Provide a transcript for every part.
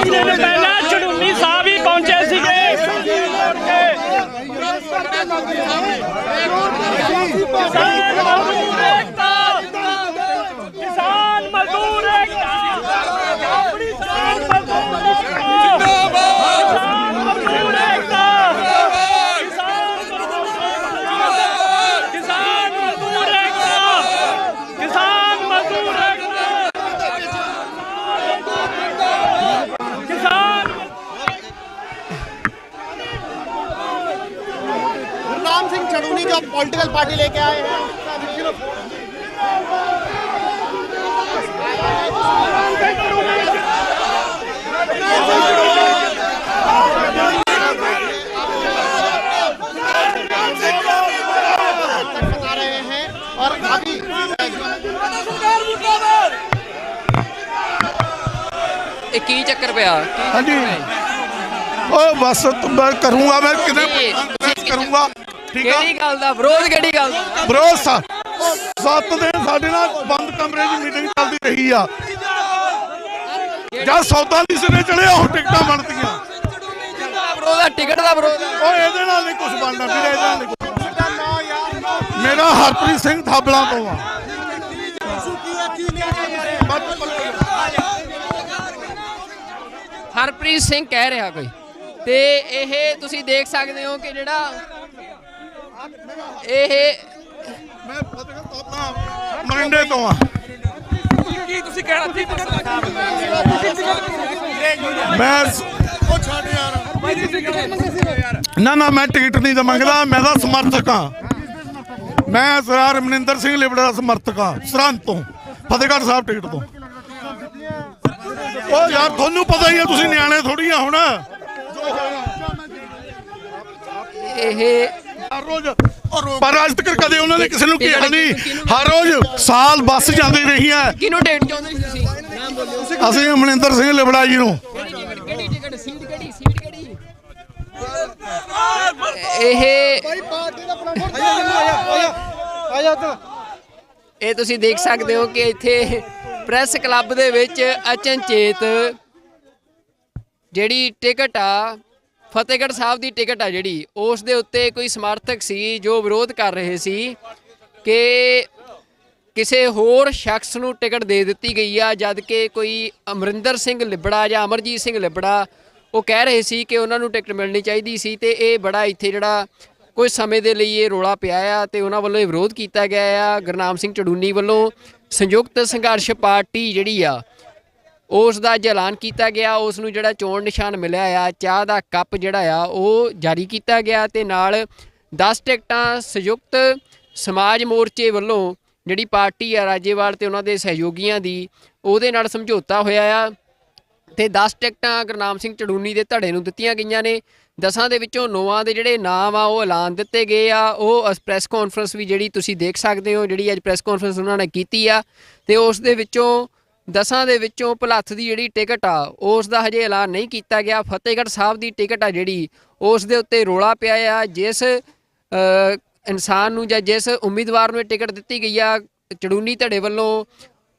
ਪਹਿਲਾਂ ਝੜੂਨੀ ਸਾਹਿਬ ਹੀ ਪਹੁੰਚੇ ਸੀਗੇ। ਕਿਸਾਨ ਮਜ਼ਦੂਰ ਏਕਤਾ, ਕਿਸਾਨ ਮਜ਼ਦੂਰ ਏਕਤਾ, ਕਿਸਾਨ ਮਜ਼ਦੂਰ ਏਕਤਾ, ਕਿਸਾਨ ਮਜ਼ਦੂਰ गुरनाम सिंह चढ़ूनी जो पॉलिटिकल पार्टी लेके आए हैं बता रहे हैं और अभी की चक्कर पे हाँ जी ओ बस मैं करूंगा मैं कितने करूंगा ठीक है विरोध केड़ी गल दा विरोध 7 दिन साडे नाल बंद कमरे च मीटिंग चलती रही आ जब सौदा नहीं सिरे चढ़िया हुण टिकटां बनदियां विरोध टिकट दा विरोध ओ इहदे नाल नहीं कुछ बनना वीरे इहदे नाल नहीं कुछ मेरा हरप्रीत सिंह थाबड़ा तो आ हरप्रीत सिंह कह रहा कोई ते ਇਹ ਤੁਸੀਂ ਦੇਖ ਸਕਦੇ ਹੋ ਕਿ ਜਿਹੜਾ ਇਹ मैं मरिंडे तो आ ਕੀ ਤੁਸੀਂ ਕਹਿਣਾ ਸੀ मैं ना ना मैं टिकट नहीं मंगदा मैं तो समर्थक हाँ मैं सरदार मनिंदर सिंह लिबड़ा का समर्थक हाँ सरहंद तो फतेहगढ़ साहब टिकट तो ओ यार थानू पता ही है तुसीं नियाणे थोड़ी आ हुण पर अज तक कदे उन्होंने किसी ने किया नहीं हर रोज साल बस जाती रही है ਕਿਹਨੂੰ ਟਿਕਟ ਚਾਹੁੰਦੇ ਸੀ ਤੁਸੀਂ ਨਾਮ ਬੋਲਿਓ ਅਸੀਂ ਮਨਿੰਦਰ ਸਿੰਘ ਲਿਬੜਾ ਜੀ ਨੂੰ ਕਿਹੜੀ ਟਿਕਟ ਸੀਟ ਕਿਹੜੀ ਇਹ ਤੁਸੀਂ ਦੇਖ ਸਕਦੇ ਹੋ ਕਿ ਇੱਥੇ ਪ੍ਰੈਸ ਕਲੱਬ ਦੇ ਵਿੱਚ ਅਚਨਚੇਤ ਜਿਹੜੀ ਟਿਕਟ ਆ ਫਤਿਹਗੜ੍ਹ ਸਾਹਿਬ ਦੀ ਟਿਕਟ ਆ ਜਿਹੜੀ ਉਸ ਦੇ ਉੱਤੇ ਕੋਈ ਸਮਰਥਕ ਸੀ ਜੋ ਵਿਰੋਧ ਕਰ ਰਹੇ ਸੀ ਕਿ ਕਿਸੇ ਹੋਰ ਸ਼ਖਸ ਨੂੰ ਟਿਕਟ ਦੇ ਦਿੱਤੀ ਗਈ ਆ ਜਦ ਕਿ ਕੋਈ ਅਮਰਿੰਦਰ ਸਿੰਘ ਲਿਬੜਾ ਜਾਂ ਅਮਰਜੀਤ ਸਿੰਘ ਲਿਬੜਾ ਉਹ ਕਹਿ ਰਹੇ ਸੀ ਕਿ ਉਹਨਾਂ ਨੂੰ ਟਿਕਟ ਮਿਲਣੀ ਚਾਹੀਦੀ ਸੀ ਤੇ ਇਹ ਬੜਾ ਇੱਥੇ ਜਿਹੜਾ ਕੁਝ ਸਮੇਂ ਦੇ ਲਈ ਇਹ ਰੌਲਾ ਪਿਆ ਆ ਤੇ ਉਹਨਾਂ ਵੱਲੋਂ ਇਹ ਵਿਰੋਧ ਕੀਤਾ ਗਿਆ ਆ। ਗੁਰਨਾਮ ਸਿੰਘ ਚੜੂਨੀ ਵੱਲੋਂ ਸੰਯੁਕਤ ਸੰਘਰਸ਼ ਪਾਰਟੀ ਜਿਹੜੀ ਆ ਉਸ ਦਾ ਐਲਾਨ ਕੀਤਾ ਗਿਆ, ਉਸ ਨੂੰ ਜਿਹੜਾ ਚੋਣ ਨਿਸ਼ਾਨ ਮਿਲਿਆ ਆ ਚਾਹ ਦਾ ਕੱਪ ਜਿਹੜਾ ਆ ਉਹ ਜਾਰੀ ਕੀਤਾ ਗਿਆ ਤੇ ਨਾਲ 10 ਟਿਕਟਾਂ ਸੰਯੁਕਤ ਸਮਾਜ ਮੋਰਚੇ ਵੱਲੋਂ ਜਿਹੜੀ ਪਾਰਟੀ ਆ ਰਾਜੇਵਾਲ ਤੇ ਉਹਨਾਂ ਦੇ ਸਹਿਯੋਗੀਆਂ ਦੀ ਉਹਦੇ ਨਾਲ ਸਮਝੌਤਾ ਹੋਇਆ ਆ ਤੇ 10 ਟਿਕਟਾਂ ਗੁਰਨਾਮ ਸਿੰਘ ਚੜੂਨੀ ਦੇ ਧੜੇ ਨੂੰ ਦਿੱਤੀਆਂ ਗਈਆਂ ਨੇ। 10 ਦੇ ਵਿੱਚੋਂ 9 ਦੇ ਜਿਹੜੇ ਨਾਮ ਆ ਉਹ ਐਲਾਨ ਦਿੱਤੇ ਗਏ ਆ। ਉਹ ਪ੍ਰੈਸ ਕਾਨਫਰੰਸ ਵੀ ਜਿਹੜੀ ਤੁਸੀਂ ਦੇਖ ਸਕਦੇ ਹੋ ਜਿਹੜੀ ਅੱਜ ਪ੍ਰੈਸ ਕਾਨਫਰੰਸ ਉਹਨਾਂ ਨੇ ਕੀਤੀ ਆ ਤੇ ਉਸ ਦੇ ਵਿੱਚੋਂ 10 ਦੇ ਵਿੱਚੋਂ ਭਲੱਥ ਦੀ ਜਿਹੜੀ ਟਿਕਟ ਆ ਉਸ ਦਾ ਹਜੇ ਐਲਾਨ ਨਹੀਂ ਕੀਤਾ ਗਿਆ। ਫਤਿਹਗੜ੍ਹ ਸਾਹਿਬ ਦੀ ਟਿਕਟ ਆ ਜਿਹੜੀ ਉਸ ਦੇ ਉੱਤੇ ਰੌਲਾ ਪਿਆ ਆ। ਜਿਸ ਇਨਸਾਨ ਨੂੰ ਜਾਂ ਜਿਸ ਉਮੀਦਵਾਰ ਨੂੰ ਇਹ ਟਿਕਟ ਦਿੱਤੀ ਗਈ ਆ ਚੜੂਨੀ ਧੜੇ ਵੱਲੋਂ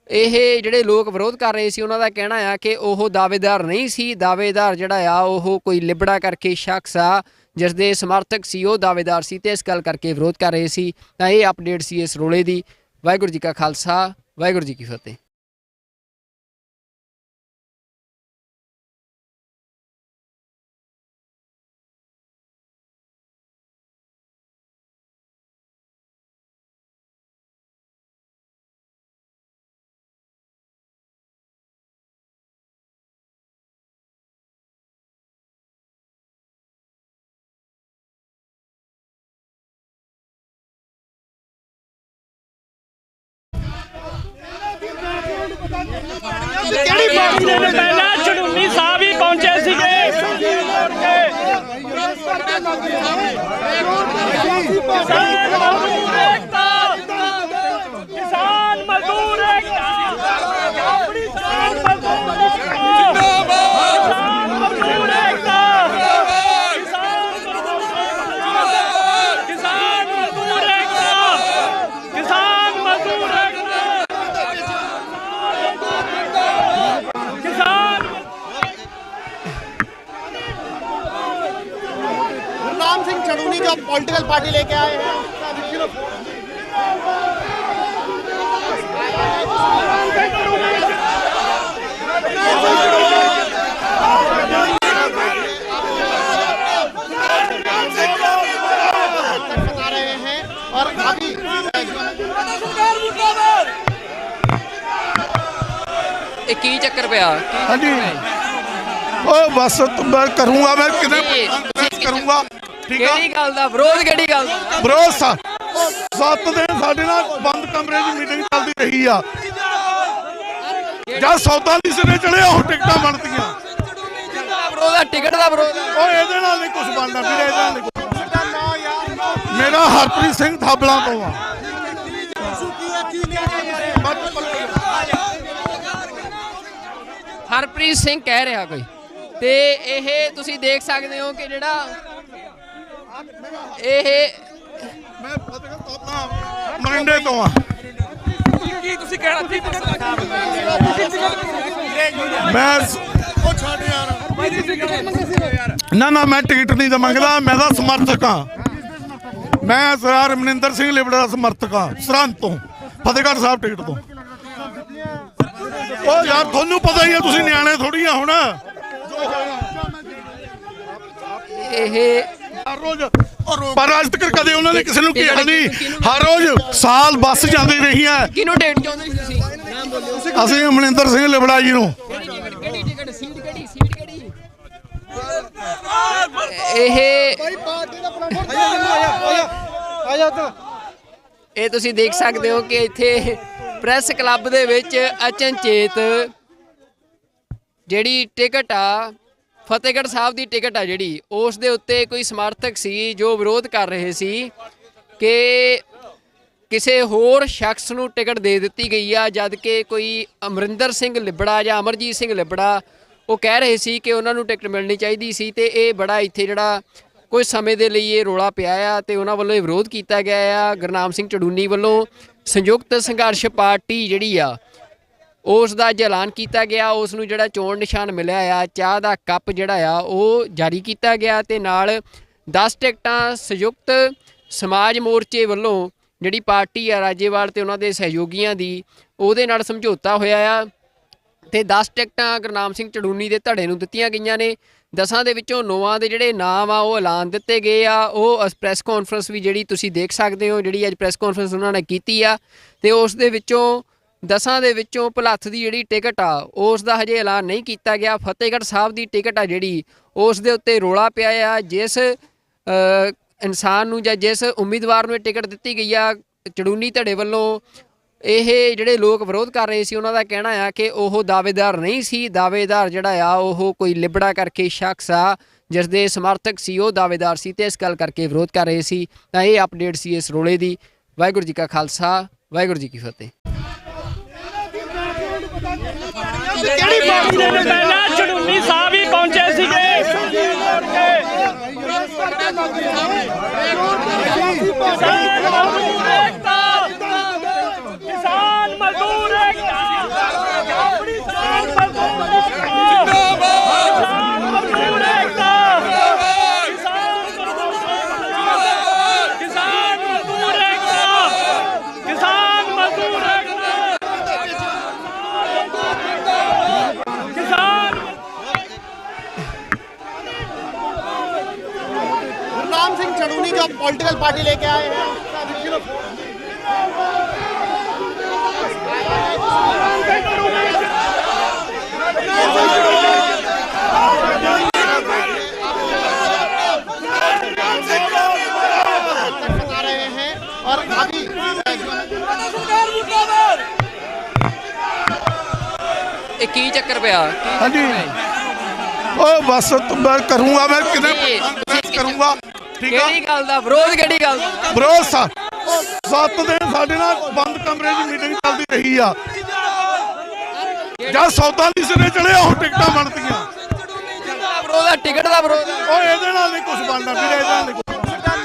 ਇਹ ਜਿਹੜੇ ਲੋਕ ਵਿਰੋਧ ਕਰ ਰਹੇ ਸੀ ਉਹਨਾਂ ਦਾ ਕਹਿਣਾ ਆ ਕਿ ਉਹ ਦਾਅਵੇਦਾਰ ਨਹੀਂ ਸੀ। ਦਾਅਵੇਦਾਰ ਜਿਹੜਾ ਆ ਉਹ ਕੋਈ ਲਿਬੜਾ ਕਰਕੇ ਸ਼ਖਸ ਆ ਜਿਸ ਦੇ ਸਮਰਥਕ ਸੀ ਉਹ ਦਾਅਵੇਦਾਰ ਸੀ ਤੇ ਇਸ ਗੱਲ ਕਰਕੇ ਵਿਰੋਧ ਕਰ ਰਹੇ ਸੀ। ਤਾਂ ਇਹ ਅਪਡੇਟ ਸੀ ਇਸ ਰੌਲੇ ਦੀ। ਵਾਹਿਗੁਰੂ ਜੀ ਕਾ ਖਾਲਸਾ ਵਾਹਿਗੁਰੂ ਜੀ ਕੀ ਫਤਿਹ। ਪਹਿਲਾਂ ਝੜੂਨੀ ਸਾਹਿਬ ਹੀ ਪਹੁੰਚੇ ਸੀਗੇ। ਕਿਸਾਨ ਮਜ਼ਦੂਰ ਏਕਤਾ, गुरनाम सिंह चड़ूनी जो पॉलिटिकल पार्टी लेके आए हैं बता रहे हैं और अभी ਇਹ ਕੀ ਚੱਕਰ ਪਿਆ हाँ जी ओ बस मैं करूंगा मैं कितने करूंगा ठीक है ਕਿਹੜੀ ਗੱਲ ਦਾ ਵਿਰੋਧ ਕਿਹੜੀ ਗੱਲ ਦਾ ਵਿਰੋਧ 7 ਦਿਨ ਸਾਡੇ ਨਾਲ ਬੰਦ ਕਮਰੇ 'ਚ ਮੀਟਿੰਗ ਚੱਲਦੀ ਰਹੀ ਆ ਜਦ ਸੌਦਾ ਨਹੀਂ ਸਿਰੇ ਚੜਿਆ ਉਹ ਟਿਕਟਾਂ ਬਣਦੀਆਂ ਵਿਰੋਧ ਆ ਟਿਕਟ ਦਾ ਵਿਰੋਧ ਆ। ਉਹ ਇਹਦੇ ਨਾਲ ਨਹੀਂ ਕੁਝ ਬਣਦਾ ਵੀਰੇ ਇਹਦੇ ਨਾਲ ਨਹੀਂ ਕੁਛ ਬਣਦਾ। ਮੇਰਾ ਹਰਪ੍ਰੀਤ ਸਿੰਘ ਥਾਬਲਾਂ ਤੋਂ ਆ ਹਰਪ੍ਰੀਤ ਸਿੰਘ ਕਹਿ ਰਿਹਾ ਕੋਈ ਤੇ ਇਹ ਤੁਸੀਂ ਦੇਖ ਸਕਦੇ ਹੋ ਕਿ ਜਿਹੜਾ ਇਹ ਮੈਂ ਫਤਿਹਗੜ੍ਹ ਤੋਂ ਆਪਣਾ ਮਰਿੰਡੇ ਤੋਂ ਆ ਕੀ ਤੁਸੀਂ ਕਹਿਣਾ ਸੀ ਮੈਂ ਉਹ ਛੱਡ ਯਾਰ ਨਾ ਮੈਂ ਟਿਕਟ ਨਹੀਂ ਤਾਂ ਮੰਗਦਾ ਮੈਂ ਤਾਂ ਸਮਰਥਕ ਹਾਂ ਮੈਂ ਸਰਦਾਰ ਮਨਿੰਦਰ ਸਿੰਘ ਲਿਬੜਾ ਦਾ ਸਮਰਥਕ ਹਾਂ ਸਰਹੰਦ ਤੋਂ ਫਤਿਹਗੜ੍ਹ ਸਾਹਿਬ ਟਿਕਟ ਤੋਂ ਉਹ ਯਾਰ ਤੁਹਾਨੂੰ ਪਤਾ ਹੀ ਆ ਤੁਸੀਂ ਨਿਆਣੇ ਥੋੜੀ ਆ ਹੁਣ ਇਹ ਹਰ ਰੋਜ਼ ਪਰ ਅੱਜ ਤੱਕ ਕਦੇ ਉਹਨਾਂ ਨੇ ਕਿਸੇ ਨੂੰ ਕਿਹਾ ਨਹੀਂ ਹਰ ਰੋਜ਼ ਸਾਲ ਬੱਸ ਜਾਂਦੀ ਰਹੀ ਹੈ ਕਿਹਨੂੰ ਟਿਕਟ ਚਾਹੁੰਦੇ ਸੀ ਤੁਸੀਂ ਨਾਮ ਬੋਲਿਓ ਅਸੀਂ ਮਨਿੰਦਰ ਸਿੰਘ ਲਿਬੜਾ ਜੀ ਨੂੰ ਕਿਹੜੀ ਟਿਕਟ ਸੀਟ ਕਿਹੜੀ ਇਹ ਤੁਸੀਂ ਦੇਖ ਸਕਦੇ ਹੋ ਕਿ ਇੱਥੇ ਪ੍ਰੈਸ ਕਲੱਬ ਦੇ ਵਿੱਚ ਅਚਨਚੇਤ ਜਿਹੜੀ ਟਿਕਟ ਆ ਫਤਿਹਗੜ੍ਹ ਸਾਹਿਬ ਦੀ ਟਿਕਟ ਆ ਜਿਹੜੀ ਉਸ ਦੇ ਉੱਤੇ ਕੋਈ ਸਮਰਥਕ ਸੀ ਜੋ ਵਿਰੋਧ ਕਰ ਰਹੇ ਸੀ ਕਿ ਕਿਸੇ ਹੋਰ ਸ਼ਖਸ ਨੂੰ ਟਿਕਟ ਦੇ ਦਿੱਤੀ ਗਈ ਆ ਜਦ ਕਿ ਕੋਈ ਅਮਰਿੰਦਰ ਸਿੰਘ ਲਿਬੜਾ ਜਾਂ ਅਮਰਜੀਤ ਸਿੰਘ ਲਿਬੜਾ ਉਹ ਕਹਿ ਰਹੇ ਸੀ ਕਿ ਉਹਨਾਂ ਨੂੰ ਟਿਕਟ ਮਿਲਣੀ ਚਾਹੀਦੀ ਸੀ ਤੇ ਇਹ ਬੜਾ ਇੱਥੇ ਜਿਹੜਾ ਕੁਝ ਸਮੇਂ ਦੇ ਲਈ ਇਹ ਰੌਲਾ ਪਿਆ ਆ ਤੇ ਉਹਨਾਂ ਵੱਲੋਂ ਇਹ ਵਿਰੋਧ ਕੀਤਾ ਗਿਆ ਆ ਗੁਰਨਾਮ ਸਿੰਘ ਚੜੂਨੀ ਵੱਲੋਂ ਸੰਯੁਕਤ ਸੰਘਰਸ਼ ਪਾਰਟੀ ਜਿਹੜੀ ਆ ਉਸ ਦਾ ਅੱਜ ਐਲਾਨ ਕੀਤਾ ਗਿਆ ਉਸ ਨੂੰ ਜਿਹੜਾ ਚੋਣ ਨਿਸ਼ਾਨ ਮਿਲਿਆ ਆ ਚਾਹ ਦਾ ਕੱਪ ਜਿਹੜਾ ਆ ਉਹ ਜਾਰੀ ਕੀਤਾ ਗਿਆ ਤੇ ਨਾਲ 10 ਟਿਕਟਾਂ ਸੰਯੁਕਤ ਸਮਾਜ ਮੋਰਚੇ ਵੱਲੋਂ ਜਿਹੜੀ ਪਾਰਟੀ ਆ ਰਾਜੇਵਾਲ ਤੇ ਉਹਨਾਂ ਦੇ ਸਹਿਯੋਗੀਆਂ ਦੀ ਉਹਦੇ ਨਾਲ ਸਮਝੌਤਾ ਹੋਇਆ ਆ ਤੇ 10 ਟਿਕਟਾਂ ਗੁਰਨਾਮ ਸਿੰਘ ਚੜੂਨੀ ਦੇ ਧੜੇ ਨੂੰ ਦਿੱਤੀਆਂ ਗਈਆਂ ਨੇ 10 ਦੇ ਵਿੱਚੋਂ 9 ਦੇ ਜਿਹੜੇ ਨਾਮ ਆ ਉਹ ਐਲਾਨ ਦਿੱਤੇ ਗਏ ਆ ਉਹ ਪ੍ਰੈਸ ਕਾਨਫਰੰਸ ਵੀ ਜਿਹੜੀ ਤੁਸੀਂ ਦੇਖ ਸਕਦੇ ਹੋ ਜਿਹੜੀ ਅੱਜ ਪ੍ਰੈਸ ਕਾਨਫਰੰਸ ਉਹਨਾਂ ਨੇ ਕੀਤੀ ਆ ਤੇ ਉਸ ਦੇ ਵਿੱਚੋਂ 10 ਦੇ ਵਿੱਚੋਂ ਭੁਲੱਥ ਦੀ ਜਿਹੜੀ ਟਿਕਟ ਆ ਉਸ ਦਾ ਹਜੇ ਐਲਾਨ ਨਹੀਂ ਕੀਤਾ ਗਿਆ ਫਤਿਹਗੜ੍ਹ ਸਾਹਿਬ ਦੀ ਟਿਕਟ ਆ ਜਿਹੜੀ ਉਸ ਦੇ ਉੱਤੇ ਰੌਲਾ ਪਿਆ ਆ ਜਿਸ ਇਨਸਾਨ ਨੂੰ ਜਾਂ ਜਿਸ ਉਮੀਦਵਾਰ ਨੂੰ ਇਹ ਟਿਕਟ ਦਿੱਤੀ ਗਈ ਆ ਚੜੂਨੀ ਧੜੇ ਵੱਲੋਂ ਇਹ ਜਿਹੜੇ ਲੋਕ ਵਿਰੋਧ ਕਰ ਰਹੇ ਸੀ ਉਹਨਾਂ ਦਾ ਕਹਿਣਾ ਆ ਕਿ ਉਹ ਦਾਅਵੇਦਾਰ ਨਹੀਂ ਸੀ ਦਾਅਵੇਦਾਰ ਜਿਹੜਾ ਆ ਉਹ ਕੋਈ ਲਿਬੜਾ ਕਰਕੇ ਸ਼ਖਸ ਆ ਜਿਸ ਦੇ ਸਮਰਥਕ ਸੀ ਉਹ ਦਾਅਵੇਦਾਰ ਸੀ ਤੇ ਇਸ ਗੱਲ ਕਰਕੇ ਵਿਰੋਧ ਕਰ ਰਹੇ ਸੀ ਤਾਂ ਇਹ ਅਪਡੇਟ ਸੀ ਇਸ ਰੌਲੇ ਦੀ ਵਾਹਿਗੁਰੂ ਜੀ ਕਾ ਖਾਲਸਾ ਵਾਹਿਗੁਰੂ ਜੀ ਕੀ ਫਤਿਹ ਕਿਹੜੀ ਪਾਰਟੀ ਦੇ ਪਹਿਲਾਂ ਚੜੂਨੀ ਸਾਹਿਬ ਹੀ ਪਹੁੰਚੇ ਸੀਗੇ ਕਿਸਾਨ ਮਜ਼ਦੂਰ ਏਕਤਾ ਕਿਸਾਨ ਮਜ਼ਦੂਰ ਏਕਤਾ ਕਿਸਾਨ ਮਜ਼ਦੂਰ ਏਕਤਾ ਕਿਸਾਨ ਮਜ਼ਦੂਰ ਏਕਤਾ गुरनाम सिंह चड़ूनी जो पॉलिटिकल पार्टी लेके आए हैं बता रहे हैं और अभी ਇਹ ਕੀ ਚੱਕਰ ਪਿਆ हाँ जी ओ बस मैं करूंगा मैं कितने करूंगा ठीक है ਕਿਹੜੀ ਗੱਲ ਦਾ ਵਿਰੋਧ ਕਿਹੜੀ ਗੱਲ ਦਾ ਵਿਰੋਧ 7 ਦਿਨ ਸਾਡੇ ਨਾਲ ਬੰਦ ਕਮਰੇ 'ਚ ਮੀਟਿੰਗ ਚੱਲਦੀ ਰਹੀ ਆ ਜਦ ਸੌਦਾ ਨਹੀਂ ਸਿਰੇ ਚੜਿਆ ਉਹ ਟਿਕਟਾਂ ਬਣਦੀਆਂ ਵਿਰੋਧ ਆ ਟਿਕਟ ਦਾ ਵਿਰੋਧ ਆ। ਉਹ ਇਹਦੇ ਨਾਲ ਨਹੀਂ ਕੁਝ ਬਣਦਾ ਵੀਰੇ ਇਹਦੇ ਨਾਲ ਨਹੀਂ ਕੁਛ ਬਣਦਾ।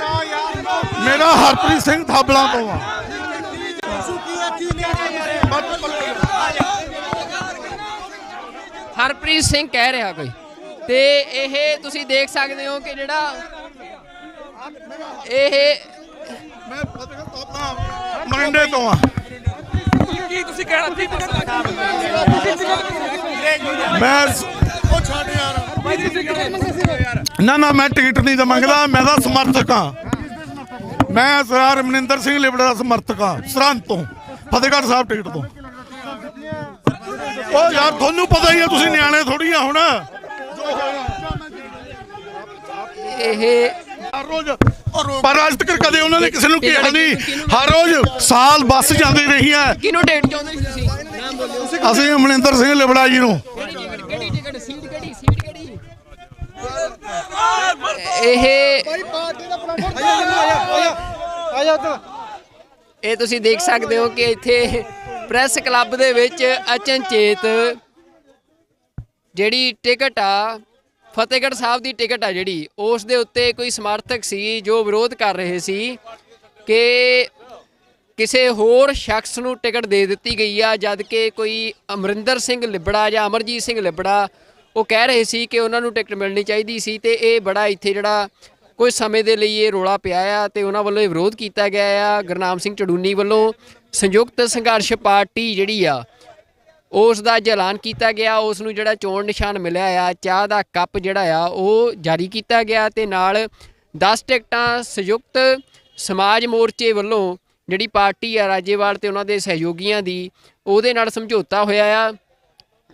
ਮੇਰਾ ਹਰਪ੍ਰੀਤ ਸਿੰਘ ਥਾਬਲਾਂ ਤੋਂ ਆ ਹਰਪ੍ਰੀਤ ਸਿੰਘ ਕਹਿ ਰਿਹਾ ਕੋਈ ਤੇ ਇਹ ਤੁਸੀਂ ਦੇਖ ਸਕਦੇ ਹੋ ਕਿ ਜਿਹੜਾ ਇਹ ਮੈਂ ਫਤਿਹਗੜ੍ਹ ਸਾਹਿਬ ਦਾ ਮਰਿੰਡੇ ਤੋਂ ਆ ਕੀ ਤੁਸੀਂ ਕਹਿਣਾ ਮੈਂ ਉਹ ਛੱਡ ਯਾਰ ਨਾ ਮੈਂ ਟਿਕਟ ਨਹੀਂ ਤਾਂ ਮੰਗਦਾ ਮੈਂ ਤਾਂ ਸਮਰਥਕ ਹਾਂ ਮੈਂ ਸਰਦਾਰ ਮਨਿੰਦਰ ਸਿੰਘ ਲਿਬੜਾ ਦਾ ਸਮਰਥਕ ਹਾਂ ਸਰਹੰਦ ਤੋਂ ਫਤਿਹਗੜ੍ਹ ਸਾਹਿਬ ਟਿਕਟ ਤੋਂ ਉਹ ਯਾਰ ਤੁਹਾਨੂੰ ਪਤਾ ਹੀ ਹੈ ਤੁਸੀਂ ਨਿਆਣੇ ਥੋੜੀ ਆ ਹੁਣ ਇਹ ਹਰ ਰੋਜ਼ ਪਰ ਅੱਜ ਤੱਕ ਕਦੇ ਉਹਨਾਂ ਨੇ ਕਿਸੇ ਨੂੰ ਕਿਹਾ ਨਹੀਂ ਹਰ ਰੋਜ਼ ਸਾਲ ਬੱਸ ਜਾਂਦੀ ਰਹੀ ਹੈ ਕਿਹਨੂੰ ਟਿਕਟ ਚਾਹੁੰਦੇ ਸੀ ਤੁਸੀਂ ਨਾਮ ਬੋਲਿਓ ਅਸੀਂ ਮਨਿੰਦਰ ਸਿੰਘ ਲਿਬੜਾ ਜੀ ਨੂੰ ਕਿਹੜੀ ਟਿਕਟ ਸੀਟ ਕਿਹੜੀ ਇਹ ਤੁਸੀਂ ਦੇਖ ਸਕਦੇ ਹੋ ਕਿ ਇੱਥੇ ਪ੍ਰੈਸ ਕਲੱਬ ਦੇ ਵਿੱਚ ਅਚਨਚੇਤ ਜਿਹੜੀ ਟਿਕਟ ਆ ਫਤਿਹਗੜ੍ਹ ਸਾਹਿਬ ਦੀ ਟਿਕਟ ਆ ਜਿਹੜੀ ਉਸ ਦੇ ਉੱਤੇ ਕੋਈ ਸਮਰਥਕ ਸੀ ਜੋ ਵਿਰੋਧ ਕਰ ਰਹੇ ਸੀ ਕਿ ਕਿਸੇ ਹੋਰ ਸ਼ਖਸ ਨੂੰ ਟਿਕਟ ਦੇ ਦਿੱਤੀ ਗਈ ਆ ਜਦ ਕਿ ਕੋਈ ਅਮਰਿੰਦਰ ਸਿੰਘ ਲਿਬੜਾ ਜਾਂ ਅਮਰਜੀਤ ਸਿੰਘ ਲਿਬੜਾ ਉਹ ਕਹਿ ਰਹੇ ਸੀ ਕਿ ਉਹਨਾਂ ਨੂੰ ਟਿਕਟ ਮਿਲਣੀ ਚਾਹੀਦੀ ਸੀ ਤੇ ਇਹ ਬੜਾ ਇੱਥੇ ਜਿਹੜਾ ਕੁਝ ਸਮੇਂ ਦੇ ਲਈ ਇਹ ਰੌਲਾ ਪਿਆ ਆ ਤੇ ਉਹਨਾਂ ਵੱਲੋਂ ਇਹ ਵਿਰੋਧ ਕੀਤਾ ਗਿਆ ਆ ਗੁਰਨਾਮ ਸਿੰਘ ਚੜੂਨੀ ਵੱਲੋਂ ਸੰਯੁਕਤ ਸੰਘਰਸ਼ ਪਾਰਟੀ ਜਿਹੜੀ ਆ ਉਸ ਦਾ ਅੱਜ ਐਲਾਨ ਕੀਤਾ ਗਿਆ ਉਸ ਨੂੰ ਜਿਹੜਾ ਚੋਣ ਨਿਸ਼ਾਨ ਮਿਲਿਆ ਆ ਚਾਹ ਦਾ ਕੱਪ ਜਿਹੜਾ ਆ ਉਹ ਜਾਰੀ ਕੀਤਾ ਗਿਆ ਤੇ ਨਾਲ 10 ਟਿਕਟਾਂ ਸੰਯੁਕਤ ਸਮਾਜ ਮੋਰਚੇ ਵੱਲੋਂ ਜਿਹੜੀ ਪਾਰਟੀ ਆ ਰਾਜੇਵਾਲ ਤੇ ਉਹਨਾਂ ਦੇ ਸਹਿਯੋਗੀਆਂ ਦੀ ਉਹਦੇ ਨਾਲ ਸਮਝੌਤਾ ਹੋਇਆ ਆ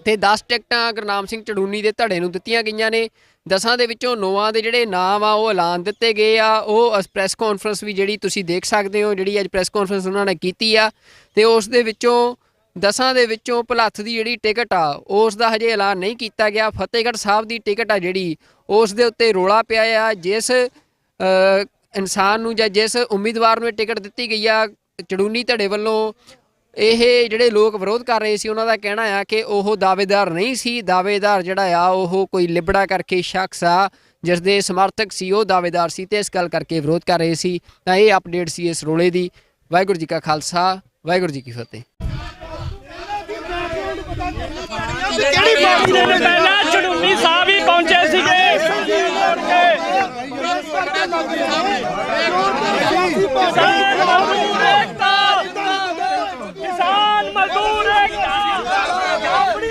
ਤੇ 10 ਟਿਕਟਾਂ ਗੁਰਨਾਮ ਸਿੰਘ ਚੜੂਨੀ ਦੇ ਧੜੇ ਨੂੰ ਦਿੱਤੀਆਂ ਗਈਆਂ ਨੇ 10 ਦੇ ਵਿੱਚੋਂ 9 ਦੇ ਜਿਹੜੇ ਨਾਮ ਆ ਉਹ ਐਲਾਨ ਦਿੱਤੇ ਗਏ ਆ ਉਹ ਪ੍ਰੈਸ ਕਾਨਫਰੰਸ ਵੀ ਜਿਹੜੀ ਤੁਸੀਂ ਦੇਖ ਸਕਦੇ ਹੋ ਜਿਹੜੀ ਅੱਜ ਪ੍ਰੈਸ ਕਾਨਫਰੰਸ ਉਹਨਾਂ ਨੇ ਕੀਤੀ ਆ ਤੇ ਉਸ ਦੇ ਵਿੱਚੋਂ 10 ਦੇ ਵਿੱਚੋਂ ਭਲੱਥ ਦੀ ਜਿਹੜੀ ਟਿਕਟ ਆ ਉਸ ਦਾ ਹਜੇ ਐਲਾਨ ਨਹੀਂ ਕੀਤਾ ਗਿਆ ਫਤਿਹਗੜ੍ਹ ਸਾਹਿਬ ਦੀ ਟਿਕਟ ਆ ਜਿਹੜੀ ਉਸ ਦੇ ਉੱਤੇ ਰੌਲਾ ਪਿਆ ਆ ਜਿਸ ਇਨਸਾਨ ਨੂੰ ਜਾਂ ਜਿਸ ਉਮੀਦਵਾਰ ਨੂੰ ਇਹ ਟਿਕਟ ਦਿੱਤੀ ਗਈ ਆ ਚੜੂਨੀ ਧੜੇ ਵੱਲੋਂ ਇਹ ਜਿਹੜੇ ਲੋਕ ਵਿਰੋਧ ਕਰ ਰਹੇ ਸੀ ਉਹਨਾਂ ਦਾ ਕਹਿਣਾ ਆ ਕਿ ਉਹ ਦਾਅਵੇਦਾਰ ਨਹੀਂ ਸੀ ਦਾਅਵੇਦਾਰ ਜਿਹੜਾ ਆ ਉਹ ਕੋਈ ਲਿਬੜਾ ਕਰਕੇ ਸ਼ਖਸ ਆ ਜਿਸ ਦੇ ਸਮਰਥਕ ਸੀ ਉਹ ਦਾਅਵੇਦਾਰ ਸੀ ਤੇ ਇਸ ਗੱਲ ਕਰਕੇ ਵਿਰੋਧ ਕਰ ਰਹੇ ਸੀ ਤਾਂ ਇਹ ਅਪਡੇਟ ਸੀ ਇਸ ਰੌਲੇ ਦੀ ਵਾਹਿਗੁਰੂ ਜੀ ਕਾ ਖਾਲਸਾ ਵਾਹਿਗੁਰੂ ਜੀ ਕੀ ਫਤਿਹ ਕਿਹੜੀ ਪਾਰਟੀ ਦੇ ਪਹਿਲਾਂ ਚੜੂਨੀ ਸਾਹਿਬ ਹੀ ਪਹੁੰਚੇ ਸੀਗੇ ਕਿਸਾਨ ਮਜ਼ਦੂਰ ਏਕਤਾ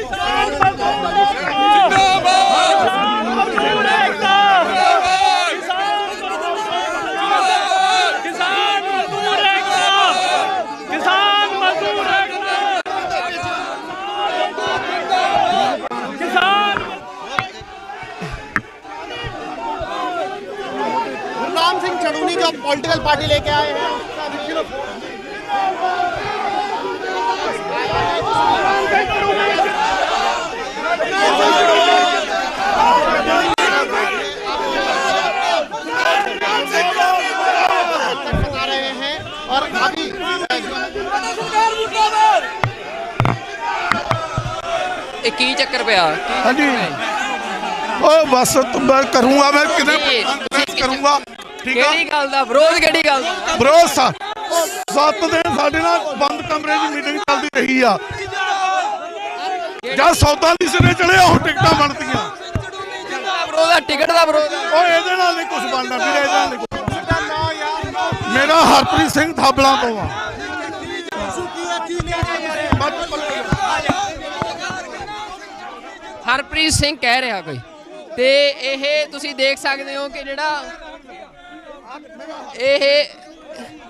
ਕਿਸਾਨ ਮਜ਼ਦੂਰ ਏਕਤਾ ਕਿਸਾਨ ਮਜ਼ਦੂਰ ਏਕਤਾ ਕਿਸਾਨ ਮਜ਼ਦੂਰ गुरनाम सिंह चड़ूनी जो पॉलिटिकल पार्टी लेके आए हैं बता रहे हैं और अभी ਇਹ ਕੀ ਚੱਕਰ ਪਿਆ ਹਾਂਜੀ ਉਹ ਬਸ ਮੈਂ ਕਰੂੰਗਾ ਮੈਂ ਕਿਤੇ ਕਰੂੰਗਾ ਠੀਕ ਆ ਕਿਹੜੀ ਗੱਲ ਦਾ ਵਿਰੋਧ ਕਿਹੜੀ ਗੱਲ ਦਾ ਬਰੋਸ 7 ਦਿਨ ਸਾਡੇ ਨਾਲ ਬੰਦ ਕਮਰੇ 'ਚ ਮੀਟਿੰਗ ਚੱਲਦੀ ਰਹੀ ਆ ਜਦ ਸੌਦਾ ਨਹੀਂ ਸਿਰੇ ਚੜਿਆ ਉਹ ਟਿਕਟਾਂ ਬਣਦੀਆਂ ਵਿਰੋਧ ਆ ਟਿਕਟ ਦਾ ਵਿਰੋਧ ਉਹ ਇਹਦੇ ਨਾਲ ਨਹੀਂ ਕੁਝ ਬਣਨਾ ਵੀਰੇ ਇਹਦੇ ਨਾਲ ਨਹੀਂ ਕੁਝ ਮੇਰਾ ਹਰਪ੍ਰੀਤ ਸਿੰਘ ਥਾਬਲਾਂ ਤੋਂ ਆ ਹਰਪ੍ਰੀਤ ਸਿੰਘ ਕਹਿ ਰਿਹਾ ਕੋਈ ਤੇ ਇਹ ਤੁਸੀਂ ਦੇਖ ਸਕਦੇ ਹੋ ਕਿ ਜਿਹੜਾ ਇਹ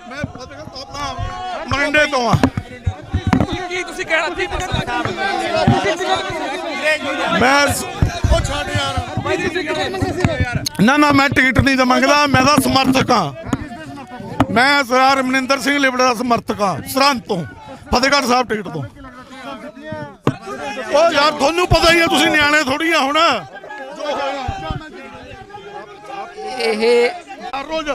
ਮੈਂ ਫਤਿਹਗੜ੍ਹ ਸਾਹਿਬ ਦਾ ਮਰਿੰਡੇ ਤੋਂ ਆ ਕੀ ਤੁਸੀਂ ਕਹਿਣਾ ਮੈਂ ਉਹ ਛੱਡ ਯਾਰ ਨਾ ਮੈਂ ਟਿਕਟ ਨਹੀਂ ਤਾਂ ਮੰਗਦਾ ਮੈਂ ਤਾਂ ਸਮਰਥਕ ਹਾਂ ਮੈਂ ਸਰਦਾਰ ਮਨਿੰਦਰ ਸਿੰਘ ਲਿਬੜਾ ਦਾ ਸਮਰਥਕ ਹਾਂ ਸਰਹੰਦ ਤੋਂ ਫਤਿਹਗੜ੍ਹ ਸਾਹਿਬ ਟਿਕਟ ਤੋਂ ਉਹ ਯਾਰ ਤੁਹਾਨੂੰ ਪਤਾ ਹੀ ਹੈ ਤੁਸੀਂ ਨਿਆਣੇ ਥੋੜੀ ਆ ਹੁਣ ਇਹ ਹਰ ਰੋਜ਼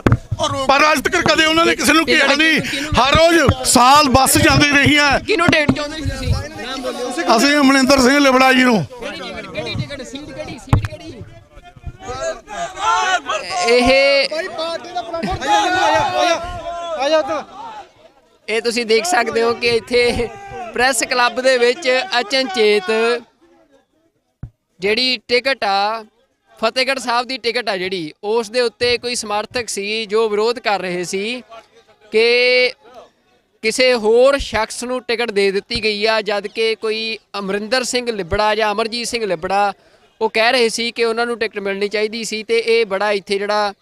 ਪਰ ਅੱਜ ਤੱਕ ਕਦੇ ਉਹਨਾਂ ਨੇ ਕਿਸੇ ਨੂੰ ਕਿਹਾ ਨਹੀਂ ਹਰ ਰੋਜ਼ ਸਾਲ ਬੱਸ ਜਾਂਦੀ ਰਹੀ ਹੈ ਕਿਹਨੂੰ ਟਿਕਟ ਚਾਹੁੰਦੇ ਸੀ ਤੁਸੀਂ ਨਾਮ ਬੋਲਿਓ ਅਸੀਂ ਮਨਿੰਦਰ ਸਿੰਘ ਲਿਬੜਾ ਜੀ ਨੂੰ ਕਿਹੜੀ ਟਿਕਟ ਸੀਟ ਕਿਹੜੀ ਇਹ ਤੁਸੀਂ ਦੇਖ ਸਕਦੇ ਹੋ ਕਿ ਇੱਥੇ ਪ੍ਰੈਸ ਕਲੱਬ ਦੇ ਵਿੱਚ ਅਚਨਚੇਤ ਜਿਹੜੀ ਟਿਕਟ ਆ ਫਤਿਹਗੜ੍ਹ ਸਾਹਿਬ ਦੀ ਟਿਕਟ ਆ ਜਿਹੜੀ ਉਸ ਦੇ ਉੱਤੇ ਕੋਈ ਸਮਰਥਕ ਸੀ ਜੋ ਵਿਰੋਧ ਕਰ ਰਹੇ ਸੀ ਕਿ ਕਿਸੇ ਹੋਰ ਸ਼ਖਸ ਨੂੰ ਟਿਕਟ ਦੇ ਦਿੱਤੀ ਗਈ ਆ, ਜਦ ਕਿ ਕੋਈ ਅਮਰਿੰਦਰ ਸਿੰਘ ਲਿਬੜਾ ਜਾਂ ਅਮਰਜੀਤ ਸਿੰਘ ਲਿਬੜਾ ਉਹ ਕਹਿ ਰਹੇ ਸੀ ਕਿ ਉਹਨਾਂ ਨੂੰ ਟਿਕਟ ਮਿਲਣੀ ਚਾਹੀਦੀ ਸੀ। ਤੇ ਇਹ ਬੜਾ ਇੱਥੇ ਜਿਹੜਾ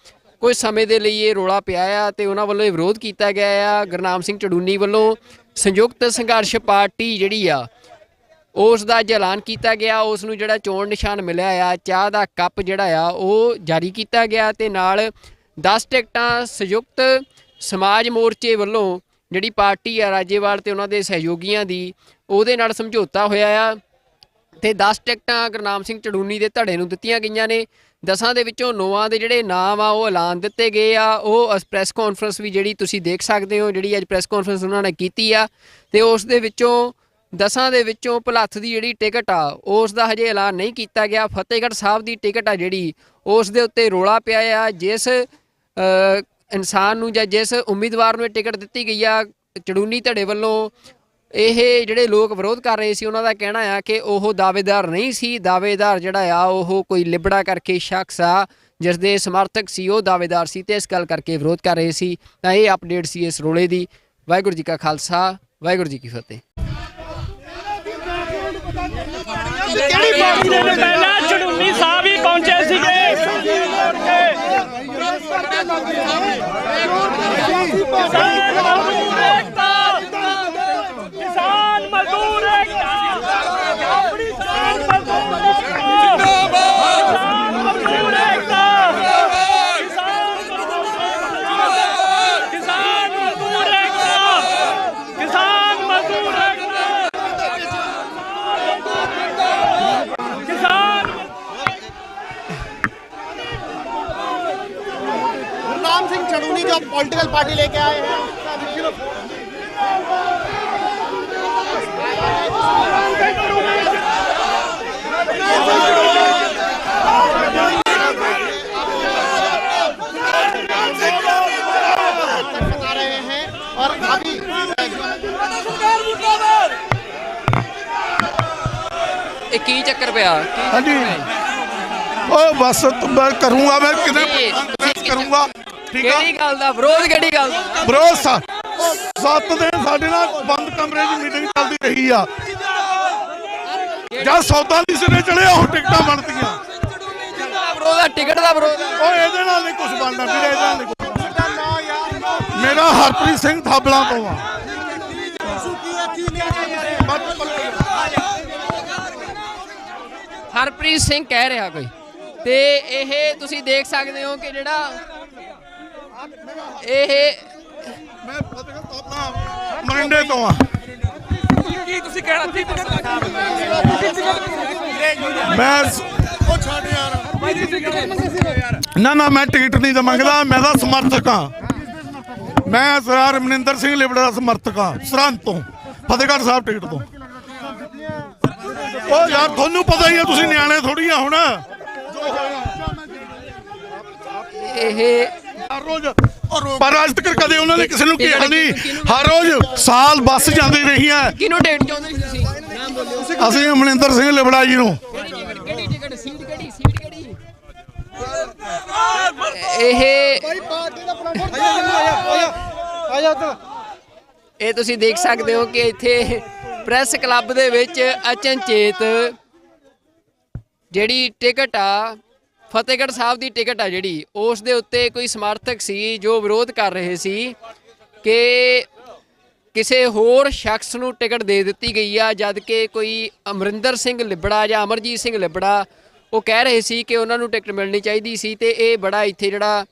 ਕੁਝ ਸਮੇਂ ਦੇ ਲਈ ਇਹ ਰੌਲਾ ਪਿਆ ਆ ਤੇ ਉਹਨਾਂ ਵੱਲੋਂ ਇਹ ਵਿਰੋਧ ਕੀਤਾ ਗਿਆ ਆ। ਗੁਰਨਾਮ ਸਿੰਘ ਚੜੂਨੀ ਵੱਲੋਂ ਸੰਯੁਕਤ ਸੰਘਰਸ਼ ਪਾਰਟੀ ਜਿਹੜੀ ਆ ਉਸ ਦਾ ਐਲਾਨ ਕੀਤਾ ਗਿਆ, ਉਸ ਨੂੰ ਜਿਹੜਾ ਚੋਣ ਨਿਸ਼ਾਨ ਮਿਲਿਆ ਆ ਚਾਹ ਦਾ ਕੱਪ ਜਿਹੜਾ ਆ ਉਹ ਜਾਰੀ ਕੀਤਾ ਗਿਆ ਤੇ ਨਾਲ 10 ਟਿਕਟਾਂ ਸੰਯੁਕਤ ਸਮਾਜ ਮੋਰਚੇ ਵੱਲੋਂ ਜਿਹੜੀ ਪਾਰਟੀ ਆ ਰਾਜੇਵਾਲ ਤੇ ਉਹਨਾਂ ਦੇ ਸਹਿਯੋਗੀਆਂ ਦੀ ਉਹਦੇ ਨਾਲ ਸਮਝੌਤਾ ਹੋਇਆ ਆ ਤੇ 10 ਟਿਕਟਾਂ ਗੁਰਨਾਮ ਸਿੰਘ ਚੜੂਨੀ ਦੇ ਧੜੇ ਨੂੰ ਦਿੱਤੀਆਂ ਗਈਆਂ ਨੇ। 10 ਦੇ ਵਿੱਚੋਂ 9 ਦੇ ਜਿਹੜੇ ਨਾਮ ਆ ਉਹ ਐਲਾਨ ਦਿੱਤੇ ਗਏ ਆ। ਉਹ ਪ੍ਰੈਸ ਕਾਨਫਰੰਸ ਵੀ ਜਿਹੜੀ ਤੁਸੀਂ ਦੇਖ ਸਕਦੇ ਹੋ, ਜਿਹੜੀ ਅੱਜ ਪ੍ਰੈਸ ਕਾਨਫਰੰਸ ਉਹਨਾਂ ਨੇ ਕੀਤੀ ਆ ਤੇ ਉਸ ਦੇ ਵਿੱਚੋਂ 10 ਦੇ ਵਿੱਚੋਂ ਭਲੱਥ ਦੀ ਜਿਹੜੀ ਟਿਕਟ ਆ ਉਸ ਦਾ ਹਜੇ ਐਲਾਨ ਨਹੀਂ ਕੀਤਾ ਗਿਆ। ਫਤਿਹਗੜ੍ਹ ਸਾਹਿਬ ਦੀ ਟਿਕਟ ਆ ਜਿਹੜੀ ਉਸ ਦੇ ਉੱਤੇ ਰੌਲਾ ਪਿਆ ਆ। ਜਿਸ ਇਨਸਾਨ ਨੂੰ ਜਾਂ ਜਿਸ ਉਮੀਦਵਾਰ ਨੂੰ ਇਹ ਟਿਕਟ ਦਿੱਤੀ ਗਈ ਆ ਚੜੂਨੀ ਧੜੇ ਵੱਲੋਂ, ਇਹ ਜਿਹੜੇ ਲੋਕ ਵਿਰੋਧ ਕਰ ਰਹੇ ਸੀ ਉਹਨਾਂ ਦਾ ਕਹਿਣਾ ਆ ਕਿ ਉਹ ਦਾਅਵੇਦਾਰ ਨਹੀਂ ਸੀ। ਦਾਅਵੇਦਾਰ ਜਿਹੜਾ ਆ ਉਹ ਕੋਈ ਲਿਬੜਾ ਕਰਕੇ ਸ਼ਖਸ ਆ ਜਿਸ ਦੇ ਸਮਰਥਕ ਸੀ, ਉਹ ਦਾਅਵੇਦਾਰ ਸੀ ਤੇ ਇਸ ਗੱਲ ਕਰਕੇ ਵਿਰੋਧ ਕਰ ਰਹੇ ਸੀ। ਤਾਂ ਇਹ ਅਪਡੇਟ ਸੀ ਇਸ ਰੌਲੇ ਦੀ। ਵਾਹਿਗੁਰੂ ਜੀ ਕਾ ਖਾਲਸਾ, ਵਾਹਿਗੁਰੂ ਜੀ ਕੀ ਫਤਿਹ। ਕਿਹੜੀ ਪਾਰਟੀ ਦੇ ਪਹਿਲਾਂ ਚੜੂਨੀ ਸਾਹਿਬ ਹੀ ਪਹੁੰਚੇ ਸੀਗੇ। ਕਿਸਾਨ ਮਜ਼ਦੂਰ ਏਕਤਾ, ਆਪਣੀ ਕਿਸਾਨ ਮਜ਼ਦੂਰ ਏਕਤਾ, ਕਿਸਾਨ ਮਜ਼ਦੂਰ ਏਕਤਾ, ਕਿਸਾਨ ਮਜ਼ਦੂਰ ਏਕਤਾ, ਕਿਸਾਨ ਮਜ਼ਦੂਰ ਏਕਤਾ, ਕਿਸਾਨ गुरनाम सिंह चड़ूनी जो पॉलिटिकल पार्टी लेके आए हैं बता रहे हैं और अभी ਇਹ ਕੀ ਚੱਕਰ ਪਿਆ? हाँ जी ओ बस तो मैं करूँगा, मैं कितने करूँगा ठीक है। ਕਿਹੜੀ ਗੱਲ ਦਾ ਵਿਰੋਧ? ਕਿਹੜੀ ਗੱਲ ਦਾ? ਵਿਰੋਧ 7 ਦਿਨ ਸਾਡੇ ਨਾਲ ਬੰਦ ਕਮਰੇ 'ਚ ਮੀਟਿੰਗ ਚੱਲਦੀ ਰਹੀ ਆ। ਜਦ ਸੌਦਾ ਦੀ ਸਿਰੇ ਚੜਿਆ ਉਹ ਟਿਕਟਾਂ ਬਣਦੀਆਂ। ਵਿਰੋਧ ਆ, ਟਿਕਟ ਦਾ ਵਿਰੋਧ ਆ। ਉਹ ਇਹਦੇ ਨਾਲ ਨਹੀਂ ਕੁਝ ਬਣਦਾ ਵੀਰੇ, ਇਹਦੇ ਨਾਲ ਨਹੀਂ ਕੁਛ। ਮੇਰਾ ਹਰਪ੍ਰੀਤ ਸਿੰਘ ਥਾਬਲਾਂ ਤੋਂ ਆ। ਹਰਪ੍ਰੀਤ ਸਿੰਘ ਕਹਿ ਰਿਹਾ ਕੋਈ ਤੇ ਇਹ ਤੁਸੀਂ ਦੇਖ ਸਕਦੇ ਹੋ ਕਿ ਜਿਹੜਾ ਇਹ ਮੈਂ ਫਤਿਹਗੜ੍ਹ ਤੋਂ ਆਪਣਾ ਮਰਿੰਡੇ ਤੋਂ ਆ। ਕੀ ਤੁਸੀਂ ਕਹਿਣਾ ਸੀ? ਮੈਂ ਉਹ ਛੱਡ ਯਾਰ, ਨਾ ਮੈਂ ਟਿਕਟ ਨਹੀਂ ਤਾਂ ਮੰਗਦਾ, ਮੈਂ ਤਾਂ ਸਮਰਥਕ ਹਾਂ। ਮੈਂ ਸਰਦਾਰ ਮਨਿੰਦਰ ਸਿੰਘ ਲਿਬੜਾ ਦਾ ਸਮਰਥਕ ਹਾਂ, ਸਰਹੰਦ ਤੋਂ, ਫਤਿਹਗੜ੍ਹ ਸਾਹਿਬ ਟਿਕਟ ਤੋਂ। ਉਹ ਯਾਰ ਤੁਹਾਨੂੰ ਪਤਾ ਹੀ ਆ, ਤੁਸੀਂ ਨਿਆਣੇ ਥੋੜੀ ਆ ਹੁਣ। ਇਹ ਹਰ ਰੋਜ਼ ਪਰ ਅੱਜ ਤੱਕ ਕਦੇ ਉਹਨਾਂ ਨੇ ਕਿਸੇ ਨੂੰ ਕਿਹਾ ਨਹੀਂ। ਹਰ ਰੋਜ਼ ਸਾਲ ਬੱਸ ਜਾਂਦੀ ਰਹੀ ਹੈ। ਕਿਹਨੂੰ ਟਿਕਟ ਚਾਹੁੰਦੇ ਸੀ ਤੁਸੀਂ? ਨਾਮ ਬੋਲਿਓ। ਅਸੀਂ ਮਨਿੰਦਰ ਸਿੰਘ ਲਿਬੜਾ ਜੀ ਨੂੰ। ਕਿਹੜੀ ਟਿਕਟ? ਸੀਟ ਕਿਹੜੀ? ਸੀਟ ਕਿਹੜੀ? ਇਹ ਤੁਸੀਂ ਦੇਖ ਸਕਦੇ ਹੋ ਕਿ ਇੱਥੇ ਪ੍ਰੈਸ ਕਲੱਬ ਦੇ ਵਿੱਚ ਅਚਨਚੇਤ ਜਿਹੜੀ ਟਿਕਟ ਆ ਫਤਿਹਗੜ੍ਹ ਸਾਹਿਬ ਦੀ ਟਿਕਟ ਆ ਜਿਹੜੀ ਉਸ ਦੇ ਉੱਤੇ ਕੋਈ ਸਮਰਥਕ ਸੀ ਜੋ ਵਿਰੋਧ ਕਰ ਰਹੇ ਸੀ ਕਿ ਕਿਸੇ ਹੋਰ ਸ਼ਖਸ ਨੂੰ ਟਿਕਟ ਦੇ ਦਿੱਤੀ ਗਈ ਆ, ਜਦ ਕਿ ਕੋਈ ਅਮਰਿੰਦਰ ਸਿੰਘ ਲਿਬੜਾ ਜਾਂ ਅਮਰਜੀਤ ਸਿੰਘ ਲਿਬੜਾ ਉਹ ਕਹਿ ਰਹੇ ਸੀ ਕਿ ਉਹਨਾਂ ਨੂੰ ਟਿਕਟ ਮਿਲਣੀ ਚਾਹੀਦੀ ਸੀ। ਤੇ ਇਹ ਬੜਾ ਇੱਥੇ ਜਿਹੜਾ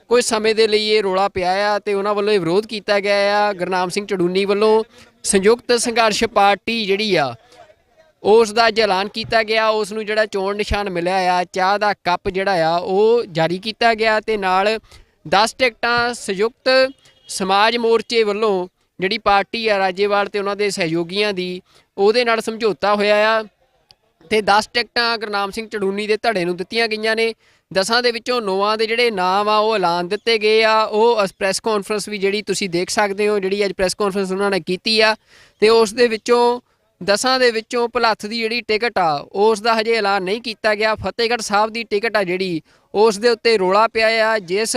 ਕੁਝ ਸਮੇਂ ਦੇ ਲਈ ਇਹ ਰੌਲਾ ਪਿਆ ਆ ਤੇ ਉਹਨਾਂ ਵੱਲੋਂ ਇਹ ਵਿਰੋਧ ਕੀਤਾ ਗਿਆ ਆ। ਗੁਰਨਾਮ ਸਿੰਘ ਚੜੂਨੀ ਵੱਲੋਂ ਸੰਯੁਕਤ ਸੰਘਰਸ਼ ਪਾਰਟੀ ਜਿਹੜੀ ਆ ਉਸ ਦਾ ਐਲਾਨ ਕੀਤਾ ਗਿਆ, ਉਸ ਨੂੰ ਜਿਹੜਾ ਚੋਣ ਨਿਸ਼ਾਨ ਮਿਲਿਆ ਆ ਚਾਹ ਦਾ ਕੱਪ ਜਿਹੜਾ ਆ ਉਹ ਜਾਰੀ ਕੀਤਾ ਗਿਆ ਤੇ ਨਾਲ 10 ਟਿਕਟਾਂ ਸੰਯੁਕਤ ਸਮਾਜ ਮੋਰਚੇ ਵੱਲੋਂ ਜਿਹੜੀ ਪਾਰਟੀ ਆ ਰਾਜੇਵਾਲ ਤੇ ਉਹਨਾਂ ਦੇ ਸਹਿਯੋਗੀਆਂ ਦੀ ਉਹਦੇ ਨਾਲ ਸਮਝੌਤਾ ਹੋਇਆ ਆ ਤੇ 10 ਟਿਕਟਾਂ ਗੁਰਨਾਮ ਸਿੰਘ ਚੜੂਨੀ ਦੇ ਧੜੇ ਨੂੰ ਦਿੱਤੀਆਂ ਗਈਆਂ ਨੇ। 10 ਦੇ ਵਿੱਚੋਂ 9 ਦੇ ਜਿਹੜੇ ਨਾਮ ਆ ਉਹ ਐਲਾਨ ਦਿੱਤੇ ਗਏ ਆ। ਉਹ ਪ੍ਰੈਸ ਕਾਨਫਰੰਸ ਵੀ ਜਿਹੜੀ ਤੁਸੀਂ ਦੇਖ ਸਕਦੇ ਹੋ, ਜਿਹੜੀ ਅੱਜ ਪ੍ਰੈਸ ਕਾਨਫਰੰਸ ਉਹਨਾਂ ਨੇ ਕੀਤੀ ਆ ਤੇ ਉਸ ਦੇ ਵਿੱਚੋਂ 10 ਦੇ ਵਿੱਚੋਂ ਭੁਲੱਥ ਦੀ ਜਿਹੜੀ ਟਿਕਟ ਆ ਉਸ ਦਾ ਹਜੇ ਐਲਾਨ ਨਹੀਂ ਕੀਤਾ ਗਿਆ। ਫਤਿਹਗੜ੍ਹ ਸਾਹਿਬ ਦੀ ਟਿਕਟ ਆ ਜਿਹੜੀ ਉਸ ਦੇ ਉੱਤੇ ਰੋਲਾ ਪਿਆ ਆ। ਜਿਸ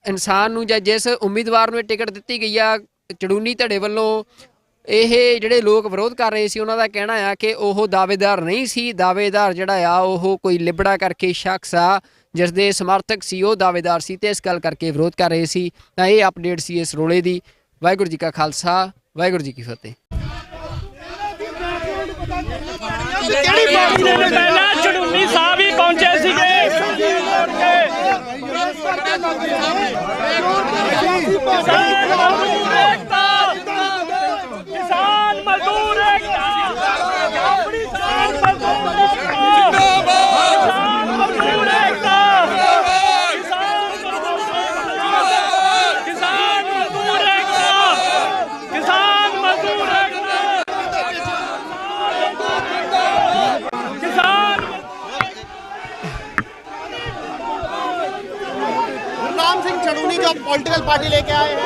ਇਨਸਾਨ ਨੂੰ ਜਾਂ ਜਿਸ ਉਮੀਦਵਾਰ ਨੂੰ ਇਹ ਟਿਕਟ ਦਿੱਤੀ ਗਈ ਆ ਚੜੂਨੀ ਧੜੇ ਵੱਲੋਂ, ਇਹ ਜਿਹੜੇ ਲੋਕ ਵਿਰੋਧ ਕਰ ਰਹੇ ਸੀ ਉਹਨਾਂ ਦਾ ਕਹਿਣਾ ਆ ਕਿ ਉਹ ਦਾਅਵੇਦਾਰ ਨਹੀਂ ਸੀ। ਦਾਅਵੇਦਾਰ ਜਿਹੜਾ ਆ ਉਹ ਕੋਈ ਲਿਬੜਾ ਕਰਕੇ ਸ਼ਖਸ ਆ ਜਿਸ ਦੇ ਸਮਰਥਕ ਸੀ, ਉਹ ਦਾਅਵੇਦਾਰ ਸੀ ਤੇ ਇਸ ਗੱਲ ਕਰਕੇ ਵਿਰੋਧ ਕਰ ਰਹੇ ਸੀ। ਤਾਂ ਇਹ ਅਪਡੇਟ ਸੀ ਇਸ ਰੋਲੇ ਦੀ। ਵਾਹਿਗੁਰੂ ਜੀ ਕਾ ਖਾਲਸਾ, ਵਾਹਿਗੁਰੂ ਜੀ ਕੀ ਫਤਿਹ। ਕਿਹੜੀ ਪਾਰਟੀ ਦੇ ਪਹਿਲਾਂ ਚੜੂਨੀ ਸਾਹਿਬ ਹੀ ਪਹੁੰਚੇ ਸੀਗੇ। ਕਿਸਾਨ ਮਜ਼ਦੂਰ ਏਕਤਾ, ਕਿਸਾਨ ਮਜ਼ਦੂਰ ਏਕਤਾ, ਕਿਸਾਨ ਮਜ਼ਦੂਰ ਏਕਤਾ, ਕਿਸਾਨ ਮਜ਼ਦੂਰ ਏਕਤਾ, ਕਿਸਾਨ गुरनाम सिंह चड़ूनी जो पॉलिटिकल पार्टी लेके आए हैं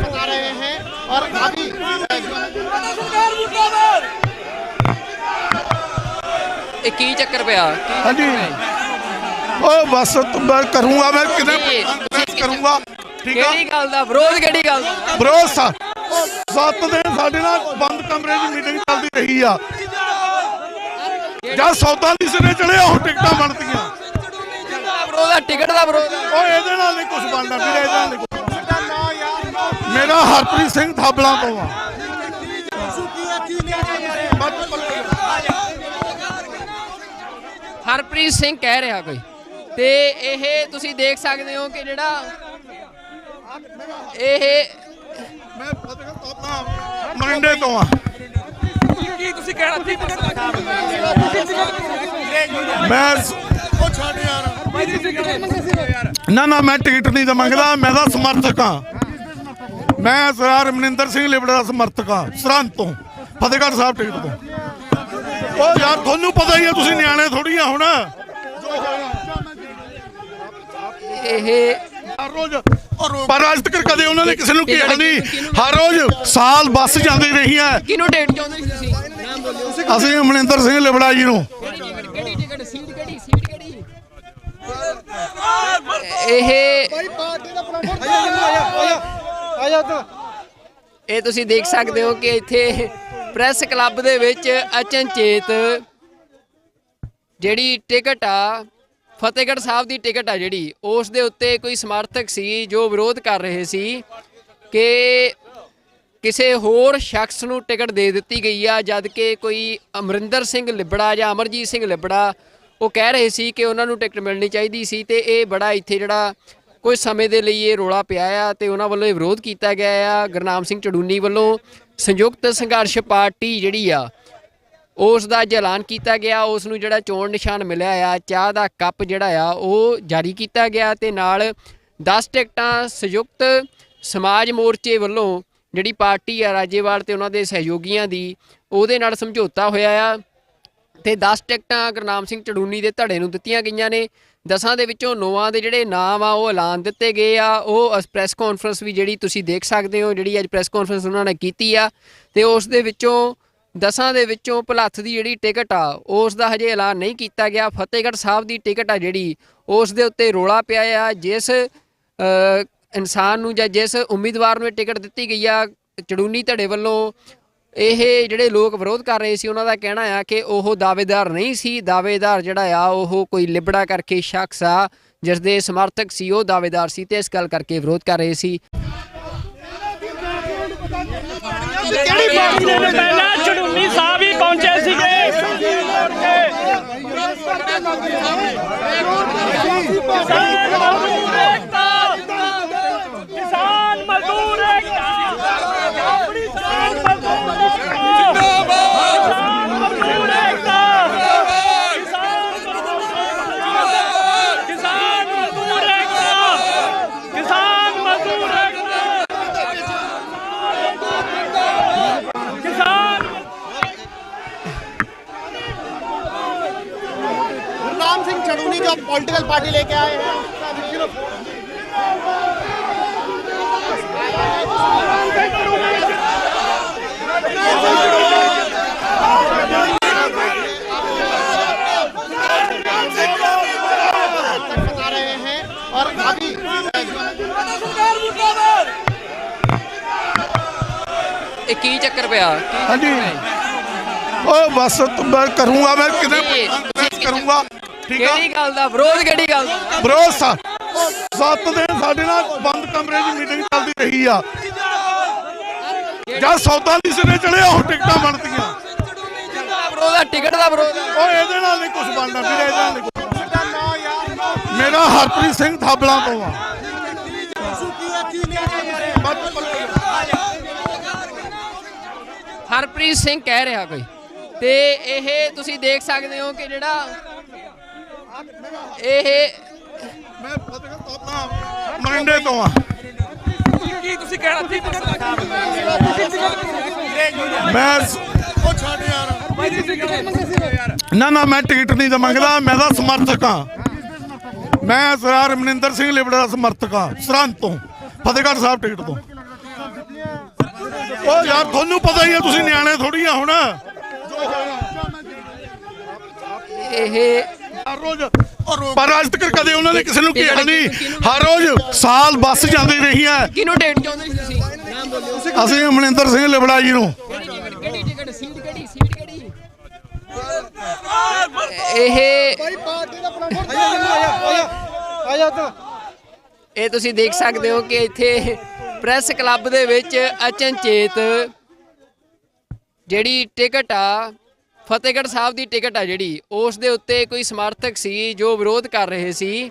बता रहे हैं और अभी ਇਹ ਕੀ ਚੱਕਰ ਪਿਆ? हाँ जी ओ बस मैं करूँगा, मैं कितने करूँगा, ठीक है। ਕਿਹੜੀ ਗੱਲ ਦਾ ਵਿਰੋਧ? ਕਿਹੜੀ ਗੱਲ ਦਾ? ਵਿਰੋਧ 7 ਦਿਨ ਸਾਡੇ ਨਾਲ ਬੰਦ ਕਮਰੇ 'ਚ ਮੀਟਿੰਗ ਚੱਲਦੀ ਰਹੀ ਆ। ਜਦ ਸੌਦਾ ਨਹੀਂ ਸਿਰੇ ਚੜਿਆ ਉਹ ਟਿਕਟਾਂ ਬਣਦੀਆਂ। ਵਿਰੋਧ ਆ, ਟਿਕਟ ਦਾ ਵਿਰੋਧ ਆ। ਉਹ ਇਹਦੇ ਨਾਲ ਨਹੀਂ ਕੁਝ ਬਣਦਾ ਵੀਰੇ, ਇਹਦੇ ਨਾਲ ਨਹੀਂ ਕੁਝ ਬਣਦਾ। ਮੇਰਾ ਹਰਪ੍ਰੀਤ ਸਿੰਘ ਥਾਬਲਾਂ ਤੋਂ ਆ। ਹਰਪ੍ਰੀਤ ਸਿੰਘ ਕਹਿ ਰਿਹਾ ਕੋਈ, ਤੇ ਇਹ ਤੁਸੀਂ ਦੇਖ ਸਕਦੇ ਹੋ ਕਿ ਜਿਹੜਾ ਇਹ ਮੈਂ ਆਪਣਾ ਮਰਿੰਡੇ ਤੋਂ ਆ। ਕੀ ਤੁਸੀਂ ਕਹਿਣਾ ਸੀ? ਮੈਂ ਨਾ ਮੈਂ ਟਿਕਟ ਨਹੀਂ ਤਾਂ ਮੰਗਦਾ, ਮੈਂ ਤਾਂ ਸਮਰਥਕ ਹਾਂ। ਮੈਂ ਸਰਦਾਰ ਮਨਿੰਦਰ ਸਿੰਘ ਲਿਬੜਾ ਦਾ ਸਮਰਥਕ ਹਾਂ, ਸਰਹੰਦ ਤੋਂ, ਫਤਿਹਗੜ੍ਹ ਸਾਹਿਬ ਟਿਕਟ ਤੋਂ। ਉਹ ਯਾਰ ਤੁਹਾਨੂੰ ਪਤਾ ਹੀ ਹੈ, ਤੁਸੀਂ ਨਿਆਣੇ ਥੋੜੀ ਆ ਹੁਣ। ਇਹ ਹਰ ਰੋਜ਼ ਪਰ ਅੱਜ ਤੱਕ ਕਦੇ ਉਹਨਾਂ ਨੇ ਕਿਸੇ ਨੂੰ ਕਿਹਾ ਨਹੀਂ। ਹਰ ਰੋਜ਼ ਸਾਲ ਬੱਸ ਜਾਂਦੀ ਰਹੀ ਹੈ। ਕਿਹਨੂੰ ਟਿਕਟ ਚਾਹੁੰਦੇ ਸੀ ਤੁਸੀਂ? ਨਾਮ ਬੋਲਿਓ। ਅਸੀਂ ਮਨਿੰਦਰ ਸਿੰਘ ਲਿਬੜਾ ਜੀ ਨੂੰ। ਕਿਹੜੀ ਟਿਕਟ? ਸੀਟ ਕਿਹੜੀ? ਸੀਟ ਕਿਹੜੀ? ਇਹ ਤੁਸੀਂ ਦੇਖ ਸਕਦੇ ਹੋ ਕਿ ਇੱਥੇ ਪ੍ਰੈਸ ਕਲੱਬ ਦੇ ਵਿੱਚ ਅਚਨਚੇਤ ਜਿਹੜੀ ਟਿਕਟ ਆ ਫਤਿਹਗੜ੍ਹ ਸਾਹਿਬ ਦੀ ਟਿਕਟ ਆ ਜਿਹੜੀ ਉਸ ਦੇ ਉੱਤੇ ਕੋਈ ਸਮਰਥਕ ਸੀ ਜੋ ਵਿਰੋਧ ਕਰ ਰਹੇ ਸੀ ਕਿ ਕਿਸੇ ਹੋਰ ਸ਼ਖਸ ਨੂੰ ਟਿਕਟ ਦੇ ਦਿੱਤੀ ਗਈ ਆ, ਜਦ ਕਿ ਕੋਈ ਅਮਰਿੰਦਰ ਸਿੰਘ ਲਿਬੜਾ ਜਾਂ ਅਮਰਜੀਤ ਸਿੰਘ ਲਿਬੜਾ ਉਹ ਕਹਿ ਰਹੇ ਸੀ ਕਿ ਉਹਨਾਂ ਨੂੰ ਟਿਕਟ ਮਿਲਣੀ ਚਾਹੀਦੀ ਸੀ। ਤੇ ਇਹ ਬੜਾ ਇੱਥੇ ਜਿਹੜਾ ਕੁਝ ਸਮੇਂ ਦੇ ਲਈ ਇਹ ਰੌਲਾ ਪਿਆ ਆ ਤੇ ਉਹਨਾਂ ਵੱਲੋਂ ਇਹ ਵਿਰੋਧ ਕੀਤਾ ਗਿਆ ਆ। ਗੁਰਨਾਮ ਸਿੰਘ ਚੜੂਨੀ ਵੱਲੋਂ ਸੰਯੁਕਤ ਸੰਘਰਸ਼ ਪਾਰਟੀ ਜਿਹੜੀ ਆ ਉਸ ਦਾ ਅੱਜ ਐਲਾਨ ਕੀਤਾ ਗਿਆ। ਉਸ ਨੂੰ ਜਿਹੜਾ ਚੋਣ ਨਿਸ਼ਾਨ ਮਿਲਿਆ ਆ, ਚਾਹ ਦਾ ਕੱਪ ਜਿਹੜਾ ਆ ਉਹ ਜਾਰੀ ਕੀਤਾ ਗਿਆ ਤੇ ਨਾਲ 10 ਟਿਕਟਾਂ ਸੰਯੁਕਤ ਸਮਾਜ ਮੋਰਚੇ ਵੱਲੋਂ ਜਿਹੜੀ ਪਾਰਟੀ ਆ ਰਾਜੇਵਾਲ ਤੇ ਉਹਨਾਂ ਦੇ ਸਹਿਯੋਗੀਆਂ ਦੀ, ਉਹਦੇ ਨਾਲ ਸਮਝੌਤਾ ਹੋਇਆ ਆ ਤੇ 10 ਟਿਕਟਾਂ ਗੁਰਨਾਮ ਸਿੰਘ ਚੜੂਨੀ ਦੇ ਧੜੇ ਨੂੰ ਦਿੱਤੀਆਂ ਗਈਆਂ ਨੇ। 10 ਦੇ ਵਿੱਚੋਂ 9 ਦੇ ਜਿਹੜੇ ਨਾਮ ਆ ਉਹ ਐਲਾਨ ਦਿੱਤੇ ਗਏ ਆ। ਉਹ ਪ੍ਰੈਸ ਕਾਨਫਰੰਸ ਵੀ ਜਿਹੜੀ ਤੁਸੀਂ ਦੇਖ ਸਕਦੇ ਹੋ, ਜਿਹੜੀ ਅੱਜ ਪ੍ਰੈਸ ਕਾਨਫਰੰਸ ਉਹਨਾਂ ਨੇ ਕੀਤੀ ਆ ਤੇ ਉਸ ਦੇ ਵਿੱਚੋਂ 10 ਦੇ ਵਿੱਚੋਂ ਭੁਲੱਥ ਦੀ ਜਿਹੜੀ ਟਿਕਟ ਆ ਉਸ ਦਾ ਹਜੇ ਐਲਾਨ ਨਹੀਂ ਕੀਤਾ ਗਿਆ। ਫਤਿਹਗੜ੍ਹ ਸਾਹਿਬ ਦੀ ਟਿਕਟ ਆ ਜਿਹੜੀ ਉਸ ਦੇ ਉੱਤੇ ਰੌਲਾ ਪਿਆ ਆ। ਜਿਸ ਇਨਸਾਨ ਨੂੰ ਜਾਂ ਜਿਸ ਉਮੀਦਵਾਰ ਨੂੰ ਇਹ ਟਿਕਟ ਦਿੱਤੀ ਗਈ ਆ ਚੜੂਨੀ ਧੜੇ ਵੱਲੋਂ, ਇਹ ਜਿਹੜੇ ਲੋਕ ਵਿਰੋਧ ਕਰ ਰਹੇ ਸੀ ਉਹਨਾਂ ਦਾ ਕਹਿਣਾ ਆ ਕਿ ਉਹ ਦਾਅਵੇਦਾਰ ਨਹੀਂ ਸੀ। ਦਾਅਵੇਦਾਰ ਜਿਹੜਾ ਆ ਉਹ ਕੋਈ ਲਿਬੜਾ ਕਰਕੇ ਸ਼ਖਸ ਆ ਜਿਸ ਦੇ ਸਮਰਥਕ ਸੀ, ਉਹ ਦਾਅਵੇਦਾਰ ਸੀ ਤੇ ਇਸ ਗੱਲ ਕਰਕੇ ਵਿਰੋਧ ਕਰ ਰਹੇ ਸੀ। ਕਿਹੜੀ ਪਾਰਟੀ ਦੇ ਪਹਿਲਾਂ ਚੜੂਨੀ ਸਾਹਿਬ ਹੀ ਪਹੁੰਚੇ ਸੀਗੇ। ਕਿਸਾਨ ਮਜ਼ਦੂਰ ਏਕਤਾ, ਕਿਸਾਨ ਮਜ਼ਦੂਰ ਏਕਤਾ, ਕਿਸਾਨ ਮਜ਼ਦੂਰ ਏਕਤਾ, ਕਿਸਾਨ ਮਜ਼ਦੂਰ ਏਕਤਾ, ਕਿਸਾਨ पॉलिटिकल पार्टी लेके आए हैं बता रहे हैं और अभी ਇਹ ਕੀ ਚੱਕਰ ਪਿਆ हाँ जी ओ बस तो मैं करूंगा मैं कितने करूंगा ठीक है ਕਿਹੜੀ ਗੱਲ ਦਾ ਵਿਰੋਧ ਕਿਹੜੀ ਗੱਲ ਦਾ ਵਿਰੋਧ 7 ਦਿਨ ਸਾਡੇ ਨਾਲ ਬੰਦ ਕਮਰੇ 'ਚ ਮੀਟਿੰਗ ਚੱਲਦੀ ਰਹੀ ਆ ਜਦ ਸੌਦਾ ਨਹੀਂ ਸਿਰੇ ਚੜਿਆ ਉਹ ਟਿਕਟਾਂ ਬਣਦੀਆਂ ਵਿਰੋਧ ਆ ਟਿਕਟ ਦਾ ਵਿਰੋਧ ਆ। ਉਹ ਇਹਦੇ ਨਾਲ ਨਹੀਂ ਕੁਝ ਬਣਨਾ ਵੀਰੇ ਇਹਦੇ ਨਾਲ ਨਹੀਂ ਕੁਛ ਬਣਨਾ। ਮੇਰਾ ਹਰਪ੍ਰੀਤ ਸਿੰਘ ਥਾਬਲਾਂ ਤੋਂ ਆ ਹਰਪ੍ਰੀਤ ਸਿੰਘ ਕਹਿ ਰਿਹਾ ਕੋਈ ਤੇ ਇਹ ਤੁਸੀਂ ਦੇਖ ਸਕਦੇ ਹੋ ਕਿ ਜਿਹੜਾ ਇਹ ਮੈਂ ਫਤਿਹਗੜ੍ਹ ਤੋਂ ਆਪਣਾ ਮਰਿੰਡੇ ਤੋਂ ਆ ਕੀ ਤੁਸੀਂ ਕਹਿਣਾ ਸੀ ਮੈਂ ਉਹ ਛੱਡ ਯਾਰ ਨਾ ਮੈਂ ਟਿਕਟ ਨਹੀਂ ਤਾਂ ਮੰਗਦਾ ਮੈਂ ਤਾਂ ਸਮਰਥਕ ਹਾਂ ਮੈਂ ਸਰਦਾਰ ਮਨਿੰਦਰ ਸਿੰਘ ਲਿਬੜਾ ਦਾ ਸਮਰਥਕ ਹਾਂ ਸਰਹੰਦ ਤੋਂ ਫਤਿਹਗੜ੍ਹ ਸਾਹਿਬ ਟਿਕਟ ਤੋਂ ਉਹ ਯਾਰ ਤੁਹਾਨੂੰ ਪਤਾ ਹੀ ਹੈ ਤੁਸੀਂ ਨਿਆਣੇ ਥੋੜੀ ਆ ਹੁਣ ਇਹ ਹਰ ਰੋਜ਼ ਪਰ ਅੱਜ ਤੱਕ ਕਦੇ ਉਹਨਾਂ ਨੇ ਕਿਸੇ ਨੂੰ ਕਿਹਾ ਨਹੀਂ ਹਰ ਰੋਜ਼ ਸਾਲ ਬੱਸ ਜਾਂਦੀ ਰਹੀ ਹੈ ਕਿਹਨੂੰ ਡੇਟ ਚਾਹੁੰਦੇ ਸੀ ਤੁਸੀਂ ਨਾਮ ਬੋਲਿਓ ਅਸੀਂ ਮਨਿੰਦਰ ਸਿੰਘ ਲਿਬੜਾ ਜੀ ਨੂੰ ਕਿਹੜੀ ਟਿਕਟ ਸੀਟ ਕਿਹੜੀ ਇਹ ਇਹ ਤੁਸੀਂ ਦੇਖ ਸਕਦੇ ਹੋ ਕਿ ਇੱਥੇ ਪ੍ਰੈਸ ਕਲੱਬ ਦੇ ਵਿੱਚ ਅਚਨਚੇਤ ਜਿਹੜੀ ਟਿਕਟ ਆ ਫਤਿਹਗੜ੍ਹ ਸਾਹਿਬ ਦੀ ਟਿਕਟ ਆ ਜਿਹੜੀ ਉਸ ਦੇ ਉੱਤੇ ਕੋਈ ਸਮਰਥਕ ਸੀ ਜੋ ਵਿਰੋਧ ਕਰ ਰਹੇ ਸੀ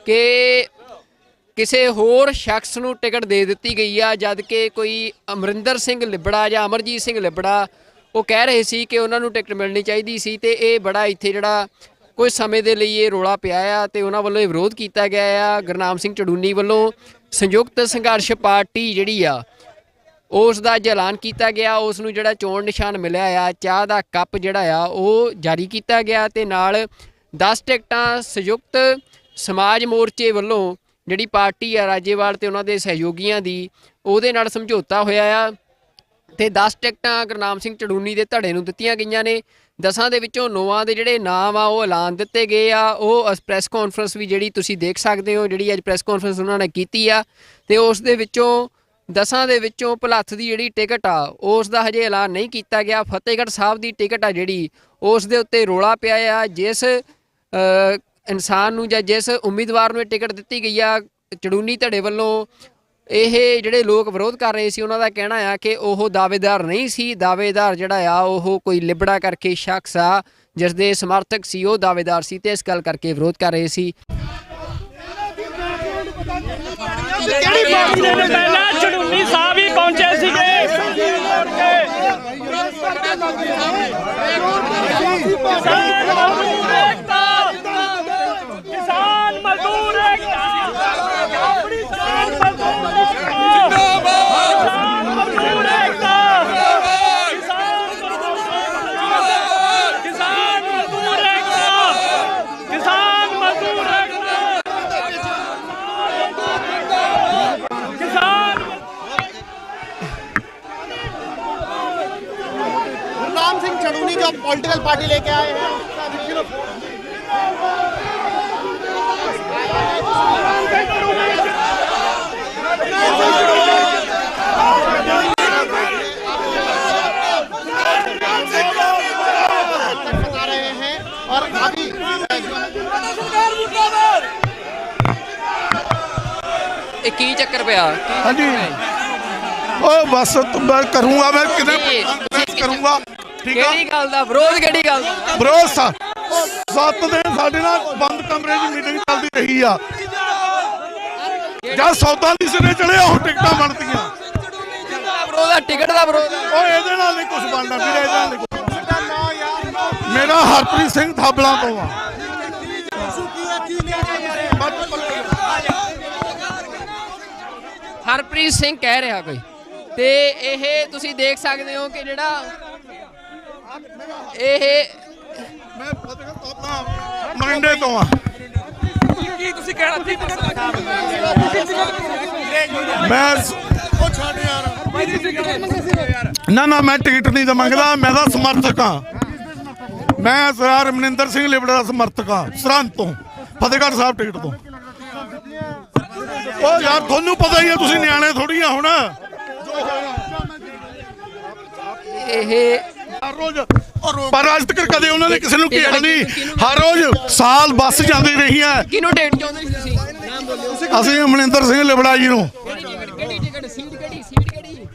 ਕਿ ਕਿਸੇ ਹੋਰ ਸ਼ਖਸ ਨੂੰ ਟਿਕਟ ਦੇ ਦਿੱਤੀ ਗਈ ਆ ਜਦ ਕਿ ਕੋਈ ਅਮਰਿੰਦਰ ਸਿੰਘ ਲਿਬੜਾ ਜਾਂ ਅਮਰਜੀਤ ਸਿੰਘ ਲਿਬੜਾ ਉਹ ਕਹਿ ਰਹੇ ਸੀ ਕਿ ਉਹਨਾਂ ਨੂੰ ਟਿਕਟ ਮਿਲਣੀ ਚਾਹੀਦੀ ਸੀ ਤੇ ਇਹ ਬੜਾ ਇੱਥੇ ਜਿਹੜਾ ਕੁਝ ਸਮੇਂ ਦੇ ਲਈ ਇਹ ਰੌਲਾ ਪਿਆ ਆ ਤੇ ਉਹਨਾਂ ਵੱਲੋਂ ਇਹ ਵਿਰੋਧ ਕੀਤਾ ਗਿਆ ਆ ਗੁਰਨਾਮ ਸਿੰਘ ਚੜੂਨੀ ਵੱਲੋਂ ਸੰਯੁਕਤ ਸੰਘਰਸ਼ ਪਾਰਟੀ ਜਿਹੜੀ ਆ ਉਸ ਦਾ ਅੱਜ ਐਲਾਨ ਕੀਤਾ ਗਿਆ ਉਸ ਨੂੰ ਜਿਹੜਾ ਚੋਣ ਨਿਸ਼ਾਨ ਮਿਲਿਆ ਆ ਚਾਹ ਦਾ ਕੱਪ ਜਿਹੜਾ ਆ ਉਹ ਜਾਰੀ ਕੀਤਾ ਗਿਆ ਤੇ ਨਾਲ 10 ਟਿਕਟਾਂ ਸੰਯੁਕਤ ਸਮਾਜ ਮੋਰਚੇ ਵੱਲੋਂ ਜਿਹੜੀ ਪਾਰਟੀ ਆ ਰਾਜੇਵਾਲ ਤੇ ਉਹਨਾਂ ਦੇ ਸਹਿਯੋਗੀਆਂ ਦੀ ਉਹਦੇ ਨਾਲ ਸਮਝੌਤਾ ਹੋਇਆ ਆ ਤੇ 10 ਟਿਕਟਾਂ ਗੁਰਨਾਮ ਸਿੰਘ ਚੜੂਨੀ ਦੇ ਧੜੇ ਨੂੰ ਦਿੱਤੀਆਂ ਗਈਆਂ ਨੇ 10 ਦੇ ਵਿੱਚੋਂ 9 ਦੇ ਜਿਹੜੇ ਨਾਮ ਆ ਉਹ ਐਲਾਨ ਦਿੱਤੇ ਗਏ ਆ ਉਹ ਪ੍ਰੈਸ ਕਾਨਫਰੰਸ ਵੀ ਜਿਹੜੀ ਤੁਸੀਂ ਦੇਖ ਸਕਦੇ ਹੋ ਜਿਹੜੀ ਅੱਜ ਪ੍ਰੈਸ ਕਾਨਫਰੰਸ ਉਹਨਾਂ ਨੇ ਕੀਤੀ ਆ ਤੇ ਉਸ ਦੇ ਵਿੱਚੋਂ 10 ਦੇ ਵਿੱਚੋਂ ਭਲੱਥ ਦੀ ਜਿਹੜੀ ਟਿਕਟ ਆ ਉਸ ਦਾ ਹਜੇ ਐਲਾਨ ਨਹੀਂ ਕੀਤਾ ਗਿਆ ਫਤਿਹਗੜ੍ਹ ਸਾਹਿਬ ਦੀ ਟਿਕਟ ਆ ਜਿਹੜੀ ਉਸ ਦੇ ਉੱਤੇ ਰੌਲਾ ਪਿਆ ਆ ਜਿਸ ਇਨਸਾਨ ਨੂੰ ਜਾਂ ਜਿਸ ਉਮੀਦਵਾਰ ਨੂੰ ਇਹ ਟਿਕਟ ਦਿੱਤੀ ਗਈ ਆ ਚੜੂਨੀ ਧੜੇ ਵੱਲੋਂ ਇਹ ਜਿਹੜੇ ਲੋਕ ਵਿਰੋਧ ਕਰ ਰਹੇ ਸੀ ਉਹਨਾਂ ਦਾ ਕਹਿਣਾ ਆ ਕਿ ਉਹ ਦਾਅਵੇਦਾਰ ਨਹੀਂ ਸੀ ਦਾਅਵੇਦਾਰ ਜਿਹੜਾ ਆ ਉਹ ਕੋਈ ਲਿਬੜਾ ਕਰਕੇ ਸ਼ਖਸ ਆ ਜਿਸ ਦੇ ਸਮਰਥਕ ਸੀ ਉਹ ਦਾਅਵੇਦਾਰ ਸੀ ਤੇ ਇਸ ਗੱਲ ਕਰਕੇ ਵਿਰੋਧ ਕਰ ਰਹੇ ਸੀ ਕਿਹੜੀ ਪਾਰਟੀ ਦੇ ਪਹਿਲਾਂ ਚੜੂਨੀ ਸਾਹਿਬ ਹੀ ਪਹੁੰਚੇ ਸੀਗੇ ਕਿਸਾਨ ਮਜ਼ਦੂਰ ਏਕਤਾ ਆਪਣੀ ਜਾਨ ਮਜ਼ਦੂਰ ਏਕਤਾ ਕਿਸਾਨ ਮਜ਼ਦੂਰ ਏਕਤਾ ਕਿਸਾਨ ਮਜ਼ਦੂਰ ਏਕਤਾ ਕਿਸਾਨ गुरनाम सिंह चड़ूनी जो पॉलिटिकल पार्टी लेके आए हैं बता रहे हैं और अभी ਇਹ ਕੀ ਚੱਕਰ ਪਿਆ हाँ जी ओ बस तो मैं करूंगा मैं कितने करूंगा ठीक है ਕਿਹੜੀ ਗੱਲ ਦਾ ਵਿਰੋਧ ਕਿਹੜੀ ਗੱਲ ਦਾ ਵਿਰੋਧ 7 ਦਿਨ ਸਾਡੇ ਨਾਲ ਬੰਦ ਕਮਰੇ 'ਚ ਮੀਟਿੰਗ ਚੱਲਦੀ ਰਹੀ ਆ ਜਦ ਸੌਦਾ ਨਹੀਂ ਸਿਰੇ ਚੜਿਆ ਉਹ ਟਿਕਟਾਂ ਬਣਦੀਆਂ ਵਿਰੋਧ ਆ ਟਿਕਟ ਦਾ ਵਿਰੋਧ ਆ। ਉਹ ਇਹਦੇ ਨਾਲ ਨਹੀਂ ਕੁਝ ਬਣਨਾ ਵੀਰੇ ਇਹਦੇ ਨਾਲ ਨਹੀਂ ਕੁਛ ਬਣਨਾ। ਮੇਰਾ ਹਰਪ੍ਰੀਤ ਸਿੰਘ ਥਾਬਲਾਂ ਤੋਂ ਆ ਹਰਪ੍ਰੀਤ ਸਿੰਘ ਕਹਿ ਰਿਹਾ ਕੋਈ ਤੇ ਇਹ ਤੁਸੀਂ ਦੇਖ ਸਕਦੇ ਹੋ ਕਿ ਜਿਹੜਾ ਇਹ ਮੈਂ ਫਤਿਹਗੜ੍ਹ ਤੋਂ ਆਪਣਾ ਮਰਿੰਡੇ ਤੋਂ ਆ ਕੀ ਤੁਸੀਂ ਕਹਿਣਾ ਕੀ ਮੈਂ ਉਹ ਛੱਡ ਯਾਰ ਨਾ ਮੈਂ ਟਿਕਟ ਨਹੀਂ ਤਾਂ ਮੰਗਦਾ, ਮੈਂ ਤਾਂ ਸਮਰਥਕ ਹਾਂ। ਮੈਂ ਸਰਦਾਰ ਮਨਿੰਦਰ ਸਿੰਘ ਲਿਬੜਾ ਦਾ ਸਮਰਥਕ ਹਾਂ, ਸਰਹੰਦ ਤੋਂ, ਫਤਿਹਗੜ੍ਹ ਸਾਹਿਬ ਟਿਕਟ ਤੋਂ। ਉਹ ਯਾਰ ਤੁਹਾਨੂੰ ਪਤਾ ਹੀ ਹੈ, ਤੁਸੀਂ ਨਿਆਣੇ ਥੋੜੀ ਆ ਹੁਣ। ਇਹ ਹਰ ਰੋਜ਼ ਪਰ ਅੱਜ ਤੱਕ ਕਦੇ ਉਹਨਾਂ ਨੇ ਕਿਸੇ ਨੂੰ ਕਿਹਾ ਨਹੀਂ। ਹਰ ਰੋਜ਼ ਸਾਲ ਬੱਸ ਜਾਂਦੀ ਰਹੀ ਹੈ। ਕਿਹਨੂੰ ਟਿਕਟ ਚਾਹੁੰਦੇ ਸੀ ਤੁਸੀਂ? ਨਾਮ ਬੋਲਿਓ। ਅਸੀਂ ਮਨਿੰਦਰ ਸਿੰਘ ਲਿਬੜਾ ਜੀ ਨੂੰ। ਕਿਹੜੀ ਟਿਕਟ? ਸੀਟ ਕਿਹੜੀ? ਸੀਟ ਕਿਹੜੀ?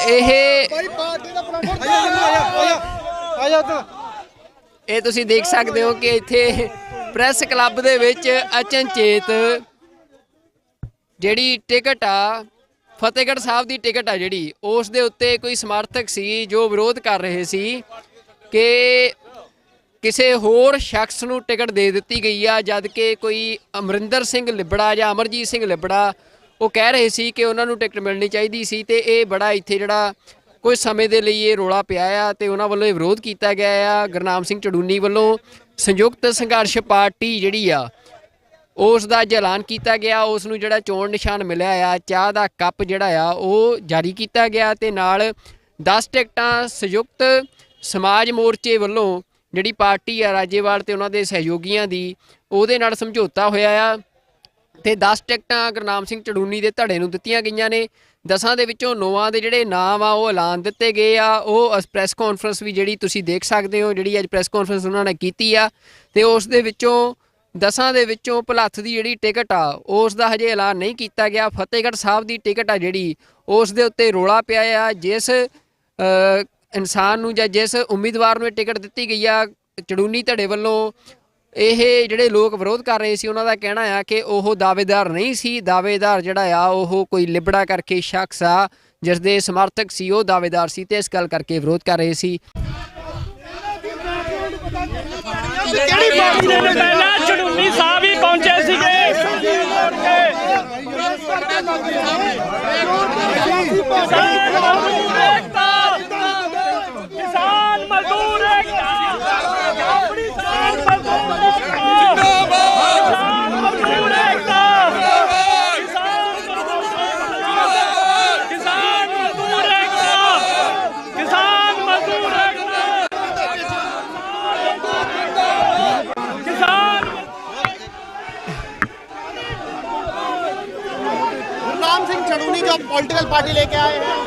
ਇਹ ਇਹ ਤੁਸੀਂ ਦੇਖ ਸਕਦੇ ਹੋ ਕਿ ਇੱਥੇ ਪ੍ਰੈਸ ਕਲੱਬ ਦੇ ਵਿੱਚ ਅਚਨਚੇਤ ਜਿਹੜੀ ਟਿਕਟ ਆ, ਫਤਿਹਗੜ੍ਹ ਸਾਹਿਬ ਦੀ ਟਿਕਟ ਆ ਜਿਹੜੀ, ਉਸ ਦੇ ਉੱਤੇ ਕੋਈ ਸਮਰਥਕ ਸੀ ਜੋ ਵਿਰੋਧ ਕਰ ਰਹੇ ਸੀ ਕਿ ਕਿਸੇ ਹੋਰ ਸ਼ਖਸ ਨੂੰ ਟਿਕਟ ਦੇ ਦਿੱਤੀ ਗਈ ਆ, ਜਦ ਕਿ ਕੋਈ ਅਮਰਿੰਦਰ ਸਿੰਘ ਲਿਬੜਾ ਜਾਂ ਅਮਰਜੀਤ ਸਿੰਘ ਲਿਬੜਾ ਉਹ ਕਹਿ ਰਹੇ ਸੀ ਕਿ ਉਹਨਾਂ ਨੂੰ ਟਿਕਟ ਮਿਲਣੀ ਚਾਹੀਦੀ ਸੀ। ਤੇ ਇਹ ਬੜਾ ਇੱਥੇ ਜਿਹੜਾ ਕੁਝ ਸਮੇਂ ਦੇ ਲਈ ਇਹ ਰੌਲਾ ਪਿਆ ਆ ਤੇ ਉਹਨਾਂ ਵੱਲੋਂ ਇਹ ਵਿਰੋਧ ਕੀਤਾ ਗਿਆ ਆ। ਗੁਰਨਾਮ ਸਿੰਘ ਚੜੂਨੀ ਵੱਲੋਂ ਸੰਯੁਕਤ ਸੰਘਰਸ਼ ਪਾਰਟੀ ਜਿਹੜੀ ਆ ਉਸ ਦਾ ਅੱਜ ਐਲਾਨ ਕੀਤਾ ਗਿਆ। ਉਸ ਨੂੰ ਜਿਹੜਾ ਚੋਣ ਨਿਸ਼ਾਨ ਮਿਲਿਆ ਆ, ਚਾਹ ਦਾ ਕੱਪ ਜਿਹੜਾ ਆ ਉਹ ਜਾਰੀ ਕੀਤਾ ਗਿਆ ਤੇ ਨਾਲ 10 ਟਿਕਟਾਂ ਸੰਯੁਕਤ ਸਮਾਜ ਮੋਰਚੇ ਵੱਲੋਂ ਜਿਹੜੀ ਪਾਰਟੀ ਆ ਰਾਜੇਵਾਲ ਤੇ ਉਹਨਾਂ ਦੇ ਸਹਿਯੋਗੀਆਂ ਦੀ, ਉਹਦੇ ਨਾਲ ਸਮਝੌਤਾ ਹੋਇਆ ਆ ਤੇ 10 ਟਿਕਟਾਂ ਗੁਰਨਾਮ ਸਿੰਘ ਚੜੂਨੀ ਦੇ ਧੜੇ ਨੂੰ ਦਿੱਤੀਆਂ ਗਈਆਂ ਨੇ। 10 ਦੇ ਵਿੱਚੋਂ 9 ਦੇ ਜਿਹੜੇ ਨਾਮ ਆ ਉਹ ਐਲਾਨ ਦਿੱਤੇ ਗਏ ਆ। ਉਹ ਪ੍ਰੈਸ ਕਾਨਫਰੰਸ ਵੀ ਜਿਹੜੀ ਤੁਸੀਂ ਦੇਖ ਸਕਦੇ ਹੋ, ਜਿਹੜੀ ਅੱਜ ਪ੍ਰੈਸ ਕਾਨਫਰੰਸ ਉਹਨਾਂ ਨੇ ਕੀਤੀ ਆ ਤੇ ਉਸ ਦੇ ਵਿੱਚੋਂ 10 ਦੇ ਵਿੱਚੋਂ ਭਲੱਥ ਦੀ ਜਿਹੜੀ ਟਿਕਟ ਆ ਉਸ ਦਾ ਹਜੇ ਐਲਾਨ ਨਹੀਂ ਕੀਤਾ ਗਿਆ। ਫਤਿਹਗੜ੍ਹ ਸਾਹਿਬ ਦੀ ਟਿਕਟ ਆ ਜਿਹੜੀ, ਉਸ ਦੇ ਉੱਤੇ ਰੌਲਾ ਪਿਆ ਆ। ਜਿਸ ਇਨਸਾਨ ਨੂੰ ਜਾਂ ਜਿਸ ਉਮੀਦਵਾਰ ਨੂੰ ਇਹ ਟਿਕਟ ਦਿੱਤੀ ਗਈ ਆ ਚੜੂਨੀ ਧੜੇ ਵੱਲੋਂ, ਇਹ ਜਿਹੜੇ ਲੋਕ ਵਿਰੋਧ ਕਰ ਰਹੇ ਸੀ ਉਹਨਾਂ ਦਾ ਕਹਿਣਾ ਆ ਕਿ ਉਹ ਦਾਅਵੇਦਾਰ ਨਹੀਂ ਸੀ। ਦਾਅਵੇਦਾਰ ਜਿਹੜਾ ਆ ਉਹ ਕੋਈ ਲਿਬੜਾ ਕਰਕੇ ਸ਼ਖਸ ਆ ਜਿਸ ਦੇ ਸਮਰਥਕ ਸੀ, ਉਹ ਦਾਅਵੇਦਾਰ ਸੀ ਤੇ ਇਸ ਗੱਲ ਕਰਕੇ ਵਿਰੋਧ ਕਰ ਰਹੇ ਸੀ। ਕਿਹੜੀ ਪਾਰਟੀ ਦੇ ਪਹਿਲਾਂ ਚੜੂਨੀ ਸਾਹਿਬ ਹੀ ਪਹੁੰਚੇ ਸੀਗੇ। ਕਿਸਾਨ ਮਜ਼ਦੂਰ ਏਕਤਾ, ਆਪਣੀ ਜਾਨ ਮਜ਼ਦੂਰ ਏਕਤਾ, ਕਿਸਾਨ ਮਜ਼ਦੂਰ ਏਕਤਾ, ਕਿਸਾਨ ਮਜ਼ਦੂਰ ਏਕਤਾ। गुरनाम सिंह चढ़ूनी जो पॉलिटिकल पार्टी लेके आए हैं,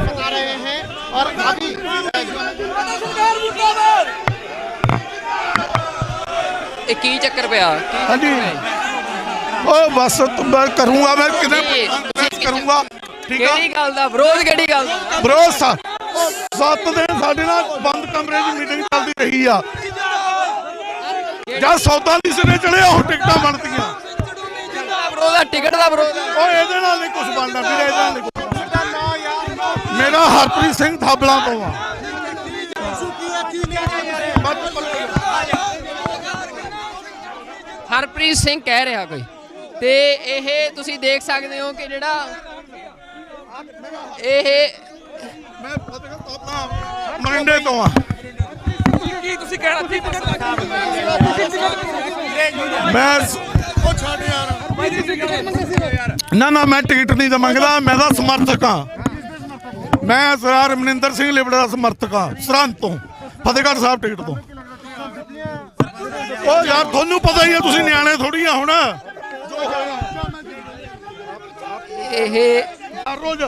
बता रहे हैं और अभी ਇਹ ਕੀ ਚੱਕਰ ਪਿਆ? हाँ जी, ओ बस मैं करूँगा, मैं कितने करूँगा, ठीक है। ਕਿਹੜੀ ਗੱਲ ਦਾ ਵਿਰੋਧ? ਕਿਹੜੀ ਗੱਲ ਦਾ? ਬਰੋਸ 7 ਦਿਨ ਸਾਡੇ ਨਾਲ ਬੰਦ ਕਮਰੇ 'ਚ ਮੀਟਿੰਗ ਚੱਲਦੀ ਰਹੀ ਆ। ਜਦ ਸੌਦਾ ਨਹੀਂ ਸਿਰੇ ਚੜਿਆ ਉਹ ਟਿਕਟਾਂ ਬਣਦੀਆਂ। ਵਿਰੋਧ ਆ, ਟਿਕਟ ਦਾ ਵਿਰੋਧ ਆ। ਉਹ ਇਹਦੇ ਨਾਲ ਨਹੀਂ ਕੁਝ ਬਣਦਾ ਵੀਰੇ, ਇਹਦੇ ਨਾਲ ਨਹੀਂ ਕੁਛ ਬਣਦਾ। ਮੇਰਾ ਹਰਪ੍ਰੀਤ ਸਿੰਘ ਥਾਬਲਾਂ ਤੋਂ ਆ। ਹਰਪ੍ਰੀਤ ਸਿੰਘ ਕਹਿ ਰਿਹਾ ਕੋਈ, ਤੇ ਇਹ ਤੁਸੀਂ ਦੇਖ ਸਕਦੇ ਹੋ ਕਿ ਜਿਹੜਾ ਇਹ ਮੈਂ ਫਤਿਹਗੜ੍ਹ ਆਪਣਾ ਮਰਿੰਡੇ ਤੋਂ ਆ। ਕੀ ਤੁਸੀਂ ਕਹਿਣਾ ਕੀ ਮੈਂ ਉਹ ਛੱਡ ਯਾਰ ਨਾ ਮੈਂ ਟਿਕਟ ਨਹੀਂ ਤਾਂ ਮੰਗਦਾ, ਮੈਂ ਤਾਂ ਸਮਰਥਕ ਹਾਂ। ਮੈਂ ਸਰਦਾਰ ਮਨਿੰਦਰ ਸਿੰਘ ਲਿਬੜਾ ਦਾ ਸਮਰਥਕ ਹਾਂ, ਸਰਹੰਦ ਤੋਂ, ਫਤਿਹਗੜ੍ਹ ਸਾਹਿਬ ਟਿਕਟ ਤੋਂ। ਉਹ ਯਾਰ ਤੁਹਾਨੂੰ ਪਤਾ ਹੀ ਹੈ, ਤੁਸੀਂ ਨਿਆਣੇ ਥੋੜੀ ਆ ਹੁਣ। ਇਹ ਹਰ ਰੋਜ਼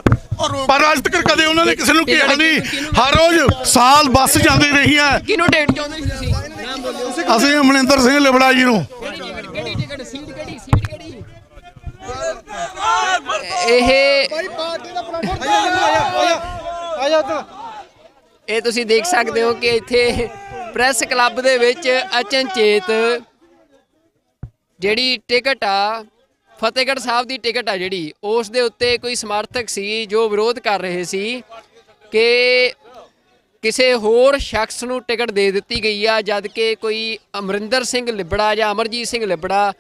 ਪਰ ਅੱਜ ਤੱਕ ਕਦੇ ਉਹਨਾਂ ਨੇ ਕਿਸੇ ਨੂੰ ਕਿਹਾ ਨਹੀਂ। ਹਰ ਰੋਜ਼ ਸਾਲ ਬੱਸ ਜਾਂਦੀ ਰਹੀ ਹੈ। ਕਿਹਨੂੰ ਟਿਕਟ ਚਾਹੁੰਦੇ ਸੀ ਤੁਸੀਂ? ਨਾਮ ਬੋਲਿਓ। ਅਸੀਂ ਮਨਿੰਦਰ ਸਿੰਘ ਲਿਬੜਾ ਜੀ ਨੂੰ। ਕਿਹੜੀ ਟਿਕਟ? ਸੀਟ ਕਿਹੜੀ? ਸੀਟ ਕਿਹੜੀ? ਇਹ ਇਹ ਤੁਸੀਂ ਦੇਖ ਸਕਦੇ ਹੋ ਕਿ ਇੱਥੇ ਪ੍ਰੈਸ ਕਲੱਬ ਦੇ ਵਿੱਚ ਅਚਨਚੇਤ ਜਿਹੜੀ ਟਿਕਟ ਆ, ਫਤਿਹਗੜ੍ਹ ਸਾਹਿਬ ਦੀ ਟਿਕਟ ਆ ਜਿਹੜੀ, ਉਸ ਦੇ ਉੱਤੇ ਕੋਈ ਸਮਰਥਕ ਸੀ ਜੋ ਵਿਰੋਧ ਕਰ ਰਹੇ ਸੀ ਕਿ ਕਿਸੇ ਹੋਰ ਸ਼ਖਸ ਨੂੰ ਟਿਕਟ ਦੇ ਦਿੱਤੀ ਗਈ ਆ, ਜਦ ਕਿ ਕੋਈ ਅਮਰਿੰਦਰ ਸਿੰਘ ਲਿਬੜਾ ਜਾਂ ਅਮਰਜੀਤ ਸਿੰਘ ਲਿਬੜਾ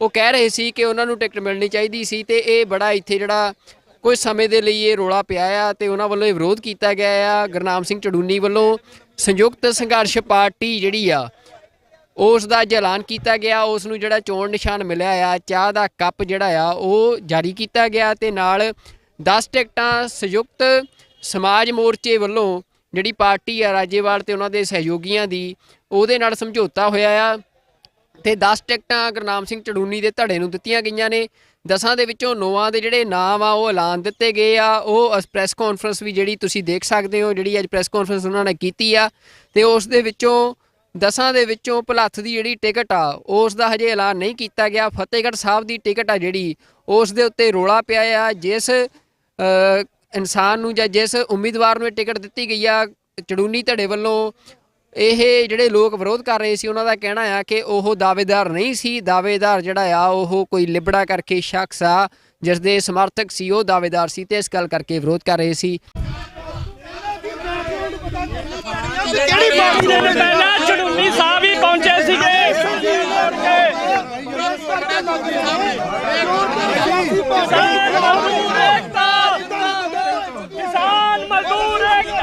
ਉਹ ਕਹਿ ਰਹੇ ਸੀ ਕਿ ਉਹਨਾਂ ਨੂੰ ਟਿਕਟ ਮਿਲਣੀ ਚਾਹੀਦੀ ਸੀ ਤੇ ਇਹ ਬੜਾ ਇੱਥੇ ਜਿਹੜਾ ਕੁਝ ਸਮੇਂ ਦੇ ਲਈ ਇਹ ਰੌਲਾ ਪਿਆ ਆ ਤੇ ਉਹਨਾਂ ਵੱਲੋਂ ਇਹ ਵਿਰੋਧ ਕੀਤਾ ਗਿਆ ਆ। ਗੁਰਨਾਮ ਸਿੰਘ ਚੜੂਨੀ ਵੱਲੋਂ ਸੰਯੁਕਤ ਸੰਘਰਸ਼ ਪਾਰਟੀ ਜਿਹੜੀ ਆ ਉਸ ਦਾ ਅੱਜ ਐਲਾਨ ਕੀਤਾ ਗਿਆ। ਉਸ ਨੂੰ ਜਿਹੜਾ ਚੋਣ ਨਿਸ਼ਾਨ ਮਿਲਿਆ ਆ, ਚਾਹ ਦਾ ਕੱਪ ਜਿਹੜਾ ਆ ਉਹ ਜਾਰੀ ਕੀਤਾ ਗਿਆ ਤੇ ਨਾਲ 10 ਟਿਕਟਾਂ ਸੰਯੁਕਤ ਸਮਾਜ ਮੋਰਚੇ ਵੱਲੋਂ ਜਿਹੜੀ ਪਾਰਟੀ ਆ ਰਾਜੇਵਾਲ ਤੇ ਉਹਨਾਂ ਦੇ ਸਹਿਯੋਗੀਆਂ ਦੀ ਉਹਦੇ ਨਾਲ ਸਮਝੌਤਾ ਹੋਇਆ ਆ ਤੇ 10 ਟਿਕਟਾਂ ਗੁਰਨਾਮ ਸਿੰਘ ਚੜੂਨੀ ਦੇ ਧੜੇ ਨੂੰ ਦਿੱਤੀਆਂ ਗਈਆਂ ਨੇ। 10 ਦੇ ਵਿੱਚੋਂ 9 ਦੇ ਜਿਹੜੇ ਨਾਮ ਆ ਉਹ ਐਲਾਨ ਦਿੱਤੇ ਗਏ ਆ। ਉਹ ਪ੍ਰੈਸ ਕਾਨਫਰੰਸ ਵੀ ਜਿਹੜੀ ਤੁਸੀਂ ਦੇਖ ਸਕਦੇ ਹੋ, ਜਿਹੜੀ ਅੱਜ ਪ੍ਰੈਸ ਕਾਨਫਰੰਸ ਉਹਨਾਂ ਨੇ ਕੀਤੀ ਆ ਤੇ ਉਸ ਦੇ ਵਿੱਚੋਂ 10 ਦੇ ਵਿੱਚੋਂ ਭਲੱਥ ਦੀ ਜਿਹੜੀ ਟਿਕਟ ਆ ਉਸ ਦਾ ਹਜੇ ਐਲਾਨ ਨਹੀਂ ਕੀਤਾ ਗਿਆ। ਫਤਿਹਗੜ੍ਹ ਸਾਹਿਬ ਦੀ ਟਿਕਟ ਆ ਜਿਹੜੀ ਉਸ ਦੇ ਉੱਤੇ ਰੌਲਾ ਪਿਆ ਆ। ਜਿਸ ਇਨਸਾਨ ਨੂੰ ਜਾਂ ਜਿਸ ਉਮੀਦਵਾਰ ਨੂੰ ਇਹ ਟਿਕਟ ਦਿੱਤੀ ਗਈ ਆ ਚੜੂਨੀ ਧੜੇ ਵੱਲੋਂ, ਇਹ ਜਿਹੜੇ ਲੋਕ ਵਿਰੋਧ ਕਰ ਰਹੇ ਸੀ ਉਹਨਾਂ ਦਾ ਕਹਿਣਾ ਆ ਕਿ ਉਹ ਦਾਅਵੇਦਾਰ ਨਹੀਂ ਸੀ। ਦਾਅਵੇਦਾਰ ਜਿਹੜਾ ਆ ਉਹ ਕੋਈ ਲਿਬੜਾ ਕਰਕੇ ਸ਼ਖਸ ਆ ਜਿਸ ਦੇ ਸਮਰਥਕ ਸੀ, ਉਹ ਦਾਅਵੇਦਾਰ ਸੀ ਤੇ ਇਸ ਗੱਲ ਕਰਕੇ ਵਿਰੋਧ ਕਰ ਰਹੇ ਸੀ। ਕਿਹੜੀ ਪਾਰਟੀ ਦੇ ਪਹਿਲਾਂ ਚੜੂਨੀ ਸਾਹਿਬ ਹੀ ਪਹੁੰਚੇ ਸੀਗੇ। ਕਿਸਾਨ ਮਜ਼ਦੂਰ ਏਕਤਾ,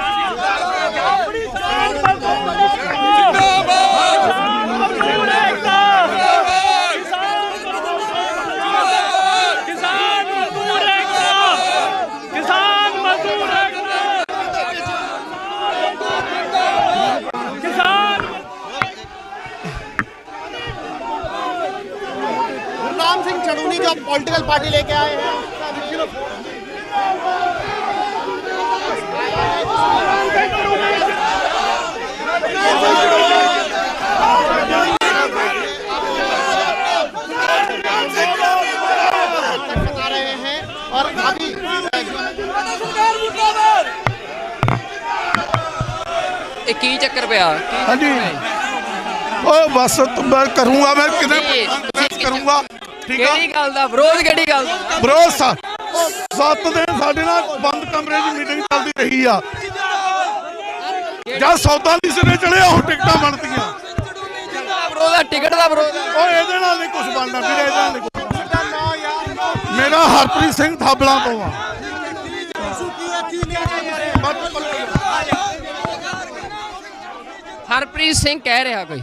ਆਪਣੀ ਜਾਨ ਮਜ਼ਦੂਰ ਏਕਤਾ, ਕਿਸਾਨ ਮਜ਼ਦੂਰ ਏਕਤਾ, ਕਿਸਾਨ ਮਜ਼ਦੂਰ ਏਕਤਾ, ਕਿਸਾਨ गुरनाम सिंह चढ़ूनी जो पॉलिटिकल पार्टी लेके आए हैं आ रहे हैं और अभी ਇਹ ਕੀ ਚੱਕਰ ਪਿਆ? हाँ जी ओ बस तो मैं करूंगा, मैं कितने करूंगा ठीक है। ਕਿਹੜੀ ਗੱਲ ਦਾ ਵਿਰੋਧ? ਕਿਹੜੀ ਗੱਲ ਦਾ? भरोसा 7 दिन ਸਾਡੇ ਨਾਲ ਬੰਦ ਕਮਰੇ 'ਚ ਮੀਟਿੰਗ ਚੱਲਦੀ ਰਹੀ ਆ। ਜਦ ਸੌਦਾ ਨਹੀਂ ਸਿਰੇ ਚੜਿਆ ਹੁਣ ਟਿਕਟਾਂ ਬਣਦੀਆਂ। ਵਿਰੋਧ ਆ, ਟਿਕਟ ਦਾ ਵਿਰੋਧ ਆ। ਉਹ ਇਹਦੇ ਨਾਲ ਨਹੀਂ ਕੁਝ ਬਣਨਾ ਵੀਰੇ, ਇਹਦੇ ਨਾਲ ਨਹੀਂ ਕੁਛ ਬਣਨਾ। ਮੇਰਾ ਹਰਪ੍ਰੀਤ ਸਿੰਘ ਥਾਬਲਾਂ ਤੋਂ ਆ। ਹਰਪ੍ਰੀਤ ਸਿੰਘ ਕਹਿ ਰਿਹਾ ਕੋਈ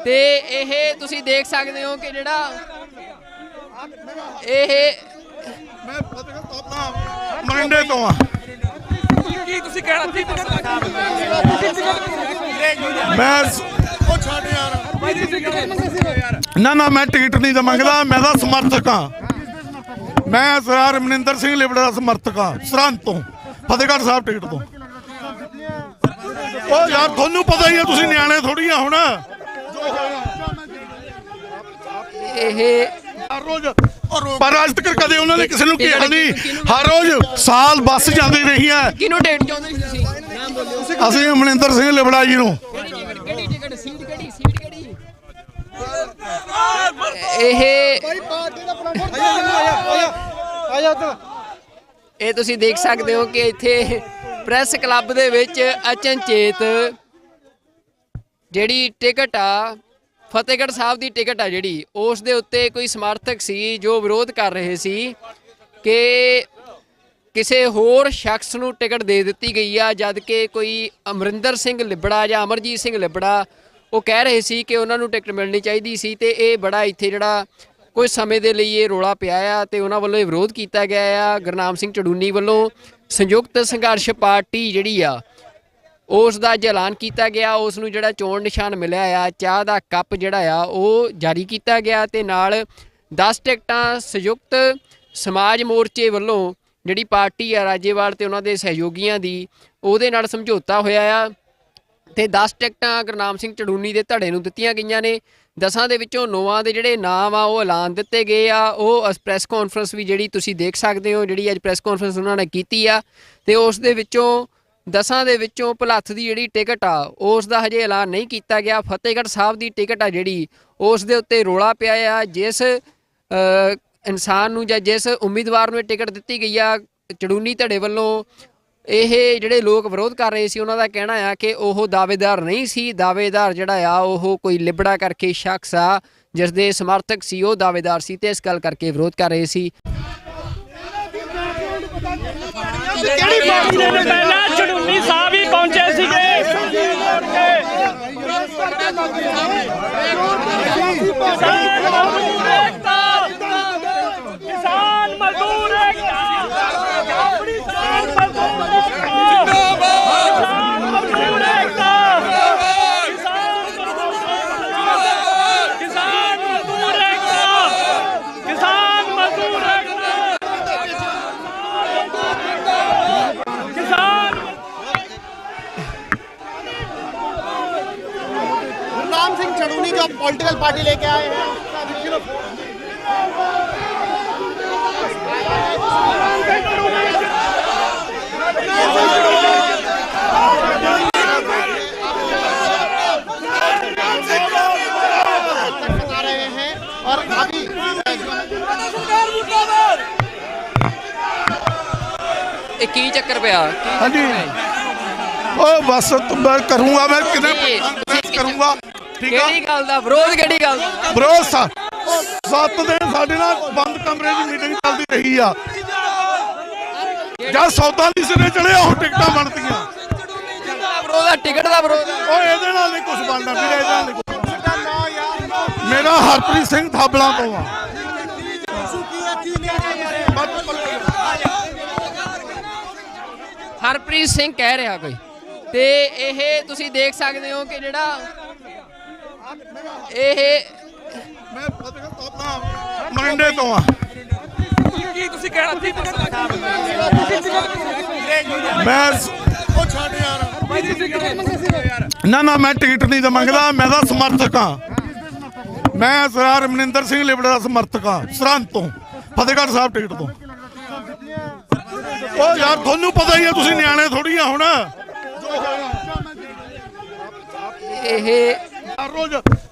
ਤੇ ਇਹ ਤੁਸੀਂ ਦੇਖ ਸਕਦੇ ਹੋ ਕਿ ਜਿਹੜਾ ਇਹ ਮੈਂ ਫਤਿਹਗੜ੍ਹ ਥਾਬਲਾਂ ਮਰਿੰਡੇ ਤੋਂ ਆ। ਕੀ ਤੁਸੀਂ ਕਹਿਣਾ ਸੀ? ਮੈਂ ਨਾ ਮੈਂ ਟਿਕਟ ਨਹੀਂ ਤਾਂ ਮੰਗਦਾ, ਮੈਂ ਤਾਂ ਸਮਰਥਕ ਹਾਂ। ਮੈਂ ਸਰਦਾਰ ਮਨਿੰਦਰ ਸਿੰਘ ਲਿਬੜਾ ਦਾ ਸਮਰਥਕ ਹਾਂ, ਸਰਹੰਦ ਤੋਂ, ਫਤਿਹਗੜ੍ਹ ਸਾਹਿਬ ਟਿਕਟ ਤੋਂ। ਉਹ ਯਾਰ ਤੁਹਾਨੂੰ ਪਤਾ ਹੀ ਹੈ, ਤੁਸੀਂ ਨਿਆਣੇ ਥੋੜੀ ਆ ਹੁਣ। ਇਹ ਹਰ ਰੋਜ਼ ਪਰ ਅੱਜ ਤੱਕ ਕਦੇ ਉਹਨਾਂ ਨੇ ਕਿਸੇ ਨੂੰ ਕਿਹਾ ਨਹੀਂ। ਹਰ ਰੋਜ਼ ਸਾਲ ਬੱਸ ਜਾਂਦੀ ਰਹੀ ਹੈ। ਕਿਹਨੂੰ ਡੇਟ ਚਾਹੁੰਦੇ ਸੀ ਤੁਸੀਂ? ਨਾਮ ਬੋਲਿਓ। ਅਸੀਂ ਮਨਿੰਦਰ ਸਿੰਘ ਲਿਬੜਾ ਜੀ ਨੂੰ। ਕਿਹੜੀ ਟਿਕਟ? ਸੀਟ ਕਿਹੜੀ? ਸੀਟ ਕਿਹੜੀ? ਇਹ ਤੁਸੀਂ ਦੇਖ ਸਕਦੇ ਹੋ ਕਿ ਇੱਥੇ ਪ੍ਰੈਸ ਕਲੱਬ ਦੇ ਵਿੱਚ ਅਚਨਚੇਤ ਜਿਹੜੀ ਟਿਕਟ ਆ ਫਤਿਹਗੜ੍ਹ ਸਾਹਿਬ ਦੀ ਟਿਕਟ ਆ ਜਿਹੜੀ ਉਸ ਦੇ ਉੱਤੇ ਕੋਈ ਸਮਰਥਕ ਸੀ ਜੋ ਵਿਰੋਧ ਕਰ ਰਹੇ ਸੀ ਕਿ ਕਿਸੇ ਹੋਰ ਸ਼ਖਸ ਨੂੰ ਟਿਕਟ ਦੇ ਦਿੱਤੀ ਗਈ ਆ, ਜਦ ਕਿ ਕੋਈ ਅਮਰਿੰਦਰ ਸਿੰਘ ਲਿਬੜਾ ਜਾਂ ਅਮਰਜੀਤ ਸਿੰਘ ਲਿਬੜਾ ਉਹ ਕਹਿ ਰਹੇ ਸੀ ਕਿ ਉਹਨਾਂ ਨੂੰ ਟਿਕਟ ਮਿਲਣੀ ਚਾਹੀਦੀ ਸੀ ਤੇ ਇਹ ਬੜਾ ਇੱਥੇ ਜਿਹੜਾ ਕੁਝ ਸਮੇਂ ਦੇ ਲਈ ਇਹ ਰੌਲਾ ਪਿਆ ਆ ਤੇ ਉਹਨਾਂ ਵੱਲੋਂ ਇਹ ਵਿਰੋਧ ਕੀਤਾ ਗਿਆ ਆ। ਗੁਰਨਾਮ ਸਿੰਘ ਚੜੂਨੀ ਵੱਲੋਂ ਸੰਯੁਕਤ ਸੰਘਰਸ਼ ਪਾਰਟੀ ਜਿਹੜੀ ਆ ਉਸ ਦਾ ਅੱਜ ਐਲਾਨ ਕੀਤਾ ਗਿਆ। ਉਸ ਨੂੰ ਜਿਹੜਾ ਚੋਣ ਨਿਸ਼ਾਨ ਮਿਲਿਆ ਆ, ਚਾਹ ਦਾ ਕੱਪ ਜਿਹੜਾ ਆ ਉਹ ਜਾਰੀ ਕੀਤਾ ਗਿਆ ਤੇ ਨਾਲ 10 ਟਿਕਟਾਂ ਸੰਯੁਕਤ ਸਮਾਜ ਮੋਰਚੇ ਵੱਲੋਂ ਜਿਹੜੀ ਪਾਰਟੀ ਆ ਰਾਜੇਵਾਲ ਤੇ ਉਹਨਾਂ ਦੇ ਸਹਿਯੋਗੀਆਂ ਦੀ ਉਹਦੇ ਨਾਲ ਸਮਝੌਤਾ ਹੋਇਆ ਆ ਤੇ 10 ਟਿਕਟਾਂ ਗੁਰਨਾਮ ਸਿੰਘ ਚੜੂਨੀ ਦੇ ਧੜੇ ਨੂੰ ਦਿੱਤੀਆਂ ਗਈਆਂ ਨੇ। 10 ਦੇ ਵਿੱਚੋਂ 9 ਦੇ ਜਿਹੜੇ ਨਾਮ ਆ ਉਹ ਐਲਾਨ ਦਿੱਤੇ ਗਏ ਆ। ਉਹ ਪ੍ਰੈਸ ਕਾਨਫਰੰਸ ਵੀ ਜਿਹੜੀ ਤੁਸੀਂ ਦੇਖ ਸਕਦੇ ਹੋ, ਜਿਹੜੀ ਅੱਜ ਪ੍ਰੈਸ ਕਾਨਫਰੰਸ ਉਹਨਾਂ ਨੇ ਕੀਤੀ ਆ ਤੇ ਉਸ ਦੇ ਵਿੱਚੋਂ 10 ਦੇ ਵਿੱਚੋਂ ਭਲੱਥ ਦੀ ਜਿਹੜੀ ਟਿਕਟ ਆ ਉਸ ਦਾ ਹਜੇ ਐਲਾਨ ਨਹੀਂ ਕੀਤਾ ਗਿਆ। ਫਤਿਹਗੜ੍ਹ ਸਾਹਿਬ ਦੀ ਟਿਕਟ ਆ ਜਿਹੜੀ ਉਸ ਦੇ ਉੱਤੇ ਰੌਲਾ ਪਿਆ ਆ। ਜਿਸ ਇਨਸਾਨ ਨੂੰ ਜਾਂ ਜਿਸ ਉਮੀਦਵਾਰ ਨੂੰ ਇਹ ਟਿਕਟ ਦਿੱਤੀ ਗਈ ਆ ਚੜੂਨੀ ਧੜੇ ਵੱਲੋਂ, ਇਹ ਜਿਹੜੇ ਲੋਕ ਵਿਰੋਧ ਕਰ ਰਹੇ ਸੀ ਉਹਨਾਂ ਦਾ ਕਹਿਣਾ ਆ ਕਿ ਉਹ ਦਾਅਵੇਦਾਰ ਨਹੀਂ ਸੀ। ਦਾਅਵੇਦਾਰ ਜਿਹੜਾ ਆ ਉਹ ਕੋਈ ਲਿਬੜਾ ਕਰਕੇ ਸ਼ਖਸ ਆ ਜਿਸ ਦੇ ਸਮਰਥਕ ਸੀ ਉਹ ਦਾਅਵੇਦਾਰ ਸੀ ਤੇ ਇਸ ਗੱਲ ਕਰਕੇ ਵਿਰੋਧ ਕਰ ਰਹੇ ਸੀ। ਕਿਹੜੀ ਪਾਰਟੀ ਦੇ ਪਹਿਲਾਂ ਚੜੂਨੀ ਸਾਹਿਬ ਹੀ ਪਹੁੰਚੇ ਸੀਗੇ। ਕਿਸਾਨ ਮਜ਼ਦੂਰ ਏਕਤਾ, ਕਿਸਾਨ ਮਜ਼ਦੂਰ ਏਕਤਾ, ਕਿਸਾਨ ਮਜ਼ਦੂਰ ਏਕਤਾ, ਕਿਸਾਨ ਮਜ਼ਦੂਰ ਏਕਤਾ, ਕਿਸਾਨ गुरनाम सिंह चढ़ूनी जो पॉलिटिकल पार्टी लेके आए हैं बता रहे हैं और अभी ਇਹ ਕੀ ਚੱਕਰ ਪਿਆ? हाँ जी ओ बस तो मैं करूंगा, मैं कितने करूंगा, ठीक है। ਕਿਹੜੀ ਗੱਲ ਦਾ ਵਿਰੋਧ? ਕਿਹੜੀ ਗੱਲ ਦਾ? भरोसा 7 दिन ਸਾਡੇ ਨਾਲ ਬੰਦ ਕਮਰੇ 'ਚ ਮੀਟਿੰਗ ਚੱਲਦੀ ਰਹੀ ਆ। ਜਦ ਸੌਦਾ ਨਹੀਂ ਸਿਰੇ ਚੜਿਆ ਉਹ ਟਿਕਟਾਂ ਬਣਦੀਆਂ। ਵਿਰੋਧ ਆ, ਟਿਕਟ ਦਾ ਵਿਰੋਧ ਆ। ਉਹ ਇਹਦੇ ਨਾਲ ਨਹੀਂ ਕੁਝ ਬਣਨਾ ਵੀਰੇ, ਇਹਦੇ ਨਾਲ ਨਹੀਂ ਕੁਛ ਬਣਨਾ। ਮੇਰਾ ਹਰਪ੍ਰੀਤ ਸਿੰਘ ਥਾਬਲਾਂ ਤੋਂ ਆ। ਹਰਪ੍ਰੀਤ ਸਿੰਘ ਕਹਿ ਰਿਹਾ ਕੋਈ, ਤੇ ਇਹ ਤੁਸੀਂ ਦੇਖ ਸਕਦੇ ਹੋ ਕਿ ਜਿਹੜਾ ਇਹ ਮੈਂ ਫਤਿਹਗੜ੍ਹ ਥਾਬਲਾਂ ਮਰਿੰਡੇ ਤੋਂ ਆ। ਕੀ ਤੁਸੀਂ ਕਹਿਣਾ ਸੀ? ਮੈਂ ਉਹ ਛੱਡ ਯਾਰ, ਨਾ ਮੈਂ ਟਿਕਟ ਨਹੀਂ ਤਾਂ ਮੰਗਦਾ, ਮੈਂ ਤਾਂ ਸਮਰਥਕ ਹਾਂ। ਮੈਂ ਸਰਦਾਰ ਰਮਨਿੰਦਰ ਸਿੰਘ ਲਿਬੜਾ ਦਾ ਸਮਰਥਕ ਹਾਂ, ਸਰਹੰਦ ਤੋਂ, ਫਤਿਹਗੜ੍ਹ ਸਾਹਿਬ ਟਿਕਟ ਤੋਂ। ਉਹ ਯਾਰ ਤੁਹਾਨੂੰ ਪਤਾ ਹੀ ਆ, ਤੁਸੀਂ ਨਿਆਣੇ ਥੋੜੀ ਆ ਹੁਣ। ਇਹ ਹਰ ਰੋਜ਼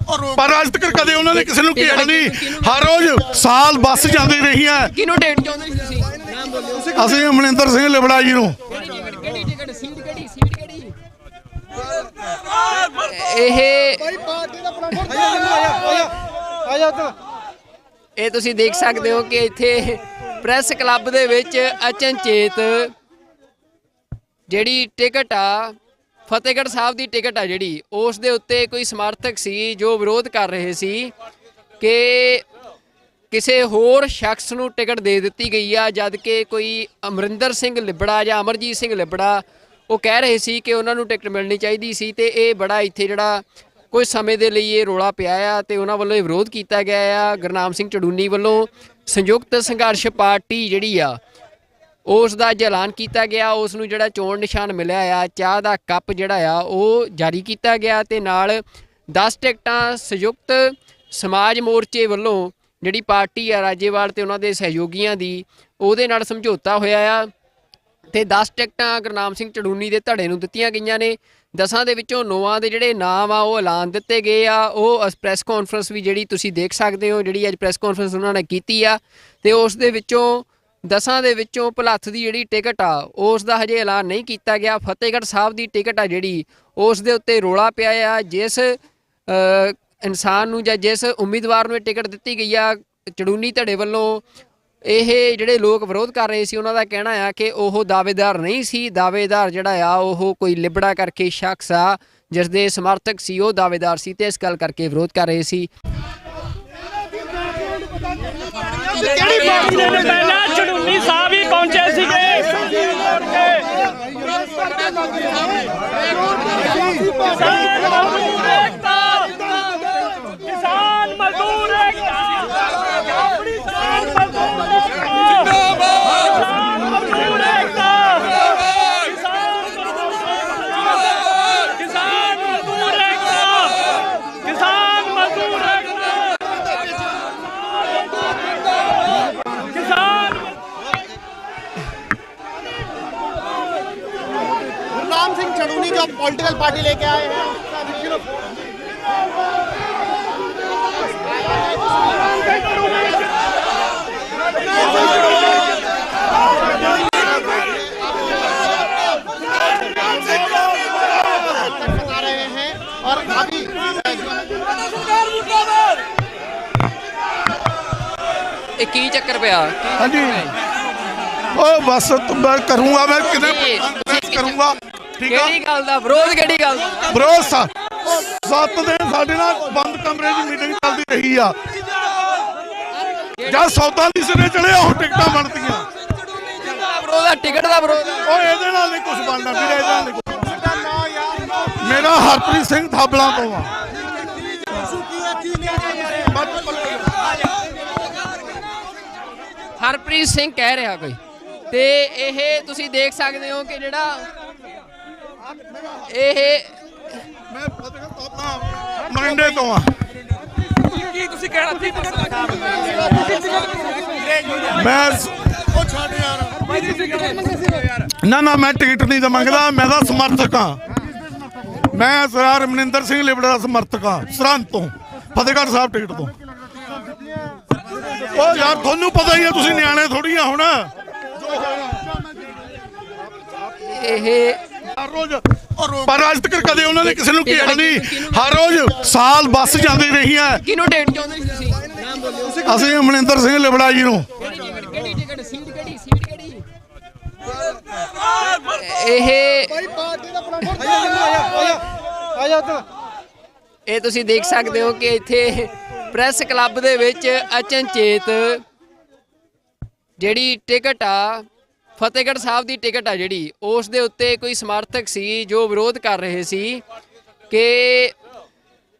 ਪਰ ਅੱਜ ਤੱਕ ਕਦੇ ਉਹਨਾਂ ਨੇ ਕਿਸੇ ਨੂੰ ਕਿਹਾ ਨਹੀਂ। ਹਰ ਰੋਜ਼ ਸਾਲ ਬੱਸ ਜਾਂਦੀ ਰਹੀ ਹੈ। ਕਿਹਨੂੰ ਡੇਟ ਚਾਹੁੰਦੇ ਸੀ ਤੁਸੀਂ? ਨਾਮ ਬੋਲਿਓ। ਅਸੀਂ ਰਮਨਿੰਦਰ ਸਿੰਘ ਲਿਬੜਾ ਜੀ ਨੂੰ। ਕਿਹੜੀ ਟਿਕਟ? ਸੀਟ ਕਿਹੜੀ? ਸੀਟ ਕਿਹੜੀ? ਇਹ ਤੁਸੀਂ ਦੇਖ ਸਕਦੇ ਹੋ ਕਿ ਇੱਥੇ ਪ੍ਰੈਸ ਕਲੱਬ ਦੇ ਵਿੱਚ ਅਚਨਚੇਤ ਜਿਹੜੀ ਟਿਕਟ ਆ, ਫਤਿਹਗੜ੍ਹ ਸਾਹਿਬ ਦੀ ਟਿਕਟ ਆ ਜਿਹੜੀ, ਉਸ ਦੇ ਉੱਤੇ ਕੋਈ ਸਮਰਥਕ ਸੀ ਜੋ ਵਿਰੋਧ ਕਰ ਰਹੇ ਸੀ ਕਿ ਕਿਸੇ ਹੋਰ ਸ਼ਖਸ ਨੂੰ ਟਿਕਟ ਦੇ ਦਿੱਤੀ ਗਈ ਆ, ਜਦ ਕਿ ਕੋਈ ਅਮਰਿੰਦਰ ਸਿੰਘ ਲਿਬੜਾ ਜਾਂ ਅਮਰਜੀਤ ਸਿੰਘ ਲਿਬੜਾ ਉਹ ਕਹਿ ਰਹੇ ਸੀ ਕਿ ਉਹਨਾਂ ਨੂੰ ਟਿਕਟ ਮਿਲਣੀ ਚਾਹੀਦੀ ਸੀ। ਤੇ ਇਹ ਬੜਾ ਇੱਥੇ ਜਿਹੜਾ ਕੁਝ ਸਮੇਂ ਦੇ ਲਈ ਇਹ ਰੌਲਾ ਪਿਆ ਆ ਤੇ ਉਹਨਾਂ ਵੱਲੋਂ ਇਹ ਵਿਰੋਧ ਕੀਤਾ ਗਿਆ ਆ। ਗੁਰਨਾਮ ਸਿੰਘ ਚੜੂਨੀ ਵੱਲੋਂ ਸੰਯੁਕਤ ਸੰਘਰਸ਼ ਪਾਰਟੀ ਜਿਹੜੀ ਆ ਉਸ ਦਾ ਅੱਜ ਐਲਾਨ ਕੀਤਾ ਗਿਆ। ਉਸ ਨੂੰ ਜਿਹੜਾ ਚੋਣ ਨਿਸ਼ਾਨ ਮਿਲਿਆ ਆ, ਚਾਹ ਦਾ ਕੱਪ ਜਿਹੜਾ ਆ ਉਹ ਜਾਰੀ ਕੀਤਾ ਗਿਆ ਤੇ ਨਾਲ 10 ਟਿਕਟਾਂ ਸੰਯੁਕਤ ਸਮਾਜ ਮੋਰਚੇ ਵੱਲੋਂ ਜਿਹੜੀ ਪਾਰਟੀ ਆ ਰਾਜੇਵਾਲ ਤੇ ਉਹਨਾਂ ਦੇ ਸਹਿਯੋਗੀਆਂ ਦੀ, ਉਹਦੇ ਨਾਲ ਸਮਝੌਤਾ ਹੋਇਆ ਆ ਤੇ 10 ਟਿਕਟਾਂ ਗੁਰਨਾਮ ਸਿੰਘ ਚੜੂਨੀ ਦੇ ਧੜੇ ਨੂੰ ਦਿੱਤੀਆਂ ਗਈਆਂ ਨੇ। 10 ਦੇ ਵਿੱਚੋਂ 9 ਦੇ ਜਿਹੜੇ ਨਾਮ ਆ ਉਹ ਐਲਾਨ ਦਿੱਤੇ ਗਏ ਆ। ਉਹ ਪ੍ਰੈਸ ਕਾਨਫਰੰਸ ਵੀ ਜਿਹੜੀ ਤੁਸੀਂ ਦੇਖ ਸਕਦੇ ਹੋ, ਜਿਹੜੀ ਅੱਜ ਪ੍ਰੈਸ ਕਾਨਫਰੰਸ ਉਹਨਾਂ ਨੇ ਕੀਤੀ ਆ ਤੇ ਉਸ ਦੇ ਵਿੱਚੋਂ 10 ਦੇ ਵਿੱਚੋਂ ਭਲੱਥ ਦੀ ਜਿਹੜੀ ਟਿਕਟ ਆ ਉਸ ਦਾ ਹਜੇ ਐਲਾਨ ਨਹੀਂ ਕੀਤਾ ਗਿਆ। ਫਤਿਹਗੜ੍ਹ ਸਾਹਿਬ ਦੀ ਟਿਕਟ ਆ ਜਿਹੜੀ, ਉਸ ਦੇ ਉੱਤੇ ਰੌਲਾ ਪਿਆ ਆ। ਜਿਸ ਇਨਸਾਨ ਨੂੰ ਜਾਂ ਜਿਸ ਉਮੀਦਵਾਰ ਨੂੰ ਇਹ ਟਿਕਟ ਦਿੱਤੀ ਗਈ ਆ ਚੜੂਨੀ ਧੜੇ ਵੱਲੋਂ, ਇਹ ਜਿਹੜੇ ਲੋਕ ਵਿਰੋਧ ਕਰ ਰਹੇ ਸੀ ਉਹਨਾਂ ਦਾ ਕਹਿਣਾ ਆ ਕਿ ਉਹ ਦਾਅਵੇਦਾਰ ਨਹੀਂ ਸੀ। ਦਾਅਵੇਦਾਰ ਜਿਹੜਾ ਆ ਉਹ ਕੋਈ ਲਿਬੜਾ ਕਰਕੇ ਸ਼ਖਸ ਆ, ਜਿਸ ਦੇ ਸਮਰਥਕ ਸੀ ਉਹ ਦਾਅਵੇਦਾਰ ਸੀ ਤੇ ਇਸ ਗੱਲ ਕਰਕੇ ਵਿਰੋਧ ਕਰ ਰਹੇ ਸੀ। ਕਿਹੜੀ ਪਾਰਟੀ ਦੇ ਪਹਿਲਾਂ ਚੜੂਨੀ ਸਾਹਿਬ ਹੀ ਪਹੁੰਚੇ ਸੀਗੇ। ਕਿਸਾਨ ਮਜ਼ਦੂਰ ਏਕਤਾ, ਕਿਸਾਨ ਮਜ਼ਦੂਰ ਏਕਤਾ, ਕਿਸਾਨ ਮਜ਼ਦੂਰ ਏਕਤਾ, ਕਿਸਾਨ ਮਜ਼ਦੂਰ ਏਕਤਾ, ਕਿਸਾਨ। गुरनाम सिंह चढ़ूनी जो पॉलिटिकल पार्टी लेके आए हैं बता रहे हैं और अभी ਕੀ ਚੱਕਰ ਪਿਆ ਹਾਂਜੀ ਉਹ ਬਸ ਮੈਂ ਕਰੂੰਗਾ ਮੈਂ ਕਿਤੇ ਕਰੂੰਗਾ ਠੀਕ ਆ ਕਿਹੜੀ ਗੱਲ ਦਾ ਵਿਰੋਧ ਕਿਹੜੀ ਗੱਲ ਦਾ ਵਿਰੋਧ 7 ਦਿਨ ਸਾਡੇ ਨਾਲ ਬੰਦ ਕਮਰੇ 'ਚ ਮੀਟਿੰਗ ਚੱਲਦੀ ਰਹੀ ਆ ਜਦ ਸੌਦਾ ਨਹੀਂ ਸਿਰੇ ਚੜਿਆ ਉਹ ਟਿਕਟਾਂ ਬਣਦੀਆਂ ਵਿਰੋਧ ਆ ਟਿਕਟ ਦਾ ਵਿਰੋਧ ਉਹ ਇਹਦੇ ਨਾਲ ਨਹੀਂ ਕੁਝ ਬਣਨਾ ਵੀਰੇ ਇਹਦੇ ਨਾਲ ਨਹੀਂ ਕੁਛ ਬਣਨਾ। ਮੇਰਾ ਹਰਪ੍ਰੀਤ ਸਿੰਘ ਥਾਬਲਾਂ ਤੋਂ ਆ ਹਰਪ੍ਰੀਤ ਸਿੰਘ ਕਹਿ ਰਿਹਾ ਕੋਈ ਤੇ ਇਹ ਤੁਸੀਂ ਦੇਖ ਸਕਦੇ ਹੋ ਕਿ ਜਿਹੜਾ ਇਹ ਮੈਂ ਆਪਣਾ ਮਰਿੰਡੇ ਤੋਂ ਆ ਕੀ ਤੁਸੀਂ ਕਹਿਣਾ ਸੀ ਮੈਂ ਉਹ ਛੱਡ ਯਾਰ ਨਾ ਮੈਂ ਟਿਕਟ ਨਹੀਂ ਤਾਂ ਮੰਗਦਾ ਮੈਂ ਤਾਂ ਸਮਰਥਕ ਹਾਂ ਮੈਂ ਸਰਦਾਰ ਮਨਿੰਦਰ ਸਿੰਘ ਲਿਬੜਾ ਦਾ ਸਮਰਥਕ ਹਾਂ ਸਰਹੰਦ ਤੋਂ ਫਤਿਹਗੜ੍ਹ ਸਾਹਿਬ ਟਿਕਟ ਤੋਂ ਉਹ ਯਾਰ ਤੁਹਾਨੂੰ ਪਤਾ ਹੀ ਆ ਤੁਸੀਂ ਨਿਆਣੇ ਥੋੜੀ ਆ ਹੁਣ ਇਹ ਹਰ ਰੋਜ਼ ਪਰ ਅੱਜ ਤੱਕ ਕਦੇ ਉਹਨਾਂ ਨੇ ਕਿਸੇ ਨੂੰ ਕਿਹਾ ਨਹੀਂ ਹਰ ਰੋਜ਼ ਸਾਲ ਬੱਸ ਜਾਂਦੀ ਰਹੀ ਹੈ ਕਿਹਨੂੰ ਡੇਟ ਚਾਹੁੰਦੇ ਸੀ ਤੁਸੀਂ ਨਾਮ ਬੋਲਿਓ ਅਸੀਂ ਮਨਿੰਦਰ ਸਿੰਘ ਲਿਬੜਾ ਜੀ ਨੂੰ ਕਿਹੜੀ ਟਿਕਟ ਸੀਟ ਕਿਹੜੀ ਇਹ ਇਹ ਤੁਸੀਂ ਦੇਖ ਸਕਦੇ ਹੋ ਕਿ ਇੱਥੇ ਪ੍ਰੈਸ ਕਲੱਬ ਦੇ ਵਿੱਚ ਅਚਨਚੇਤ ਜਿਹੜੀ ਟਿਕਟ ਆ ਫਤਿਹਗੜ੍ਹ ਸਾਹਿਬ ਦੀ ਟਿਕਟ ਆ ਜਿਹੜੀ ਉਸ ਦੇ ਉੱਤੇ ਕੋਈ ਸਮਰਥਕ ਸੀ ਜੋ ਵਿਰੋਧ ਕਰ ਰਹੇ ਸੀ ਕਿ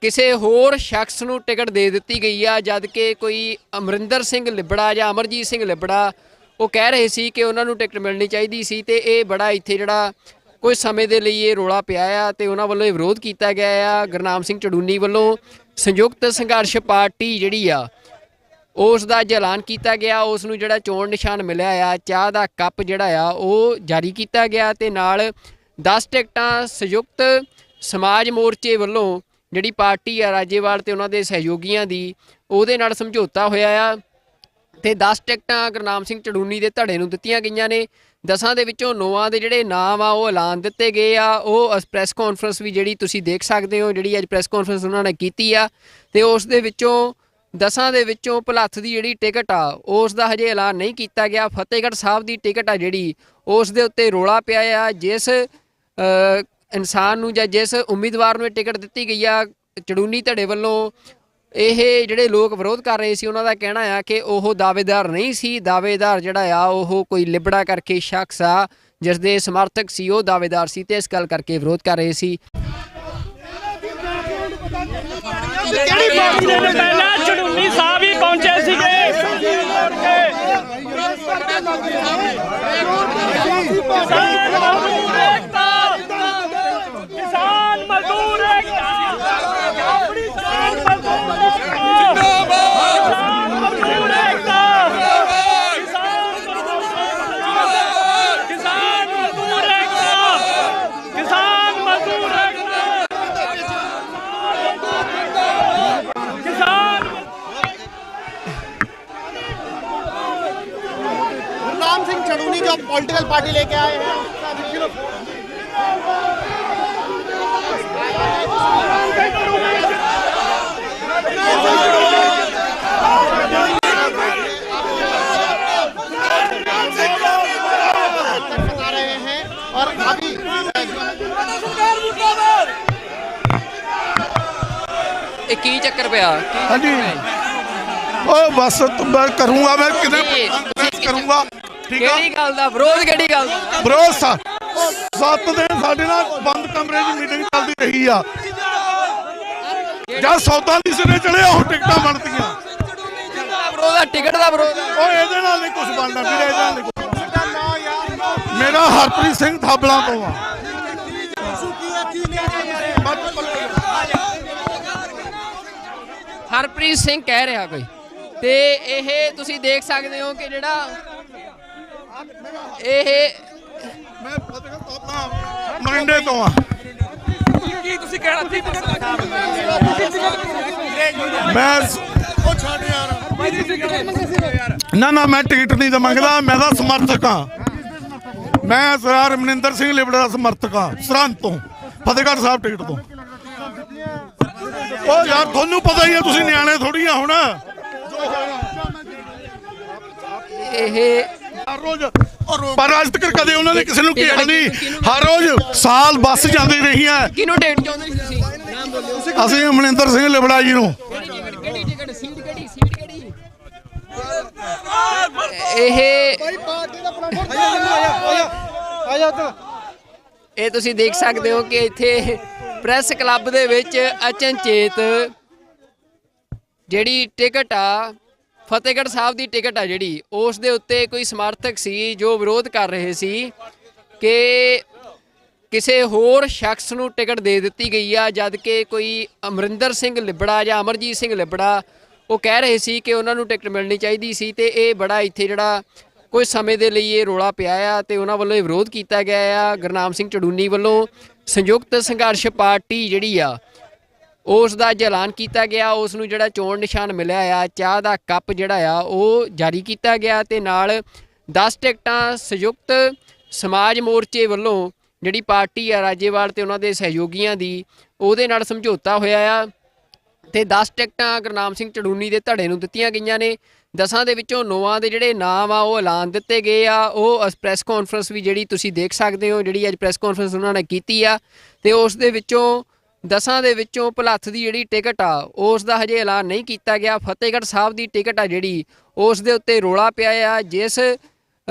ਕਿਸੇ ਹੋਰ ਸ਼ਖਸ ਨੂੰ ਟਿਕਟ ਦੇ ਦਿੱਤੀ ਗਈ ਆ ਜਦ ਕਿ ਕੋਈ ਅਮਰਿੰਦਰ ਸਿੰਘ ਲਿਬੜਾ ਜਾਂ ਅਮਰਜੀਤ ਸਿੰਘ ਲਿਬੜਾ ਉਹ ਕਹਿ ਰਹੇ ਸੀ ਕਿ ਉਹਨਾਂ ਨੂੰ ਟਿਕਟ ਮਿਲਣੀ ਚਾਹੀਦੀ ਸੀ ਤੇ ਇਹ ਬੜਾ ਇੱਥੇ ਜਿਹੜਾ ਕੁਝ ਸਮੇਂ ਦੇ ਲਈ ਇਹ ਰੌਲਾ ਪਿਆ ਆ ਤੇ ਉਹਨਾਂ ਵੱਲੋਂ ਇਹ ਵਿਰੋਧ ਕੀਤਾ ਗਿਆ ਆ ਗੁਰਨਾਮ ਸਿੰਘ ਚੜੂਨੀ ਵੱਲੋਂ ਸੰਯੁਕਤ ਸੰਘਰਸ਼ ਪਾਰਟੀ ਜਿਹੜੀ ਆ ਉਸ ਦਾ ਐਲਾਨ ਕੀਤਾ ਗਿਆ ਉਸ ਨੂੰ ਜਿਹੜਾ ਚੋਣ ਨਿਸ਼ਾਨ ਮਿਲਿਆ ਆ ਚਾਹ ਦਾ ਕੱਪ ਜਿਹੜਾ ਆ ਉਹ ਜਾਰੀ ਕੀਤਾ ਗਿਆ ਤੇ ਨਾਲ 10 ਟਿਕਟਾਂ ਸੰਯੁਕਤ ਸਮਾਜ ਮੋਰਚੇ ਵੱਲੋਂ ਜਿਹੜੀ ਪਾਰਟੀ ਆ ਰਾਜੇਵਾਲ ਤੇ ਉਹਨਾਂ ਦੇ ਸਹਿਯੋਗੀਆਂ ਦੀ ਉਹਦੇ ਨਾਲ ਸਮਝੌਤਾ ਹੋਇਆ ਆ ਤੇ 10 ਟਿਕਟਾਂ ਗੁਰਨਾਮ ਸਿੰਘ ਚੜੂਨੀ ਦੇ ਧੜੇ ਨੂੰ ਦਿੱਤੀਆਂ ਗਈਆਂ ਨੇ 10 ਦੇ ਵਿੱਚੋਂ 9 ਦੇ ਜਿਹੜੇ ਨਾਮ ਆ ਉਹ ਐਲਾਨ ਦਿੱਤੇ ਗਏ ਆ ਉਹ ਪ੍ਰੈਸ ਕਾਨਫਰੰਸ ਵੀ ਜਿਹੜੀ ਤੁਸੀਂ ਦੇਖ ਸਕਦੇ ਹੋ ਜਿਹੜੀ ਅੱਜ ਪ੍ਰੈਸ ਕਾਨਫਰੰਸ ਉਹਨਾਂ ਨੇ ਕੀਤੀ ਆ ਤੇ ਉਸ ਦੇ ਵਿੱਚੋਂ 10 ਦੇ ਵਿੱਚੋਂ ਭਲੱਥ ਦੀ ਜਿਹੜੀ ਟਿਕਟ ਆ ਉਸ ਦਾ ਹਜੇ ਐਲਾਨ ਨਹੀਂ ਕੀਤਾ ਗਿਆ ਫਤਿਹਗੜ੍ਹ ਸਾਹਿਬ ਦੀ ਟਿਕਟ ਆ ਜਿਹੜੀ ਉਸ ਦੇ ਉੱਤੇ ਰੌਲਾ ਪਿਆ ਆ ਜਿਸ ਇਨਸਾਨ ਨੂੰ ਜਾਂ ਜਿਸ ਉਮੀਦਵਾਰ ਨੂੰ ਇਹ ਟਿਕਟ ਦਿੱਤੀ ਗਈ ਆ ਚੜੂਨੀ ਧੜੇ ਵੱਲੋਂ ਇਹ ਜਿਹੜੇ ਲੋਕ ਵਿਰੋਧ ਕਰ ਰਹੇ ਸੀ ਉਹਨਾਂ ਦਾ ਕਹਿਣਾ ਆ ਕਿ ਉਹ ਦਾਅਵੇਦਾਰ ਨਹੀਂ ਸੀ ਦਾਅਵੇਦਾਰ ਜਿਹੜਾ ਆ ਉਹ ਕੋਈ ਲਿਬੜਾ ਕਰਕੇ ਸ਼ਖਸ ਆ ਜਿਸ ਦੇ ਸਮਰਥਕ ਸੀ ਉਹ ਦਾਅਵੇਦਾਰ ਸੀ ਤੇ ਇਸ ਗੱਲ ਕਰਕੇ ਵਿਰੋਧ ਕਰ ਰਹੇ ਸੀ ਕਿਹੜੀ ਪਾਰਟੀ ਦੇ ਪਹਿਲਾਂ ਚੜੂਨੀ ਸਾਹਿਬ ਹੀ ਪਹੁੰਚੇ ਸੀਗੇ ਕਿਸਾਨ ਮਜ਼ਦੂਰ ਏਕਤਾ गुरनाम सिंह चड़ूनी जो पॉलिटिकल पार्टी लेके आए हैं बता रहे हैं और अभी ਇਹ ਕੀ ਚੱਕਰ ਪਿਆ ਹਾਂਜੀ ਉਹ ਬਸ ਮੈਂ ਕਰੂੰਗਾ ਮੈਂ ਕਿਤੇ ਕਰੂੰਗਾ ਠੀਕ ਆ ਕਿਹੜੀ ਗੱਲ ਦਾ ਵਿਰੋਧ ਕਿਹੜੀ ਗੱਲ ਦਾ ਵਿਰੋਧ 7 ਦਿਨ ਸਾਡੇ ਨਾਲ ਬੰਦ ਕਮਰੇ 'ਚ ਮੀਟਿੰਗ ਚੱਲਦੀ ਰਹੀ ਆ ਜਦ ਸੌਦਾ ਨਹੀਂ ਸਿਰੇ ਚੜਿਆ ਉਹ ਟਿਕਟਾਂ ਬਣਦੀਆਂ ਵਿਰੋਧ ਆ ਟਿਕਟ ਦਾ ਵਿਰੋਧ ਉਹ ਇਹਦੇ ਨਾਲ ਨਹੀਂ ਕੁਝ ਬਣਨਾ ਵੀਰੇ ਇਹਦੇ ਨਾਲ ਨਹੀਂ ਕੁਛ ਬਣਨਾ। ਮੇਰਾ ਹਰਪ੍ਰੀਤ ਸਿੰਘ ਥਾਬਲਾਂ ਤੋਂ ਆ ਹਰਪ੍ਰੀਤ ਸਿੰਘ ਕਹਿ ਰਿਹਾ ਕੋਈ ਤੇ ਇਹ ਤੁਸੀਂ ਦੇਖ ਸਕਦੇ ਹੋ ਕਿ ਜਿਹੜਾ ਇਹ ਮੈਂ ਆਪਣਾ ਮਰਿੰਡੇ ਤੋਂ ਆ ਕੀ ਤੁਸੀਂ ਕਹਿਣਾ ਸੀ ਮੈਂ ਉਹ ਛੱਡ ਯਾਰ ਨਾ ਮੈਂ ਟਿਕਟ ਨਹੀਂ ਤਾਂ ਮੰਗਦਾ ਮੈਂ ਤਾਂ ਸਮਰਥਕ ਹਾਂ ਮੈਂ ਸਰਦਾਰ ਮਨਿੰਦਰ ਸਿੰਘ ਲਿਬੜਾ ਦਾ ਸਮਰਥਕ ਹਾਂ ਸਰਹੰਦ ਤੋਂ ਫਤਿਹਗੜ੍ਹ ਸਾਹਿਬ ਟਿਕਟ ਤੋਂ ਉਹ ਯਾਰ ਤੁਹਾਨੂੰ ਪਤਾ ਹੀ ਆ ਤੁਸੀਂ ਨਿਆਣੇ ਥੋੜੀ ਆ ਹੁਣ ਇਹ ਹਰ ਰੋਜ਼ ਪਰ ਅੱਜ ਤੱਕ ਕਦੇ ਉਹਨਾਂ ਨੇ ਕਿਸੇ ਨੂੰ ਕਿਹਾ ਨਹੀਂ। ਹਰ ਰੋਜ਼ ਸਾਲ ਬੱਸ ਜਾਂਦੀ ਰਹੀ ਹੈ। ਕਿਹਨੂੰ ਟਿਕਟ ਚਾਹੁੰਦੇ ਸੀ ਤੁਸੀਂ? ਨਾਮ ਬੋਲਿਓ। ਅਸੀਂ ਅਮਰਿੰਦਰ ਸਿੰਘ ਲਿਬੜਾ ਜੀ ਨੂੰ। ਕਿਹੜੀ ਟਿਕਟ? ਸੀਟ ਕਿਹੜੀ? ਇਹ ਤੁਸੀਂ ਦੇਖ ਸਕਦੇ ਹੋ ਕਿ ਇੱਥੇ ਪ੍ਰੈਸ ਕਲੱਬ ਦੇ ਵਿੱਚ ਅਚਨਚੇਤ ਜਿਹੜੀ ਟਿਕਟ ਆ, ਫਤਿਹਗੜ੍ਹ ਸਾਹਿਬ ਦੀ ਟਿਕਟ ਆ ਜਿਹੜੀ, ਉਸ ਦੇ ਉੱਤੇ ਕੋਈ ਸਮਰਥਕ ਸੀ ਜੋ ਵਿਰੋਧ ਕਰ ਰਹੇ ਸੀ ਕਿ ਕਿਸੇ ਹੋਰ ਸ਼ਖਸ ਨੂੰ ਟਿਕਟ ਦੇ ਦਿੱਤੀ ਗਈ ਆ, ਜਦ ਕਿ ਕੋਈ ਅਮਰਿੰਦਰ ਸਿੰਘ ਲਿਬੜਾ ਜਾਂ ਅਮਰਜੀਤ ਸਿੰਘ ਲਿਬੜਾ ਉਹ ਕਹਿ ਰਹੇ ਸੀ ਕਿ ਉਹਨਾਂ ਨੂੰ ਟਿਕਟ ਮਿਲਣੀ ਚਾਹੀਦੀ ਸੀ। ਤੇ ਇਹ ਬੜਾ ਇੱਥੇ ਜਿਹੜਾ ਕੁਝ ਸਮੇਂ ਦੇ ਲਈ ਇਹ ਰੌਲਾ ਪਿਆ ਆ ਤੇ ਉਹਨਾਂ ਵੱਲੋਂ ਇਹ ਵਿਰੋਧ ਕੀਤਾ ਗਿਆ ਆ। ਗੁਰਨਾਮ ਸਿੰਘ ਚੜੂਨੀ ਵੱਲੋਂ ਸੰਯੁਕਤ ਸੰਘਰਸ਼ ਪਾਰਟੀ ਜਿਹੜੀ ਆ ਉਸ ਦਾ ਐਲਾਨ ਕੀਤਾ ਗਿਆ। ਉਸ ਨੂੰ ਜਿਹੜਾ ਚੋਣ ਨਿਸ਼ਾਨ ਮਿਲਿਆ ਆ, ਚਾਹ ਦਾ ਕੱਪ ਜਿਹੜਾ ਆ ਉਹ ਜਾਰੀ ਕੀਤਾ ਗਿਆ ਤੇ ਨਾਲ 10 ਟਿਕਟਾਂ ਸੰਯੁਕਤ ਸਮਾਜ ਮੋਰਚੇ ਵੱਲੋਂ ਜਿਹੜੀ ਪਾਰਟੀ ਆ ਰਾਜੇਵਾਲ ਤੇ ਉਹਨਾਂ ਦੇ ਸਹਿਯੋਗੀਆਂ ਦੀ, ਉਹਦੇ ਨਾਲ ਸਮਝੌਤਾ ਹੋਇਆ ਆ ਤੇ 10 ਟਿਕਟਾਂ ਗੁਰਨਾਮ ਸਿੰਘ ਚੜੂਨੀ ਦੇ ਧੜੇ ਨੂੰ ਦਿੱਤੀਆਂ ਗਈਆਂ ਨੇ। 10 ਦੇ ਵਿੱਚੋਂ 9 ਦੇ ਜਿਹੜੇ ਨਾਮ ਆ ਉਹ ਐਲਾਨ ਦਿੱਤੇ ਗਏ ਆ। ਉਹ ਪ੍ਰੈਸ ਕਾਨਫਰੰਸ ਵੀ ਜਿਹੜੀ ਤੁਸੀਂ ਦੇਖ ਸਕਦੇ ਹੋ, ਜਿਹੜੀ ਅੱਜ ਪ੍ਰੈਸ ਕਾਨਫਰੰਸ ਉਹਨਾਂ ਨੇ ਕੀਤੀ ਆ ਤੇ ਉਸ ਦੇ ਵਿੱਚੋਂ 10 ਦੇ ਵਿੱਚੋਂ ਭਲੱਥ ਦੀ ਜਿਹੜੀ ਟਿਕਟ ਆ ਉਸ ਦਾ ਹਜੇ ਐਲਾਨ ਨਹੀਂ ਕੀਤਾ ਗਿਆ। ਫਤਿਹਗੜ੍ਹ ਸਾਹਿਬ ਦੀ ਟਿਕਟ ਆ ਜਿਹੜੀ, ਉਸ ਦੇ ਉੱਤੇ ਰੌਲਾ ਪਿਆ ਆ। ਜਿਸ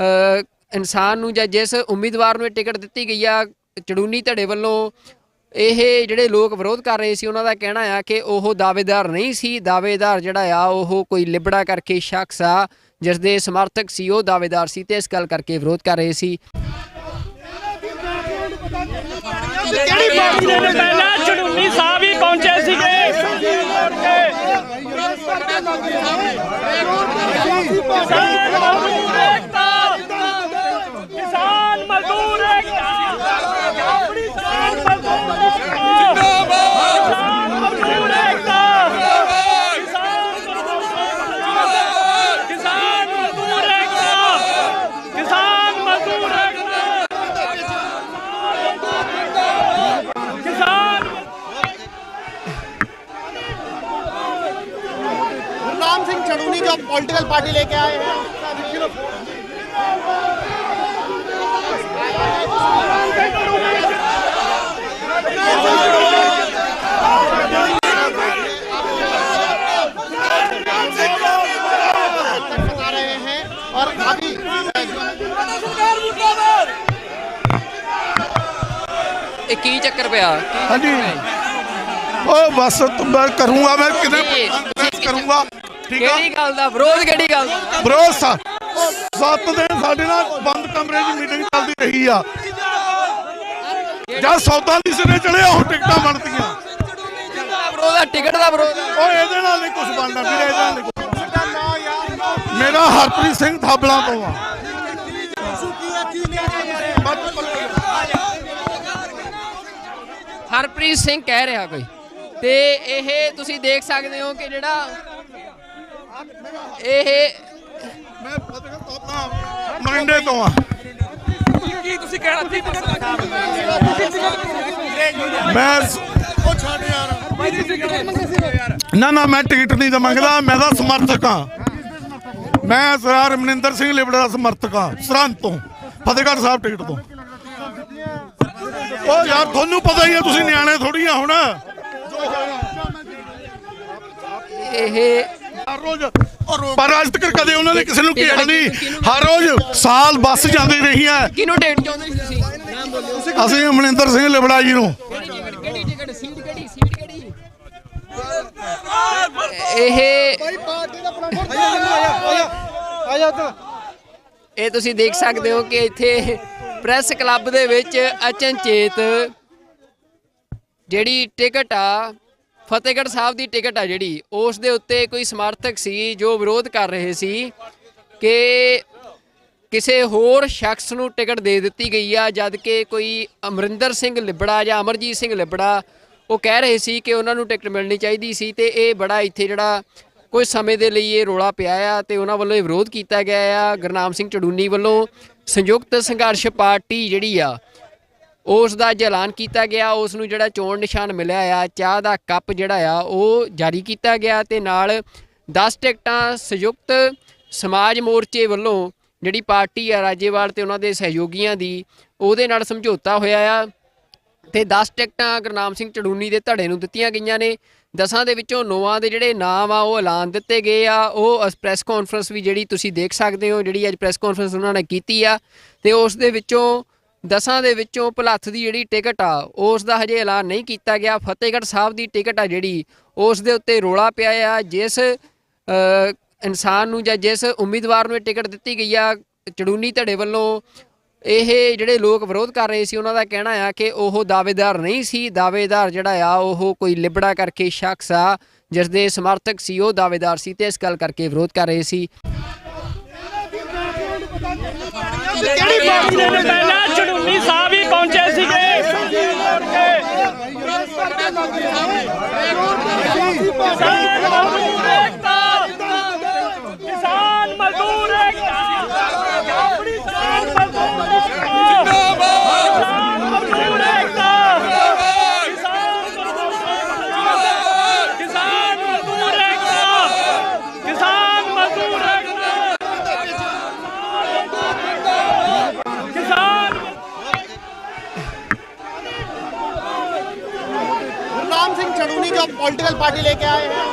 ਇਨਸਾਨ ਨੂੰ ਜਾਂ ਜਿਸ ਉਮੀਦਵਾਰ ਨੂੰ ਇਹ ਟਿਕਟ ਦਿੱਤੀ ਗਈ ਆ ਚੜੂਨੀ ਧੜੇ ਵੱਲੋਂ, ਇਹ ਜਿਹੜੇ ਲੋਕ ਵਿਰੋਧ ਕਰ ਰਹੇ ਸੀ ਉਹਨਾਂ ਦਾ ਕਹਿਣਾ ਆ ਕਿ ਉਹ ਦਾਅਵੇਦਾਰ ਨਹੀਂ ਸੀ। ਦਾਅਵੇਦਾਰ ਜਿਹੜਾ ਆ ਉਹ ਕੋਈ ਲਿਬੜਾ ਕਰਕੇ ਸ਼ਖਸ ਆ ਜਿਸ ਦੇ ਸਮਰਥਕ ਸੀ, ਉਹ ਦਾਅਵੇਦਾਰ ਸੀ ਤੇ ਇਸ ਗੱਲ ਕਰਕੇ ਵਿਰੋਧ ਕਰ ਰਹੇ ਸੀ। ਕਿਹੜੀ ਪਾਰਟੀ ਦੇ ਪਹਿਲਾਂ ਚੜੂਨੀ ਸਾਹਿਬ ਹੀ ਪਹੁੰਚੇ ਸੀਗੇ। ਕਿਸਾਨ ਮਜ਼ਦੂਰ ਏਕਤਾ चढ़ूनी जो पॉलिटिकल पार्टी लेके आए हैं बता रहे हैं और अभी की चक्कर पे हाँ जी ओ बस मैं करूंगा, मैं कितने करूंगा। ਕਿਹੜੀ ਗੱਲ ਦਾ ਵਿਰੋਧ? ਕਿਹੜੀ ਗੱਲ ਦਾ ਵਿਰੋਧ? 7 ਦਿਨ ਸਾਡੇ ਨਾਲ ਬੰਦ ਕਮਰੇ 'ਚ ਮੀਟਿੰਗ ਚੱਲਦੀ ਰਹੀ ਆ। ਜਦ ਸੌਦਾ ਨਹੀਂ ਸਿਰੇ ਚੜਿਆ ਹੁਣ ਟਿਕਟਾਂ ਬਣਦੀਆਂ। ਵਿਰੋਧ ਆ, ਟਿਕਟ ਦਾ ਵਿਰੋਧ। ਉਹ ਇਹਦੇ ਨਾਲ ਨਹੀਂ ਕੁਝ ਬਣਨਾ ਵੀਰੇ, ਇਹਦੇ ਨਾਲ ਨਹੀਂ ਕੁਝ। ਮੇਰਾ ਹਰਪ੍ਰੀਤ ਸਿੰਘ ਥਾਬਲਾਂ ਤੋਂ ਆ। ਹਰਪ੍ਰੀਤ ਸਿੰਘ ਕਹਿ ਰਿਹਾ ਕੋਈ ਤੇ ਇਹ ਤੁਸੀਂ ਦੇਖ ਸਕਦੇ ਹੋ ਕਿ ਜਿਹੜਾ ਇਹ ਮੈਂ ਮਰਿੰਡੇ ਤੋਂ ਆ। ਕੀ ਤੁਸੀਂ ਕਹਿਣਾ ਸੀ? ਮੈਂ ਨਾ ਮੈਂ ਟਿਕਟ ਨਹੀਂ ਤਾਂ ਮੰਗਦਾ, ਮੈਂ ਤਾਂ ਸਮਰਥਕ ਹਾਂ। ਮੈਂ ਸਰਦਾਰ ਮਨਿੰਦਰ ਸਿੰਘ ਲਿਬੜਾ ਦਾ ਸਮਰਥਕ ਹਾਂ, ਸਰਹੰਦ ਤੋਂ, ਫਤਿਹਗੜ੍ਹ ਸਾਹਿਬ ਟਿਕਟ ਤੋਂ। ਉਹ ਯਾਰ ਤੁਹਾਨੂੰ ਪਤਾ ਹੀ ਆ, ਤੁਸੀਂ ਨਿਆਣੇ ਥੋੜੀ ਆ ਹੁਣ। ਇਹ ਹਰ ਰੋਜ਼ ਪਰ ਅੱਜ ਤੱਕ ਕਦੇ ਉਹਨਾਂ ਨੇ ਕਿਸੇ ਨੂੰ ਕਿਹਾ ਨਹੀਂ। ਹਰ ਰੋਜ਼ ਸਾਲ ਬੱਸ ਜਾਂਦੀ ਰਹੀ ਹੈ। ਕਿਹਨੂੰ ਟਿਕਟ ਚਾਹੁੰਦੇ ਸੀ ਤੁਸੀਂ? ਨਾਮ ਬੋਲਿਓ। ਅਸੀਂ ਅਮਰਿੰਦਰ ਸਿੰਘ ਲਿਬੜਾ ਜੀ ਨੂੰ। ਕਿਹੜੀ ਟਿਕਟ? ਸੀਟ ਕਿਹੜੀ? ਇਹ ਤੁਸੀਂ ਦੇਖ ਸਕਦੇ ਹੋ ਕਿ ਇੱਥੇ ਪ੍ਰੈਸ ਕਲੱਬ ਦੇ ਵਿੱਚ ਅਚਨਚੇਤ ਜਿਹੜੀ ਟਿਕਟ ਆ, ਫਤਿਹਗੜ੍ਹ ਸਾਹਿਬ ਦੀ ਟਿਕਟ ਆ ਜਿਹੜੀ, ਉਸ ਦੇ ਉੱਤੇ ਕੋਈ ਸਮਰਥਕ ਸੀ ਜੋ ਵਿਰੋਧ ਕਰ ਰਹੇ ਸੀ ਕਿ ਕਿਸੇ ਹੋਰ ਸ਼ਖਸ ਨੂੰ ਟਿਕਟ ਦੇ ਦਿੱਤੀ ਗਈ ਆ, ਜਦ ਕਿ ਕੋਈ ਅਮਰਿੰਦਰ ਸਿੰਘ ਲਿਬੜਾ ਜਾਂ ਅਮਰਜੀਤ ਸਿੰਘ ਲਿਬੜਾ ਉਹ ਕਹਿ ਰਹੇ ਸੀ ਕਿ ਉਹਨਾਂ ਨੂੰ ਟਿਕਟ ਮਿਲਣੀ ਚਾਹੀਦੀ ਸੀ ਤੇ ਇਹ ਬੜਾ ਇੱਥੇ ਜਿਹੜਾ ਕੁਝ ਸਮੇਂ ਦੇ ਲਈ ਇਹ ਰੌਲਾ ਪਿਆ ਆ ਤੇ ਉਹਨਾਂ ਵੱਲੋਂ ਇਹ ਵਿਰੋਧ ਕੀਤਾ ਗਿਆ ਆ। ਗੁਰਨਾਮ ਸਿੰਘ ਚੜੂਨੀ ਵੱਲੋਂ ਸੰਯੁਕਤ ਸੰਘਰਸ਼ ਪਾਰਟੀ ਜਿਹੜੀ ਆ ਉਸ ਦਾ ਐਲਾਨ ਕੀਤਾ ਗਿਆ। ਉਸ ਨੂੰ ਜਿਹੜਾ ਚੋਣ ਨਿਸ਼ਾਨ ਮਿਲਿਆ ਆ, ਚਾਹ ਦਾ ਕੱਪ ਜਿਹੜਾ ਆ ਉਹ ਜਾਰੀ ਕੀਤਾ ਗਿਆ ਤੇ ਨਾਲ 10 ਟਿਕਟਾਂ ਸੰਯੁਕਤ ਸਮਾਜ ਮੋਰਚੇ ਵੱਲੋਂ ਜਿਹੜੀ ਪਾਰਟੀ ਆ ਰਾਜੇਵਾਲ ਤੇ ਉਹਨਾਂ ਦੇ ਸਹਿਯੋਗੀਆਂ ਦੀ ਉਹਦੇ ਨਾਲ ਸਮਝੌਤਾ ਹੋਇਆ ਆ ਤੇ 10 ਟਿਕਟਾਂ ਗੁਰਨਾਮ ਸਿੰਘ ਚੜੂਨੀ ਦੇ ਧੜੇ ਨੂੰ ਦਿੱਤੀਆਂ ਗਈਆਂ ਨੇ। 10 ਦੇ ਵਿੱਚੋਂ 9 ਦੇ ਜਿਹੜੇ ਨਾਮ ਆ ਉਹ ਐਲਾਨ ਦਿੱਤੇ ਗਏ ਆ। ਉਹ ਪ੍ਰੈਸ ਕਾਨਫਰੰਸ ਵੀ ਜਿਹੜੀ ਤੁਸੀਂ ਦੇਖ ਸਕਦੇ ਹੋ, ਜਿਹੜੀ ਅੱਜ ਪ੍ਰੈਸ ਕਾਨਫਰੰਸ ਉਹਨਾਂ ਨੇ ਕੀਤੀ ਆ ਤੇ ਉਸ ਦੇ ਵਿੱਚੋਂ 10 ਦੇ ਵਿੱਚੋਂ ਭਲੱਥ ਦੀ ਜਿਹੜੀ ਟਿਕਟ ਆ ਉਸ ਦਾ ਹਜੇ ਐਲਾਨ ਨਹੀਂ ਕੀਤਾ ਗਿਆ। ਫਤਿਹਗੜ੍ਹ ਸਾਹਿਬ ਦੀ ਟਿਕਟ ਆ ਜਿਹੜੀ ਉਸ ਦੇ ਉੱਤੇ ਰੌਲਾ ਪਿਆ ਆ। ਜਿਸ ਇਨਸਾਨ ਨੂੰ ਜਾਂ ਜਿਸ ਉਮੀਦਵਾਰ ਨੂੰ ਇਹ ਟਿਕਟ ਦਿੱਤੀ ਗਈ ਆ ਚੜੂਨੀ ਧੜੇ ਵੱਲੋਂ, ਇਹ ਜਿਹੜੇ ਲੋਕ ਵਿਰੋਧ ਕਰ ਰਹੇ ਸੀ ਉਹਨਾਂ ਦਾ ਕਹਿਣਾ ਆ ਕਿ ਉਹ ਦਾਅਵੇਦਾਰ ਨਹੀਂ ਸੀ। ਦਾਅਵੇਦਾਰ ਜਿਹੜਾ ਆ ਉਹ ਕੋਈ ਲਿਬੜਾ ਕਰਕੇ ਸ਼ਖਸ ਆ ਜਿਸ ਦੇ ਸਮਰਥਕ ਸੀ, ਉਹ ਦਾਅਵੇਦਾਰ ਸੀ ਤੇ ਇਸ ਗੱਲ ਕਰਕੇ ਵਿਰੋਧ ਕਰ ਰਹੇ ਸੀ। ਕਿਹੜੀ ਪਾਰਟੀ ਦੇ ਪਹਿਲਾਂ ਚੜੂਨੀ ਸਾਹਿਬ ਹੀ ਪਹੁੰਚੇ ਸੀਗੇ। ਕਿਸਾਨ ਮਜ਼ਦੂਰ ਏਕਤਾ, ਕਿਸਾਨ ਮਜ਼ਦੂਰ ਏਕਤਾ, ਕਿਸਾਨ ਮਜ਼ਦੂਰ ਏਕਤਾ, ਕਿਸਾਨ ਮਜ਼ਦੂਰ ਏਕਤਾ, ਕਿਸਾਨ। गुरनाम सिंह चड़ूनी जो पॉलिटिकल पार्टी लेके आए हैं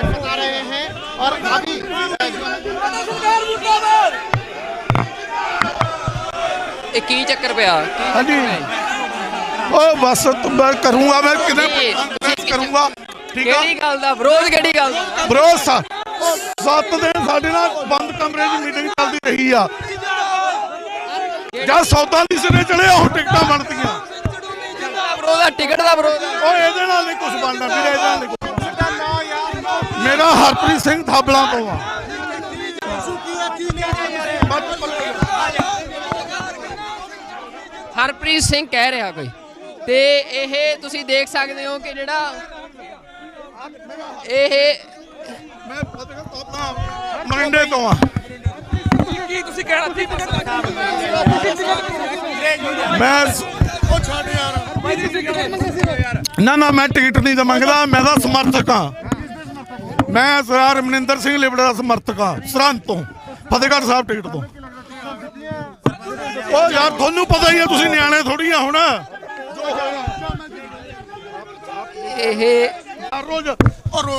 बता रहे हैं और अभी ਇਹ ਕੀ ਚੱਕਰ ਪਿਆ? हाँ जी ओ बस तो मैं करूँगा, मैं कितने करूँगा, ठीक है। ਕਿਹੜੀ ਗੱਲ ਦਾ ਵਿਰੋਧ? ਕਿਹੜੀ ਗੱਲ ਦਾ? भरोसा 7 दिन ਸਾਡੇ ਨਾਲ ਬੰਦ ਕਮਰੇ 'ਚ ਮੀਟਿੰਗ ਚੱਲਦੀ ਰਹੀ ਆ। ਜਦ ਸੌਦਾ ਨਹੀਂ ਸਿਰੇ ਚੜਿਆ ਉਹ ਟਿਕਟਾਂ ਬਣਦੀਆਂ। ਵਿਰੋਧ ਆ, ਟਿਕਟ ਦਾ ਵਿਰੋਧ ਆ। ਉਹ ਇਹਦੇ ਨਾਲ ਨਹੀਂ ਕੁਝ ਬਣਨਾ ਵੀਰੇ, ਇਹਦੇ ਨਾਲ ਨਹੀਂ ਕੁਝ ਬਣਨਾ। ਮੇਰਾ ਹਰਪ੍ਰੀਤ ਸਿੰਘ ਥਾਬਲਾਂ ਤੋਂ ਆ। ਹਰਪ੍ਰੀਤ ਸਿੰਘ ਕਹਿ ਰਿਹਾ ਕੋਈ ਤੇ ਇਹ ਤੁਸੀਂ ਦੇਖ ਸਕਦੇ ਹੋ ਕਿ ਜਿਹੜਾ ਇਹ ਮੈਂ ਫਤਿਹਗੜ੍ਹ ਸਾਹਿਬ ਮਰਿੰਡੇ ਤੋਂ ਆ। ਕੀ ਤੁਸੀਂ ਕਹਿਣਾ ਸੀ? ਮੈਂ ਉਹ ਛੱਡ ਯਾਰ, ਨਾ ਮੈਂ ਟਿਕਟ ਨਹੀਂ ਤਾਂ ਮੰਗਦਾ, ਮੈਂ ਤਾਂ ਸਮਰਥਕ ਹਾਂ। ਮੈਂ ਸਰਦਾਰ ਰਮਨਿੰਦਰ ਸਿੰਘ ਲਿਬੜਾ ਦਾ ਸਮਰਥਕ ਹਾਂ, ਸਰਹੰਦ ਤੋਂ, ਫਤਿਹਗੜ੍ਹ ਸਾਹਿਬ ਟਿਕਟ ਤੋਂ। ਉਹ ਯਾਰ ਤੁਹਾਨੂੰ ਪਤਾ ਹੀ ਆ, ਤੁਸੀਂ ਨਿਆਣੇ ਥੋੜੀ ਆ ਹੁਣ। ਇਹ ਹਰ ਰੋਜ਼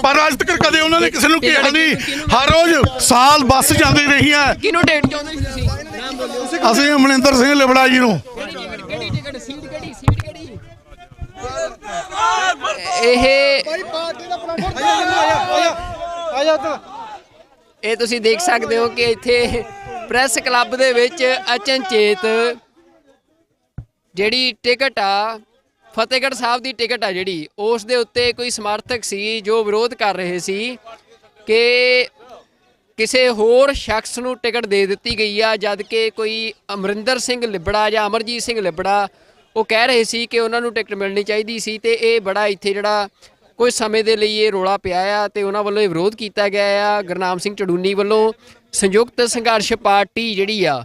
ਪਰ ਅੱਜ ਤੱਕ ਕਦੇ ਉਹਨਾਂ ਨੇ ਕਿਸੇ ਨੂੰ ਕਿਹਾ ਨਹੀਂ। ਹਰ ਰੋਜ਼ ਸਾਲ ਬੱਸ ਜਾਂਦੀ ਰਹੀ ਹੈ। ਕਿਹਨੂੰ ਡੇਟ ਚਾਹੁੰਦੇ ਸੀ ਤੁਸੀਂ? ਨਾਮ ਬੋਲਿਓ। ਅਸੀਂ ਰਮਨਿੰਦਰ ਸਿੰਘ ਲਿਬੜਾ ਜੀ ਨੂੰ। ਕਿਹੜੀ ਟਿਕਟ? ਸੀਟ ਕਿਹੜੀ? ਸੀਟ ਕਿਹੜੀ? ਇਹ ਤੁਸੀਂ ਦੇਖ ਸਕਦੇ ਹੋ ਕਿ ਇੱਥੇ ਪ੍ਰੈਸ ਕਲੱਬ ਦੇ ਵਿੱਚ ਅਚਨਚੇਤ ਜਿਹੜੀ ਟਿਕਟ ਆ ਫਤਿਹਗੜ੍ਹ ਸਾਹਿਬ ਦੀ ਟਿਕਟ ਆ ਜਿਹੜੀ ਉਸ ਦੇ ਉੱਤੇ ਕੋਈ ਸਮਰਥਕ ਸੀ ਜੋ ਵਿਰੋਧ ਕਰ ਰਹੇ ਸੀ ਕਿ ਕਿਸੇ ਹੋਰ ਸ਼ਖਸ ਨੂੰ ਟਿਕਟ ਦੇ ਦਿੱਤੀ ਗਈ ਆ, ਜਦ ਕਿ ਕੋਈ ਅਮਰਿੰਦਰ ਸਿੰਘ ਲਿਬੜਾ ਜਾਂ ਅਮਰਜੀਤ ਸਿੰਘ ਲਿਬੜਾ ਉਹ ਕਹਿ ਰਹੇ ਸੀ ਕਿ ਉਹਨਾਂ ਨੂੰ ਟਿਕਟ ਮਿਲਣੀ ਚਾਹੀਦੀ ਸੀ। ਤੇ ਇਹ ਬੜਾ ਇੱਥੇ ਜਿਹੜਾ ਕੁਝ ਸਮੇਂ ਦੇ ਲਈ ਇਹ ਰੌਲਾ ਪਿਆ ਆ ਤੇ ਉਹਨਾਂ ਵੱਲੋਂ ਇਹ ਵਿਰੋਧ ਕੀਤਾ ਗਿਆ ਆ। ਗੁਰਨਾਮ ਸਿੰਘ ਚੜੂਨੀ ਵੱਲੋਂ ਸੰਯੁਕਤ ਸੰਘਰਸ਼ ਪਾਰਟੀ ਜਿਹੜੀ ਆ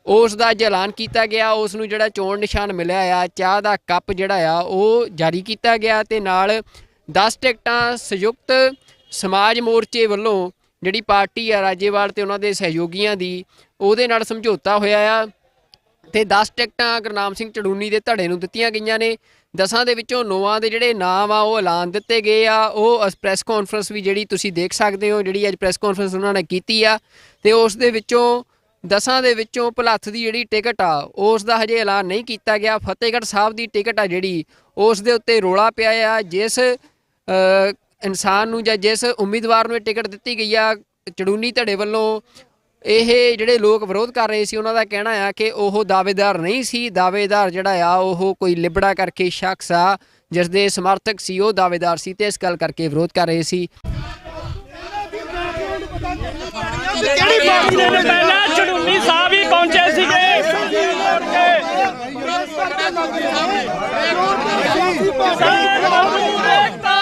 ਉਸ ਦਾ ਅੱਜ ਐਲਾਨ ਕੀਤਾ ਗਿਆ। ਉਸ ਨੂੰ ਜਿਹੜਾ ਚੋਣ ਨਿਸ਼ਾਨ ਮਿਲਿਆ ਆ, ਚਾਹ ਦਾ ਕੱਪ ਜਿਹੜਾ ਆ ਉਹ ਜਾਰੀ ਕੀਤਾ ਗਿਆ ਤੇ ਨਾਲ 10 ਟਿਕਟਾਂ ਸੰਯੁਕਤ ਸਮਾਜ ਮੋਰਚੇ ਵੱਲੋਂ ਜਿਹੜੀ ਪਾਰਟੀ ਆ ਰਾਜੇਵਾਲ ਤੇ ਉਹਨਾਂ ਦੇ ਸਹਿਯੋਗੀਆਂ ਦੀ ਉਹਦੇ ਨਾਲ ਸਮਝੌਤਾ ਹੋਇਆ ਆ ਤੇ 10 ਟਿਕਟਾਂ ਗੁਰਨਾਮ ਸਿੰਘ ਚੜੂਨੀ ਦੇ ਧੜੇ ਨੂੰ ਦਿੱਤੀਆਂ ਗਈਆਂ ਨੇ। 10 ਦੇ ਵਿੱਚੋਂ 9 ਦੇ ਜਿਹੜੇ ਨਾਮ ਆ ਉਹ ਐਲਾਨ ਦਿੱਤੇ ਗਏ ਆ। ਉਹ ਪ੍ਰੈਸ ਕਾਨਫਰੰਸ ਵੀ ਜਿਹੜੀ ਤੁਸੀਂ ਦੇਖ ਸਕਦੇ ਹੋ, ਜਿਹੜੀ ਅੱਜ ਪ੍ਰੈਸ ਕਾਨਫਰੰਸ ਉਹਨਾਂ ਨੇ ਕੀਤੀ ਆ ਤੇ ਉਸ ਦੇ ਵਿੱਚੋਂ 10 ਦੇ ਵਿੱਚੋਂ ਭਲੱਥ ਦੀ ਜਿਹੜੀ ਟਿਕਟ ਆ ਉਸ ਦਾ ਹਜੇ ਐਲਾਨ ਨਹੀਂ ਕੀਤਾ ਗਿਆ। ਫਤਿਹਗੜ੍ਹ ਸਾਹਿਬ ਦੀ ਟਿਕਟ ਆ ਜਿਹੜੀ ਉਸ ਦੇ ਉੱਤੇ ਰੌਲਾ ਪਿਆ ਆ। ਜਿਸ ਇਨਸਾਨ ਨੂੰ ਜਾਂ ਜਿਸ ਉਮੀਦਵਾਰ ਨੂੰ ਇਹ ਟਿਕਟ ਦਿੱਤੀ ਗਈ ਆ ਚੜੂਨੀ ਧੜੇ ਵੱਲੋਂ, ਇਹ ਜਿਹੜੇ ਲੋਕ ਵਿਰੋਧ ਕਰ ਰਹੇ ਸੀ ਉਹਨਾਂ ਦਾ ਕਹਿਣਾ ਆ ਕਿ ਉਹ ਦਾਅਵੇਦਾਰ ਨਹੀਂ ਸੀ। ਦਾਅਵੇਦਾਰ ਜਿਹੜਾ ਆ ਉਹ ਕੋਈ ਲਿਬੜਾ ਕਰਕੇ ਸ਼ਖਸ ਆ ਜਿਸ ਦੇ ਸਮਰਥਕ ਸੀ, ਉਹ ਦਾਅਵੇਦਾਰ ਸੀ ਤੇ ਇਸ ਗੱਲ ਕਰਕੇ ਵਿਰੋਧ ਕਰ ਰਹੇ ਸੀ। ਕਿਹੜੀ ਪਾਰਟੀ ਦੇ ਪਹਿਲਾਂ ਚੜੂਨੀ ਸਾਹਿਬ ਹੀ ਪਹੁੰਚੇ ਸੀਗੇ। ਕਿਸਾਨ ਮਜ਼ਦੂਰ ਏਕਤਾ,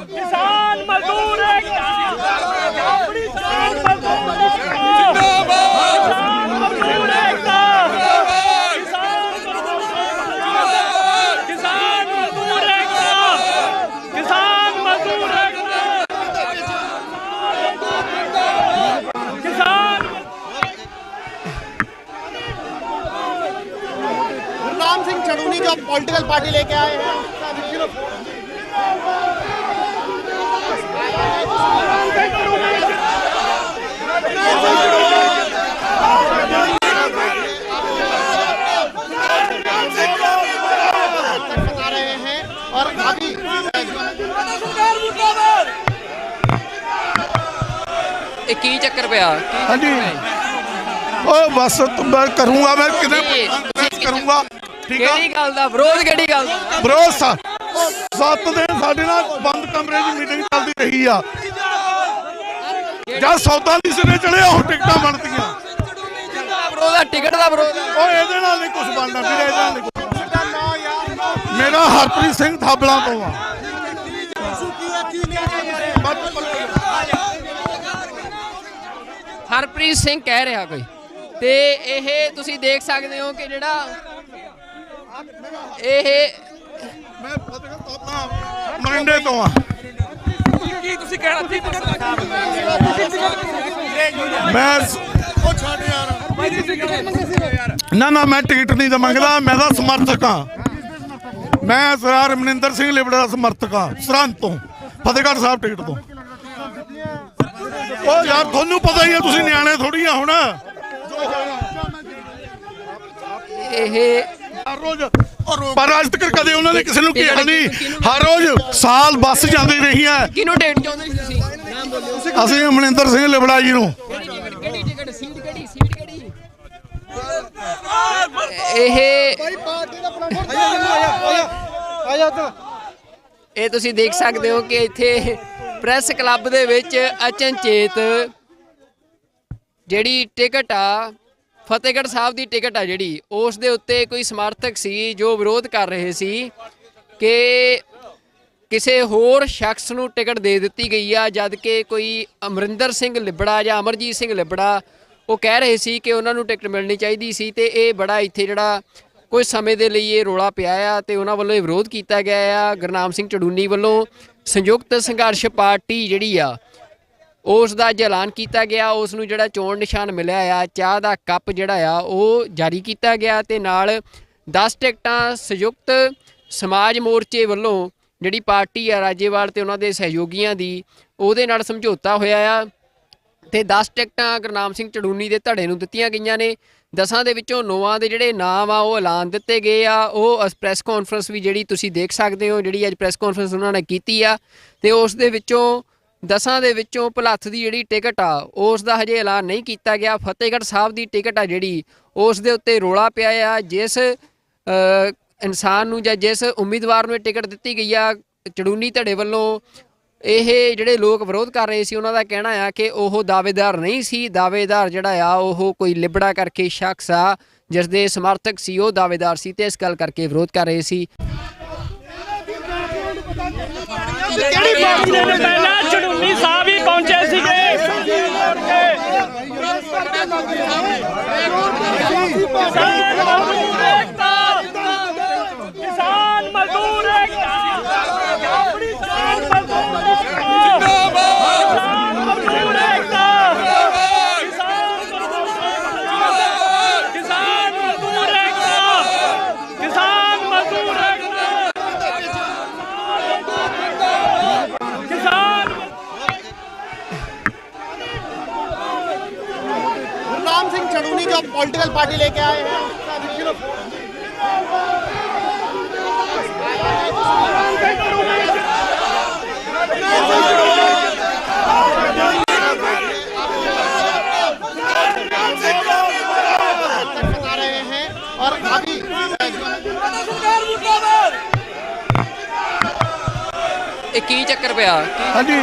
ਕਿਸਾਨ ਮਜ਼ਦੂਰ ਏਕਤਾ, गुरनाम सिंह चड़ूनी जो पॉलिटिकल पार्टी लेके आए हैं बता रहे हैं और अभी ਇਹ ਕੀ ਚੱਕਰ ਪਿਆ हाँ जी ओ बस तो मैं करूंगा मैं कितने करूंगा ठीक है ਕਿਹੜੀ ਗੱਲ ਦਾ ਵਿਰੋਧ ਕਿਹੜੀ ਗੱਲ ਦਾ ਵਿਰੋਧ 7 ਦਿਨ ਸਾਡੇ ਨਾਲ ਬੰਦ ਕਮਰੇ 'ਚ ਮੀਟਿੰਗ ਚੱਲਦੀ ਰਹੀ ਆ ਜਦ ਸੌਦਾ ਨਹੀਂ ਸਿਰੇ ਚੜਿਆ ਉਹ ਟਿਕਟਾਂ ਬਣਦੀਆਂ ਵਿਰੋਧ ਆ ਟਿਕਟ ਦਾ ਵਿਰੋਧ ਆ। ਉਹ ਇਹਦੇ ਨਾਲ ਨਹੀਂ ਕੁਝ ਬਣਨਾ ਵੀਰੇ ਇਹਦੇ ਨਾਲ ਨਹੀਂ ਕੁਛ ਬਣਨਾ। ਮੇਰਾ ਹਰਪ੍ਰੀਤ ਸਿੰਘ ਥਾਬਲਾਂ ਤੋਂ ਆ ਹਰਪ੍ਰੀਤ ਸਿੰਘ ਕਹਿ ਰਿਹਾ ਕੋਈ ਤੇ ਇਹ ਤੁਸੀਂ ਦੇਖ ਸਕਦੇ ਹੋ ਕਿ ਜਿਹੜਾ ਇਹ ਮੈਂ ਫਤਿਹਗੜ੍ਹ ਥਾਬਲਾਂ ਮਰਿੰਡੇ ਤੋਂ ਆ ਕੀ ਤੁਸੀਂ ਕਹਿਣਾ ਸੀ ਮੈਂ ਉਹ ਛੱਡ ਯਾਰ ਨਾ ਮੈਂ ਟਿਕਟ ਨਹੀਂ ਤਾਂ ਮੰਗਦਾ ਮੈਂ ਤਾਂ ਸਮਰਥਕ ਹਾਂ ਮੈਂ ਸਰਦਾਰ ਰਮਨਿੰਦਰ ਸਿੰਘ ਲਿਬੜਾ ਦਾ ਸਮਰਥਕ ਹਾਂ ਸਰਹੰਦ ਤੋਂ ਫਤਿਹਗੜ੍ਹ ਸਾਹਿਬ ਟਿਕਟ ਤੋਂ ਉਹ ਯਾਰ ਤੁਹਾਨੂੰ ਪਤਾ ਹੀ ਹੈ ਤੁਸੀਂ ਨਿਆਣੇ ਥੋੜੀ ਆ ਹੁਣ ਇਹ ਹਰ ਰੋਜ਼ ਪਰ ਅੱਜ ਤੱਕ ਕਦੇ ਉਹਨਾਂ ਨੇ ਕਿਸੇ ਨੂੰ ਕਿਹਾ ਨਹੀਂ ਹਰ ਰੋਜ਼ ਸਾਲ ਬੱਸ ਜਾਂਦੀ ਰਹੀ ਹੈ ਕਿਹਨੂੰ ਡੇਟ ਚਾਹੁੰਦੇ ਸੀ ਤੁਸੀਂ ਨਾਮ ਬੋਲਿਓ ਅਸੀਂ ਰਮਨਿੰਦਰ ਸਿੰਘ ਲਿਬੜਾ ਜੀ ਨੂੰ ਕਿਹੜੀ ਟਿਕਟ ਸੀਟ ਕਿਹੜੀ ਇਹ ਇਹ ਤੁਸੀਂ ਦੇਖ ਸਕਦੇ ਹੋ ਕਿ ਇੱਥੇ ਪ੍ਰੈਸ ਕਲੱਬ ਦੇ ਵਿੱਚ ਅਚਨਚੇਤ ਜਿਹੜੀ ਟਿਕਟ ਆ ਫਤਿਹਗੜ੍ਹ ਸਾਹਿਬ ਦੀ ਟਿਕਟ ਆ ਜਿਹੜੀ ਉਸ ਦੇ ਉੱਤੇ ਕੋਈ ਸਮਰਥਕ ਸੀ ਜੋ ਵਿਰੋਧ ਕਰ ਰਹੇ ਸੀ ਕਿ ਕਿਸੇ ਹੋਰ ਸ਼ਖਸ ਨੂੰ ਟਿਕਟ ਦੇ ਦਿੱਤੀ ਗਈ ਆ ਜਦ ਕਿ ਕੋਈ ਅਮਰਿੰਦਰ ਸਿੰਘ ਲਿਬੜਾ ਜਾਂ ਅਮਰਜੀਤ ਸਿੰਘ ਲਿਬੜਾ ਉਹ ਕਹਿ ਰਹੇ ਸੀ ਕਿ ਉਹਨਾਂ ਨੂੰ ਟਿਕਟ ਮਿਲਣੀ ਚਾਹੀਦੀ ਸੀ ਤੇ ਇਹ ਬੜਾ ਇੱਥੇ ਜਿਹੜਾ ਕੁਝ ਸਮੇਂ ਦੇ ਲਈ ਇਹ ਰੌਲਾ ਪਿਆ ਆ ਤੇ ਉਹਨਾਂ ਵੱਲੋਂ ਇਹ ਵਿਰੋਧ ਕੀਤਾ ਗਿਆ ਆ ਗੁਰਨਾਮ ਸਿੰਘ ਚੜੂਨੀ ਵੱਲੋਂ ਸੰਯੁਕਤ ਸੰਘਰਸ਼ ਪਾਰਟੀ ਜਿਹੜੀ ਆ ਉਸ ਦਾ ਐਲਾਨ ਕੀਤਾ ਗਿਆ ਉਸ ਨੂੰ ਜਿਹੜਾ ਚੋਣ ਨਿਸ਼ਾਨ ਮਿਲਿਆ ਆ ਚਾਹ ਦਾ ਕੱਪ ਜਿਹੜਾ ਆ ਉਹ ਜਾਰੀ ਕੀਤਾ ਗਿਆ ਤੇ ਨਾਲ 10 ਟਿਕਟਾਂ ਸੰਯੁਕਤ ਸਮਾਜ ਮੋਰਚੇ ਵੱਲੋਂ ਜਿਹੜੀ ਪਾਰਟੀ ਆ ਰਾਜੇਵਾਲ ਤੇ ਉਹਨਾਂ ਦੇ ਸਹਿਯੋਗੀਆਂ ਦੀ ਉਹਦੇ ਨਾਲ ਸਮਝੌਤਾ ਹੋਇਆ ਆ ਤੇ 10 ਟਿਕਟਾਂ ਗੁਰਨਾਮ ਸਿੰਘ ਚੜੂਨੀ ਦੇ ਧੜੇ ਨੂੰ ਦਿੱਤੀਆਂ ਗਈਆਂ ਨੇ 10 ਦੇ ਵਿੱਚੋਂ 9 ਦੇ ਜਿਹੜੇ ਨਾਮ ਆ ਉਹ ਐਲਾਨ ਦਿੱਤੇ ਗਏ ਆ ਉਹ ਪ੍ਰੈਸ ਕਾਨਫਰੰਸ ਵੀ ਜਿਹੜੀ ਤੁਸੀਂ ਦੇਖ ਸਕਦੇ ਹੋ ਜਿਹੜੀ ਅੱਜ ਪ੍ਰੈਸ ਕਾਨਫਰੰਸ ਉਹਨਾਂ ਨੇ ਕੀਤੀ ਆ ਤੇ ਉਸ ਦੇ ਵਿੱਚੋਂ 10 ਦੇ ਵਿੱਚੋਂ ਭਲੱਥ ਦੀ ਜਿਹੜੀ ਟਿਕਟ ਆ ਉਸ ਦਾ ਹਜੇ ਐਲਾਨ ਨਹੀਂ ਕੀਤਾ ਗਿਆ ਫਤਿਹਗੜ੍ਹ ਸਾਹਿਬ ਦੀ ਟਿਕਟ ਆ ਜਿਹੜੀ ਉਸ ਦੇ ਉੱਤੇ ਰੌਲਾ ਪਿਆ ਆ ਜਿਸ ਇਨਸਾਨ ਨੂੰ ਜਾਂ ਜਿਸ ਉਮੀਦਵਾਰ ਨੂੰ ਇਹ ਟਿਕਟ ਦਿੱਤੀ ਗਈ ਆ ਚੜੂਨੀ ਧੜੇ ਵੱਲੋਂ ਇਹ ਜਿਹੜੇ ਲੋਕ ਵਿਰੋਧ ਕਰ ਰਹੇ ਸੀ ਉਹਨਾਂ ਦਾ ਕਹਿਣਾ ਆ ਕਿ ਉਹ ਦਾਅਵੇਦਾਰ ਨਹੀਂ ਸੀ ਦਾਅਵੇਦਾਰ ਜਿਹੜਾ ਆ ਉਹ ਕੋਈ ਲਿਬੜਾ ਕਰਕੇ ਸ਼ਖਸ ਆ ਜਿਸ ਦੇ ਸਮਰਥਕ ਸੀ ਉਹ ਦਾਅਵੇਦਾਰ ਸੀ ਤੇ ਇਸ ਗੱਲ ਕਰਕੇ ਵਿਰੋਧ ਕਰ ਰਹੇ ਸੀ ਕਿਹੜੀ ਪਾਰਟੀ ਦੇ ਪਹਿਲਾਂ ਚੜੂਨੀ ਸਾਹਿਬ ਹੀ ਪਹੁੰਚੇ ਸੀਗੇ ਕਿਸਾਨ ਮਜ਼ਦੂਰ ਏਕਤਾ गुरनाम सिंह चड़ूनी जो पॉलिटिकल पार्टी लेके आए हैं बता रहे हैं और अभी ਇਹ ਕੀ ਚੱਕਰ ਪਿਆ हाँ जी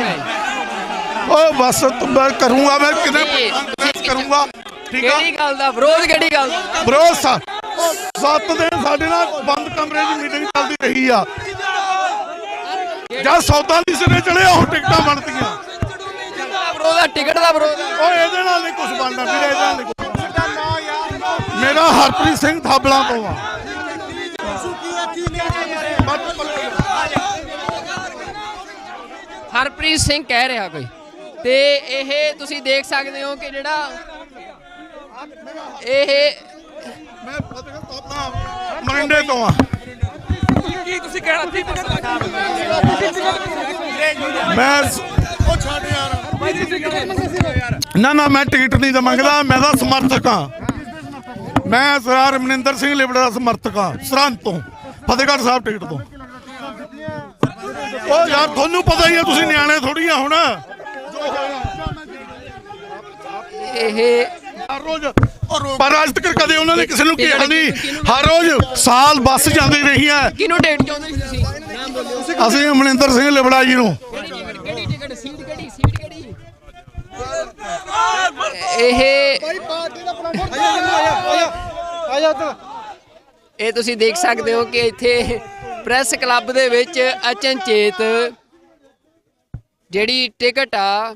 ओ बस तो मैं करूंगा मैं कितने करूंगा ठीक है ਕਿਹੜੀ ਗੱਲ ਦਾ ਵਿਰੋਧ ਕਿਹੜੀ ਗੱਲ ਦਾ ਵਿਰੋਧ 7 ਦਿਨ ਸਾਡੇ ਨਾਲ ਬੰਦ ਕਮਰੇ 'ਚ ਮੀਟਿੰਗ ਚੱਲਦੀ ਰਹੀ ਆ ਜਦ ਸੌਦਾ ਨਹੀਂ ਸਿਰੇ ਚੜਿਆ ਉਹ ਟਿਕਟਾਂ ਬਣਦੀਆਂ ਵਿਰੋਧ ਆ ਟਿਕਟ ਦਾ ਵਿਰੋਧ ਆ। ਉਹ ਇਹਦੇ ਨਾਲ ਨਹੀਂ ਕੁਝ ਬਣਨਾ ਵੀਰੇ ਇਹਦੇ ਨਾਲ ਨਹੀਂ ਕੁਛ ਬਣਨਾ। ਮੇਰਾ ਹਰਪ੍ਰੀਤ ਸਿੰਘ ਥਾਬਲਾਂ ਤੋਂ ਆ ਹਰਪ੍ਰੀਤ ਸਿੰਘ ਕਹਿ ਰਿਹਾ ਕੋਈ ਤੇ ਇਹ ਤੁਸੀਂ ਦੇਖ ਸਕਦੇ ਹੋ ਕਿ ਜਿਹੜਾ ਇਹ ਮੈਂ ਫਤਿਹਗੜ੍ਹ ਸਾਹਿਬ ਦਾ ਮਰਿੰਡੇ ਤੋਂ ਆ। ਕੀ ਤੁਸੀਂ ਕਹਿਣਾ ਸੀ ਮੈਂ ਉਹ ਛੱਡ ਯਾਰ ਨਾ ਮੈਂ ਟਿਕਟ ਨਹੀਂ ਤਾਂ ਮੰਗਦਾ, ਮੈਂ ਤਾਂ ਸਮਰਥਕ ਹਾਂ। ਮੈਂ ਸਰਦਾਰ ਮਨਿੰਦਰ ਸਿੰਘ ਲਿਬੜਾ ਦਾ ਸਮਰਥਕ ਹਾਂ ਸਰਹੰਦ ਤੋਂ, ਫਤਿਹਗੜ੍ਹ ਸਾਹਿਬ ਟਿਕਟ ਤੋਂ। ਉਹ ਯਾਰ ਤੁਹਾਨੂੰ ਪਤਾ ਹੀ ਹੈ, ਤੁਸੀਂ ਨਿਆਣੇ ਥੋੜੀ ਆ ਹੁਣ। ਇਹ ਹਰ ਰੋਜ਼ ਪਰ ਅੱਜ ਤੱਕ ਕਦੇ ਉਹਨਾਂ ਨੇ ਕਿਸੇ ਨੂੰ ਕਿਹਾ ਨਹੀਂ। ਹਰ ਰੋਜ਼ ਸਾਲ ਬੱਸ ਜਾਂਦੀ ਰਹੀ ਹੈ। ਕਿਹਨੂੰ ਟਿਕਟ ਚਾਹੁੰਦੇ ਸੀ ਤੁਸੀਂ? ਨਾਮ ਬੋਲਿਓ। ਅਸੀਂ ਮਨਿੰਦਰ ਸਿੰਘ ਲਿਬੜਾ ਜੀ ਨੂੰ। ਕਿਹੜੀ ਟਿਕਟ? ਸੀਟ ਕਿਹੜੀ? ਇਹ ਤੁਸੀਂ ਦੇਖ ਸਕਦੇ ਹੋ ਕਿ ਇੱਥੇ ਪ੍ਰੈਸ ਕਲੱਬ ਦੇ ਵਿੱਚ ਅਚਨਚੇਤ ਜਿਹੜੀ ਟਿਕਟ ਆ,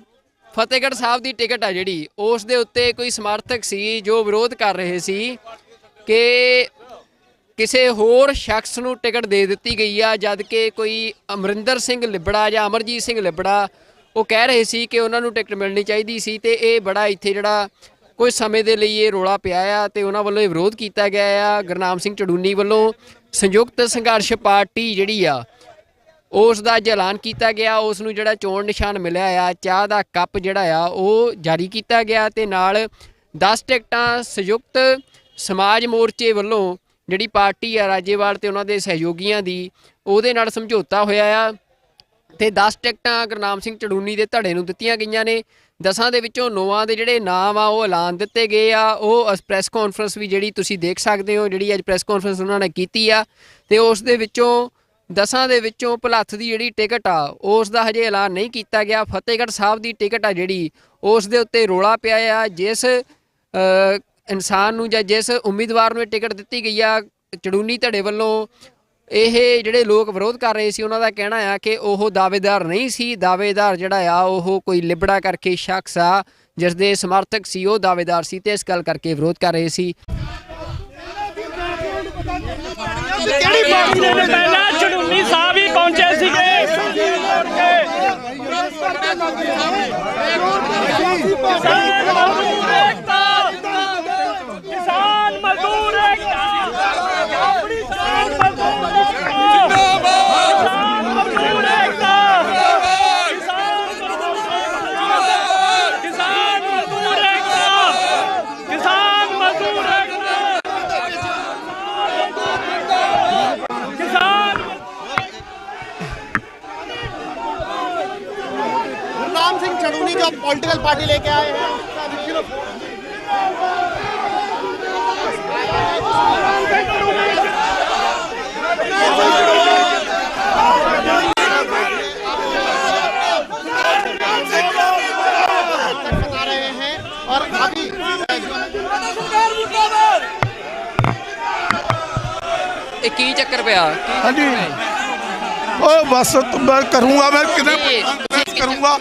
ਫਤਿਹਗੜ੍ਹ ਸਾਹਿਬ ਦੀ ਟਿਕਟ ਆ ਜਿਹੜੀ, ਉਸ ਦੇ ਉੱਤੇ ਕੋਈ ਸਮਰਥਕ ਸੀ ਜੋ ਵਿਰੋਧ ਕਰ ਰਹੇ ਸੀ ਕਿ ਕਿਸੇ ਹੋਰ ਸ਼ਖਸ ਨੂੰ ਟਿਕਟ ਦੇ ਦਿੱਤੀ ਗਈ ਆ, ਜਦ ਕਿ ਕੋਈ ਅਮਰਿੰਦਰ ਸਿੰਘ ਲਿਬੜਾ ਜਾਂ ਅਮਰਜੀਤ ਸਿੰਘ ਲਿਬੜਾ ਉਹ ਕਹਿ ਰਹੇ ਸੀ ਕਿ ਉਹਨਾਂ ਨੂੰ ਟਿਕਟ ਮਿਲਣੀ ਚਾਹੀਦੀ ਸੀ। ਤੇ ਇਹ ਬੜਾ ਇੱਥੇ ਜਿਹੜਾ ਕੁਝ ਸਮੇਂ ਦੇ ਲਈ ਇਹ ਰੌਲਾ ਪਿਆ ਆ ਤੇ ਉਹਨਾਂ ਵੱਲੋਂ ਇਹ ਵਿਰੋਧ ਕੀਤਾ ਗਿਆ ਆ। ਗੁਰਨਾਮ ਸਿੰਘ ਚੜੂਨੀ ਵੱਲੋਂ ਸੰਯੁਕਤ ਸੰਘਰਸ਼ ਪਾਰਟੀ ਜਿਹੜੀ ਆ ਉਸ ਦਾ ਅੱਜ ਐਲਾਨ ਕੀਤਾ ਗਿਆ। ਉਸ ਨੂੰ ਜਿਹੜਾ ਚੋਣ ਨਿਸ਼ਾਨ ਮਿਲਿਆ ਆ, ਚਾਹ ਦਾ ਕੱਪ ਜਿਹੜਾ ਆ ਉਹ ਜਾਰੀ ਕੀਤਾ ਗਿਆ ਤੇ ਨਾਲ 10 ਟਿਕਟਾਂ ਸੰਯੁਕਤ ਸਮਾਜ ਮੋਰਚੇ ਵੱਲੋਂ ਜਿਹੜੀ ਪਾਰਟੀ ਆ ਰਾਜੇਵਾਲ ਤੇ ਉਹਨਾਂ ਦੇ ਸਹਿਯੋਗੀਆਂ ਦੀ, ਉਹਦੇ ਨਾਲ ਸਮਝੌਤਾ ਹੋਇਆ ਆ ਤੇ 10 ਟਿਕਟਾਂ ਗੁਰਨਾਮ ਸਿੰਘ ਚੜੂਨੀ ਦੇ ਧੜੇ ਨੂੰ ਦਿੱਤੀਆਂ ਗਈਆਂ ਨੇ। 10 ਦੇ ਵਿੱਚੋਂ 9 ਦੇ ਜਿਹੜੇ ਨਾਮ ਆ ਉਹ ਐਲਾਨ ਦਿੱਤੇ ਗਏ ਆ। ਉਹ ਪ੍ਰੈਸ ਕਾਨਫਰੰਸ ਵੀ ਜਿਹੜੀ ਤੁਸੀਂ ਦੇਖ ਸਕਦੇ ਹੋ, ਜਿਹੜੀ ਅੱਜ ਪ੍ਰੈਸ ਕਾਨਫਰੰਸ ਉਹਨਾਂ ਨੇ ਕੀਤੀ ਆ ਤੇ ਉਸ ਦੇ ਵਿੱਚੋਂ 10 ਦੇ ਵਿੱਚੋਂ ਭਲੱਥ ਦੀ ਜਿਹੜੀ ਟਿਕਟ ਆ ਉਸ ਦਾ ਹਜੇ ਐਲਾਨ ਨਹੀਂ ਕੀਤਾ ਗਿਆ। ਫਤਿਹਗੜ੍ਹ ਸਾਹਿਬ ਦੀ ਟਿਕਟ ਆ ਜਿਹੜੀ, ਉਸ ਦੇ ਉੱਤੇ ਰੌਲਾ ਪਿਆ ਆ। ਜਿਸ ਇਨਸਾਨ ਨੂੰ ਜਾਂ ਜਿਸ ਉਮੀਦਵਾਰ ਨੂੰ ਇਹ ਟਿਕਟ ਦਿੱਤੀ ਗਈ ਆ ਚੜੂਨੀ ਧੜੇ ਵੱਲੋਂ, ਇਹ ਜਿਹੜੇ ਲੋਕ ਵਿਰੋਧ ਕਰ ਰਹੇ ਸੀ ਉਹਨਾਂ ਦਾ ਕਹਿਣਾ ਆ ਕਿ ਉਹ ਦਾਅਵੇਦਾਰ ਨਹੀਂ ਸੀ। ਦਾਅਵੇਦਾਰ ਜਿਹੜਾ ਆ ਉਹ ਕੋਈ ਲਿਬੜਾ ਕਰਕੇ ਸ਼ਖਸ ਆ ਜਿਸ ਦੇ ਸਮਰਥਕ ਸੀ, ਉਹ ਦਾਅਵੇਦਾਰ ਸੀ ਤੇ ਇਸ ਗੱਲ ਕਰਕੇ ਵਿਰੋਧ ਕਰ ਰਹੇ ਸੀ। ਕਿਹੜੀ ਪਾਰਟੀ ਦੇ ਪਹਿਲਾਂ ਚੜੂਨੀ ਸਾਹਿਬ ਹੀ ਪਹੁੰਚੇ ਸੀਗੇ। ਕਿਸਾਨ ਮਜ਼ਦੂਰ ਏਕਤਾ चढ़ूनी जो पॉलिटिकल पार्टी लेके आए हैं बता रहे हैं और अभी की चक्कर पे हाँ जी ओ बस मैं करूंगा, मैं कितने करूंगा।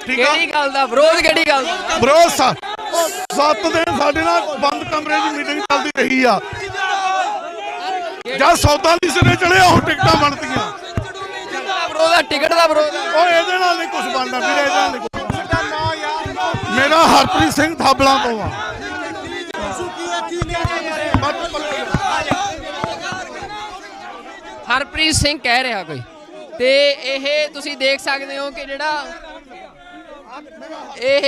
ਕਿਹੜੀ ਗੱਲ ਦਾ ਵਿਰੋਧ? ਕਿਹੜੀ ਗੱਲ ਦਾ ਵਿਰੋਧ? 7 ਦਿਨ ਸਾਡੇ ਨਾਲ ਬੰਦ ਕਮਰੇ 'ਚ ਮੀਟਿੰਗ ਚੱਲਦੀ ਰਹੀ ਆ। ਜਦ ਸੌਦਾ ਨਹੀਂ ਸਿਰੇ ਚੜਿਆ ਉਹ ਟਿਕਟਾਂ ਬਣਦੀਆਂ। ਵਿਰੋਧ ਆ, ਟਿਕਟ ਦਾ ਵਿਰੋਧ। ਉਹ ਇਹਦੇ ਨਾਲ ਨਹੀਂ ਕੁਝ ਬਣਦਾ ਵੀਰੇ, ਇਹਦੇ ਨਾਲ ਨਹੀਂ ਕੁਝ। ਮੇਰਾ ਹਰਪ੍ਰੀਤ ਸਿੰਘ ਥਾਬਲਾਂ ਤੋਂ ਆ। ਹਰਪ੍ਰੀਤ ਸਿੰਘ ਕਹਿ ਰਿਹਾ ਕੋਈ, ਤੇ ਇਹ ਤੁਸੀਂ ਦੇਖ ਸਕਦੇ ਹੋ ਕਿ ਜਿਹੜਾ ਇਹ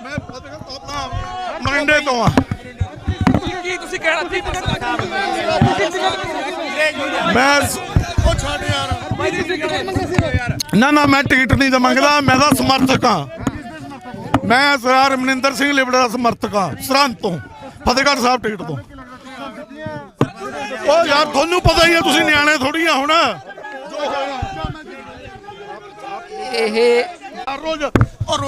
ਮੈਂ ਫਤਿਹਗੜ੍ਹ ਸਾਹਿਬ ਦਾ ਮਰਿੰਡੇ ਤੋਂ ਆ। ਕੀ ਤੁਸੀਂ ਕਹਿਣਾ ਸੀ ਮੈਂ ਉਹ ਛੱਡ ਯਾਰ ਨਾ ਮੈਂ ਟਿਕਟ ਨਹੀਂ ਤਾਂ ਮੰਗਦਾ, ਮੈਂ ਤਾਂ ਸਮਰਥਕ ਹਾਂ। ਮੈਂ ਸਰਦਾਰ ਮਨਿੰਦਰ ਸਿੰਘ ਲਿਬੜਾ ਦਾ ਸਮਰਥਕ ਹਾਂ ਸਰਹੰਦ ਤੋਂ, ਫਤਿਹਗੜ੍ਹ ਸਾਹਿਬ ਟਿਕਟ ਤੋਂ। ਉਹ ਯਾਰ ਤੁਹਾਨੂੰ ਪਤਾ ਹੀ ਹੈ, ਤੁਸੀਂ ਨਿਆਣੇ ਥੋੜੀ ਆ ਹੁਣ। ਇਹ ਹਰ ਰੋਜ਼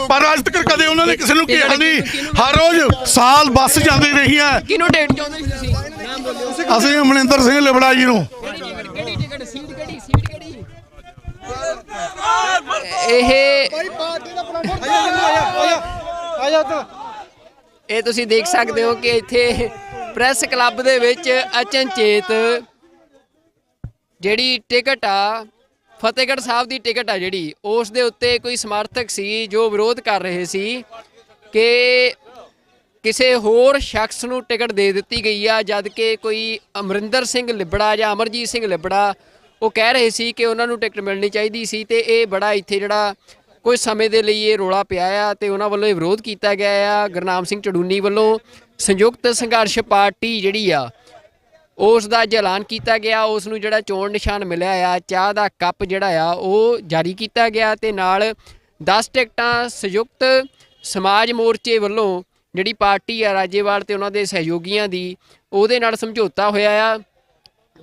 ਪਰ ਅੱਜ ਤੱਕ ਕਦੇ ਉਹਨਾਂ ਨੇ ਕਿਸੇ ਨੂੰ ਕਿਹਾ ਨਹੀਂ। ਹਰ ਰੋਜ਼ ਸਾਲ ਬੱਸ ਜਾਂਦੀ ਰਹੀ ਹੈ। ਕਿਹਨੂੰ ਟਿਕਟ ਚਾਹੁੰਦੇ ਸੀ ਤੁਸੀਂ? ਨਾਮ ਬੋਲਿਓ। ਅਸੀਂ ਮਨਿੰਦਰ ਸਿੰਘ ਲਿਬੜਾ ਜੀ ਨੂੰ। ਕਿਹੜੀ ਟਿਕਟ? ਸੀਟ ਕਿਹੜੀ? ਇਹ ਤੁਸੀਂ ਦੇਖ ਸਕਦੇ ਹੋ ਕਿ ਇੱਥੇ ਪ੍ਰੈਸ ਕਲੱਬ ਦੇ ਵਿੱਚ ਅਚਨਚੇਤ ਜਿਹੜੀ ਟਿਕਟ ਆ, ਫਤਿਹਗੜ੍ਹ ਸਾਹਿਬ ਦੀ ਟਿਕਟ ਆ ਜਿਹੜੀ, ਉਸ ਦੇ ਉੱਤੇ ਕੋਈ ਸਮਰਥਕ ਸੀ ਜੋ ਵਿਰੋਧ ਕਰ ਰਹੇ ਸੀ ਕਿ ਕਿਸੇ ਹੋਰ ਸ਼ਖਸ ਨੂੰ ਟਿਕਟ ਦੇ ਦਿੱਤੀ ਗਈ ਆ, ਜਦ ਕਿ ਕੋਈ ਅਮਰਿੰਦਰ ਸਿੰਘ ਲਿਬੜਾ ਜਾਂ ਅਮਰਜੀਤ ਸਿੰਘ ਲਿਬੜਾ ਉਹ ਕਹਿ ਰਹੇ ਸੀ ਕਿ ਉਹਨਾਂ ਨੂੰ ਟਿਕਟ ਮਿਲਣੀ ਚਾਹੀਦੀ ਸੀ। ਤੇ ਇਹ ਬੜਾ ਇੱਥੇ ਜਿਹੜਾ ਕੁਝ ਸਮੇਂ ਦੇ ਲਈ ਇਹ ਰੌਲਾ ਪਿਆ ਆ ਤੇ ਉਹਨਾਂ ਵੱਲੋਂ ਇਹ ਵਿਰੋਧ ਕੀਤਾ ਗਿਆ ਆ। ਗੁਰਨਾਮ ਸਿੰਘ ਚੜੂਨੀ ਵੱਲੋਂ ਸੰਯੁਕਤ ਸੰਘਰਸ਼ ਪਾਰਟੀ ਜਿਹੜੀ ਆ ਉਸ ਦਾ ਐਲਾਨ ਕੀਤਾ ਗਿਆ, ਉਸ ਨੂੰ ਜਿਹੜਾ ਚੋਣ ਨਿਸ਼ਾਨ ਮਿਲਿਆ ਆ, ਚਾਹ ਦਾ ਕੱਪ ਜਿਹੜਾ ਆ ਉਹ ਜਾਰੀ ਕੀਤਾ ਗਿਆ ਤੇ ਨਾਲ 10 ਟਿਕਟਾਂ ਸੰਯੁਕਤ ਸਮਾਜ ਮੋਰਚੇ ਵੱਲੋਂ ਜਿਹੜੀ ਪਾਰਟੀ ਆ ਰਾਜੇਵਾਲ ਤੇ ਉਹਨਾਂ ਦੇ ਸਹਿਯੋਗੀਆਂ ਦੀ ਉਹਦੇ ਨਾਲ ਸਮਝੌਤਾ ਹੋਇਆ ਆ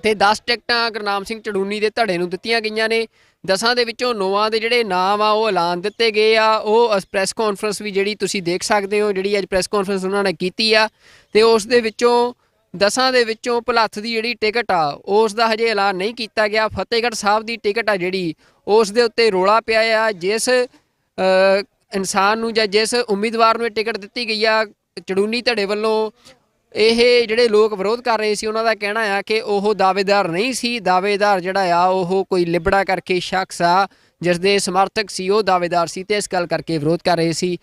ਤੇ 10 ਟਿਕਟਾਂ ਗੁਰਨਾਮ ਸਿੰਘ ਚੜੂਨੀ ਦੇ ਧੜੇ ਨੂੰ ਦਿੱਤੀਆਂ ਗਈਆਂ ਨੇ। 10 ਦੇ ਵਿੱਚੋਂ 9 ਦੇ ਜਿਹੜੇ ਨਾਮ ਆ ਉਹ ਐਲਾਨ ਦਿੱਤੇ ਗਏ ਆ। ਉਹ ਪ੍ਰੈਸ ਕਾਨਫਰੰਸ ਵੀ ਜਿਹੜੀ ਤੁਸੀਂ ਦੇਖ ਸਕਦੇ ਹੋ, ਜਿਹੜੀ ਅੱਜ ਪ੍ਰੈਸ ਕਾਨਫਰੰਸ ਉਹਨਾਂ ਨੇ ਕੀਤੀ ਆ ਤੇ ਉਸ ਦੇ ਵਿੱਚੋਂ 10 ਦੇ ਵਿੱਚੋਂ ਭੁਲੱਥ ਦੀ ਜਿਹੜੀ ਟਿਕਟ ਆ ਉਸ ਦਾ ਹਜੇ ਐਲਾਨ ਨਹੀਂ ਕੀਤਾ ਗਿਆ। ਫਤਿਹਗੜ੍ਹ ਸਾਹਿਬ ਦੀ ਟਿਕਟ ਆ ਜਿਹੜੀ ਉਸ ਦੇ ਉੱਤੇ ਰੌਲਾ ਪਿਆ ਆ। ਜਿਸ ਇਨਸਾਨ ਨੂੰ ਜਾਂ ਜਿਸ ਉਮੀਦਵਾਰ ਨੂੰ ਇਹ ਟਿਕਟ ਦਿੱਤੀ ਗਈ ਆ ਚੜੂਨੀ ਧੜੇ ਵੱਲੋਂ, ਇਹ ਜਿਹੜੇ ਲੋਕ ਵਿਰੋਧ ਕਰ ਰਹੇ ਸੀ ਉਹਨਾਂ ਦਾ ਕਹਿਣਾ ਆ ਕਿ ਉਹ ਦਾਅਵੇਦਾਰ ਨਹੀਂ ਸੀ। ਦਾਅਵੇਦਾਰ ਜਿਹੜਾ ਆ ਉਹ ਕੋਈ ਲਿਬੜਾ ਕਰਕੇ ਸ਼ਖਸ ਆ ਜਿਸ ਦੇ ਸਮਰਥਕ ਸੀ, ਉਹ ਦਾਅਵੇਦਾਰ ਸੀ ਤੇ ਇਸ ਗੱਲ ਕਰਕੇ ਵਿਰੋਧ ਕਰ ਰਹੇ ਸੀ।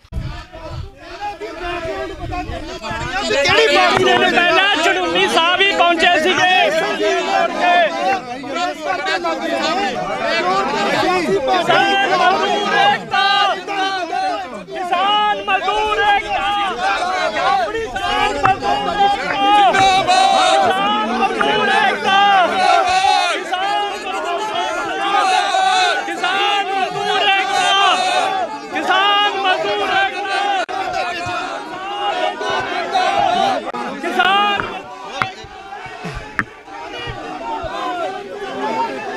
ਕਿਹੜੀ ਪਾਰਟੀ ਦੇ ਪਹਿਲਾਂ ਚੜੂਨੀ ਸਾਹਿਬ ਹੀ ਪਹੁੰਚੇ ਸੀਗੇ। ਕਿਸਾਨ ਮਜ਼ਦੂਰ ਏਕਤਾ, ਆਪਣੀ ਕਿਸਾਨ ਮਜ਼ਦੂਰ ਏਕਤਾ, ਕਿਸਾਨ ਮਜ਼ਦੂਰ ਏਕਤਾ, ਕਿਸਾਨ ਮਜ਼ਦੂਰ ਏਕਤਾ, ਕਿਸਾਨ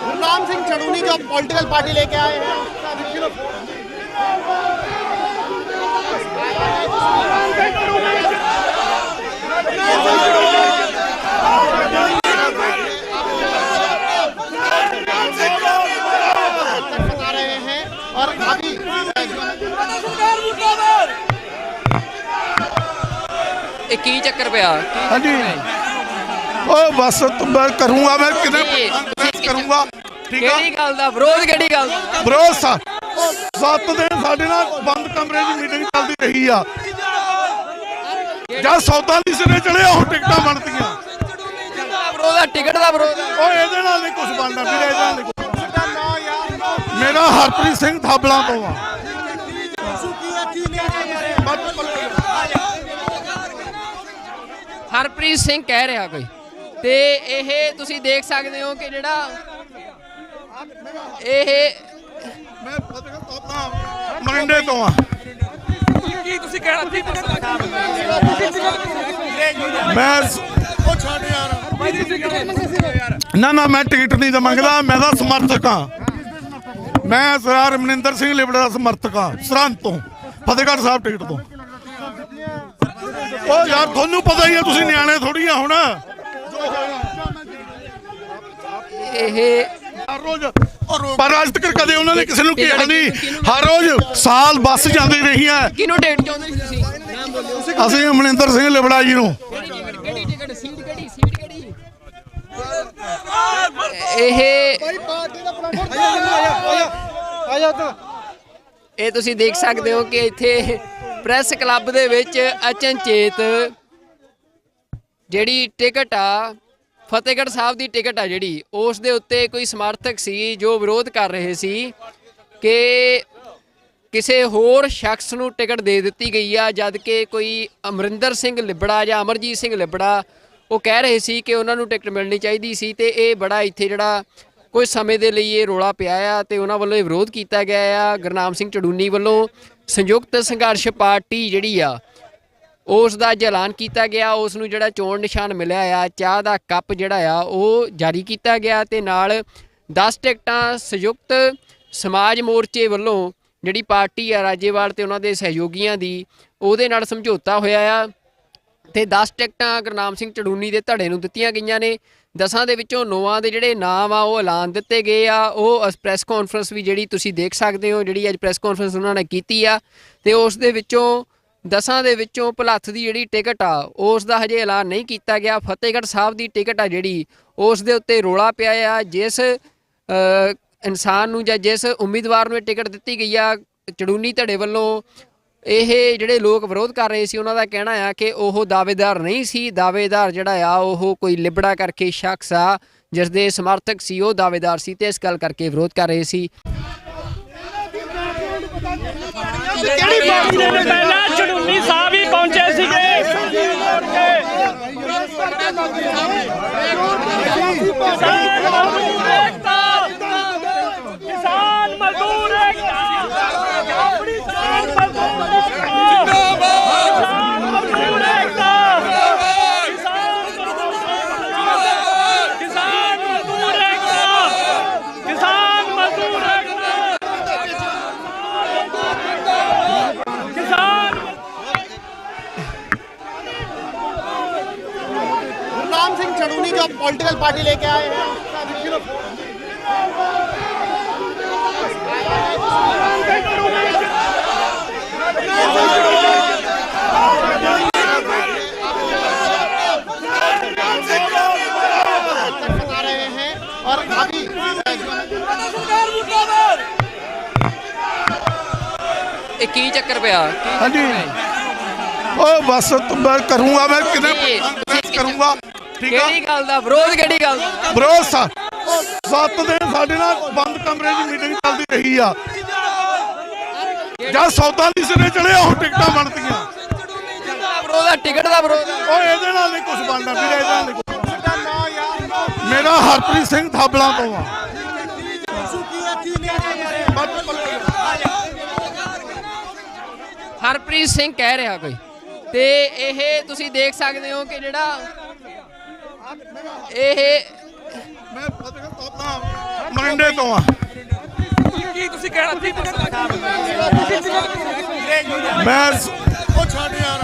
गुरनाम सिंह चड़ूनी जो पॉलिटिकल पार्टी लेके आए हैं बता रहे हैं और अभी ਇਹ ਕੀ ਚੱਕਰ ਪਿਆ? हाँ जी ओ बस तो मैं करूँगा, मैं कितने करूँगा, ठीक है। ਕਿਹੜੀ ਗੱਲ ਦਾ ਵਿਰੋਧ? ਕਿਹੜੀ ਗੱਲ ਦਾ? ਵਿਰੋਧ 7 ਦਿਨ ਸਾਡੇ ਨਾਲ ਬੰਦ ਕਮਰੇ 'ਚ ਮੀਟਿੰਗ ਚੱਲਦੀ ਰਹੀ ਆ। ਜਦ ਸੌਦਾ ਨਹੀਂ ਸਿਰੇ ਚੜਿਆ ਹੁਣ ਟਿਕਟਾਂ ਬਣਦੀਆਂ। ਵਿਰੋਧ ਆ, ਟਿਕਟ ਦਾ ਵਿਰੋਧ ਆ। ਉਹ ਇਹਦੇ ਨਾਲ ਨਹੀਂ ਕੁਝ ਬਣਦਾ ਵੀਰੇ, ਇਹਦੇ ਨਾਲ ਨਹੀਂ ਕੁਛ। ਮੇਰਾ ਹਰਪ੍ਰੀਤ ਸਿੰਘ ਥਾਬਲਾਂ ਤੋਂ ਆ। ਹਰਪ੍ਰੀਤ ਸਿੰਘ ਕਹਿ ਰਿਹਾ ਕੋਈ ਤੇ ਇਹ ਤੁਸੀਂ ਦੇਖ ਸਕਦੇ ਹੋ ਕਿ ਜਿਹੜਾ ਇਹ ਮੈਂ ਫਤਿਹਗੜ੍ਹ ਤੋਂ ਆਪਣਾ ਮਰਿੰਡੇ ਤੋਂ ਆ। ਕੀ ਤੁਸੀਂ ਕਹਿਣਾ ਸੀ? ਮੈਂ ਉਹ ਛੱਡ ਯਾਰ, ਨਾ ਮੈਂ ਟਿਕਟ ਨਹੀਂ ਤਾਂ ਮੰਗਦਾ, ਮੈਂ ਤਾਂ ਸਮਰਥਕ ਹਾਂ। ਮੈਂ ਸਰਦਾਰ ਮਨਿੰਦਰ ਸਿੰਘ ਲਿਬੜਾ ਦਾ ਸਮਰਥਕ ਹਾਂ, ਸਰਹੰਦ ਤੋਂ, ਫਤਿਹਗੜ੍ਹ ਸਾਹਿਬ ਟਿਕਟ ਤੋਂ। ਉਹ ਯਾਰ ਤੁਹਾਨੂੰ ਪਤਾ ਹੀ ਆ, ਤੁਸੀਂ ਨਿਆਣੇ ਥੋੜੀ ਆ ਹੁਣ। ਇਹ ਹਰ ਰੋਜ਼ ਪਰ ਅੱਜ ਤੱਕ ਕਦੇ ਉਹਨਾਂ ਨੇ ਕਿਸੇ ਨੂੰ ਕਿਹਾ ਨਹੀਂ। ਹਰ ਰੋਜ਼ ਸਾਲ ਬੱਸ ਜਾਂਦੀ ਰਹੀ ਹੈ। ਕਿਹਨੂੰ ਟਿਕਟ ਚਾਹੁੰਦੇ ਸੀ ਤੁਸੀਂ? ਨਾਮ ਬੋਲਿਓ। ਅਸੀਂ ਮਨਿੰਦਰ ਸਿੰਘ ਲਿਬੜਾ ਜੀ ਨੂੰ। ਕਿਹੜੀ ਟਿਕਟ? ਸੀਟ ਕਿਹੜੀ? ਸੀਟ ਕਿਹੜੀ? ਇਹ ਤੁਸੀਂ ਦੇਖ ਸਕਦੇ ਹੋ ਕਿ ਇੱਥੇ ਪ੍ਰੈਸ ਕਲੱਬ ਦੇ ਵਿੱਚ ਅਚਨਚੇਤ ਜਿਹੜੀ ਟਿਕਟ ਆ ਫਤਿਹਗੜ੍ਹ ਸਾਹਿਬ ਦੀ ਟਿਕਟ ਆ ਜਿਹੜੀ ਉਸ ਦੇ ਉੱਤੇ ਕੋਈ ਸਮਰਥਕ ਸੀ ਜੋ ਵਿਰੋਧ ਕਰ ਰਹੇ ਸੀ ਕਿ ਕਿਸੇ ਹੋਰ ਸ਼ਖਸ ਨੂੰ ਟਿਕਟ ਦੇ ਦਿੱਤੀ ਗਈ ਆ, ਜਦ ਕਿ ਕੋਈ ਅਮਰਿੰਦਰ ਸਿੰਘ ਲਿਬੜਾ ਜਾਂ ਅਮਰਜੀਤ ਸਿੰਘ ਲਿਬੜਾ ਉਹ ਕਹਿ ਰਹੇ ਸੀ ਕਿ ਉਹਨਾਂ ਨੂੰ ਟਿਕਟ ਮਿਲਣੀ ਚਾਹੀਦੀ ਸੀ ਤੇ ਇਹ ਬੜਾ ਇੱਥੇ ਜਿਹੜਾ ਕੁਝ ਸਮੇਂ ਦੇ ਲਈ ਇਹ ਰੌਲਾ ਪਿਆ ਆ ਤੇ ਉਹਨਾਂ ਵੱਲੋਂ ਇਹ ਵਿਰੋਧ ਕੀਤਾ ਗਿਆ ਆ। ਗੁਰਨਾਮ ਸਿੰਘ ਚੜੂਨੀ ਵੱਲੋਂ ਸੰਯੁਕਤ ਸੰਘਰਸ਼ ਪਾਰਟੀ ਜਿਹੜੀ ਆ ਉਸ ਦਾ ਐਲਾਨ ਕੀਤਾ ਗਿਆ, ਉਸ ਨੂੰ ਜਿਹੜਾ ਚੋਣ ਨਿਸ਼ਾਨ ਮਿਲਿਆ ਆ, ਚਾਹ ਦਾ ਕੱਪ ਜਿਹੜਾ ਆ ਉਹ ਜਾਰੀ ਕੀਤਾ ਗਿਆ ਤੇ ਨਾਲ 10 ਟਿਕਟਾਂ ਸੰਯੁਕਤ ਸਮਾਜ ਮੋਰਚੇ ਵੱਲੋਂ ਜਿਹੜੀ ਪਾਰਟੀ ਆ ਰਾਜੇਵਾਲ ਤੇ ਉਹਨਾਂ ਦੇ ਸਹਿਯੋਗੀਆਂ ਦੀ ਉਹਦੇ ਨਾਲ ਸਮਝੌਤਾ ਹੋਇਆ ਆ ਤੇ 10 ਟਿਕਟਾਂ ਗੁਰਨਾਮ ਸਿੰਘ ਚੜੂਨੀ ਦੇ ਧੜੇ ਨੂੰ ਦਿੱਤੀਆਂ ਗਈਆਂ ਨੇ। 10 ਦੇ ਵਿੱਚੋਂ 9 ਦੇ ਜਿਹੜੇ ਨਾਮ ਆ ਉਹ ਐਲਾਨ ਦਿੱਤੇ ਗਏ ਆ। ਉਹ ਪ੍ਰੈਸ ਕਾਨਫਰੰਸ ਵੀ ਜਿਹੜੀ ਤੁਸੀਂ ਦੇਖ ਸਕਦੇ ਹੋ, ਜਿਹੜੀ ਅੱਜ ਪ੍ਰੈਸ ਕਾਨਫਰੰਸ ਉਹਨਾਂ ਨੇ ਕੀਤੀ ਆ ਤੇ ਉਸ ਦੇ ਵਿੱਚੋਂ 10 ਦੇ ਵਿੱਚੋਂ ਭੁਲੱਥ ਦੀ ਜਿਹੜੀ ਟਿਕਟ ਆ ਉਸ ਦਾ ਹਜੇ ਐਲਾਨ ਨਹੀਂ ਕੀਤਾ ਗਿਆ। ਫਤਿਹਗੜ੍ਹ ਸਾਹਿਬ ਦੀ ਟਿਕਟ ਆ ਜਿਹੜੀ ਉਸ ਦੇ ਉੱਤੇ ਰੌਲਾ ਪਿਆ ਆ। ਜਿਸ ਇਨਸਾਨ ਨੂੰ ਜਾਂ ਜਿਸ ਉਮੀਦਵਾਰ ਨੂੰ ਇਹ ਟਿਕਟ ਦਿੱਤੀ ਗਈ ਆ ਚੜੂਨੀ ਧੜੇ ਵੱਲੋਂ, ਇਹ ਜਿਹੜੇ ਲੋਕ ਵਿਰੋਧ ਕਰ ਰਹੇ ਸੀ ਉਹਨਾਂ ਦਾ ਕਹਿਣਾ ਆ ਕਿ ਉਹ ਦਾਅਵੇਦਾਰ ਨਹੀਂ ਸੀ। ਦਾਅਵੇਦਾਰ ਜਿਹੜਾ ਆ ਉਹ ਕੋਈ ਲਿਬੜਾ ਕਰਕੇ ਸ਼ਖਸ ਆ ਜਿਸ ਦੇ ਸਮਰਥਕ ਸੀ, ਉਹ ਦਾਅਵੇਦਾਰ ਸੀ ਤੇ ਇਸ ਗੱਲ ਕਰਕੇ ਵਿਰੋਧ ਕਰ ਰਹੇ ਸੀ। ਕਿਹੜੀ ਪਾਰਟੀ ਦੇ ਪਹਿਲਾਂ ਚੜੂਨੀ ਸਾਹਿਬ ਹੀ ਪਹੁੰਚੇ ਸੀਗੇ। ਕਿਸਾਨ ਮਜ਼ਦੂਰ ਏਕਤਾ, ਆਪਣੀ ਕਿਸਾਨ ਮਜ਼ਦੂਰ ਏਕਤਾ, ਕਿਸਾਨ ਮਜ਼ਦੂਰ ਏਕਤਾ, ਕਿਸਾਨ ਮਜ਼ਦੂਰ ਏਕਤਾ, ਕਿਸਾਨ गुरनाम सिंह चढ़ूनी जो पॉलिटिकल पार्टी लेके आए हैं बता रहे हैं और अभी ਇਹ ਕੀ ਚੱਕਰ ਪਿਆ? हाँ जी ओ बस तो मैं करूंगा, मैं कितने करूंगा, ठीक है। ਕਿਹੜੀ ਗੱਲ ਦਾ ਵਿਰੋਧ? ਕਿਹੜੀ ਗੱਲ ਦਾ? ਵਿਰੋਧ 7 ਦਿਨ ਸਾਡੇ ਨਾਲ ਬੰਦ ਕਮਰੇ 'ਚ ਮੀਟਿੰਗ ਚੱਲਦੀ ਰਹੀ ਆ। ਜਦ ਸੌਦਾ ਦੀ ਸਿਰੇ ਚੜਿਆ ਹੁਣ ਟਿਕਟਾਂ ਬਣਦੀਆਂ। ਵਿਰੋਧ ਆ, ਟਿਕਟ ਦਾ ਵਿਰੋਧ ਆ। ਓਏ ਇਹਦੇ ਨਾਲ ਨਹੀਂ ਕੁਝ ਬਣਨਾ ਵੀਰੇ, ਇਹਦੇ ਨਾਲ ਨਹੀਂ ਕੁਛ ਬਣਨਾ। ਮੇਰਾ ਹਰਪ੍ਰੀਤ ਸਿੰਘ ਥਾਬਲਾਂ ਤੋਂ ਆ। ਹਰਪ੍ਰੀਤ ਸਿੰਘ ਕਹਿ ਰਿਹਾ ਕੋਈ, ਤੇ ਇਹ ਤੁਸੀਂ ਦੇਖ ਸਕਦੇ ਹੋ ਕਿ ਜਿਹੜਾ ਇਹ ਮੈਂ ਫਤਿਹਗੜ੍ਹ ਤੋਂ ਮਰਿੰਡੇ ਤੋਂ ਆ। ਕੀ ਤੁਸੀਂ ਕਹਿਣਾ ਸੀ? ਮੈਂ ਉਹ ਛੱਡ ਯਾਰ,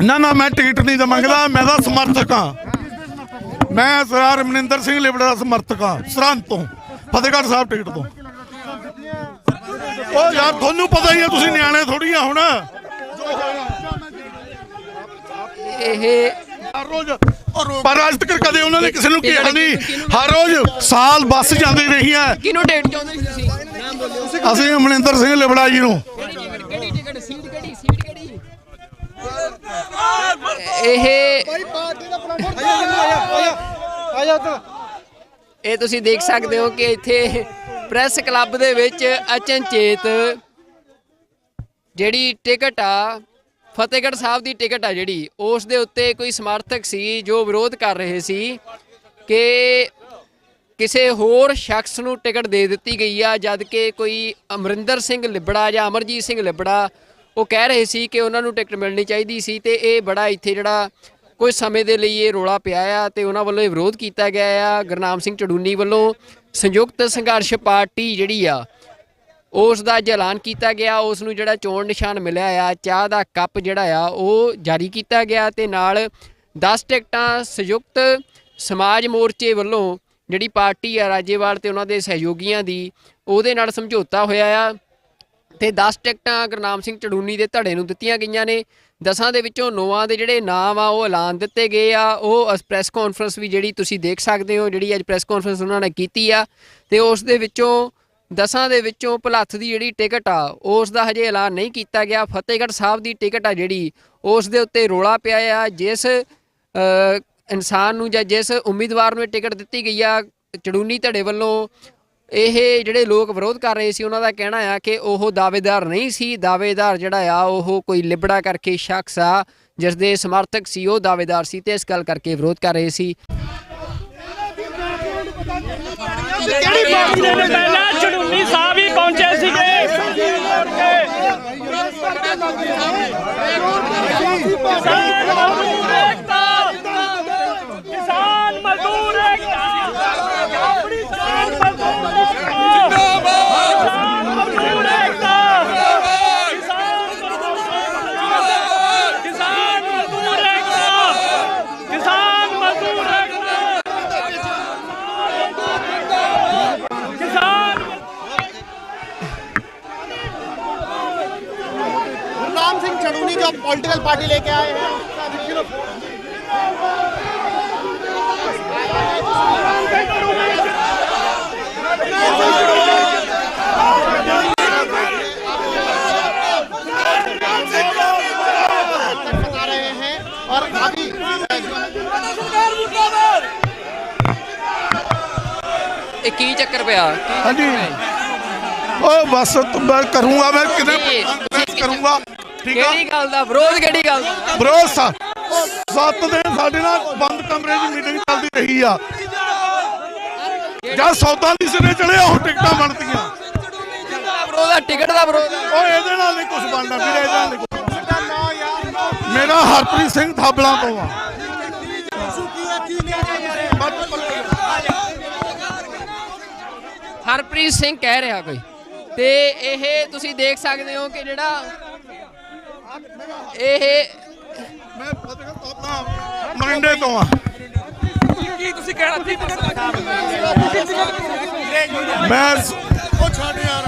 ਨਾ ਮੈਂ ਟਿਕਟ ਨਹੀਂ ਤਾਂ ਮੰਗਦਾ, ਮੈਂ ਤਾਂ ਸਮਰਥਕ ਹਾਂ। ਮੈਂ ਸਰਦਾਰ ਮਨਿੰਦਰ ਸਿੰਘ ਲਿਬੜਾ ਦਾ ਸਮਰਥਕ ਹਾਂ, ਸਰਹੰਦ ਤੋਂ, ਫਤਿਹਗੜ੍ਹ ਸਾਹਿਬ ਟਿਕਟ ਤੋਂ। ਉਹ ਯਾਰ ਤੁਹਾਨੂੰ ਪਤਾ ਹੀ ਹੈ, ਤੁਸੀਂ ਨਿਆਣੇ ਥੋੜੀ ਆ ਹੁਣ। ਇਹ ਹਰ ਰੋਜ਼ ਪਰ ਅੱਜ ਤੱਕ ਕਦੇ ਉਹਨਾਂ ਨੇ ਕਿਸੇ ਨੂੰ ਕਿਹਾ ਨਹੀਂ। ਹਰ ਰੋਜ਼ ਸਾਲ ਬੱਸ ਜਾਂਦੀ ਰਹੀ ਹੈ। ਕਿਹਨੂੰ ਟਿਕਟ ਚਾਹੁੰਦੇ ਸੀ ਤੁਸੀਂ? ਨਾਮ ਬੋਲਿਓ। ਅਸੀਂ ਮਨਿੰਦਰ ਸਿੰਘ ਲਿਬੜਾ ਜੀ ਨੂੰ। ਕਿਹੜੀ ਟਿਕਟ? ਸੀਟ ਕਿਹੜੀ? ਸੀਟ ਕਿਹੜੀ? ਇਹ ਤੁਸੀਂ ਦੇਖ ਸਕਦੇ ਹੋ ਕਿ ਇੱਥੇ ਪ੍ਰੈਸ ਕਲੱਬ ਦੇ ਵਿੱਚ ਅਚਨਚੇਤ ਜਿਹੜੀ ਟਿਕਟ ਆ, ਫਤਿਹਗੜ੍ਹ ਸਾਹਿਬ ਦੀ ਟਿਕਟ ਆ ਜਿਹੜੀ, ਉਸ ਦੇ ਉੱਤੇ ਕੋਈ ਸਮਰਥਕ ਸੀ ਜੋ ਵਿਰੋਧ ਕਰ ਰਹੇ ਸੀ ਕਿ ਕਿਸੇ ਹੋਰ ਸ਼ਖਸ ਨੂੰ ਟਿਕਟ ਦੇ ਦਿੱਤੀ ਗਈ ਆ, ਜਦ ਕਿ ਕੋਈ ਅਮਰਿੰਦਰ ਸਿੰਘ ਲਿਬੜਾ ਜਾਂ ਅਮਰਜੀਤ ਸਿੰਘ ਲਿਬੜਾ ਉਹ ਕਹਿ ਰਹੇ ਸੀ ਕਿ ਉਹਨਾਂ ਨੂੰ ਟਿਕਟ ਮਿਲਣੀ ਚਾਹੀਦੀ ਸੀ। ਤੇ ਇਹ ਬੜਾ ਇੱਥੇ ਜਿਹੜਾ ਕੁਝ ਸਮੇਂ ਦੇ ਲਈ ਇਹ ਰੌਲਾ ਪਿਆ ਆ ਤੇ ਉਹਨਾਂ ਵੱਲੋਂ ਇਹ ਵਿਰੋਧ ਕੀਤਾ ਗਿਆ ਆ। ਗੁਰਨਾਮ ਸਿੰਘ ਚੜੂਨੀ ਵੱਲੋਂ ਸੰਯੁਕਤ ਸੰਘਰਸ਼ ਪਾਰਟੀ ਜਿਹੜੀ ਆ ਉਸ ਦਾ ਐਲਾਨ ਕੀਤਾ ਗਿਆ। ਉਸ ਨੂੰ ਜਿਹੜਾ ਚੋਣ ਨਿਸ਼ਾਨ ਮਿਲਿਆ ਆ, ਚਾਹ ਦਾ ਕੱਪ ਜਿਹੜਾ ਆ ਉਹ ਜਾਰੀ ਕੀਤਾ ਗਿਆ ਤੇ ਨਾਲ 10 ਟਿਕਟਾਂ ਸੰਯੁਕਤ ਸਮਾਜ ਮੋਰਚੇ ਵੱਲੋਂ ਜਿਹੜੀ ਪਾਰਟੀ ਆ ਰਾਜੇਵਾਲ ਤੇ ਉਹਨਾਂ ਦੇ ਸਹਿਯੋਗੀਆਂ ਦੀ, ਉਹਦੇ ਨਾਲ ਸਮਝੌਤਾ ਹੋਇਆ ਆ ਤੇ 10 ਟਿਕਟਾਂ ਗੁਰਨਾਮ ਸਿੰਘ ਚੜੂਨੀ ਦੇ ਧੜੇ ਨੂੰ ਦਿੱਤੀਆਂ ਗਈਆਂ ਨੇ। 10 ਦੇ ਵਿੱਚੋਂ 9 ਦੇ ਜਿਹੜੇ ਨਾਮ ਆ ਉਹ ਐਲਾਨ ਦਿੱਤੇ ਗਏ ਆ। ਉਹ ਪ੍ਰੈਸ ਕਾਨਫਰੰਸ ਵੀ ਜਿਹੜੀ ਤੁਸੀਂ ਦੇਖ ਸਕਦੇ ਹੋ, ਜਿਹੜੀ ਅੱਜ ਪ੍ਰੈਸ ਕਾਨਫਰੰਸ ਉਹਨਾਂ ਨੇ ਕੀਤੀ ਆ ਤੇ ਉਸ ਦੇ ਵਿੱਚੋਂ 10 ਦੇ ਵਿੱਚੋਂ ਭੁਲੱਥ ਦੀ ਜਿਹੜੀ ਟਿਕਟ ਆ ਉਸ ਦਾ ਹਜੇ ਐਲਾਨ ਨਹੀਂ ਕੀਤਾ ਗਿਆ। ਫਤਿਹਗੜ੍ਹ ਸਾਹਿਬ ਦੀ ਟਿਕਟ ਆ ਜਿਹੜੀ, ਉਸ ਦੇ ਉੱਤੇ ਰੌਲਾ ਪਿਆ ਆ। ਜਿਸ ਇਨਸਾਨ ਨੂੰ ਜਾਂ ਜਿਸ ਉਮੀਦਵਾਰ ਨੂੰ ਇਹ ਟਿਕਟ ਦਿੱਤੀ ਗਈ ਆ ਚੜੂਨੀ ਧੜੇ ਵੱਲੋਂ, ਇਹ ਜਿਹੜੇ ਲੋਕ ਵਿਰੋਧ ਕਰ ਰਹੇ ਸੀ ਉਹਨਾਂ ਦਾ ਕਹਿਣਾ ਆ ਕਿ ਉਹ ਦਾਅਵੇਦਾਰ ਨਹੀਂ ਸੀ। ਦਾਅਵੇਦਾਰ ਜਿਹੜਾ ਆ ਉਹ ਕੋਈ ਲਿਬੜਾ ਕਰਕੇ ਸ਼ਖਸ ਆ ਜਿਸ ਦੇ ਸਮਰਥਕ ਸੀ, ਉਹ ਦਾਅਵੇਦਾਰ ਸੀ ਤੇ ਇਸ ਗੱਲ ਕਰਕੇ ਵਿਰੋਧ ਕਰ ਰਹੇ ਸੀ। ਕਿਹੜੀ ਪਾਰਟੀ ਦੇ ਪਹਿਲਾਂ ਚੜੂਨੀ ਸਾਹਿਬ ਹੀ ਪਹੁੰਚੇ ਸੀਗੇ। ਕਿਸਾਨ ਮਜ਼ਦੂਰ ਏਕਤਾ, ਆਪਣੀ ਕਿਸਾਨ ਮਜ਼ਦੂਰ ਏਕਤਾ, ਕਿਸਾਨ ਮਜ਼ਦੂਰ ਏਕਤਾ, ਕਿਸਾਨ ਮਜ਼ਦੂਰ ਏਕਤਾ, ਕਿਸਾਨ। गुरनाम सिंह चढ़ूनी जो पॉलिटिकल पार्टी लेके आए हैं और अभी ਇਹ ਕੀ ਚੱਕਰ ਪਿਆ हाँ जी ओ बस तो मैं करूंगा मैं कितने करूंगा ठीक है ਕਿਹੜੀ ਗੱਲ ਦਾ ਵਿਰੋਧ ਕਿਹੜੀ ਗੱਲ ਦਾ ਵਿਰੋਧ 7 ਦਿਨ ਸਾਡੇ ਨਾਲ ਬੰਦ ਕਮਰੇ 'ਚ ਮੀਟਿੰਗ ਚੱਲਦੀ ਰਹੀ ਆ ਜਦ ਸੌਦਾ ਨਹੀਂ ਸਿਰੇ ਚੜਿਆ ਹੁਣ ਟਿਕਟਾਂ ਬਣਦੀਆਂ ਵਿਰੋਧ ਆ ਟਿਕਟ ਦਾ ਵਿਰੋਧ ਆ। ਓਏ ਇਹਦੇ ਨਾਲ ਨਹੀਂ ਕੁਝ ਬਣਦਾ ਵੀਰੇ ਇਹਦੇ ਨਾਲ ਨਹੀਂ ਕੁਛ ਬਣਦਾ। ਮੇਰਾ ਹਰਪ੍ਰੀਤ ਸਿੰਘ ਥਾਬਲਾਂ ਤੋਂ ਆ ਹਰਪ੍ਰੀਤ ਸਿੰਘ ਕਹਿ ਰਿਹਾ ਕੋਈ ਤੇ ਇਹ ਤੁਸੀਂ ਦੇਖ ਸਕਦੇ ਹੋ ਕਿ ਜਿਹੜਾ ਇਹ ਮੈਂ ਫਤਿਹਗੜ੍ਹ ਥਾਬਲਾਂ ਮਰਿੰਡੇ ਤੋਂ ਆ ਕੀ ਤੁਸੀਂ ਕਹਿਣਾ ਸੀ ਮੈਂ ਉਹ ਛੱਡ ਯਾਰ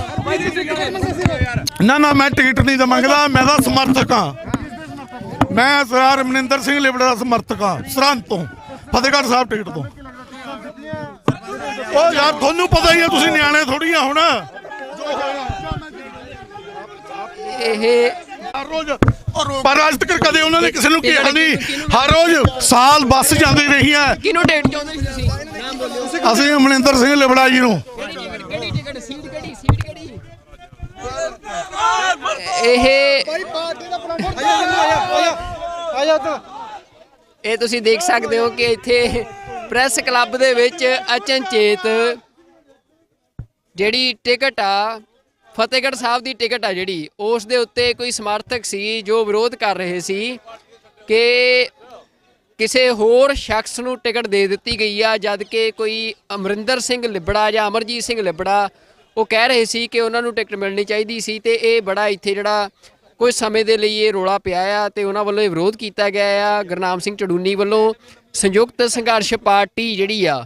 ਨਾ ਮੈਂ ਟਿਕਟ ਨਹੀਂ ਤਾਂ ਮੰਗਦਾ ਮੈਂ ਤਾਂ ਸਮਰਥਕ ਹਾਂ ਮੈਂ ਸਰਦਾਰ ਮਨਿੰਦਰ ਸਿੰਘ ਲਿਬੜਾ ਦਾ ਸਮਰਥਕ ਹਾਂ ਸਰਹੰਦ ਤੋਂ ਫਤਿਹਗੜ੍ਹ ਸਾਹਿਬ ਟਿਕਟ ਤੋਂ ਉਹ ਯਾਰ ਤੁਹਾਨੂੰ ਪਤਾ ਹੀ ਹੈ ਤੁਸੀਂ ਨਿਆਣੇ ਥੋੜੀ ਆ ਹੁਣ ਇਹ ਹਰ ਰੋਜ਼ ਪਰ ਅੱਜ ਤੱਕ ਕਦੇ ਉਹਨਾਂ ਨੇ ਕਿਸੇ ਨੂੰ ਕਿਹਾ ਨਹੀਂ ਹਰ ਰੋਜ਼ ਸਾਲ ਬੱਸ ਜਾਂਦੀ ਰਹੀ ਹੈ ਕਿਹਨੂੰ ਡੇਟ ਚਾਹੁੰਦੇ ਸੀ ਤੁਸੀਂ ਨਾਮ ਬੋਲਿਓ ਅਸੀਂ ਮਨਿੰਦਰ ਸਿੰਘ ਲਿਬੜਾ ਜੀ ਨੂੰ ਕਿਹੜੀ ਟਿਕਟ ਸੀਟ ਕਿਹੜੀ ਇਹ ਇਹ ਤੁਸੀਂ ਦੇਖ ਸਕਦੇ ਹੋ ਕਿ ਇੱਥੇ ਪ੍ਰੈਸ ਕਲੱਬ ਦੇ ਵਿੱਚ ਅਚਨਚੇਤ ਜਿਹੜੀ ਟਿਕਟ ਆ ਫਤਿਹਗੜ੍ਹ ਸਾਹਿਬ ਦੀ ਟਿਕਟ ਆ ਜਿਹੜੀ ਉਸ ਦੇ ਉੱਤੇ ਕੋਈ ਸਮਰਥਕ ਸੀ ਜੋ ਵਿਰੋਧ ਕਰ ਰਹੇ ਸੀ ਕਿ ਕਿਸੇ ਹੋਰ ਸ਼ਖਸ ਨੂੰ ਟਿਕਟ ਦੇ ਦਿੱਤੀ ਗਈ ਆ ਜਦ ਕਿ ਕੋਈ ਅਮਰਿੰਦਰ ਸਿੰਘ ਲਿਬੜਾ ਜਾਂ ਅਮਰਜੀਤ ਸਿੰਘ ਲਿਬੜਾ ਉਹ ਕਹਿ ਰਹੇ ਸੀ ਕਿ ਉਹਨਾਂ ਨੂੰ ਟਿਕਟ ਮਿਲਣੀ ਚਾਹੀਦੀ ਸੀ ਤੇ ਇਹ ਬੜਾ ਇੱਥੇ ਜਿਹੜਾ ਕੁਝ ਸਮੇਂ ਦੇ ਲਈ ਇਹ ਰੋਲਾ ਪਿਆ ਆ ਤੇ ਉਹਨਾਂ ਵੱਲੋਂ ਇਹ ਵਿਰੋਧ ਕੀਤਾ ਗਿਆ ਆ ਗੁਰਨਾਮ ਸਿੰਘ ਚੜੂਨੀ ਵੱਲੋਂ ਸੰਯੁਕਤ ਸੰਘਰਸ਼ ਪਾਰਟੀ ਜਿਹੜੀ ਆ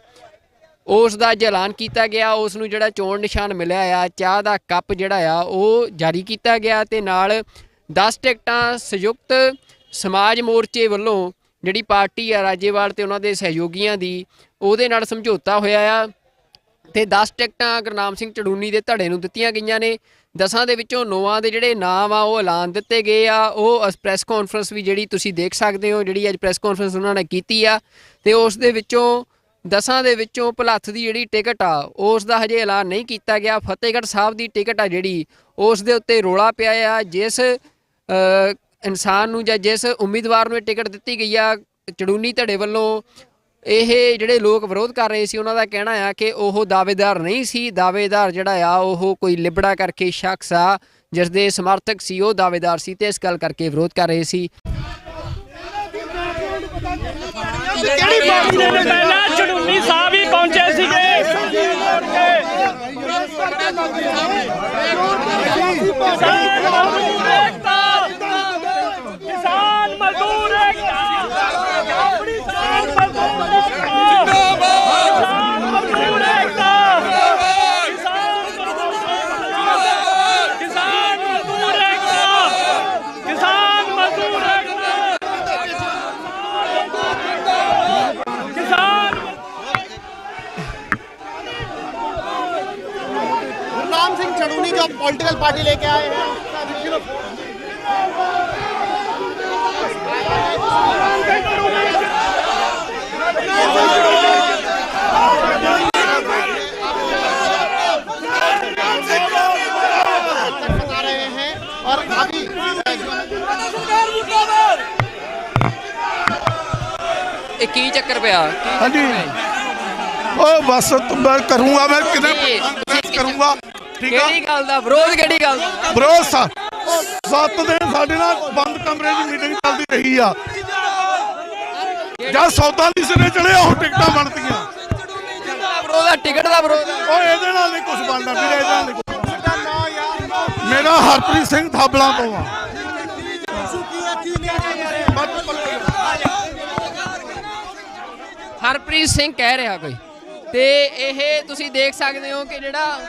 ਉਸ ਦਾ ਅੱਜ ਐਲਾਨ ਕੀਤਾ ਗਿਆ ਉਸ ਨੂੰ ਜਿਹੜਾ ਚੋਣ ਨਿਸ਼ਾਨ ਮਿਲਿਆ ਆ ਚਾਹ ਦਾ ਕੱਪ ਜਿਹੜਾ ਆ ਉਹ ਜਾਰੀ ਕੀਤਾ ਗਿਆ ਤੇ ਨਾਲ 10 ਟਿਕਟਾਂ ਸੰਯੁਕਤ ਸਮਾਜ ਮੋਰਚੇ ਵੱਲੋਂ ਜਿਹੜੀ ਪਾਰਟੀ ਆ ਰਾਜੇਵਾਲ ਤੇ ਉਹਨਾਂ ਦੇ ਸਹਿਯੋਗੀਆਂ ਦੀ ਉਹਦੇ ਨਾਲ ਸਮਝੌਤਾ ਹੋਇਆ ਆ ਤੇ 10 ਟਿਕਟਾਂ ਗੁਰਨਾਮ ਸਿੰਘ ਚੜੂਨੀ ਦੇ ਧੜੇ ਨੂੰ ਦਿੱਤੀਆਂ ਗਈਆਂ ਨੇ 10 ਦੇ ਵਿੱਚੋਂ 9 ਦੇ ਜਿਹੜੇ ਨਾਮ ਆ ਉਹ ਐਲਾਨ ਦਿੱਤੇ ਗਏ ਆ ਉਹ ਪ੍ਰੈਸ ਕਾਨਫਰੰਸ ਵੀ ਜਿਹੜੀ ਤੁਸੀਂ ਦੇਖ ਸਕਦੇ ਹੋ ਜਿਹੜੀ ਅੱਜ ਪ੍ਰੈਸ ਕਾਨਫਰੰਸ ਉਹਨਾਂ ਨੇ ਕੀਤੀ ਆ ਤੇ ਉਸ ਦੇ ਵਿੱਚੋਂ 10 ਦੇ ਵਿੱਚੋਂ ਭਲੱਥ ਦੀ ਜਿਹੜੀ ਟਿਕਟ ਆ ਉਸ ਦਾ ਹਜੇ ਐਲਾਨ ਨਹੀਂ ਕੀਤਾ ਗਿਆ ਫਤਿਹਗੜ੍ਹ ਸਾਹਿਬ ਦੀ ਟਿਕਟ ਆ ਜਿਹੜੀ ਉਸ ਦੇ ਉੱਤੇ ਰੋਲਾ ਪਿਆ ਆ ਜਿਸ ਇਨਸਾਨ ਨੂੰ ਜਾਂ ਜਿਸ ਉਮੀਦਵਾਰ ਨੂੰ ਇਹ ਟਿਕਟ ਦਿੱਤੀ ਗਈ ਆ ਚੜੂਨੀ ਧੜੇ ਵੱਲੋਂ ਇਹ ਜਿਹੜੇ ਲੋਕ ਵਿਰੋਧ ਕਰ ਰਹੇ ਸੀ ਉਹਨਾਂ ਦਾ ਕਹਿਣਾ ਆ ਕਿ ਉਹ ਦਾਅਵੇਦਾਰ ਨਹੀਂ ਸੀ ਦਾਅਵੇਦਾਰ ਜਿਹੜਾ ਆ ਉਹ ਕੋਈ ਲਿਬੜਾ ਕਰਕੇ ਸ਼ਖਸ ਆ ਜਿਸ ਦੇ ਸਮਰਥਕ ਸੀ ਉਹ ਦਾਅਵੇਦਾਰ ਸੀ ਤੇ ਇਸ ਗੱਲ ਕਰਕੇ ਵਿਰੋਧ ਕਰ ਰਹੇ ਸੀ ਕਿਹੜੀ ਪਾਰਟੀ ਦੇ ਪਹਿਲਾਂ ਚੜੂਨੀ ਸਾਹਿਬ ਹੀ ਪਹੁੰਚੇ ਸੀਗੇ ਕਿਸਾਨ ਮਜ਼ਦੂਰ ਏਕਤਾ ਆਪਣੀ ਜਾਨ ਮਜ਼ਦੂਰ ਏਕਤਾ ਕਿਸਾਨ ਮਜ਼ਦੂਰ ਏਕਤਾ ਕਿਸਾਨ ਮਜ਼ਦੂਰ ਏਕਤਾ ਕਿਸਾਨ गुरनाम सिंह चड़ूनी जो पॉलिटिकल पार्टी लेके आए हैं बता रहे हैं और अभी ਇਹ ਕੀ ਚੱਕਰ ਪਿਆ हाँ जी ओ बस तो मैं करूंगा मैं कितने करूंगा ठीक है ਕਿਹੜੀ ਗੱਲ ਦਾ ਵਿਰੋਧ ਕਿਹੜੀ ਗੱਲ ਦਾ ਵਿਰੋਧ 7 ਦਿਨ ਸਾਡੇ ਨਾਲ ਬੰਦ ਕਮਰੇ 'ਚ ਮੀਟਿੰਗ ਚੱਲਦੀ ਰਹੀ ਆ ਜਦ ਸੌਦਾ ਨਹੀਂ ਸਿਰੇ ਚੜਿਆ ਹੁਣ ਟਿਕਟਾਂ ਬਣਦੀਆਂ ਵਿਰੋਧ ਆ ਟਿਕਟ ਦਾ ਵਿਰੋਧ ਆ। ਓਏ ਇਹਦੇ ਨਾਲ ਨਹੀਂ ਕੁਝ ਬਣਦਾ ਵੀਰੇ ਇਹਦੇ ਨਾਲ ਨਹੀਂ ਕੁਛ ਬਣਦਾ। ਮੇਰਾ ਹਰਪ੍ਰੀਤ ਸਿੰਘ ਥਾਬਲਾਂ ਤੋਂ ਆ ਹਰਪ੍ਰੀਤ ਸਿੰਘ ਕਹਿ ਰਿਹਾ ਕੋਈ ਤੇ ਇਹ ਤੁਸੀਂ ਦੇਖ ਸਕਦੇ ਹੋ ਕਿ ਜਿਹੜਾ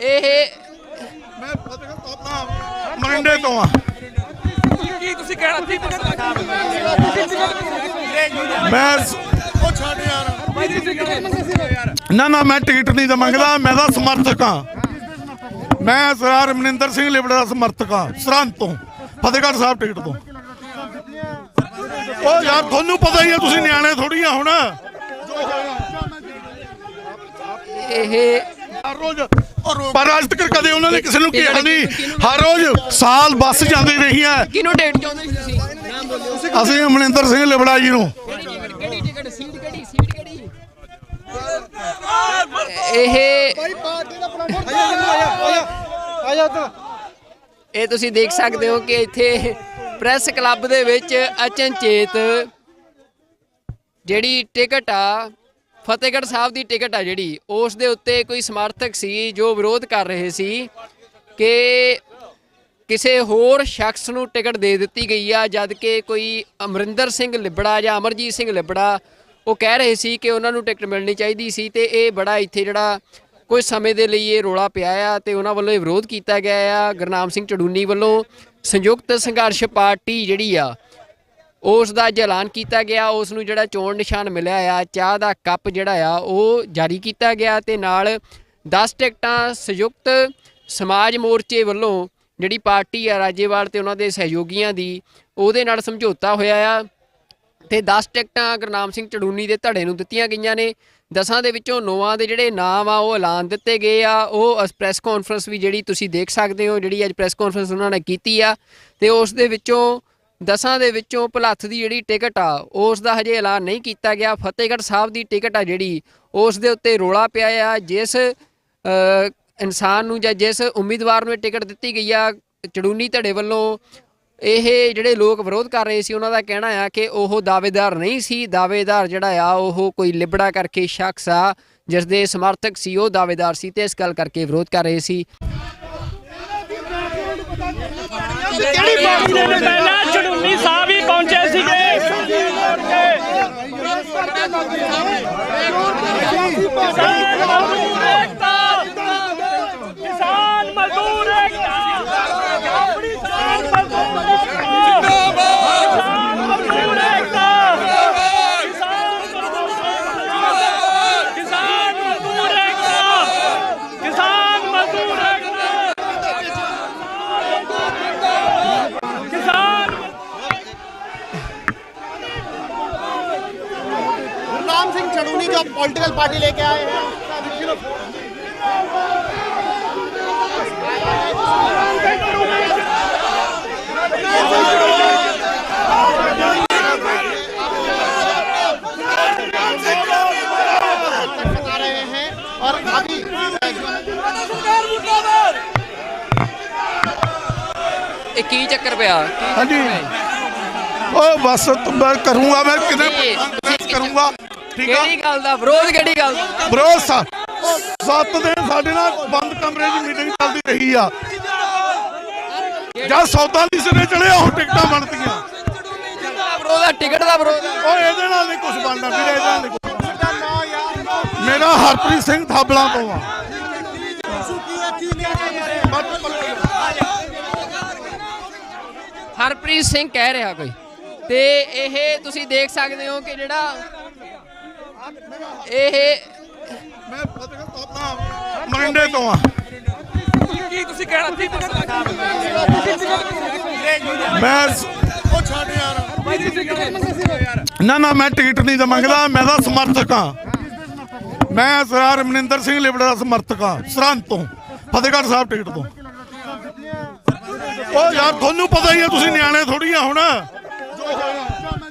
ਇਹ ਮੈਂ ਫਤਿਹਗੜ੍ਹ ਥਾਬਲਾਂ ਮਰਿੰਡੇ ਤੋਂ ਆ ਕੀ ਤੁਸੀਂ ਕਹਿਣਾ ਸੀ ਮੈਂ ਉਹ ਛੱਡ ਯਾਰ ਨਾ ਮੈਂ ਟਿਕਟ ਨਹੀਂ ਤਾਂ ਮੰਗਦਾ ਮੈਂ ਤਾਂ ਸਮਰਥਕ ਹਾਂ ਮੈਂ ਸਰਦਾਰ ਮਨਿੰਦਰ ਸਿੰਘ ਲਿਬੜਾ ਦਾ ਸਮਰਥਕ ਹਾਂ ਸਰਹੰਦ ਤੋਂ ਫਤਿਹਗੜ੍ਹ ਸਾਹਿਬ ਟਿਕਟ ਤੋਂ ਉਹ ਯਾਰ ਤੁਹਾਨੂੰ ਪਤਾ ਹੀ ਹੈ, ਤੁਸੀਂ ਨਿਆਣੇ ਥੋੜੀ ਆ ਹੁਣ। ਇਹ ਹਰ ਰੋਜ਼ ਪਰ ਅੱਜ ਤੱਕ ਕਦੇ ਉਹਨਾਂ ਨੇ ਕਿਸੇ ਨੂੰ ਕਿਹਾ ਨਹੀਂ। ਹਰ ਰੋਜ਼ ਸਾਲ ਬੱਸ ਜਾਂਦੀ ਰਹੀ ਹੈ। ਕਿਹਨੂੰ ਟਿਕਟ ਚਾਹੁੰਦੇ ਸੀ ਤੁਸੀਂ? ਨਾਮ ਬੋਲਿਓ। ਅਸੀਂ ਅਮਰਿੰਦਰ ਸਿੰਘ ਲਿਬੜਾ ਜੀ ਨੂੰ। ਕਿਹੜੀ ਟਿਕਟ? ਸੀਟ ਕਿਹੜੀ? ਸੀਟ ਕਿਹੜੀ? ਇਹ ਤੁਸੀਂ ਦੇਖ ਸਕਦੇ ਹੋ ਕਿ ਇੱਥੇ ਪ੍ਰੈਸ ਕਲੱਬ ਦੇ ਵਿੱਚ ਅਚਨਚੇਤ ਜਿਹੜੀ ਟਿਕਟ ਆ, ਫਤਿਹਗੜ੍ਹ ਸਾਹਿਬ ਦੀ ਟਿਕਟ ਆ ਜਿਹੜੀ, ਉਸ ਦੇ ਉੱਤੇ ਕੋਈ ਸਮਰਥਕ ਸੀ ਜੋ ਵਿਰੋਧ ਕਰ ਰਹੇ ਸੀ ਕਿ ਕਿਸੇ ਹੋਰ ਸ਼ਖਸ ਨੂੰ ਟਿਕਟ ਦੇ ਦਿੱਤੀ ਗਈ ਆ, ਜਦ ਕਿ ਕੋਈ ਅਮਰਿੰਦਰ ਸਿੰਘ ਲਿਬੜਾ ਜਾਂ ਅਮਰਜੀਤ ਸਿੰਘ ਲਿਬੜਾ ਉਹ ਕਹਿ ਰਹੇ ਸੀ ਕਿ ਉਹਨਾਂ ਨੂੰ ਟਿਕਟ ਮਿਲਣੀ ਚਾਹੀਦੀ ਸੀ। ਤੇ ਇਹ ਬੜਾ ਇੱਥੇ ਜਿਹੜਾ ਕੁਝ ਸਮੇਂ ਦੇ ਲਈ ਇਹ ਰੌਲਾ ਪਿਆ ਆ ਤੇ ਉਹਨਾਂ ਵੱਲੋਂ ਇਹ ਵਿਰੋਧ ਕੀਤਾ ਗਿਆ ਆ। ਗੁਰਨਾਮ ਸਿੰਘ ਚੜੂਨੀ ਵੱਲੋਂ ਸੰਯੁਕਤ ਸੰਘਰਸ਼ ਪਾਰਟੀ ਜਿਹੜੀ ਆ ਉਸ ਦਾ ਅੱਜ ਐਲਾਨ ਕੀਤਾ ਗਿਆ। ਉਸ ਨੂੰ ਜਿਹੜਾ ਚੋਣ ਨਿਸ਼ਾਨ ਮਿਲਿਆ ਆ, ਚਾਹ ਦਾ ਕੱਪ ਜਿਹੜਾ ਆ ਉਹ ਜਾਰੀ ਕੀਤਾ ਗਿਆ ਤੇ ਨਾਲ 10 ਟਿਕਟਾਂ ਸੰਯੁਕਤ ਸਮਾਜ ਮੋਰਚੇ ਵੱਲੋਂ ਜਿਹੜੀ ਪਾਰਟੀ ਆ ਰਾਜੇਵਾਲ ਤੇ ਉਹਨਾਂ ਦੇ ਸਹਿਯੋਗੀਆਂ ਦੀ, ਉਹਦੇ ਨਾਲ ਸਮਝੌਤਾ ਹੋਇਆ ਆ ਤੇ 10 ਟਿਕਟਾਂ ਗੁਰਨਾਮ ਸਿੰਘ ਚੜੂਨੀ ਦੇ ਧੜੇ ਨੂੰ ਦਿੱਤੀਆਂ ਗਈਆਂ ਨੇ। 10 ਦੇ ਵਿੱਚੋਂ 9 ਦੇ ਜਿਹੜੇ ਨਾਮ ਆ ਉਹ ਐਲਾਨ ਦਿੱਤੇ ਗਏ ਆ। ਉਹ ਪ੍ਰੈਸ ਕਾਨਫਰੰਸ ਵੀ ਜਿਹੜੀ ਤੁਸੀਂ ਦੇਖ ਸਕਦੇ ਹੋ, ਜਿਹੜੀ ਅੱਜ ਪ੍ਰੈਸ ਕਾਨਫਰੰਸ ਉਹਨਾਂ ਨੇ ਕੀਤੀ ਆ ਤੇ ਉਸ ਦੇ ਵਿੱਚੋਂ 10 ਦੇ ਵਿੱਚੋਂ ਭਲੱਥ ਦੀ ਜਿਹੜੀ ਟਿਕਟ ਆ ਉਸ ਦਾ ਹਜੇ ਐਲਾਨ ਨਹੀਂ ਕੀਤਾ ਗਿਆ। ਫਤਿਹਗੜ੍ਹ ਸਾਹਿਬ ਦੀ ਟਿਕਟ ਆ ਜਿਹੜੀ, ਉਸ ਦੇ ਉੱਤੇ ਰੌਲਾ ਪਿਆ ਆ। ਜਿਸ ਇਨਸਾਨ ਨੂੰ ਜਾਂ ਜਿਸ ਉਮੀਦਵਾਰ ਨੂੰ ਇਹ ਟਿਕਟ ਦਿੱਤੀ ਗਈ ਆ ਚੜੂਨੀ ਧੜੇ ਵੱਲੋਂ, ਇਹ ਜਿਹੜੇ ਲੋਕ ਵਿਰੋਧ ਕਰ ਰਹੇ ਸੀ ਉਹਨਾਂ ਦਾ ਕਹਿਣਾ ਆ ਕਿ ਉਹ ਦਾਅਵੇਦਾਰ ਨਹੀਂ ਸੀ। ਦਾਅਵੇਦਾਰ ਜਿਹੜਾ ਆ ਉਹ ਕੋਈ ਲਿਬੜਾ ਕਰਕੇ ਸ਼ਖਸ ਆ ਜਿਸ ਦੇ ਸਮਰਥਕ ਸੀ, ਉਹ ਦਾਅਵੇਦਾਰ ਸੀ ਤੇ ਇਸ ਗੱਲ ਕਰਕੇ ਵਿਰੋਧ ਕਰ ਰਹੇ ਸੀ। ਕਿਹੜੀ ਪਾਰਟੀ ਦੇ ਪਹਿਲਾਂ ਚੜੂਨੀ ਸਾਹਿਬ ਹੀ ਪਹੁੰਚੇ ਸੀਗੇ। ਕਿਸਾਨ ਮਜ਼ਦੂਰ ਏਕਤਾ, ਆਪਣੀ ਜਾਨ ਮਜ਼ਦੂਰ ਏਕਤਾ, ਕਿਸਾਨ ਮਜ਼ਦੂਰ ਏਕਤਾ, ਕਿਸਾਨ ਮਜ਼ਦੂਰ ਏਕਤਾ, ਕਿਸਾਨ। गुरनाम सिंह चड़ूनी जो पॉलिटिकल पार्टी लेके आए हैं, आ रहे हैं और अभी ਇਹ ਕੀ ਚੱਕਰ ਪਿਆ? ਹਾਂਜੀ ਉਹ ਬਸ ਮੈਂ ਕਰੂੰਗਾ, ਮੈਂ ਕਿਤੇ ਕਰੂੰਗਾ। ਠੀਕ ਆ, ਕਿਹੜੀ ਗੱਲ ਦਾ ਵਿਰੋਧ? ਕਿਹੜੀ ਗੱਲ ਦਾ? ਭਰੋਸਾ 7 ਦਿਨ ਸਾਡੇ ਨਾਲ ਬੰਦ ਕਮਰੇ 'ਚ ਮੀਟਿੰਗ ਚੱਲਦੀ ਰਹੀ ਆ। ਜਦ ਸੌਦਾ ਨਹੀਂ ਸਿਰੇ ਚੜਿਆ ਉਹ ਟਿਕਟਾਂ ਬਣਦੀਆਂ। ਵਿਰੋਧ ਆ, ਟਿਕਟ ਦਾ ਵਿਰੋਧ ਆ। ਉਹ ਇਹਦੇ ਨਾਲ ਨਹੀਂ ਕੁਝ ਬਣਨਾ ਵੀਰੇ, ਇਹਦੇ ਨਾਲ ਨਹੀਂ ਕੁਛ ਬਣਨਾ। ਮੇਰਾ ਹਰਪ੍ਰੀਤ ਸਿੰਘ ਥਾਬਲਾਂ ਤੋਂ ਆ। ਹਰਪ੍ਰੀਤ ਸਿੰਘ ਕਹਿ ਰਿਹਾ ਕੋਈ, ਤੇ ਇਹ ਤੁਸੀਂ ਦੇਖ ਸਕਦੇ ਹੋ ਕਿ ਜਿਹੜਾ ਇਹ ਮੈਂ ਫਤਿਹਗੜ੍ਹ ਆਪਣਾ ਮਰਿੰਡੇ ਤੋਂ ਆ। ਕੀ ਤੁਸੀਂ ਕਹਿਣਾ ਸੀ? ਮੈਂ ਉਹ ਛੱਡ ਯਾਰ, ਨਾ ਮੈਂ ਟਿਕਟ ਨਹੀਂ ਤਾਂ ਮੰਗਦਾ, ਮੈਂ ਤਾਂ ਸਮਰਥਕ ਆ। ਮੈਂ ਸਰਦਾਰ ਮਨਿੰਦਰ ਸਿੰਘ ਲਿਬੜਾ ਦਾ ਸਮਰਥਕ ਆ, ਸਰਹੰਦ ਤੋਂ, ਫਤਿਹਗੜ੍ਹ ਸਾਹਿਬ ਟਿਕਟ ਤੋਂ। ਉਹ ਯਾਰ ਤੁਹਾਨੂੰ ਪਤਾ ਹੀ ਹੈ, ਤੁਸੀਂ ਨਿਆਣੇ ਥੋੜੀ ਆ ਹੁਣ।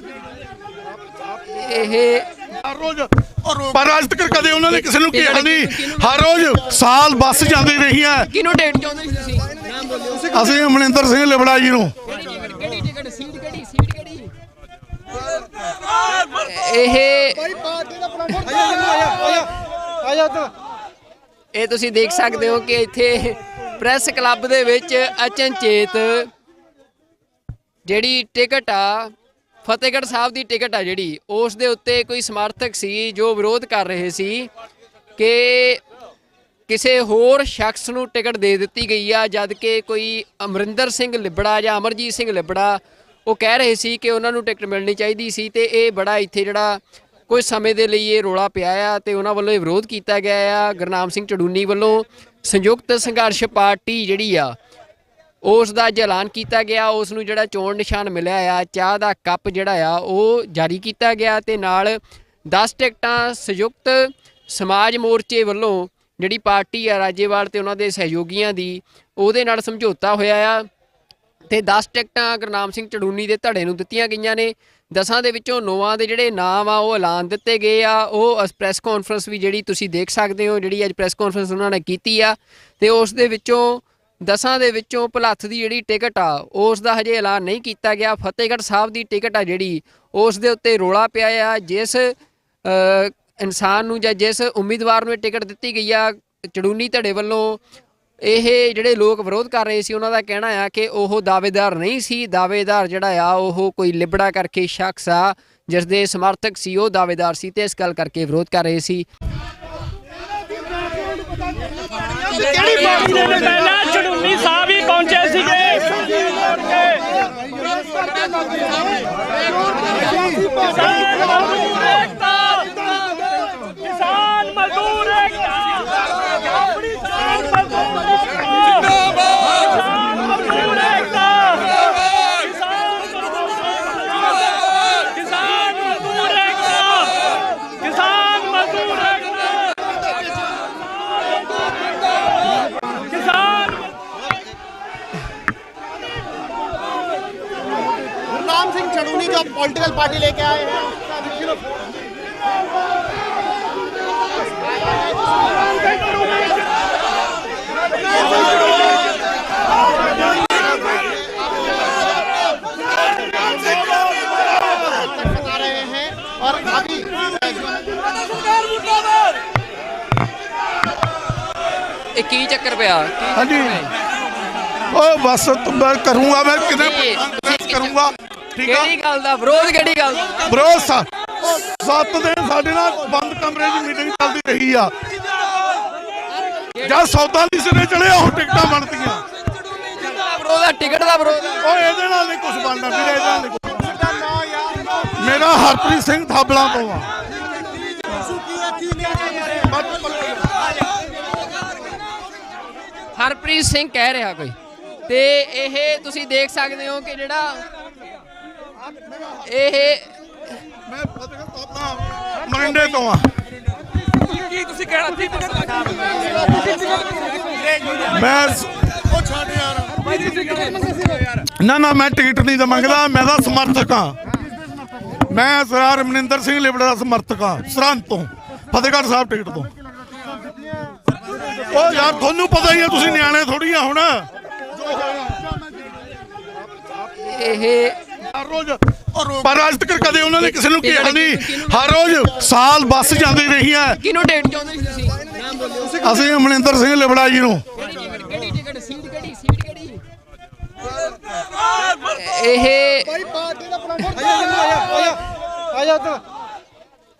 ਇਹ ਹਰ ਰੋਜ਼ ਪਰ ਅੱਜ ਤੱਕ ਕਦੇ ਉਹਨਾਂ ਨੇ ਕਿਸੇ ਨੂੰ ਕਿਹਾ ਨਹੀਂ। ਹਰ ਰੋਜ਼ ਸਾਲ ਬੱਸ ਜਾਂਦੀ ਰਹੀ ਹੈ। ਕਿਹਨੂੰ ਟਿਕਟ ਚਾਹੁੰਦੇ ਸੀ ਤੁਸੀਂ? ਨਾਮ ਬੋਲਿਓ। ਅਸੀਂ ਮਨਿੰਦਰ ਸਿੰਘ ਲਿਬੜਾ ਜੀ ਨੂੰ। ਕਿਹੜੀ ਟਿਕਟ? ਸੀਟ ਕਿਹੜੀ? ਸੀਟ ਕਿਹੜੀ? ਇਹ ਤੁਸੀਂ ਦੇਖ ਸਕਦੇ ਹੋ ਕਿ ਇੱਥੇ ਪ੍ਰੈਸ ਕਲੱਬ ਦੇ ਵਿੱਚ ਅਚਨਚੇਤ ਜਿਹੜੀ ਟਿਕਟ ਆ, ਫਤਿਹਗੜ੍ਹ ਸਾਹਿਬ ਦੀ ਟਿਕਟ ਆ ਜਿਹੜੀ, ਉਸ ਦੇ ਉੱਤੇ ਕੋਈ ਸਮਰਥਕ ਸੀ ਜੋ ਵਿਰੋਧ ਕਰ ਰਹੇ ਸੀ ਕਿ ਕਿਸੇ ਹੋਰ ਸ਼ਖਸ ਨੂੰ ਟਿਕਟ ਦੇ ਦਿੱਤੀ ਗਈ ਆ, ਜਦ ਕਿ ਕੋਈ ਅਮਰਿੰਦਰ ਸਿੰਘ ਲਿਬੜਾ ਜਾਂ ਅਮਰਜੀਤ ਸਿੰਘ ਲਿਬੜਾ ਉਹ ਕਹਿ ਰਹੇ ਸੀ ਕਿ ਉਹਨਾਂ ਨੂੰ ਟਿਕਟ ਮਿਲਣੀ ਚਾਹੀਦੀ ਸੀ। ਤੇ ਇਹ ਬੜਾ ਇੱਥੇ ਜਿਹੜਾ ਕੁਝ ਸਮੇਂ ਦੇ ਲਈ ਇਹ ਰੌਲਾ ਪਿਆ ਆ ਤੇ ਉਹਨਾਂ ਵੱਲੋਂ ਇਹ ਵਿਰੋਧ ਕੀਤਾ ਗਿਆ ਆ। ਗੁਰਨਾਮ ਸਿੰਘ ਚੜੂਨੀ ਵੱਲੋਂ ਸੰਯੁਕਤ ਸੰਘਰਸ਼ ਪਾਰਟੀ ਜਿਹੜੀ ਆ ਉਸ ਦਾ ਅੱਜ ਐਲਾਨ ਕੀਤਾ ਗਿਆ। ਉਸ ਨੂੰ ਜਿਹੜਾ ਚੋਣ ਨਿਸ਼ਾਨ ਮਿਲਿਆ ਆ, ਚਾਹ ਦਾ ਕੱਪ ਜਿਹੜਾ ਆ ਉਹ ਜਾਰੀ ਕੀਤਾ ਗਿਆ ਤੇ ਨਾਲ 10 ਟਿਕਟਾਂ ਸੰਯੁਕਤ ਸਮਾਜ ਮੋਰਚੇ ਵੱਲੋਂ ਜਿਹੜੀ ਪਾਰਟੀ ਆ ਰਾਜੇਵਾਲ ਤੇ ਉਹਨਾਂ ਦੇ ਸਹਿਯੋਗੀਆਂ ਦੀ, ਉਹਦੇ ਨਾਲ ਸਮਝੌਤਾ ਹੋਇਆ ਆ ਤੇ 10 ਟਿਕਟਾਂ ਗੁਰਨਾਮ ਸਿੰਘ ਚੜੂਨੀ ਦੇ ਧੜੇ ਨੂੰ ਦਿੱਤੀਆਂ ਗਈਆਂ ਨੇ। 10 ਦੇ ਵਿੱਚੋਂ 9 ਦੇ ਜਿਹੜੇ ਨਾਮ ਆ ਉਹ ਐਲਾਨ ਦਿੱਤੇ ਗਏ ਆ। ਉਹ ਪ੍ਰੈਸ ਕਾਨਫਰੰਸ ਵੀ ਜਿਹੜੀ ਤੁਸੀਂ ਦੇਖ ਸਕਦੇ ਹੋ, ਜਿਹੜੀ ਅੱਜ ਪ੍ਰੈਸ ਕਾਨਫਰੰਸ ਉਹਨਾਂ ਨੇ ਕੀਤੀ ਆ ਤੇ ਉਸ ਦੇ ਵਿੱਚੋਂ 10 ਦੇ ਵਿੱਚੋਂ ਭਲੱਥ ਦੀ ਜਿਹੜੀ ਟਿਕਟ ਆ ਉਸ ਦਾ ਹਜੇ ਐਲਾਨ ਨਹੀਂ ਕੀਤਾ ਗਿਆ। ਫਤਿਹਗੜ੍ਹ ਸਾਹਿਬ ਦੀ ਟਿਕਟ ਆ ਜਿਹੜੀ ਉਸ ਦੇ ਉੱਤੇ ਰੌਲਾ ਪਿਆ ਆ। ਜਿਸ ਇਨਸਾਨ ਨੂੰ ਜਾਂ ਜਿਸ ਉਮੀਦਵਾਰ ਨੂੰ ਇਹ ਟਿਕਟ ਦਿੱਤੀ ਗਈ ਆ ਚੜੂਨੀ ਧੜੇ ਵੱਲੋਂ, ਇਹ ਜਿਹੜੇ ਲੋਕ ਵਿਰੋਧ ਕਰ ਰਹੇ ਸੀ ਉਹਨਾਂ ਦਾ ਕਹਿਣਾ ਆ ਕਿ ਉਹ ਦਾਅਵੇਦਾਰ ਨਹੀਂ ਸੀ। ਦਾਅਵੇਦਾਰ ਜਿਹੜਾ ਆ ਉਹ ਕੋਈ ਲਿਬੜਾ ਕਰਕੇ ਸ਼ਖਸ ਆ ਜਿਸ ਦੇ ਸਮਰਥਕ ਸੀ, ਉਹ ਦਾਅਵੇਦਾਰ ਸੀ ਤੇ ਇਸ ਗੱਲ ਕਰਕੇ ਵਿਰੋਧ ਕਰ ਰਹੇ ਸੀ। ਕਿਹੜੀ ਪਾਰਟੀ ਦੇ ਪਹਿਲਾਂ ਚੜੂਨੀ ਸਾਹਿਬ ਹੀ ਪਹੁੰਚੇ ਸੀਗੇ। ਕਿਸਾਨ ਮਜ਼ਦੂਰ ਏਕਤਾ, ਆਪਣੀ ਜਾਨ ਮਜ਼ਦੂਰ ਏਕਤਾ, ਕਿਸਾਨ ਮਜ਼ਦੂਰ ਏਕਤਾ, ਕਿਸਾਨ ਮਜ਼ਦੂਰ ਏਕਤਾ, ਕਿਸਾਨ गुरनाम सिंह चढ़ूनी जो पॉलिटिकल पार्टी लेके आए हैं बता रहे हैं और अभी ਇਹ ਕੀ ਚੱਕਰ ਪਿਆ? हाँ जी ओ बस तो मैं करूंगा, मैं कितने करूंगा ठीक है। ਕਿਹੜੀ ਗੱਲ ਦਾ ਵਿਰੋਧ? ਕਿਹੜੀ ਗੱਲ ਦਾ? ਬਰੋਸ 7 ਦਿਨ ਸਾਡੇ ਨਾਲ ਬੰਦ ਕਮਰੇ 'ਚ ਮੀਟਿੰਗ ਚੱਲਦੀ ਰਹੀ ਆ। ਜਦ ਸੌਦਾ ਨਹੀਂ ਸਿਰੇ ਚੜਿਆ ਹੁਣ ਟਿਕਟਾਂ ਬਣਦੀਆਂ। ਵਿਰੋਧ ਆ, ਟਿਕਟ ਦਾ ਵਿਰੋਧ ਆ। ਉਹ ਇਹਦੇ ਨਾਲ ਨਹੀਂ ਕੁਝ ਬਣਨਾ ਵੀਰੇ, ਇਹਦੇ ਨਾਲ ਨਹੀਂ ਕੁਛ ਬਣਨਾ। ਮੇਰਾ ਹਰਪ੍ਰੀਤ ਸਿੰਘ ਥਾਬਲਾਂ ਤੋਂ ਆ। ਹਰਪ੍ਰੀਤ ਸਿੰਘ ਕਹਿ ਰਿਹਾ ਕੋਈ ਤੇ ਇਹ ਤੁਸੀਂ ਦੇਖ ਸਕਦੇ ਹੋ ਕਿ ਜਿਹੜਾ ਇਹ ਮੈਂ ਫਤਿਹਗੜ੍ਹ ਥਾਬਲਾਂ ਮਰਿੰਡੇ ਤੋਂ ਆ। ਕੀ ਤੁਸੀਂ ਕਹਿਣਾ ਸੀ? ਮੈਂ ਨਾ ਮੈਂ ਟਿਕਟ ਨਹੀਂ ਤਾਂ ਮੰਗਦਾ, ਮੈਂ ਤਾਂ ਸਮਰਥਕ ਹਾਂ। ਮੈਂ ਸਰਦਾਰ ਮਨਿੰਦਰ ਸਿੰਘ ਲਿਬੜਾ ਦਾ ਸਮਰਥਕ ਹਾਂ, ਸਰਹੰਦ ਤੋਂ, ਫਤਿਹਗੜ੍ਹ ਸਾਹਿਬ ਟਿਕਟ ਤੋਂ। ਉਹ ਯਾਰ ਤੁਹਾਨੂੰ ਪਤਾ ਹੀ ਹੈ, ਤੁਸੀਂ ਨਿਆਣੇ ਥੋੜੀ ਆ ਹੁਣ। ਇਹ ਹਰ ਰੋਜ਼ ਪਰ ਅੱਜ ਤੱਕ ਕਦੇ ਉਹਨਾਂ ਨੇ ਕਿਸੇ ਨੂੰ ਕਿਹਾ ਨਹੀਂ। ਹਰ ਰੋਜ਼ ਸਾਲ ਬੱਸ ਜਾਂਦੀ ਰਹੀ ਹੈ। ਕਿਹਨੂੰ ਟਿਕਟ ਚਾਹੁੰਦੇ ਸੀ ਤੁਸੀਂ? ਨਾਮ ਬੋਲਿਓ। ਅਸੀਂ ਮਨਿੰਦਰ ਸਿੰਘ ਲਿਬੜਾ ਜੀ ਨੂੰ। ਕਿਹੜੀ ਟਿਕਟ? ਸੀਟ ਕਿਹੜੀ? ਸੀਟ ਕਿਹੜੀ?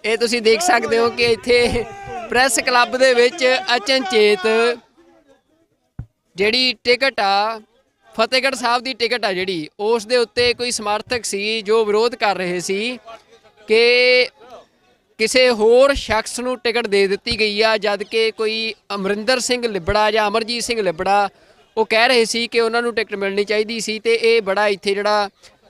ਇਹ ਤੁਸੀਂ ਦੇਖ ਸਕਦੇ ਹੋ ਕਿ ਇੱਥੇ ਪ੍ਰੈਸ ਕਲੱਬ ਦੇ ਵਿੱਚ ਅਚਨਚੇਤ ਜਿਹੜੀ ਟਿਕਟ ਆ ਫਤਿਹਗੜ੍ਹ ਸਾਹਿਬ ਦੀ ਟਿਕਟ ਆ ਜਿਹੜੀ ਉਸ ਦੇ ਉੱਤੇ ਕੋਈ ਸਮਰਥਕ ਸੀ ਜੋ ਵਿਰੋਧ ਕਰ ਰਹੇ ਸੀ ਕਿ ਕਿਸੇ ਹੋਰ ਸ਼ਖਸ ਨੂੰ ਟਿਕਟ ਦੇ ਦਿੱਤੀ ਗਈ ਆ, ਜਦ ਕਿ ਕੋਈ ਅਮਰਿੰਦਰ ਸਿੰਘ ਲਿਬੜਾ ਜਾਂ ਅਮਰਜੀਤ ਸਿੰਘ ਲਿਬੜਾ ਉਹ ਕਹਿ ਰਹੇ ਸੀ ਕਿ ਉਹਨਾਂ ਨੂੰ ਟਿਕਟ ਮਿਲਣੀ ਚਾਹੀਦੀ ਸੀ। ਤੇ ਇਹ ਬੜਾ ਇੱਥੇ ਜਿਹੜਾ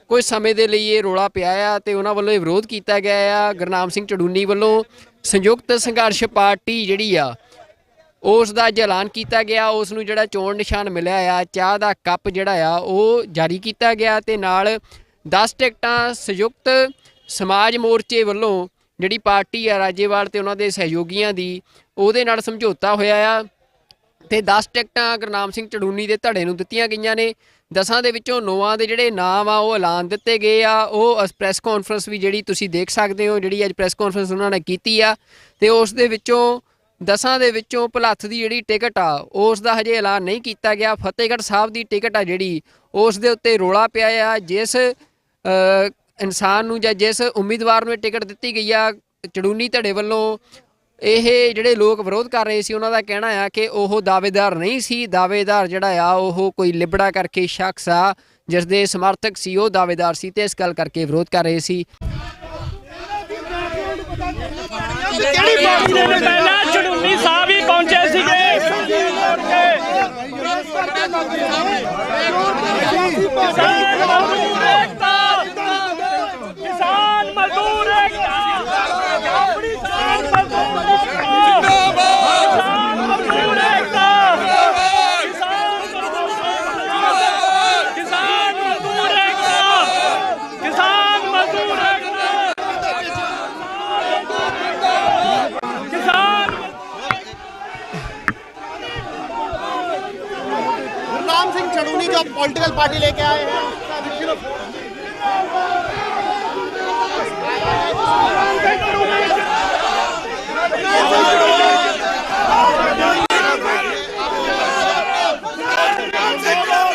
ਕੁਝ ਸਮੇਂ ਦੇ ਲਈ ਇਹ ਰੌਲਾ ਪਿਆ ਆ ਤੇ ਉਹਨਾਂ ਵੱਲੋਂ ਇਹ ਵਿਰੋਧ ਕੀਤਾ ਗਿਆ ਆ। ਗੁਰਨਾਮ ਸਿੰਘ ਚੜੂਨੀ ਵੱਲੋਂ ਸੰਯੁਕਤ ਸੰਘਰਸ਼ ਪਾਰਟੀ ਜਿਹੜੀ ਆ ਉਸ ਦਾ ਅੱਜ ਐਲਾਨ ਕੀਤਾ ਗਿਆ। ਉਸ ਨੂੰ ਜਿਹੜਾ ਚੋਣ ਨਿਸ਼ਾਨ ਮਿਲਿਆ ਆ, ਚਾਹ ਦਾ ਕੱਪ ਜਿਹੜਾ ਆ ਉਹ ਜਾਰੀ ਕੀਤਾ ਗਿਆ ਤੇ ਨਾਲ 10 ਟਿਕਟਾਂ ਸੰਯੁਕਤ ਸਮਾਜ ਮੋਰਚੇ ਵੱਲੋਂ ਜਿਹੜੀ ਪਾਰਟੀ ਆ ਰਾਜੇਵਾਲ ਤੇ ਉਹਨਾਂ ਦੇ ਸਹਿਯੋਗੀਆਂ ਦੀ, ਉਹਦੇ ਨਾਲ ਸਮਝੌਤਾ ਹੋਇਆ ਆ ਤੇ 10 ਟਿਕਟਾਂ ਗੁਰਨਾਮ ਸਿੰਘ ਚੜੂਨੀ ਦੇ ਧੜੇ ਨੂੰ ਦਿੱਤੀਆਂ ਗਈਆਂ ਨੇ। 10 ਦੇ ਵਿੱਚੋਂ 9 ਦੇ ਜਿਹੜੇ ਨਾਮ ਆ ਉਹ ਐਲਾਨ ਦਿੱਤੇ ਗਏ ਆ। ਉਹ ਪ੍ਰੈਸ ਕਾਨਫਰੰਸ ਵੀ ਜਿਹੜੀ ਤੁਸੀਂ ਦੇਖ ਸਕਦੇ ਹੋ, ਜਿਹੜੀ ਅੱਜ ਪ੍ਰੈਸ ਕਾਨਫਰੰਸ ਉਹਨਾਂ ਨੇ ਕੀਤੀ ਆ ਤੇ ਉਸ ਦੇ ਵਿੱਚੋਂ 10 ਦੇ ਵਿੱਚੋਂ ਭਲੱਥ ਦੀ ਜਿਹੜੀ ਟਿਕਟ ਆ ਉਸ ਦਾ ਹਜੇ ਐਲਾਨ ਨਹੀਂ ਕੀਤਾ ਗਿਆ। ਫਤਿਹਗੜ੍ਹ ਸਾਹਿਬ ਦੀ ਟਿਕਟ ਆ ਜਿਹੜੀ ਉਸ ਦੇ ਉੱਤੇ ਰੌਲਾ ਪਿਆ ਆ। ਜਿਸ ਇਨਸਾਨ ਨੂੰ ਜਾਂ ਜਿਸ ਉਮੀਦਵਾਰ ਨੂੰ ਇਹ ਟਿਕਟ ਦਿੱਤੀ ਗਈ ਆ ਚੜੂਨੀ ਧੜੇ ਵੱਲੋਂ, ਇਹ ਜਿਹੜੇ ਲੋਕ ਵਿਰੋਧ ਕਰ ਰਹੇ ਸੀ ਉਹਨਾਂ ਦਾ ਕਹਿਣਾ ਆ ਕਿ ਉਹ ਦਾਅਵੇਦਾਰ ਨਹੀਂ ਸੀ। ਦਾਅਵੇਦਾਰ ਜਿਹੜਾ ਆ ਉਹ ਕੋਈ ਲਿਬੜਾ ਕਰਕੇ ਸ਼ਖਸ ਆ ਜਿਸ ਦੇ ਸਮਰਥਕ ਸੀ, ਉਹ ਦਾਅਵੇਦਾਰ ਸੀ ਤੇ ਇਸ ਗੱਲ ਕਰਕੇ ਵਿਰੋਧ ਕਰ ਰਹੇ ਸੀ। ਕਿਹੜੀ ਪਾਰਟੀ ਦੇ ਪਹਿਲਾਂ ਚੜੂਨੀ ਸਾਹਿਬ ਹੀ ਪਹੁੰਚੇ ਸੀਗੇ। किसान मजदूर एकता गुरनाम सिंह चढ़ूनी जो पॉलिटिकल पार्टी लेके आए हैं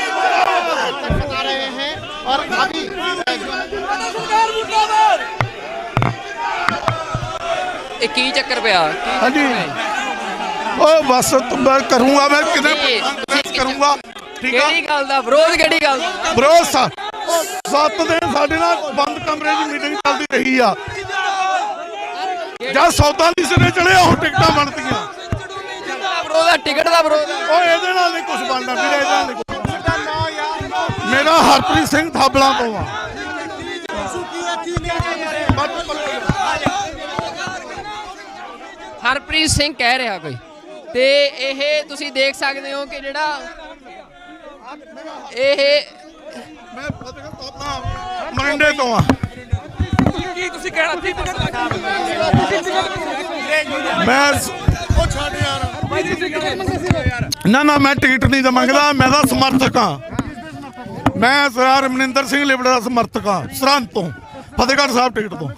बता रहे हैं और अभी ਇਹ ਕੀ ਚੱਕਰ ਪਿਆ हाँ जी ओ बस तो मैं करूंगा मैं कितने करूंगा ठीक है ਕਿਹੜੀ ਗੱਲ ਦਾ ਵਿਰੋਧ ਕਿਹੜੀ ਗੱਲ ਦਾ ਵਿਰੋਧ 7 ਦਿਨ ਸਾਡੇ ਨਾਲ ਬੰਦ ਕਮਰੇ 'ਚ ਮੀਟਿੰਗ ਚੱਲਦੀ ਰਹੀ ਆ ਜਦ ਸੌਦਾ ਨਹੀਂ ਸਿਰੇ ਚੜਿਆ ਹੁਣ ਟਿਕਟਾਂ ਬਣਦੀਆਂ ਵਿਰੋਧ ਆ ਟਿਕਟ ਦਾ ਵਿਰੋਧ ਆ। ਉਹ ਇਹਦੇ ਨਾਲ ਨਹੀਂ ਕੁਝ ਬਣਦਾ ਵੀਰੇ ਇਹਦੇ ਨਾਲ ਨਹੀਂ ਕੁਛ ਬਣਦਾ। ਮੇਰਾ ਹਰਪ੍ਰੀਤ ਸਿੰਘ ਥਾਬਲਾਂ ਤੋਂ ਆ ਹਰਪ੍ਰੀਤ ਸਿੰਘ ਕਹਿ ਰਿਹਾ ਕੋਈ ਤੇ ਇਹ ਤੁਸੀਂ ਦੇਖ ਸਕਦੇ ਹੋ ਕਿ ਜਿਹੜਾ ਇਹ ਮੈਂ ਫਤਿਹਗੜ੍ਹ ਥਾਬਲਾਂ ਮਰਿੰਡੇ ਤੋਂ ਆ ਕੀ ਤੁਸੀਂ ਕਹਿਣਾ ਸੀ ਮੈਂ ਉਹ ਛੱਡ ਯਾਰ ਨਾ ਮੈਂ ਟਿਕਟ ਨਹੀਂ ਤਾਂ ਮੰਗਦਾ ਮੈਂ ਤਾਂ ਸਮਰਥਕ ਹਾਂ ਮੈਂ ਸਰਦਾਰ ਮਨਿੰਦਰ ਸਿੰਘ ਲਿਬੜਾ ਦਾ ਸਮਰਥਕ ਹਾਂ ਸਰਹੰਦ ਤੋਂ ਫਤਿਹਗੜ੍ਹ ਸਾਹਿਬ ਟਿਕਟ ਤੋਂ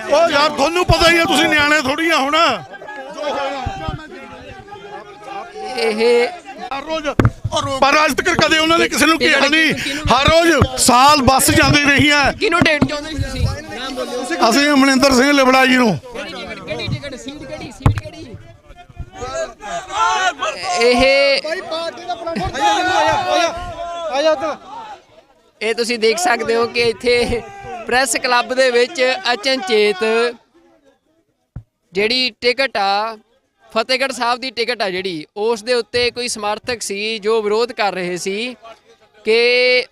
ਉਹ ਯਾਰ ਤੁਹਾਨੂੰ ਪਤਾ ਹੀ ਹੈ ਤੁਸੀਂ ਨਿਆਣੇ ਥੋੜੀ ਆ ਹੁਣ ਇਹ ਹਰ ਰੋਜ਼ ਪਰ ਅੱਜ ਤੱਕ ਕਦੇ ਉਹਨਾਂ ਨੇ ਕਿਸੇ ਨੂੰ ਕਿਹਾ ਨਹੀਂ ਹਰ ਰੋਜ਼ ਸਾਲ ਬੱਸ ਜਾਂਦੀ ਰਹੀ ਹੈ ਕਿਹਨੂੰ ਡੇਟ ਚਾਹੁੰਦੇ ਸੀ ਤੁਸੀਂ ਨਾਮ ਬੋਲਿਓ ਅਸੀਂ ਮਨਿੰਦਰ ਸਿੰਘ ਲਿਬੜਾ ਜੀ ਨੂੰ ਕਿਹੜੀ ਟਿਕਟ ਸੀਟ ਕਿਹੜੀ ਇਹ ਇਹ ਤੁਸੀਂ ਦੇਖ ਸਕਦੇ ਹੋ ਕਿ ਇੱਥੇ ਪ੍ਰੈਸ ਕਲੱਬ ਦੇ ਵਿੱਚ ਅਚਨਚੇਤ ਜਿਹੜੀ ਟਿਕਟ ਆ ਫਤਿਹਗੜ੍ਹ ਸਾਹਿਬ ਦੀ ਟਿਕਟ ਆ ਜਿਹੜੀ ਉਸ ਦੇ ਉੱਤੇ ਕੋਈ ਸਮਰਥਕ ਸੀ ਜੋ ਵਿਰੋਧ ਕਰ ਰਹੇ ਸੀ ਕਿ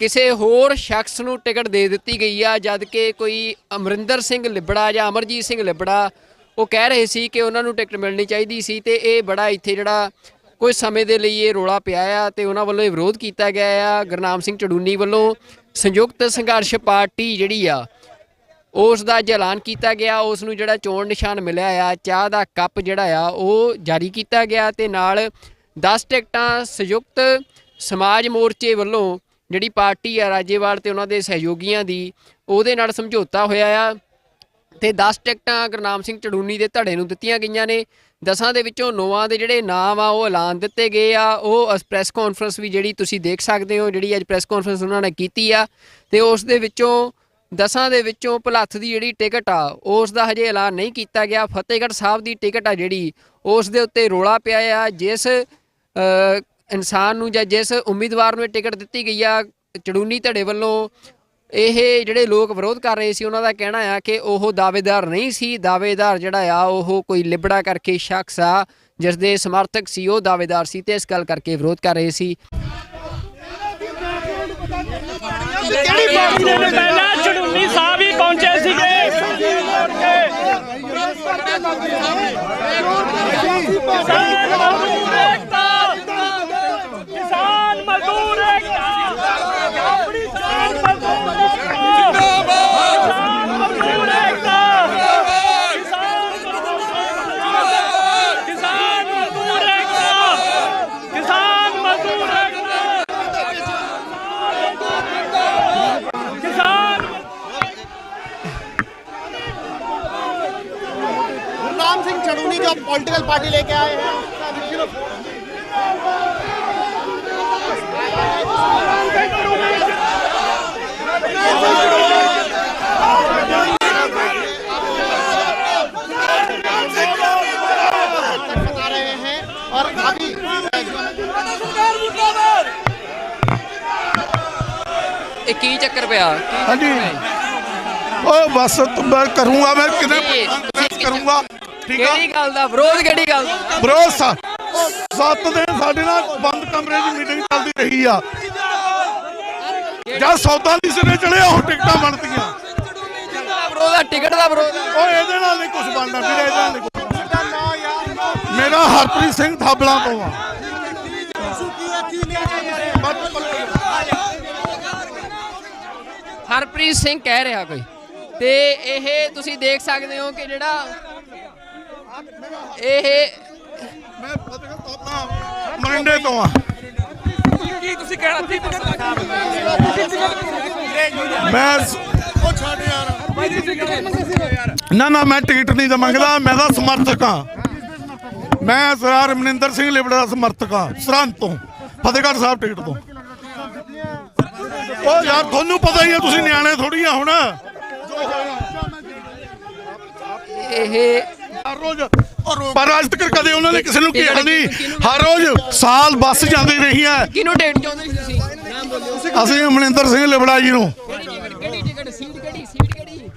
ਕਿਸੇ ਹੋਰ ਸ਼ਖਸ ਨੂੰ ਟਿਕਟ ਦੇ ਦਿੱਤੀ ਗਈ ਆ ਜਦ ਕਿ ਕੋਈ ਅਮਰਿੰਦਰ ਸਿੰਘ ਲਿਬੜਾ ਜਾਂ ਅਮਰਜੀਤ ਸਿੰਘ ਲਿਬੜਾ ਉਹ ਕਹਿ ਰਹੇ ਸੀ ਕਿ ਉਹਨਾਂ ਨੂੰ ਟਿਕਟ ਮਿਲਣੀ ਚਾਹੀਦੀ ਸੀ ਤੇ ਇਹ ਬੜਾ ਇੱਥੇ ਜਿਹੜਾ ਕੁਝ ਸਮੇਂ ਦੇ ਲਈ ਇਹ ਰੌਲਾ ਪਿਆ ਆ ਤੇ ਉਹਨਾਂ ਵੱਲੋਂ ਇਹ ਵਿਰੋਧ ਕੀਤਾ ਗਿਆ ਆ ਗੁਰਨਾਮ ਸਿੰਘ ਚੜੂਨੀ ਵੱਲੋਂ ਸੰਯੁਕਤ ਸੰਘਰਸ਼ ਪਾਰਟੀ ਜਿਹੜੀ ਆ ਉਸ ਦਾ ਐਲਾਨ ਕੀਤਾ ਗਿਆ ਉਸ ਨੂੰ ਜਿਹੜਾ ਚੋਣ ਨਿਸ਼ਾਨ ਮਿਲਿਆ ਆ ਚਾਹ ਦਾ ਕੱਪ ਜਿਹੜਾ ਆ ਉਹ ਜਾਰੀ ਕੀਤਾ ਗਿਆ ਤੇ ਨਾਲ 10 ਟਿਕਟਾਂ ਸੰਯੁਕਤ ਸਮਾਜ ਮੋਰਚੇ ਵੱਲੋਂ ਜਿਹੜੀ ਪਾਰਟੀ ਆ ਰਾਜੇਵਾਲ ਤੇ ਉਹਨਾਂ ਦੇ ਸਹਿਯੋਗੀਆਂ ਦੀ ਉਹਦੇ ਨਾਲ ਸਮਝੌਤਾ ਹੋਇਆ ਆ ਤੇ 10 ਟਿਕਟਾਂ ਗੁਰਨਾਮ ਸਿੰਘ ਚੜੂਨੀ ਦੇ ਧੜੇ ਨੂੰ ਦਿੱਤੀਆਂ ਗਈਆਂ ਨੇ 10 ਦੇ ਵਿੱਚੋਂ 9 ਦੇ ਜਿਹੜੇ ਨਾਮ ਆ ਉਹ ਐਲਾਨ ਦਿੱਤੇ ਗਏ ਆ ਉਹ ਪ੍ਰੈਸ ਕਾਨਫਰੰਸ ਵੀ ਜਿਹੜੀ ਤੁਸੀਂ ਦੇਖ ਸਕਦੇ ਹੋ ਜਿਹੜੀ ਅੱਜ ਪ੍ਰੈਸ ਕਾਨਫਰੰਸ ਉਹਨਾਂ ਨੇ ਕੀਤੀ ਆ ਤੇ ਉਸ ਦੇ ਵਿੱਚੋਂ 10 ਦੇ ਵਿੱਚੋਂ ਭਲੱਥ ਦੀ ਜਿਹੜੀ ਟਿਕਟ ਆ ਉਸ ਦਾ ਹਜੇ ਐਲਾਨ ਨਹੀਂ ਕੀਤਾ ਗਿਆ ਫਤਿਹਗੜ੍ਹ ਸਾਹਿਬ ਦੀ ਟਿਕਟ ਆ ਜਿਹੜੀ ਉਸ ਦੇ ਉੱਤੇ ਰੌਲਾ ਪਿਆ ਆ ਜਿਸ ਇਨਸਾਨ ਨੂੰ ਜਾਂ ਜਿਸ ਉਮੀਦਵਾਰ ਨੂੰ ਇਹ ਟਿਕਟ ਦਿੱਤੀ ਗਈ ਆ ਚੜੂਨੀ ਧੜੇ ਵੱਲੋਂ ਇਹ ਜਿਹੜੇ ਲੋਕ ਵਿਰੋਧ ਕਰ ਰਹੇ ਸੀ ਉਹਨਾਂ ਦਾ ਕਹਿਣਾ ਆ ਕਿ ਉਹ ਦਾਅਵੇਦਾਰ ਨਹੀਂ ਸੀ ਦਾਅਵੇਦਾਰ ਜਿਹੜਾ ਆ ਉਹ ਕੋਈ ਲਿਬੜਾ ਕਰਕੇ ਸ਼ਖਸ ਆ ਜਿਸ ਦੇ ਸਮਰਥਕ ਸੀ ਉਹ ਦਾਅਵੇਦਾਰ ਸੀ ਤੇ ਇਸ ਗੱਲ ਕਰਕੇ ਵਿਰੋਧ ਕਰ ਰਹੇ ਸੀ ਕਿਹੜੀ ਪਾਰਟੀ ਦੇ ਪਹਿਲਾਂ ਚੜੂਨੀ ਸਾਹਿਬ ਹੀ ਪਹੁੰਚੇ ਸੀਗੇ ਕਿਸਾਨ ਮਜ਼ਦੂਰ एकता गुरनाम सिंह चढ़ूनी जो पॉलिटिकल पार्टी लेके आए हैं बता रहे हैं और अभी ਇਹ ਕੀ ਚੱਕਰ ਪਿਆ हाँ जी ओ बस तो मैं करूंगा मैं कितने करूंगा ठीक है ਕਿਹੜੀ ਗੱਲ ਦਾ ਵਿਰੋਧ ਕਿਹੜੀ ਗੱਲ ਦਾ ਵਿਰੋਧ 7 ਦਿਨ ਸਾਡੇ ਨਾਲ ਬੰਦ ਕਮਰੇ 'ਚ ਮੀਟਿੰਗ ਚੱਲਦੀ ਰਹੀ ਆ। ਜਦ ਸੌਦਾ ਨਹੀਂ ਸਿਰੇ ਚੜਿਆ ਉਹ ਟਿਕਟਾਂ ਬਣਦੀਆਂ। ਵਿਰੋਧ ਆ, ਟਿਕਟ ਦਾ ਵਿਰੋਧ ਆ। ਉਹ ਇਹਦੇ ਨਾਲ ਨਹੀਂ ਕੁਝ ਬਣਦਾ ਵੀਰੇ, ਇਹਦੇ ਨਾਲ ਨਹੀਂ ਕੁਛ ਬਣਦਾ। ਮੇਰਾ ਹਰਪ੍ਰੀਤ ਸਿੰਘ ਥਾਬਲਾਂ ਤੋਂ ਆ। ਹਰਪ੍ਰੀਤ ਸਿੰਘ ਕਹਿ ਰਿਹਾ ਕੋਈ, ਤੇ ਇਹ ਤੁਸੀਂ ਦੇਖ ਸਕਦੇ ਹੋ ਕਿ ਜਿਹੜਾ ਇਹ ਮੈਂ ਫਤਿਹਗੜ੍ਹ ਥਾਬਲਾਂ ਮਰਿੰਡੇ ਤੋਂ ਆ। ਕੀ ਤੁਸੀਂ ਕਹਿਣਾ ਸੀ ਮੈਂ ਉਹ ਛੱਡ ਯਾਰ ਨਾ ਮੈਂ ਟਿਕਟ ਨਹੀਂ ਤਾਂ ਮੰਗਦਾ, ਮੈਂ ਤਾਂ ਸਮਰਥਕ ਹਾਂ। ਮੈਂ ਸਰਦਾਰ ਮਨਿੰਦਰ ਸਿੰਘ ਲਿਬੜਾ ਦਾ ਸਮਰਥਕ ਹਾਂ, ਸਰਹੰਦ ਤੋਂ, ਫਤਿਹਗੜ੍ਹ ਸਾਹਿਬ ਟਿਕਟ ਤੋਂ। ਉਹ ਯਾਰ ਤੁਹਾਨੂੰ ਪਤਾ ਹੀ ਹੈ, ਤੁਸੀਂ ਨਿਆਣੇ ਥੋੜੀ ਆ ਹੁਣ। ਇਹ ਹਰ ਰੋਜ਼ ਪਰ ਅੱਜ ਤੱਕ ਕਦੇ ਉਹਨਾਂ ਨੇ ਕਿਸੇ ਨੂੰ ਕਿਹਾ ਨਹੀਂ। ਹਰ ਰੋਜ਼ ਸਾਲ ਬੱਸ ਜਾਂਦੀ ਰਹੀ ਹੈ। ਕਿਹਨੂੰ ਟਿਕਟ ਚਾਹੁੰਦੇ ਸੀ ਤੁਸੀਂ? ਨਾਮ ਬੋਲਿਓ। ਅਸੀਂ ਮਨਿੰਦਰ ਸਿੰਘ ਲਿਬੜਾ ਜੀ ਨੂੰ। ਕਿਹੜੀ ਟਿਕਟ? ਸੀਟ ਕਿਹੜੀ? ਸੀਟ ਕਿਹੜੀ?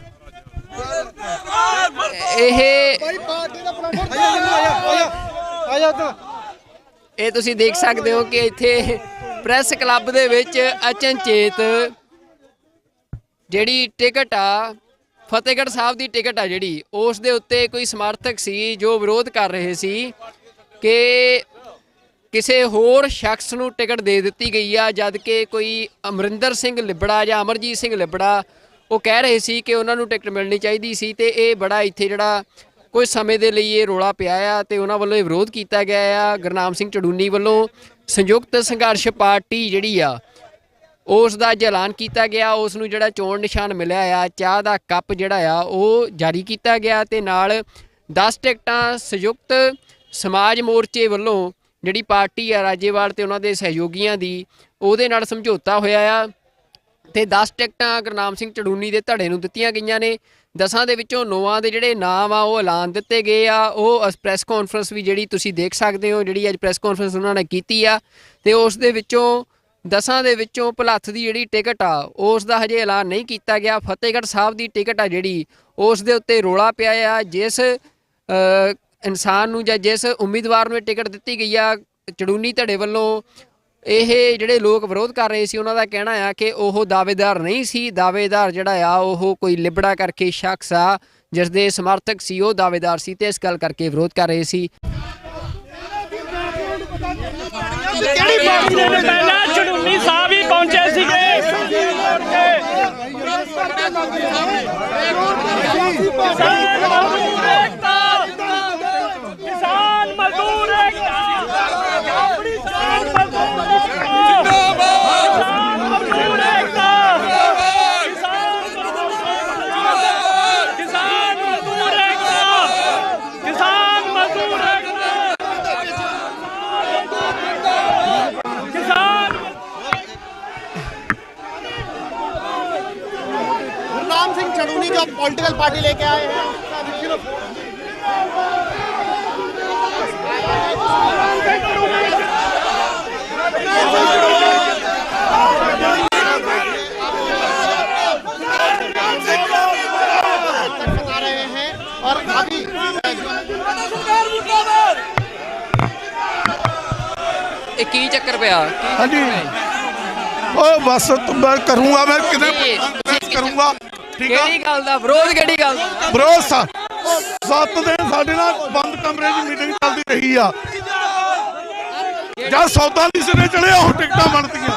ਇਹ ਤੁਸੀਂ ਦੇਖ ਸਕਦੇ ਹੋ ਕਿ ਇੱਥੇ ਪ੍ਰੈਸ ਕਲੱਬ ਦੇ ਵਿੱਚ ਅਚਨਚੇਤ ਜਿਹੜੀ ਟਿਕਟ ਆ, ਫਤਿਹਗੜ੍ਹ ਸਾਹਿਬ ਦੀ ਟਿਕਟ ਆ ਜਿਹੜੀ, ਉਸ ਦੇ ਉੱਤੇ ਕੋਈ ਸਮਰਥਕ ਸੀ ਜੋ ਵਿਰੋਧ ਕਰ ਰਹੇ ਸੀ ਕਿ ਕਿਸੇ ਹੋਰ ਸ਼ਖਸ ਨੂੰ ਟਿਕਟ ਦੇ ਦਿੱਤੀ ਗਈ ਆ, ਜਦ ਕਿ ਕੋਈ ਅਮਰਿੰਦਰ ਸਿੰਘ ਲਿਬੜਾ ਜਾਂ ਅਮਰਜੀਤ ਸਿੰਘ ਲਿਬੜਾ ਉਹ ਕਹਿ ਰਹੇ ਸੀ ਕਿ ਉਹਨਾਂ ਨੂੰ ਟਿਕਟ ਮਿਲਣੀ ਚਾਹੀਦੀ ਸੀ। ਤੇ ਇਹ ਬੜਾ ਇੱਥੇ ਜਿਹੜਾ ਕੁਝ ਸਮੇਂ ਦੇ ਲਈ ਇਹ ਰੌਲਾ ਪਿਆ ਆ ਤੇ ਉਹਨਾਂ ਵੱਲੋਂ ਇਹ ਵਿਰੋਧ ਕੀਤਾ ਗਿਆ ਆ। ਗੁਰਨਾਮ ਸਿੰਘ ਚੜੂਨੀ ਵੱਲੋਂ ਸੰਯੁਕਤ ਸੰਘਰਸ਼ ਪਾਰਟੀ ਜਿਹੜੀ ਆ ਉਸ ਦਾ ਅੱਜ ਐਲਾਨ ਕੀਤਾ ਗਿਆ। ਉਸ ਨੂੰ ਜਿਹੜਾ ਚੋਣ ਨਿਸ਼ਾਨ ਮਿਲਿਆ ਆ, ਚਾਹ ਦਾ ਕੱਪ ਜਿਹੜਾ ਆ ਉਹ ਜਾਰੀ ਕੀਤਾ ਗਿਆ ਤੇ ਨਾਲ 10 ਟਿਕਟਾਂ ਸੰਯੁਕਤ ਸਮਾਜ ਮੋਰਚੇ ਵੱਲੋਂ ਜਿਹੜੀ ਪਾਰਟੀ ਆ ਰਾਜੇਵਾਲ ਤੇ ਉਹਨਾਂ ਦੇ ਸਹਿਯੋਗੀਆਂ ਦੀ, ਉਹਦੇ ਨਾਲ ਸਮਝੌਤਾ ਹੋਇਆ ਆ ਤੇ 10 ਟਿਕਟਾਂ ਗੁਰਨਾਮ ਸਿੰਘ ਚੜੂਨੀ ਦੇ ਧੜੇ ਨੂੰ ਦਿੱਤੀਆਂ ਗਈਆਂ ਨੇ। 10 ਦੇ ਵਿੱਚੋਂ 9 ਦੇ ਜਿਹੜੇ ਨਾਮ ਆ ਉਹ ਐਲਾਨ ਦਿੱਤੇ ਗਏ ਆ। ਉਹ ਪ੍ਰੈਸ ਕਾਨਫਰੰਸ ਵੀ ਜਿਹੜੀ ਤੁਸੀਂ ਦੇਖ ਸਕਦੇ ਹੋ, ਜਿਹੜੀ ਅੱਜ ਪ੍ਰੈਸ ਕਾਨਫਰੰਸ ਉਹਨਾਂ ਨੇ ਕੀਤੀ ਆ ਤੇ ਉਸ ਦੇ ਵਿੱਚੋਂ 10 ਦੇ ਵਿੱਚੋਂ ਭਲੱਥ ਦੀ ਜਿਹੜੀ ਟਿਕਟ ਆ ਉਸ ਦਾ ਹਜੇ ਐਲਾਨ ਨਹੀਂ ਕੀਤਾ ਗਿਆ। ਫਤਿਹਗੜ੍ਹ ਸਾਹਿਬ ਦੀ ਟਿਕਟ ਆ ਜਿਹੜੀ, ਉਸ ਦੇ ਉੱਤੇ ਰੌਲਾ ਪਿਆ ਆ। ਜਿਸ ਇਨਸਾਨ ਨੂੰ ਜਾਂ ਜਿਸ ਉਮੀਦਵਾਰ ਨੂੰ ਇਹ ਟਿਕਟ ਦਿੱਤੀ ਗਈ ਆ ਚੜੂਨੀ ਧੜੇ ਵੱਲੋਂ, ਇਹ ਜਿਹੜੇ ਲੋਕ ਵਿਰੋਧ ਕਰ ਰਹੇ ਸੀ ਉਹਨਾਂ ਦਾ ਕਹਿਣਾ ਆ ਕਿ ਉਹ ਦਾਅਵੇਦਾਰ ਨਹੀਂ ਸੀ। ਦਾਅਵੇਦਾਰ ਜਿਹੜਾ ਆ ਉਹ ਕੋਈ ਲਿਬੜਾ ਕਰਕੇ ਸ਼ਖਸ ਆ ਜਿਸ ਦੇ ਸਮਰਥਕ ਸੀ, ਉਹ ਦਾਅਵੇਦਾਰ ਸੀ ਤੇ ਇਸ ਗੱਲ ਕਰਕੇ ਵਿਰੋਧ ਕਰ ਰਹੇ ਸੀ। ਕਿਹੜੀ ਪਾਰਟੀ ਦੇ ਪਹਿਲਾਂ ਚੜੂਨੀ ਸਾਹਿਬ ਹੀ ਪਹੁੰਚੇ ਸੀਗੇ। ਕਿਸਾਨ ਮਜ਼ਦੂਰ ਏਕਤਾ, ਕਿਸਾਨ ਮਜ਼ਦੂਰ ਏਕਤਾ, ਕਿਸਾਨ ਮਜ਼ਦੂਰ ਏਕਤਾ, ਕਿਸਾਨ ਮਜ਼ਦੂਰ गुरनाम सिंह चड़ूनी जो पॉलिटिकल पार्टी लेके आए हैं, बता रहे हैं और अभी ਇਹ ਕੀ ਚੱਕਰ ਪਿਆ? ਹਾਂਜੀ ਉਹ ਬਸ ਮੈਂ ਕਰੂੰਗਾ, ਮੈਂ ਕਿਤੇ ਕਰੂੰਗਾ। ਠੀਕ ਆ, ਕਿਹੜੀ ਗੱਲ ਦਾ ਵਿਰੋਧ? ਕਿਹੜੀ ਗੱਲ ਦਾ? ਭਰੋਸਾ 7 ਦਿਨ ਸਾਡੇ ਨਾਲ ਬੰਦ ਕਮਰੇ 'ਚ ਮੀਟਿੰਗ ਚੱਲਦੀ ਰਹੀ ਆ। ਜਦ ਸੌਦਾ ਨਹੀਂ ਸਿਰੇ ਚੜਿਆ ਉਹ ਟਿਕਟਾਂ ਬਣਦੀਆਂ।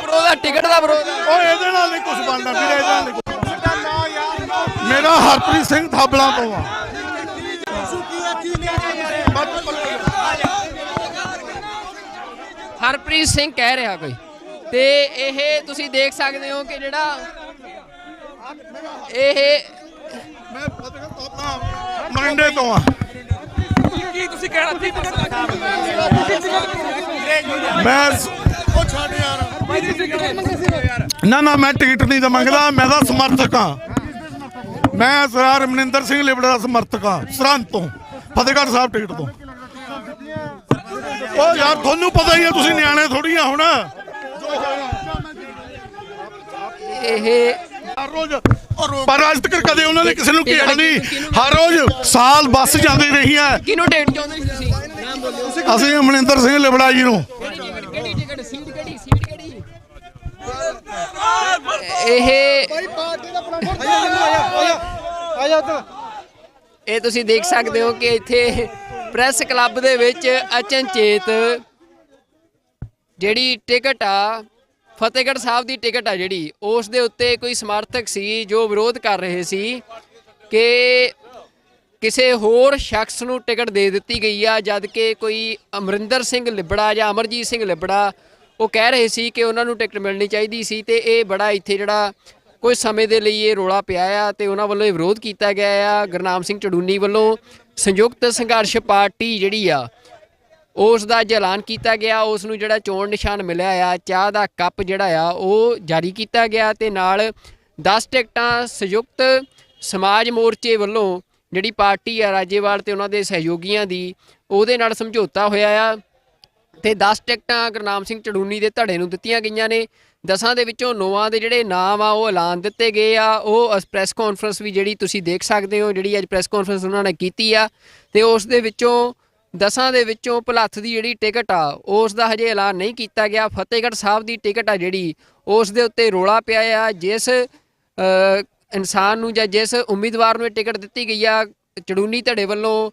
ਵਿਰੋਧ ਆ, ਟਿਕਟ ਦਾ ਵਿਰੋਧ ਆ। ਉਹ ਇਹਦੇ ਨਾਲ ਨਹੀਂ ਕੁਝ ਬਣਦਾ ਵੀਰੇ, ਇਹਦੇ ਨਾਲ ਨਹੀਂ ਕੁਛ ਬਣਦਾ। ਮੇਰਾ ਹਰਪ੍ਰੀਤ ਸਿੰਘ ਥਾਬਲਾਂ ਤੋਂ ਆ। ਹਰਪ੍ਰੀਤ ਸਿੰਘ ਕਹਿ ਰਿਹਾ ਕੋਈ, ਤੇ ਇਹ ਤੁਸੀਂ ਦੇਖ ਸਕਦੇ ਹੋ ਕਿ ਜਿਹੜਾ ਇਹ ਮੈਂ ਫਤਿਹਗੜ੍ਹ ਥਾਬਲਾਂ ਮਰਿੰਡੇ ਤੋਂ ਆ। ਕੀ ਤੁਸੀਂ ਕਹਿਣਾ ਸੀ ਮੈਂ ਉਹ ਛੱਡ ਯਾਰ ਨਾ ਮੈਂ ਟਿਕਟ ਨਹੀਂ ਤਾਂ ਮੰਗਦਾ, ਮੈਂ ਤਾਂ ਸਮਰਥਕ ਹਾਂ। ਮੈਂ ਸਰਦਾਰ ਮਨਿੰਦਰ ਸਿੰਘ ਲਿਬੜਾ ਦਾ ਸਮਰਥਕ ਹਾਂ, ਸਰਹੰਦ ਤੋਂ, ਫਤਿਹਗੜ੍ਹ ਸਾਹਿਬ ਟਿਕਟ ਤੋਂ। ਉਹ ਯਾਰ ਤੁਹਾਨੂੰ ਪਤਾ ਹੀ ਹੈ, ਤੁਸੀਂ ਨਿਆਣੇ ਥੋੜੀ ਆ ਹੁਣ। ਇਹ ਹਰ ਰੋਜ਼ ਪਰ ਅੱਜ ਤੱਕ ਕਦੇ ਉਹਨਾਂ ਨੇ ਕਿਸੇ ਨੂੰ ਕਿਹਾ ਨਹੀਂ। ਹਰ ਰੋਜ਼ ਸਾਲ ਬੱਸ ਜਾਂਦੀ ਰਹੀ ਹੈ। ਕਿਹਨੂੰ ਟਿਕਟ ਚਾਹੁੰਦੇ ਸੀ ਤੁਸੀਂ? ਨਾਮ ਬੋਲਿਓ। ਅਸੀਂ ਅਮਰਿੰਦਰ ਸਿੰਘ ਲਿਬੜਾ ਜੀ ਨੂੰ ਕਿਹੜੀ ਟਿਕਟ ਸੀਟ ਕਿਹੜੀ ਇਹ ਇਹ ਤੁਸੀਂ ਦੇਖ ਸਕਦੇ ਹੋ ਕਿ ਇੱਥੇ ਪ੍ਰੈਸ ਕਲੱਬ ਦੇ ਵਿੱਚ ਅਚਨਚੇਤ ਜਿਹੜੀ ਟਿਕਟ ਆ ਫਤਿਹਗੜ੍ਹ ਸਾਹਿਬ ਦੀ ਟਿਕਟ ਆ ਜਿਹੜੀ ਉਸ ਦੇ ਉੱਤੇ ਕੋਈ ਸਮਰਥਕ ਸੀ ਜੋ ਵਿਰੋਧ ਕਰ ਰਹੇ ਸੀ ਕਿ ਕਿਸੇ ਹੋਰ ਸ਼ਖਸ ਨੂੰ ਟਿਕਟ ਦੇ ਦਿੱਤੀ ਗਈ ਆ, ਜਦ ਕਿ ਕੋਈ ਅਮਰਿੰਦਰ ਸਿੰਘ ਲਿਬੜਾ ਜਾਂ ਅਮਰਜੀਤ ਸਿੰਘ ਲਿਬੜਾ ਉਹ ਕਹਿ ਰਹੇ ਸੀ ਕਿ ਉਹਨਾਂ ਨੂੰ ਟਿਕਟ ਮਿਲਣੀ ਚਾਹੀਦੀ ਸੀ। ਤੇ ਇਹ ਬੜਾ ਇੱਥੇ ਜਿਹੜਾ ਕੁਝ ਸਮੇਂ ਦੇ ਲਈ ਇਹ ਰੌਲਾ ਪਿਆ ਆ ਤੇ ਉਹਨਾਂ ਵੱਲੋਂ ਇਹ ਵਿਰੋਧ ਕੀਤਾ ਗਿਆ ਆ। ਗੁਰਨਾਮ ਸਿੰਘ ਚੜੂਨੀ ਵੱਲੋਂ ਸੰਯੁਕਤ ਸੰਘਰਸ਼ ਪਾਰਟੀ ਜਿਹੜੀ ਆ ਉਸ ਦਾ ਐਲਾਨ ਕੀਤਾ ਗਿਆ, ਉਸ ਨੂੰ ਜਿਹੜਾ ਚੋਣ ਨਿਸ਼ਾਨ ਮਿਲਿਆ ਆ ਚਾਹ ਦਾ ਕੱਪ ਜਿਹੜਾ ਆ ਉਹ ਜਾਰੀ ਕੀਤਾ ਗਿਆ ਤੇ ਨਾਲ 10 ਟਿਕਟਾਂ ਸੰਯੁਕਤ ਸਮਾਜ ਮੋਰਚੇ ਵੱਲੋਂ ਜਿਹੜੀ ਪਾਰਟੀ ਆ ਰਾਜੇਵਾਲ ਤੇ ਉਹਨਾਂ ਦੇ ਸਹਿਯੋਗੀਆਂ ਦੀ ਉਹਦੇ ਨਾਲ ਸਮਝੌਤਾ ਹੋਇਆ ਆ ਤੇ 10 ਟਿਕਟਾਂ ਗੁਰਨਾਮ ਸਿੰਘ ਚੜੂਨੀ ਦੇ ਧੜੇ ਨੂੰ ਦਿੱਤੀਆਂ ਗਈਆਂ ਨੇ। 10 ਦੇ ਵਿੱਚੋਂ 9 ਦੇ ਜਿਹੜੇ ਨਾਮ ਆ ਉਹ ਐਲਾਨ ਦਿੱਤੇ ਗਏ ਆ। ਉਹ ਪ੍ਰੈਸ ਕਾਨਫਰੰਸ ਵੀ ਜਿਹੜੀ ਤੁਸੀਂ ਦੇਖ ਸਕਦੇ ਹੋ, ਜਿਹੜੀ ਅੱਜ ਪ੍ਰੈਸ ਕਾਨਫਰੰਸ ਉਹਨਾਂ ਨੇ ਕੀਤੀ ਆ ਤੇ ਉਸ ਦੇ ਵਿੱਚੋਂ 10 ਦੇ ਵਿੱਚੋਂ ਭਲੱਥ ਦੀ ਜਿਹੜੀ ਟਿਕਟ ਆ ਉਸ ਦਾ ਹਜੇ ਐਲਾਨ ਨਹੀਂ ਕੀਤਾ ਗਿਆ। ਫਤਿਹਗੜ੍ਹ ਸਾਹਿਬ ਦੀ ਟਿਕਟ ਆ ਜਿਹੜੀ ਉਸ ਦੇ ਉੱਤੇ ਰੌਲਾ ਪਿਆ ਆ। ਜਿਸ ਇਨਸਾਨ ਨੂੰ ਜਾਂ ਜਿਸ ਉਮੀਦਵਾਰ ਨੂੰ ਇਹ ਟਿਕਟ ਦਿੱਤੀ ਗਈ ਆ ਚੜੂਨੀ ਧੜੇ ਵੱਲੋਂ,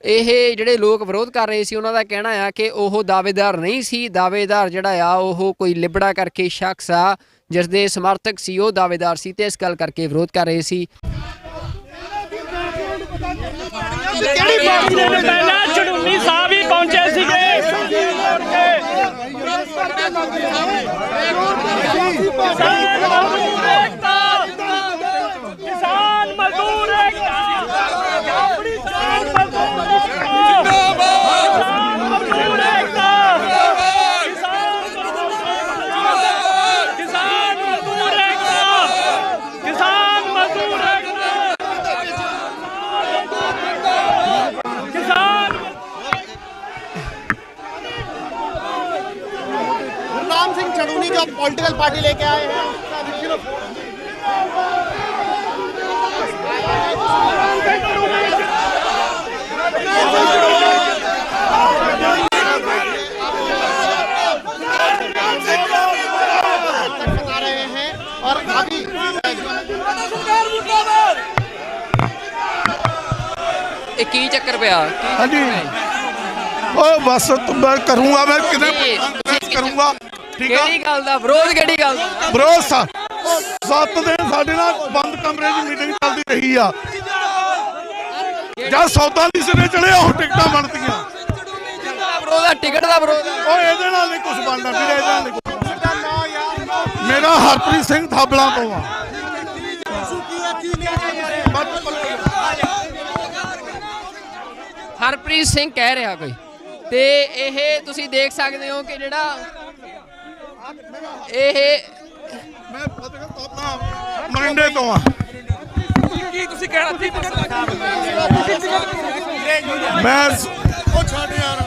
ਇਹ ਜਿਹੜੇ ਲੋਕ ਵਿਰੋਧ ਕਰ ਰਹੇ ਸੀ ਉਹਨਾਂ ਦਾ ਕਹਿਣਾ ਆ ਕਿ ਉਹ ਦਾਅਵੇਦਾਰ ਨਹੀਂ ਸੀ। ਦਾਅਵੇਦਾਰ ਜਿਹੜਾ ਆ ਉਹ ਕੋਈ ਲਿਬੜਾ ਕਰਕੇ ਸ਼ਖਸ ਆ ਜਿਸ ਦੇ ਸਮਰਥਕ ਸੀ, ਉਹ ਦਾਅਵੇਦਾਰ ਸੀ ਤੇ ਇਸ ਗੱਲ ਕਰਕੇ ਵਿਰੋਧ ਕਰ ਰਹੇ ਸੀ। ਕਿਹੜੀ ਪਾਰਟੀ ਦੇ ਪਹਿਲਾਂ ਚੜੂਨੀ ਸਾਹਿਬ ਹੀ ਪਹੁੰਚੇ ਸੀਗੇ। ਕਿਸਾਨ ਮਜ਼ਦੂਰ ਏਕਤਾ गुरनाम सिंह चड़ूनी जो पॉलिटिकल पार्टी लेके आए हैं बता रहे हैं और अभी ਇਹ ਕੀ ਚੱਕਰ ਪਿਆ? हाँ जी ਉਹ ਬਸ ਮੈਂ ਕਰੂੰਗਾ, ਮੈਂ ਕਿਤੇ ਕਰੂੰਗਾ। ਠੀਕ ਆ, ਕਿਹੜੀ ਗੱਲ ਦਾ ਵਿਰੋਧ? ਕਿਹੜੀ ਗੱਲ ਦਾ ਬਰੋਸ 7 ਦਿਨ ਸਾਡੇ ਨਾਲ ਬੰਦ ਕਮਰੇ 'ਚ ਮੀਟਿੰਗ ਚੱਲਦੀ ਰਹੀ ਆ। ਜਦ ਸੌਦਾ ਨਹੀਂ ਸਿਰੇ ਚੜਿਆ ਉਹ ਟਿਕਟਾਂ ਬਣਦੀਆਂ। ਵਿਰੋਧ ਆ, ਟਿਕਟ ਦਾ ਵਿਰੋਧ ਆ। ਉਹ ਇਹਦੇ ਨਾਲ ਨਹੀਂ ਕੁਝ ਬਣਦਾ ਵੀਰੇ, ਇਹਦੇ ਨਾਲ ਨਹੀਂ ਕੁਝ ਬਣਦਾ। ਮੇਰਾ ਹਰਪ੍ਰੀਤ ਸਿੰਘ ਥਾਬਲਾਂ ਤੋਂ ਆ। ਹਰਪ੍ਰੀਤ ਸਿੰਘ ਕਹਿ ਰਿਹਾ ਕੋਈ ਤੇ ਇਹ ਤੁਸੀਂ ਦੇਖ ਸਕਦੇ ਹੋ ਕਿ ਜਿਹੜਾ ਇਹ ਮੈਂ ਆਪਣਾ ਮਰਿੰਡੇ ਤੋਂ ਆ। ਕੀ ਤੁਸੀਂ ਕਹਿਣਾ ਸੀ? ਮੈਂ ਉਹ ਛੱਡ ਯਾਰ,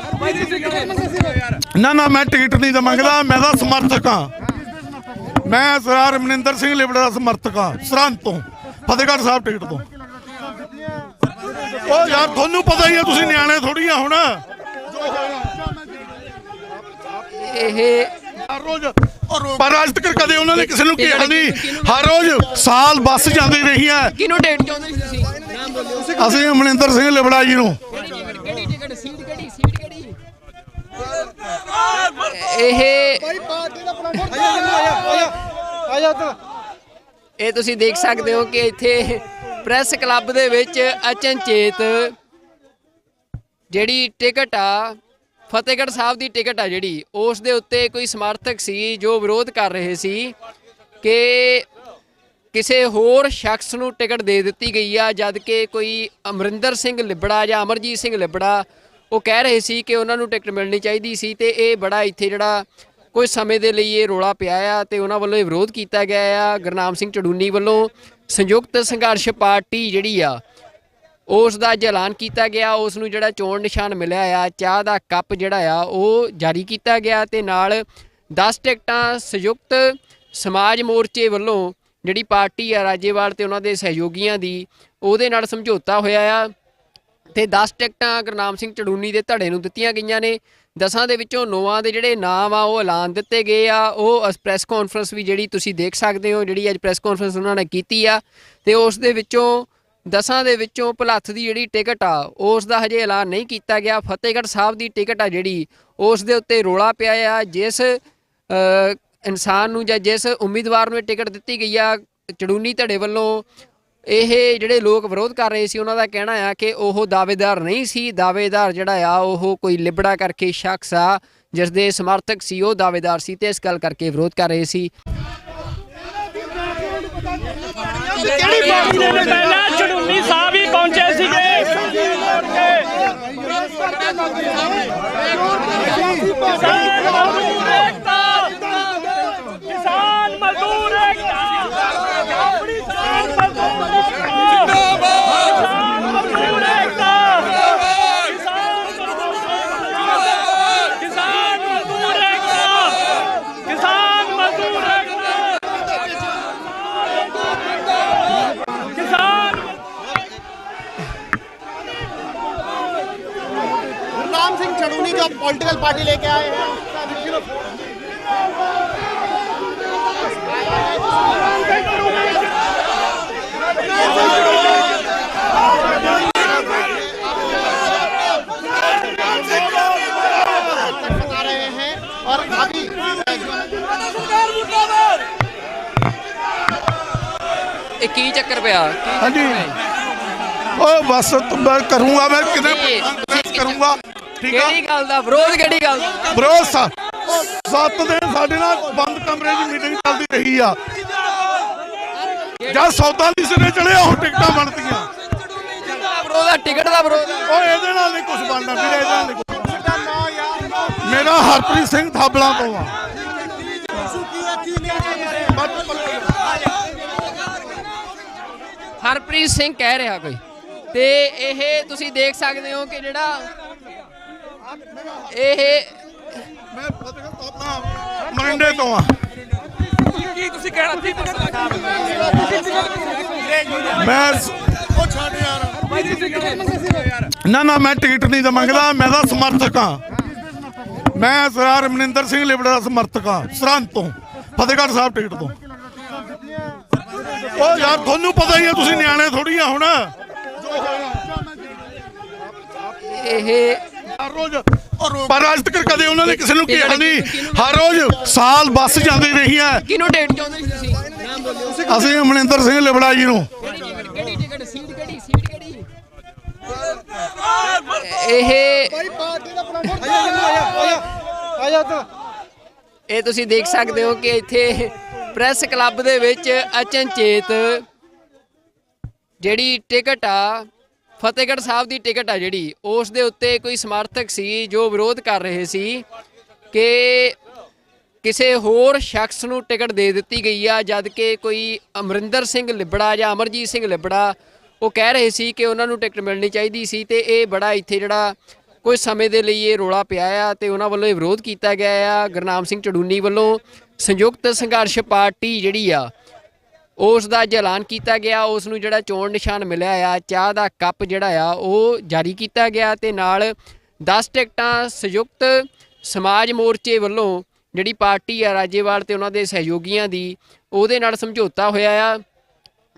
ਨਾ ਮੈਂ ਟਿਕਟ ਨਹੀਂ ਤਾਂ ਮੰਗਦਾ, ਮੈਂ ਤਾਂ ਸਮਰਥਕ ਆ। ਮੈਂ ਸਰਦਾਰ ਮਨਿੰਦਰ ਸਿੰਘ ਲਿਬੜਾ ਦਾ ਸਮਰਥਕ ਆ, ਸਰਹੰਦ ਤੋਂ, ਫਤਿਹਗੜ੍ਹ ਸਾਹਿਬ ਟਿਕਟ ਤੋਂ। ਉਹ ਯਾਰ ਤੁਹਾਨੂੰ ਪਤਾ ਹੀ ਆ, ਤੁਸੀਂ ਨਿਆਣੇ ਥੋੜੀ ਆ ਹੁਣ। ਇਹ ਹਰ ਰੋਜ਼ ਪਰ ਅੱਜ ਤੱਕ ਕਦੇ ਉਹਨਾਂ ਨੇ ਕਿਸੇ ਨੂੰ ਕਿਹਾ ਨਹੀਂ। ਹਰ ਰੋਜ਼ ਸਾਲ ਬੱਸ ਜਾਂਦੀ ਰਹੀ ਹੈ। ਕਿਹਨੂੰ ਟਿਕਟ ਚਾਹੁੰਦੇ ਸੀ ਤੁਸੀਂ? ਨਾਮ ਬੋਲਿਓ। ਅਸੀਂ ਮਨਿੰਦਰ ਸਿੰਘ ਲਿਬੜਾ ਜੀ ਨੂੰ ਕਿਹੜੀ ਟਿਕਟ ਸੀਟ ਕਿਹੜੀ ਇਹ ਤੁਸੀਂ ਦੇਖ ਸਕਦੇ ਹੋ ਕਿ ਇੱਥੇ ਪ੍ਰੈਸ ਕਲੱਬ ਦੇ ਵਿੱਚ ਅਚਨਚੇਤ ਜਿਹੜੀ ਟਿਕਟ ਆ ਫਤਿਹਗੜ੍ਹ ਸਾਹਿਬ ਦੀ ਟਿਕਟ ਆ ਜਿਹੜੀ ਉਸ ਦੇ ਉੱਤੇ ਕੋਈ ਸਮਰਥਕ ਸੀ ਜੋ ਵਿਰੋਧ ਕਰ ਰਹੇ ਸੀ ਕਿ ਕਿਸੇ ਹੋਰ ਸ਼ਖਸ ਨੂੰ ਟਿਕਟ ਦੇ ਦਿੱਤੀ ਗਈ ਆ, ਜਦ ਕਿ ਕੋਈ ਅਮਰਿੰਦਰ ਸਿੰਘ ਲਿਬੜਾ ਜਾਂ ਅਮਰਜੀਤ ਸਿੰਘ ਲਿਬੜਾ ਉਹ ਕਹਿ ਰਹੇ ਸੀ ਕਿ ਉਹਨਾਂ ਨੂੰ ਟਿਕਟ ਮਿਲਣੀ ਚਾਹੀਦੀ ਸੀ ਤੇ ਇਹ ਬੜਾ ਇੱਥੇ ਜਿਹੜਾ ਕੁਝ ਸਮੇਂ ਦੇ ਲਈ ਇਹ ਰੌਲਾ ਪਿਆ ਆ ਤੇ ਉਹਨਾਂ ਵੱਲੋਂ ਇਹ ਵਿਰੋਧ ਕੀਤਾ ਗਿਆ ਆ। ਗੁਰਨਾਮ ਸਿੰਘ ਚੜੂਨੀ ਵੱਲੋਂ ਸੰਯੁਕਤ ਸੰਘਰਸ਼ ਪਾਰਟੀ ਜਿਹੜੀ ਆ ਉਸ ਦਾ ਐਲਾਨ ਕੀਤਾ ਗਿਆ, ਉਸ ਨੂੰ ਜਿਹੜਾ ਚੋਣ ਨਿਸ਼ਾਨ ਮਿਲਿਆ ਆ ਚਾਹ ਦਾ ਕੱਪ ਜਿਹੜਾ ਆ ਉਹ ਜਾਰੀ ਕੀਤਾ ਗਿਆ ਤੇ ਨਾਲ 10 ਟਿਕਟਾਂ ਸੰਯੁਕਤ ਸਮਾਜ ਮੋਰਚੇ ਵੱਲੋਂ ਜਿਹੜੀ ਪਾਰਟੀ ਆ ਰਾਜੇਵਾਲ ਤੇ ਉਹਨਾਂ ਦੇ ਸਹਿਯੋਗੀਆਂ ਦੀ ਉਹਦੇ ਨਾਲ ਸਮਝੌਤਾ ਹੋਇਆ ਆ ਤੇ 10 ਟਿਕਟਾਂ ਗੁਰਨਾਮ ਸਿੰਘ ਚੜੂਨੀ ਦੇ ਧੜੇ ਨੂੰ ਦਿੱਤੀਆਂ ਗਈਆਂ ਨੇ। 10 ਦੇ ਵਿੱਚੋਂ 9 ਦੇ ਜਿਹੜੇ ਨਾਮ ਆ ਉਹ ਐਲਾਨ ਦਿੱਤੇ ਗਏ ਆ। ਉਹ ਪ੍ਰੈਸ ਕਾਨਫਰੰਸ ਵੀ ਜਿਹੜੀ ਤੁਸੀਂ ਦੇਖ ਸਕਦੇ ਹੋ, ਜਿਹੜੀ ਅੱਜ ਪ੍ਰੈਸ ਕਾਨਫਰੰਸ ਉਹਨਾਂ ਨੇ ਕੀਤੀ ਆ, ਤੇ ਉਸ ਦੇ ਵਿੱਚੋਂ 10 ਦੇ ਵਿੱਚੋਂ ਭਲੱਥ ਦੀ ਜਿਹੜੀ ਟਿਕਟ ਆ ਉਸ ਦਾ ਹਜੇ ਐਲਾਨ ਨਹੀਂ ਕੀਤਾ ਗਿਆ। ਫਤਿਹਗੜ੍ਹ ਸਾਹਿਬ ਦੀ ਟਿਕਟ ਆ ਜਿਹੜੀ ਉਸ ਦੇ ਉੱਤੇ ਰੌਲਾ ਪਿਆ ਆ। ਜਿਸ ਇਨਸਾਨ ਨੂੰ ਜਾਂ ਜਿਸ ਉਮੀਦਵਾਰ ਨੂੰ ਇਹ ਟਿਕਟ ਦਿੱਤੀ ਗਈ ਆ ਚੜੂਨੀ ਧੜੇ ਵੱਲੋਂ, ਇਹ ਜਿਹੜੇ ਲੋਕ ਵਿਰੋਧ ਕਰ ਰਹੇ ਸੀ ਉਹਨਾਂ ਦਾ ਕਹਿਣਾ ਆ ਕਿ ਉਹ ਦਾਅਵੇਦਾਰ ਨਹੀਂ ਸੀ। ਦਾਅਵੇਦਾਰ ਜਿਹੜਾ ਆ ਉਹ ਕੋਈ ਲਿਬੜਾ ਕਰਕੇ ਸ਼ਖਸ ਆ ਜਿਸ ਦੇ ਸਮਰਥਕ ਸੀ, ਉਹ ਦਾਅਵੇਦਾਰ ਸੀ ਤੇ ਇਸ ਗੱਲ ਕਰਕੇ ਵਿਰੋਧ ਕਰ ਰਹੇ ਸੀ। ਕਿਹੜੀ ਪਾਰਟੀ ਦੇ ਪਹਿਲਾਂ ਚੜੂਨੀ ਸਾਹਿਬ ਹੀ ਪਹੁੰਚੇ ਸੀਗੇ। ਕਿਸਾਨ ਮਜ਼ਦੂਰ ਏਕਤਾ, ਕਿਸਾਨ ਮਜ਼ਦੂਰ ਏਕਤਾ, ਕਿਸਾਨ ਮਜ਼ਦੂਰ ਏਕਤਾ, ਕਿਸਾਨ ਮਜ਼ਦੂਰ ਏਕਤਾ, ਕਿਸਾਨ। गुरनाम सिंह चड़ूनी जो पॉलिटिकल पार्टी लेके आए हैं बता रहे हैं और अभी ਇਹ ਕੀ ਚੱਕਰ ਪਿਆ? हाँ जी ओ बस तो मैं करूँगा, मैं कितने करूँगा, ठीक है। ਕਿਹੜੀ ਗੱਲ ਦਾ ਵਿਰੋਧ? ਕਿਹੜੀ ਗੱਲ ਦਾ? भरोसा 7 दिन ਸਾਡੇ ਨਾਲ ਬੰਦ ਕਮਰੇ 'ਚ ਮੀਟਿੰਗ ਚੱਲਦੀ ਰਹੀ ਆ। ਜਦ ਸੌਦਾ ਨਹੀਂ ਸਿਰੇ ਚੜਿਆ ਉਹ ਟਿਕਟਾਂ ਬਣਦੀਆਂ। ਵਿਰੋਧ ਆ, ਟਿਕਟ ਦਾ ਵਿਰੋਧ ਆ। ਉਹ ਇਹਦੇ ਨਾਲ ਨਹੀਂ ਕੁਝ ਬਣਨਾ ਵੀਰੇ, ਇਹਦੇ ਨਾਲ ਨਹੀਂ ਕੁਝ ਬਣਨਾ। ਮੇਰਾ ਹਰਪ੍ਰੀਤ ਸਿੰਘ ਥਾਬਲਾਂ ਤੋਂ ਆ। ਹਰਪ੍ਰੀਤ ਸਿੰਘ ਕਹਿ ਰਿਹਾ ਕੋਈ, ਤੇ ਇਹ ਤੁਸੀਂ ਦੇਖ ਸਕਦੇ ਹੋ ਕਿ ਜਿਹੜਾ ਇਹ ਮੈਂ ਆਪਣਾ ਮਰਿੰਡੇ ਤੋਂ ਆ। ਕੀ ਤੁਸੀਂ ਕਹਿਣਾ ਸੀ? ਮੈਂ ਉਹ ਛੱਡ ਯਾਰ, ਨਾ ਮੈਂ ਟਿਕਟ ਨਹੀਂ ਤਾਂ ਮੰਗਦਾ, ਮੈਂ ਤਾਂ ਸਮਰਥਕ ਹਾਂ। ਮੈਂ ਸਰਦਾਰ ਮਨਿੰਦਰ ਸਿੰਘ ਲਿਬੜਾ ਦਾ ਸਮਰਥਕ ਹਾਂ, ਸਰਹੰਦ ਤੋਂ, ਫਤਿਹਗੜ੍ਹ ਸਾਹਿਬ ਟਿਕਟ ਤੋਂ। ਉਹ ਯਾਰ ਤੁਹਾਨੂੰ ਪਤਾ ਹੀ ਹੈ, ਤੁਸੀਂ ਨਿਆਣੇ ਥੋੜੀ ਆ ਹੁਣ। ਇਹ ਹਰ ਰੋਜ਼ ਪਰ ਅੱਜ ਤੱਕ ਕਦੇ ਉਹਨਾਂ ਨੇ ਕਿਸੇ ਨੂੰ ਕਿਹਾ ਨਹੀਂ। ਹਰ ਰੋਜ਼ ਸਾਲ ਬੱਸ ਜਾਂਦੀ ਰਹੀ ਹੈ। ਕਿਹਨੂੰ ਟਿਕਟ ਚਾਹੁੰਦੇ ਸੀ ਤੁਸੀਂ? ਨਾਮ ਬੋਲਿਓ। ਅਸੀਂ ਮਨਿੰਦਰ ਸਿੰਘ ਲਿਬੜਾ ਜੀ ਨੂੰ। ਕਿਹੜੀ ਟਿਕਟ? ਸੀਟ ਕਿਹੜੀ? ਸੀਟ ਕਿਹੜੀ? ਇਹ ਤੁਸੀਂ ਦੇਖ ਸਕਦੇ ਹੋ ਕਿ ਇੱਥੇ ਪ੍ਰੈਸ ਕਲੱਬ ਦੇ ਵਿੱਚ ਅਚਨਚੇਤ ਜਿਹੜੀ ਟਿਕਟ ਆ ਫਤਿਹਗੜ੍ਹ ਸਾਹਿਬ ਦੀ ਟਿਕਟ ਆ ਜਿਹੜੀ ਉਸ ਦੇ ਉੱਤੇ ਕੋਈ ਸਮਰਥਕ ਸੀ ਜੋ ਵਿਰੋਧ ਕਰ ਰਹੇ ਸੀ ਕਿ ਕਿਸੇ ਹੋਰ ਸ਼ਖਸ ਨੂੰ ਟਿਕਟ ਦੇ ਦਿੱਤੀ ਗਈ ਆ, ਜਦ ਕਿ ਕੋਈ ਅਮਰਿੰਦਰ ਸਿੰਘ ਲਿਬੜਾ ਜਾਂ ਅਮਰਜੀਤ ਸਿੰਘ ਲਿਬੜਾ ਉਹ ਕਹਿ ਰਹੇ ਸੀ ਕਿ ਉਹਨਾਂ ਨੂੰ ਟਿਕਟ ਮਿਲਣੀ ਚਾਹੀਦੀ ਸੀ। ਤੇ ਇਹ ਬੜਾ ਇੱਥੇ ਜਿਹੜਾ ਕੁਝ ਸਮੇਂ ਦੇ ਲਈ ਇਹ ਰੌਲਾ ਪਿਆ ਆ ਤੇ ਉਹਨਾਂ ਵੱਲੋਂ ਇਹ ਵਿਰੋਧ ਕੀਤਾ ਗਿਆ ਆ। ਗੁਰਨਾਮ ਸਿੰਘ ਚੜੂਨੀ ਵੱਲੋਂ ਸੰਯੁਕਤ ਸੰਘਰਸ਼ ਪਾਰਟੀ ਜਿਹੜੀ ਆ ਉਸ ਦਾ ਐਲਾਨ ਕੀਤਾ ਗਿਆ। ਉਸ ਨੂੰ ਜਿਹੜਾ ਚੋਣ ਨਿਸ਼ਾਨ ਮਿਲਿਆ ਆ, ਚਾਹ ਦਾ ਕੱਪ ਜਿਹੜਾ ਆ ਉਹ ਜਾਰੀ ਕੀਤਾ ਗਿਆ ਤੇ ਨਾਲ 10 ਟਿਕਟਾਂ ਸੰਯੁਕਤ ਸਮਾਜ ਮੋਰਚੇ ਵੱਲੋਂ ਜਿਹੜੀ ਪਾਰਟੀ ਆ ਰਾਜੇਵਾਲ ਤੇ ਉਹਨਾਂ ਦੇ ਸਹਿਯੋਗੀਆਂ ਦੀ, ਉਹਦੇ ਨਾਲ ਸਮਝੌਤਾ ਹੋਇਆ ਆ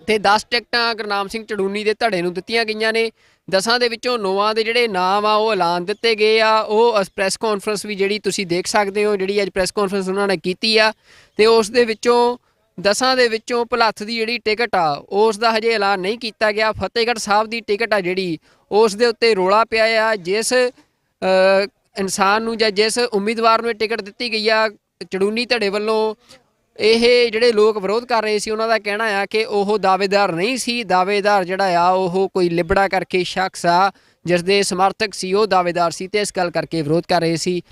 ਤੇ 10 ਟਿਕਟਾਂ ਗੁਰਨਾਮ ਸਿੰਘ ਚੜੂਨੀ ਦੇ ਧੜੇ ਨੂੰ ਦਿੱਤੀਆਂ ਗਈਆਂ ਨੇ। 10 ਦੇ ਵਿੱਚੋਂ 9 ਦੇ ਜਿਹੜੇ ਨਾਮ ਆ ਉਹ ਐਲਾਨ ਦਿੱਤੇ ਗਏ ਆ। ਉਹ ਪ੍ਰੈਸ ਕਾਨਫਰੰਸ ਵੀ ਜਿਹੜੀ ਤੁਸੀਂ ਦੇਖ ਸਕਦੇ ਹੋ, ਜਿਹੜੀ ਅੱਜ ਪ੍ਰੈਸ ਕਾਨਫਰੰਸ ਉਹਨਾਂ ਨੇ ਕੀਤੀ ਆ, ਤੇ ਉਸ ਦੇ ਵਿੱਚੋਂ 10 ਦੇ ਵਿੱਚੋਂ ਭਲੱਥ ਦੀ ਜਿਹੜੀ ਟਿਕਟ ਆ ਉਸ ਦਾ ਹਜੇ ਐਲਾਨ ਨਹੀਂ ਕੀਤਾ ਗਿਆ। ਫਤਿਹਗੜ੍ਹ ਸਾਹਿਬ ਦੀ ਟਿਕਟ ਆ ਜਿਹੜੀ ਉਸ ਦੇ ਉੱਤੇ ਰੌਲਾ ਪਿਆ ਆ। ਜਿਸ ਇਨਸਾਨ ਨੂੰ ਜਾਂ ਜਿਸ ਉਮੀਦਵਾਰ ਨੂੰ ਇਹ ਟਿਕਟ ਦਿੱਤੀ ਗਈ ਆ ਚੜੂਨੀ ਧੜੇ ਵੱਲੋਂ, ਇਹ ਜਿਹੜੇ ਲੋਕ ਵਿਰੋਧ ਕਰ ਰਹੇ ਸੀ ਉਹਨਾਂ ਦਾ ਕਹਿਣਾ ਆ ਕਿ ਉਹ ਦਾਅਵੇਦਾਰ ਨਹੀਂ ਸੀ। ਦਾਅਵੇਦਾਰ ਜਿਹੜਾ ਆ ਉਹ ਕੋਈ ਲਿਬੜਾ ਕਰਕੇ ਸ਼ਖਸ ਆ ਜਿਸ ਦੇ ਸਮਰਥਕ ਸੀ, ਉਹ ਦਾਅਵੇਦਾਰ ਸੀ ਤੇ ਇਸ ਗੱਲ ਕਰਕੇ ਵਿਰੋਧ ਕਰ ਰਹੇ ਸੀ।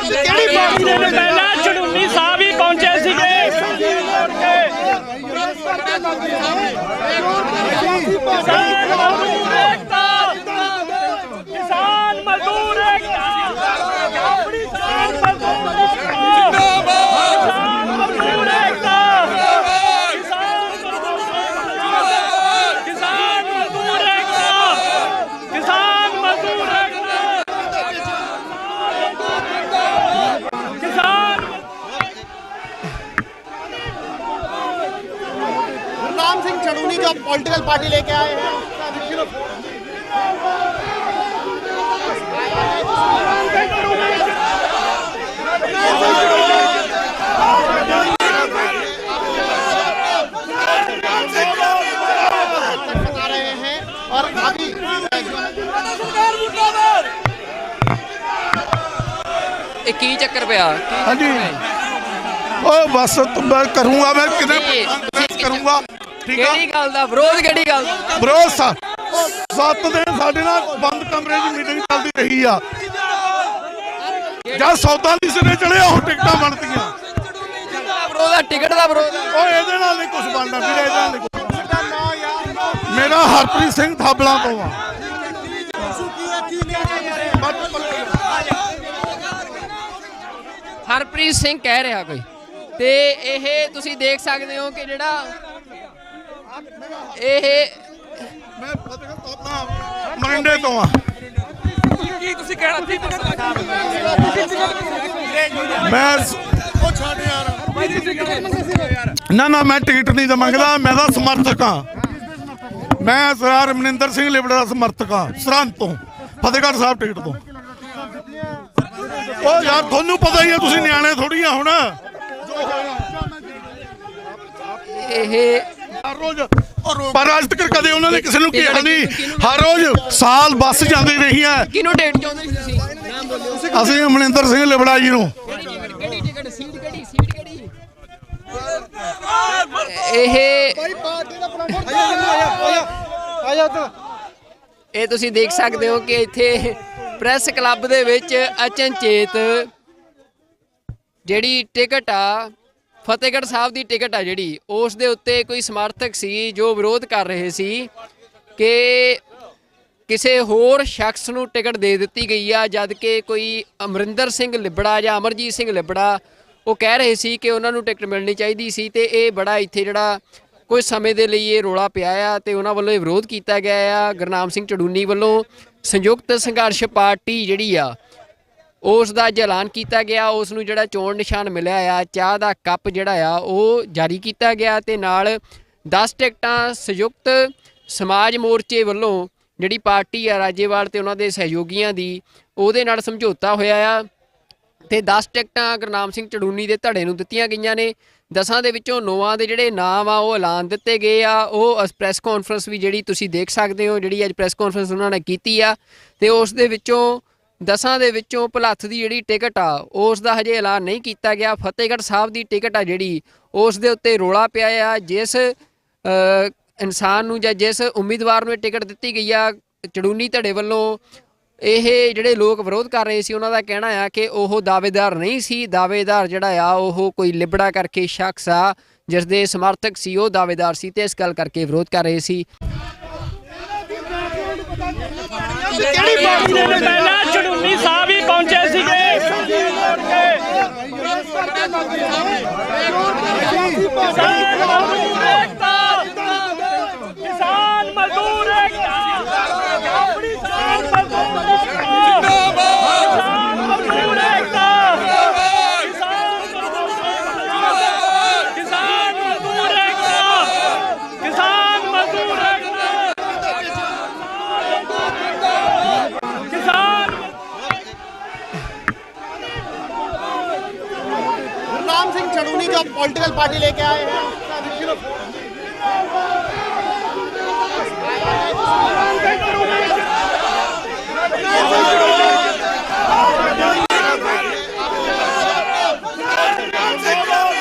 ਕਿਹੜੀ ਪਾਰਟੀ ਦੇ ਪਹਿਲਾਂ ਚੜੂਨੀ ਸਾਹਿਬ ਹੀ ਪਹੁੰਚੇ ਸੀਗੇ। ਕਿਸਾਨ ਮਜ਼ਦੂਰ ਏਕਤਾ, ਕਿਸਾਨ ਮਜ਼ਦੂਰ ਏਕਤਾ, ਕਿਸਾਨ जो पॉलिटिकल पार्टी लेके आए हैं बता रहे हैं और अभी ਇਹ ਕੀ ਚੱਕਰ ਪਿਆ हाँ जी ओ बस मैं करूंगा मैं कितने करूंगा ठीक है ਕਿਹੜੀ ਗੱਲ ਦਾ ਵਿਰੋਧ ਕਿਹੜੀ ਗੱਲ ਦਾ ਵਿਰੋਧ 7 ਦਿਨ ਸਾਡੇ ਨਾਲ ਬੰਦ ਕਮਰੇ 'ਚ ਮੀਟਿੰਗ ਚੱਲਦੀ ਰਹੀ ਆ ਜਦ ਸੌਦਾ ਨਹੀਂ ਸਿਰੇ ਚੜਿਆ ਉਹ ਟਿਕਟਾਂ ਬਣਦੀਆਂ ਵਿਰੋਧ ਆ ਟਿਕਟ ਦਾ ਵਿਰੋਧ ਆ। ਓਏ ਇਹਦੇ ਨਾਲ ਨਹੀਂ ਕੁਝ ਬਣਨਾ ਵੀਰੇ ਇਹਦੇ ਨਾਲ ਨਹੀਂ ਕੁਝ ਮੇਰਾ ਹਰਪ੍ਰੀਤ ਸਿੰਘ ਥਾਬਲਾ ਤੋਂ ਆ ਹਰਪ੍ਰੀਤ ਸਿੰਘ ਕਹਿ ਰਿਹਾ ਕੋਈ ਤੇ ਇਹ ਤੁਸੀਂ ਦੇਖ ਸਕਦੇ ਹੋ ਕਿ ਜਿਹੜਾ ਇਹ ਮੈਂ ਆਪਣਾ ਮਰਿੰਡੇ ਤੋਂ ਆ ਕੀ ਤੁਸੀਂ ਕਹਿਣਾ ਸੀ ਮੈਂ ਉਹ ਛੱਡ ਯਾਰ ਨਾ ਮੈਂ ਟਿਕਟ ਨਹੀਂ ਮੰਗਦਾ ਮੈਂ ਤਾਂ ਸਮਰਥਕ ਆ ਮੈਂ ਸਰਦਾਰ ਰਮਨਿੰਦਰ ਸਿੰਘ ਲਿਬੜਾ ਦਾ ਸਮਰਥਕ ਆ ਸਰਹੰਦ ਤੋਂ ਫਤਿਹਗੜ੍ਹ ਸਾਹਿਬ ਟਿਕਟ ਤੋਂ ਉਹ ਯਾਰ ਤੁਹਾਨੂੰ ਪਤਾ ਹੀ ਆ ਤੁਸੀਂ ਨਿਆਣੇ ਥੋੜੀ ਆ ਹੁਣ ਇਹ ਹਰ ਰੋਜ਼ ਪਰ ਅੱਜ ਤੱਕ ਕਦੇ ਉਹਨਾਂ ਨੇ ਕਿਸੇ ਨੂੰ ਕਿਹਾ ਨਹੀਂ ਹਰ ਰੋਜ਼ ਸਾਲ ਬੱਸ ਜਾਂਦੀ ਰਹੀ ਹੈ ਕਿਹਨੂੰ ਟਿਕਟ ਚਾਹੁੰਦੇ ਸੀ ਤੁਸੀਂ ਨਾਮ ਬੋਲਿਓ ਅਸੀਂ ਰਮਨਿੰਦਰ ਸਿੰਘ ਲਿਬੜਾ ਜੀ ਨੂੰ ਕਿਹੜੀ ਟਿਕਟ ਸੀਟ ਕਿਹੜੀ ਇਹ ਇਹ ਤੁਸੀਂ ਦੇਖ ਸਕਦੇ ਹੋ ਕਿ ਇੱਥੇ ਪ੍ਰੈਸ ਕਲੱਬ ਦੇ ਵਿੱਚ ਅਚਨਚੇਤ ਜਿਹੜੀ ਟਿਕਟ ਆ ਫਤਿਹਗੜ੍ਹ ਸਾਹਿਬ ਦੀ ਟਿਕਟ ਆ ਜਿਹੜੀ ਉਸ ਦੇ ਉੱਤੇ ਕੋਈ ਸਮਰਥਕ ਸੀ ਜੋ ਵਿਰੋਧ ਕਰ ਰਹੇ ਸੀ ਕਿ ਕਿਸੇ ਹੋਰ ਸ਼ਖਸ ਨੂੰ ਟਿਕਟ ਦੇ ਦਿੱਤੀ ਗਈ ਆ ਜਦ ਕਿ ਕੋਈ ਅਮਰਿੰਦਰ ਸਿੰਘ ਲਿਬੜਾ ਜਾਂ ਅਮਰਜੀਤ ਸਿੰਘ ਲਿਬੜਾ ਉਹ ਕਹਿ ਰਹੇ ਸੀ ਕਿ ਉਹਨਾਂ ਨੂੰ ਟਿਕਟ ਮਿਲਣੀ ਚਾਹੀਦੀ ਸੀ ਤੇ ਇਹ ਬੜਾ ਇੱਥੇ ਜਿਹੜਾ ਕੁਝ ਸਮੇਂ ਦੇ ਲਈ ਇਹ ਰੌਲਾ ਪਿਆ ਆ ਤੇ ਉਹਨਾਂ ਵੱਲੋਂ ਇਹ ਵਿਰੋਧ ਕੀਤਾ ਗਿਆ ਆ ਗੁਰਨਾਮ ਸਿੰਘ ਚੜੂਨੀ ਵੱਲੋਂ ਸੰਯੁਕਤ ਸੰਘਰਸ਼ ਪਾਰਟੀ ਜਿਹੜੀ ਆ ਉਸ ਦਾ ਅੱਜ ਐਲਾਨ ਕੀਤਾ ਗਿਆ ਉਸ ਨੂੰ ਜਿਹੜਾ ਚੋਣ ਨਿਸ਼ਾਨ ਮਿਲਿਆ ਆ ਚਾਹ ਦਾ ਕੱਪ ਜਿਹੜਾ ਆ ਉਹ ਜਾਰੀ ਕੀਤਾ ਗਿਆ ਤੇ ਨਾਲ 10 ਟਿਕਟਾਂ ਸੰਯੁਕਤ ਸਮਾਜ ਮੋਰਚੇ ਵੱਲੋਂ ਜਿਹੜੀ ਪਾਰਟੀ ਆ ਰਾਜੇਵਾਲ ਤੇ ਉਹਨਾਂ ਦੇ ਸਹਿਯੋਗੀਆਂ ਦੀ ਉਹਦੇ ਨਾਲ ਸਮਝੌਤਾ ਹੋਇਆ ਆ ਤੇ 10 ਟਿਕਟਾਂ ਗੁਰਨਾਮ ਸਿੰਘ ਚੜੂਨੀ ਦੇ ਧੜੇ ਨੂੰ ਦਿੱਤੀਆਂ ਗਈਆਂ ਨੇ 10 ਦੇ ਵਿੱਚੋਂ 9 ਦੇ ਜਿਹੜੇ ਨਾਮ ਆ ਉਹ ਐਲਾਨ ਦਿੱਤੇ ਗਏ ਆ ਉਹ ਪ੍ਰੈਸ ਕਾਨਫਰੰਸ ਵੀ ਜਿਹੜੀ ਤੁਸੀਂ ਦੇਖ ਸਕਦੇ ਹੋ ਜਿਹੜੀ ਅੱਜ ਪ੍ਰੈਸ ਕਾਨਫਰੰਸ ਉਹਨਾਂ ਨੇ ਕੀਤੀ ਆ ਤੇ ਉਸ ਦੇ ਵਿੱਚੋਂ 10 ਦੇ ਵਿੱਚੋਂ ਭਲੱਥ ਦੀ ਜਿਹੜੀ ਟਿਕਟ ਆ ਉਸ ਦਾ ਹਜੇ ਐਲਾਨ ਨਹੀਂ ਕੀਤਾ ਗਿਆ ਫਤਿਹਗੜ੍ਹ ਸਾਹਿਬ ਦੀ ਟਿਕਟ ਆ ਜਿਹੜੀ ਉਸ ਦੇ ਉੱਤੇ ਰੌਲਾ ਪਿਆ ਆ ਜਿਸ ਇਨਸਾਨ ਨੂੰ ਜਾਂ ਜਿਸ ਉਮੀਦਵਾਰ ਨੂੰ ਇਹ ਟਿਕਟ ਦਿੱਤੀ ਗਈ ਆ ਚੜੂਨੀ ਧੜੇ ਵੱਲੋਂ ਇਹ ਜਿਹੜੇ ਲੋਕ ਵਿਰੋਧ ਕਰ ਰਹੇ ਸੀ ਉਹਨਾਂ ਦਾ ਕਹਿਣਾ ਆ ਕਿ ਉਹ ਦਾਅਵੇਦਾਰ ਨਹੀਂ ਸੀ ਦਾਅਵੇਦਾਰ ਜਿਹੜਾ ਆ ਉਹ ਕੋਈ ਲਿਬੜਾ ਕਰਕੇ ਸ਼ਖਸ ਆ ਜਿਸ ਦੇ ਸਮਰਥਕ ਸੀ ਉਹ ਦਾਅਵੇਦਾਰ ਸੀ ਤੇ ਇਸ ਗੱਲ ਕਰਕੇ ਵਿਰੋਧ ਕਰ ਰਹੇ ਸੀ ਕਿਹੜੀ ਪਾਰਟੀ ਦੇ ਪਹਿਲਾਂ ਚੜੂਨੀ ਸਾਹਿਬ ਹੀ ਪਹੁੰਚੇ ਸੀਗੇ ਕਿਸਾਨ ਮਜ਼ਦੂਰ ਏਕਤਾ गुरनाम सिंह चड़ूनी जो पॉलिटिकल पार्टी लेके आए हैं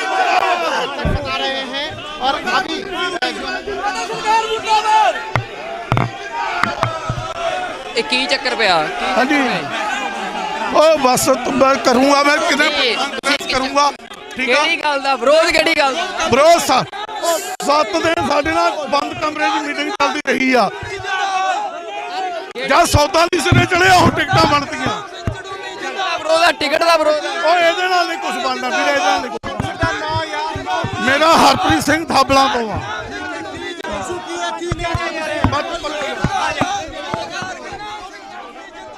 बता रहे हैं और अभी ਇਹ ਕੀ ਚੱਕਰ ਪਿਆ हाँ जी ओ बस मैं करूंगा मैं कितने करूंगा ठीक है ਕਿਹੜੀ ਗੱਲ ਦਾ ਵਿਰੋਧ ਕਿਹੜੀ ਗੱਲ ਦਾ ਵਿਰੋਧ 7 ਦਿਨ ਸਾਡੇ ਨਾਲ ਬੰਦ ਕਮਰੇ 'ਚ ਮੀਟਿੰਗ ਚੱਲਦੀ ਰਹੀ ਆ ਜਦ ਸੌਦਾ ਨਹੀਂ ਸਿਰੇ ਚੜਿਆ ਉਹ ਟਿਕਟਾਂ ਬਣਦੀਆਂ ਵਿਰੋਧ ਆ ਟਿਕਟ ਦਾ ਵਿਰੋਧ ਆ। ਓਏ ਇਹਦੇ ਨਾਲ ਨਹੀਂ ਕੁਝ ਬਣਨਾ ਵੀਰੇ ਇਹਦੇ ਨਾਲ ਨਹੀਂ ਕੁਝ ਮੇਰਾ ਹਰਪ੍ਰੀਤ ਸਿੰਘ ਥਾਬਲਾ ਤੋਂ ਆ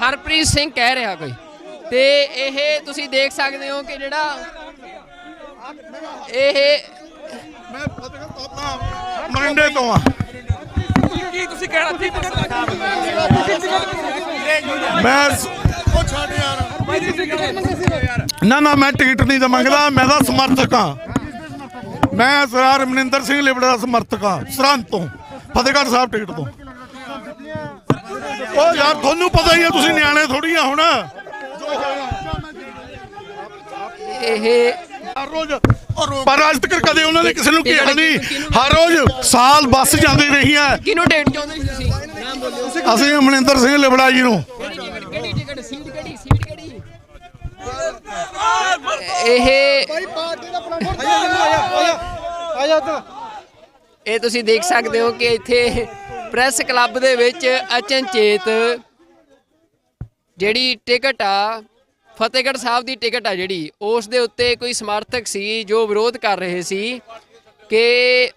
ਹਰਪ੍ਰੀਤ ਸਿੰਘ ਕਹਿ ਰਿਹਾ ਕੋਈ ਤੇ ਇਹ ਤੁਸੀਂ ਦੇਖ ਸਕਦੇ ਹੋ ਕਿ ਜਿਹੜਾ ਇਹ ਮੈਂ ਆਪਣਾ ਮਰਿੰਡੇ ਤੋਂ ਆ ਤੁਸੀਂ ਕਹਿਣਾ ਸੀ ਮੈਂ ਨਾ ਮੈਂ ਟਿਕਟ ਨਹੀਂ ਤਾਂ ਮੰਗਦਾ, ਮੈਂ ਤਾਂ ਸਮਰਥਕ ਹਾਂ। ਮੈਂ ਸਰਦਾਰ ਰਮਨਿੰਦਰ ਸਿੰਘ ਲਿਬੜਾ ਦਾ ਸਮਰਥਕ ਹਾਂ, ਸਰਹੰਦ ਤੋਂ, ਫਤਿਹਗੜ੍ਹ ਸਾਹਿਬ ਟਿਕਟ ਤੋਂ। ਉਹ ਯਾਰ ਤੁਹਾਨੂੰ ਪਤਾ ਹੀ ਹੈ, ਤੁਸੀਂ ਨਿਆਣੇ ਥੋੜੀ ਆ ਹੁਣ। ਇਹ ਹਰ ਰੋਜ਼ ਪਰ ਅੱਜ ਤੱਕ ਕਦੇ ਉਹਨਾਂ ਨੇ ਕਿਸੇ ਨੂੰ ਕਿਹਾ ਨਹੀਂ। ਹਰ ਰੋਜ਼ ਸਾਲ ਬੱਸ ਜਾਂਦੀ ਰਹੀ ਹੈ। ਕਿਹਨੂੰ ਟਿਕਟ ਚਾਹੁੰਦੇ ਸੀ ਤੁਸੀਂ? ਨਾਮ ਬੋਲਿਓ। ਅਸੀਂ ਰਮਨਿੰਦਰ ਸਿੰਘ ਲਿਬੜਾ ਜੀ ਨੂੰ। ਕਿਹੜੀ ਟਿਕਟ? ਸੀਟ ਕਿਹੜੀ? ਇਹ ਤੁਸੀਂ ਦੇਖ ਸਕਦੇ ਹੋ ਕਿ ਇੱਥੇ ਪ੍ਰੈਸ ਕਲੱਬ ਦੇ ਵਿੱਚ ਅਚਨਚੇਤ ਜਿਹੜੀ ਟਿਕਟ ਆ, ਫਤਿਹਗੜ੍ਹ ਸਾਹਿਬ ਦੀ ਟਿਕਟ ਆ ਜਿਹੜੀ, ਉਸ ਦੇ ਉੱਤੇ ਕੋਈ ਸਮਰਥਕ ਸੀ ਜੋ ਵਿਰੋਧ ਕਰ ਰਹੇ ਸੀ ਕਿ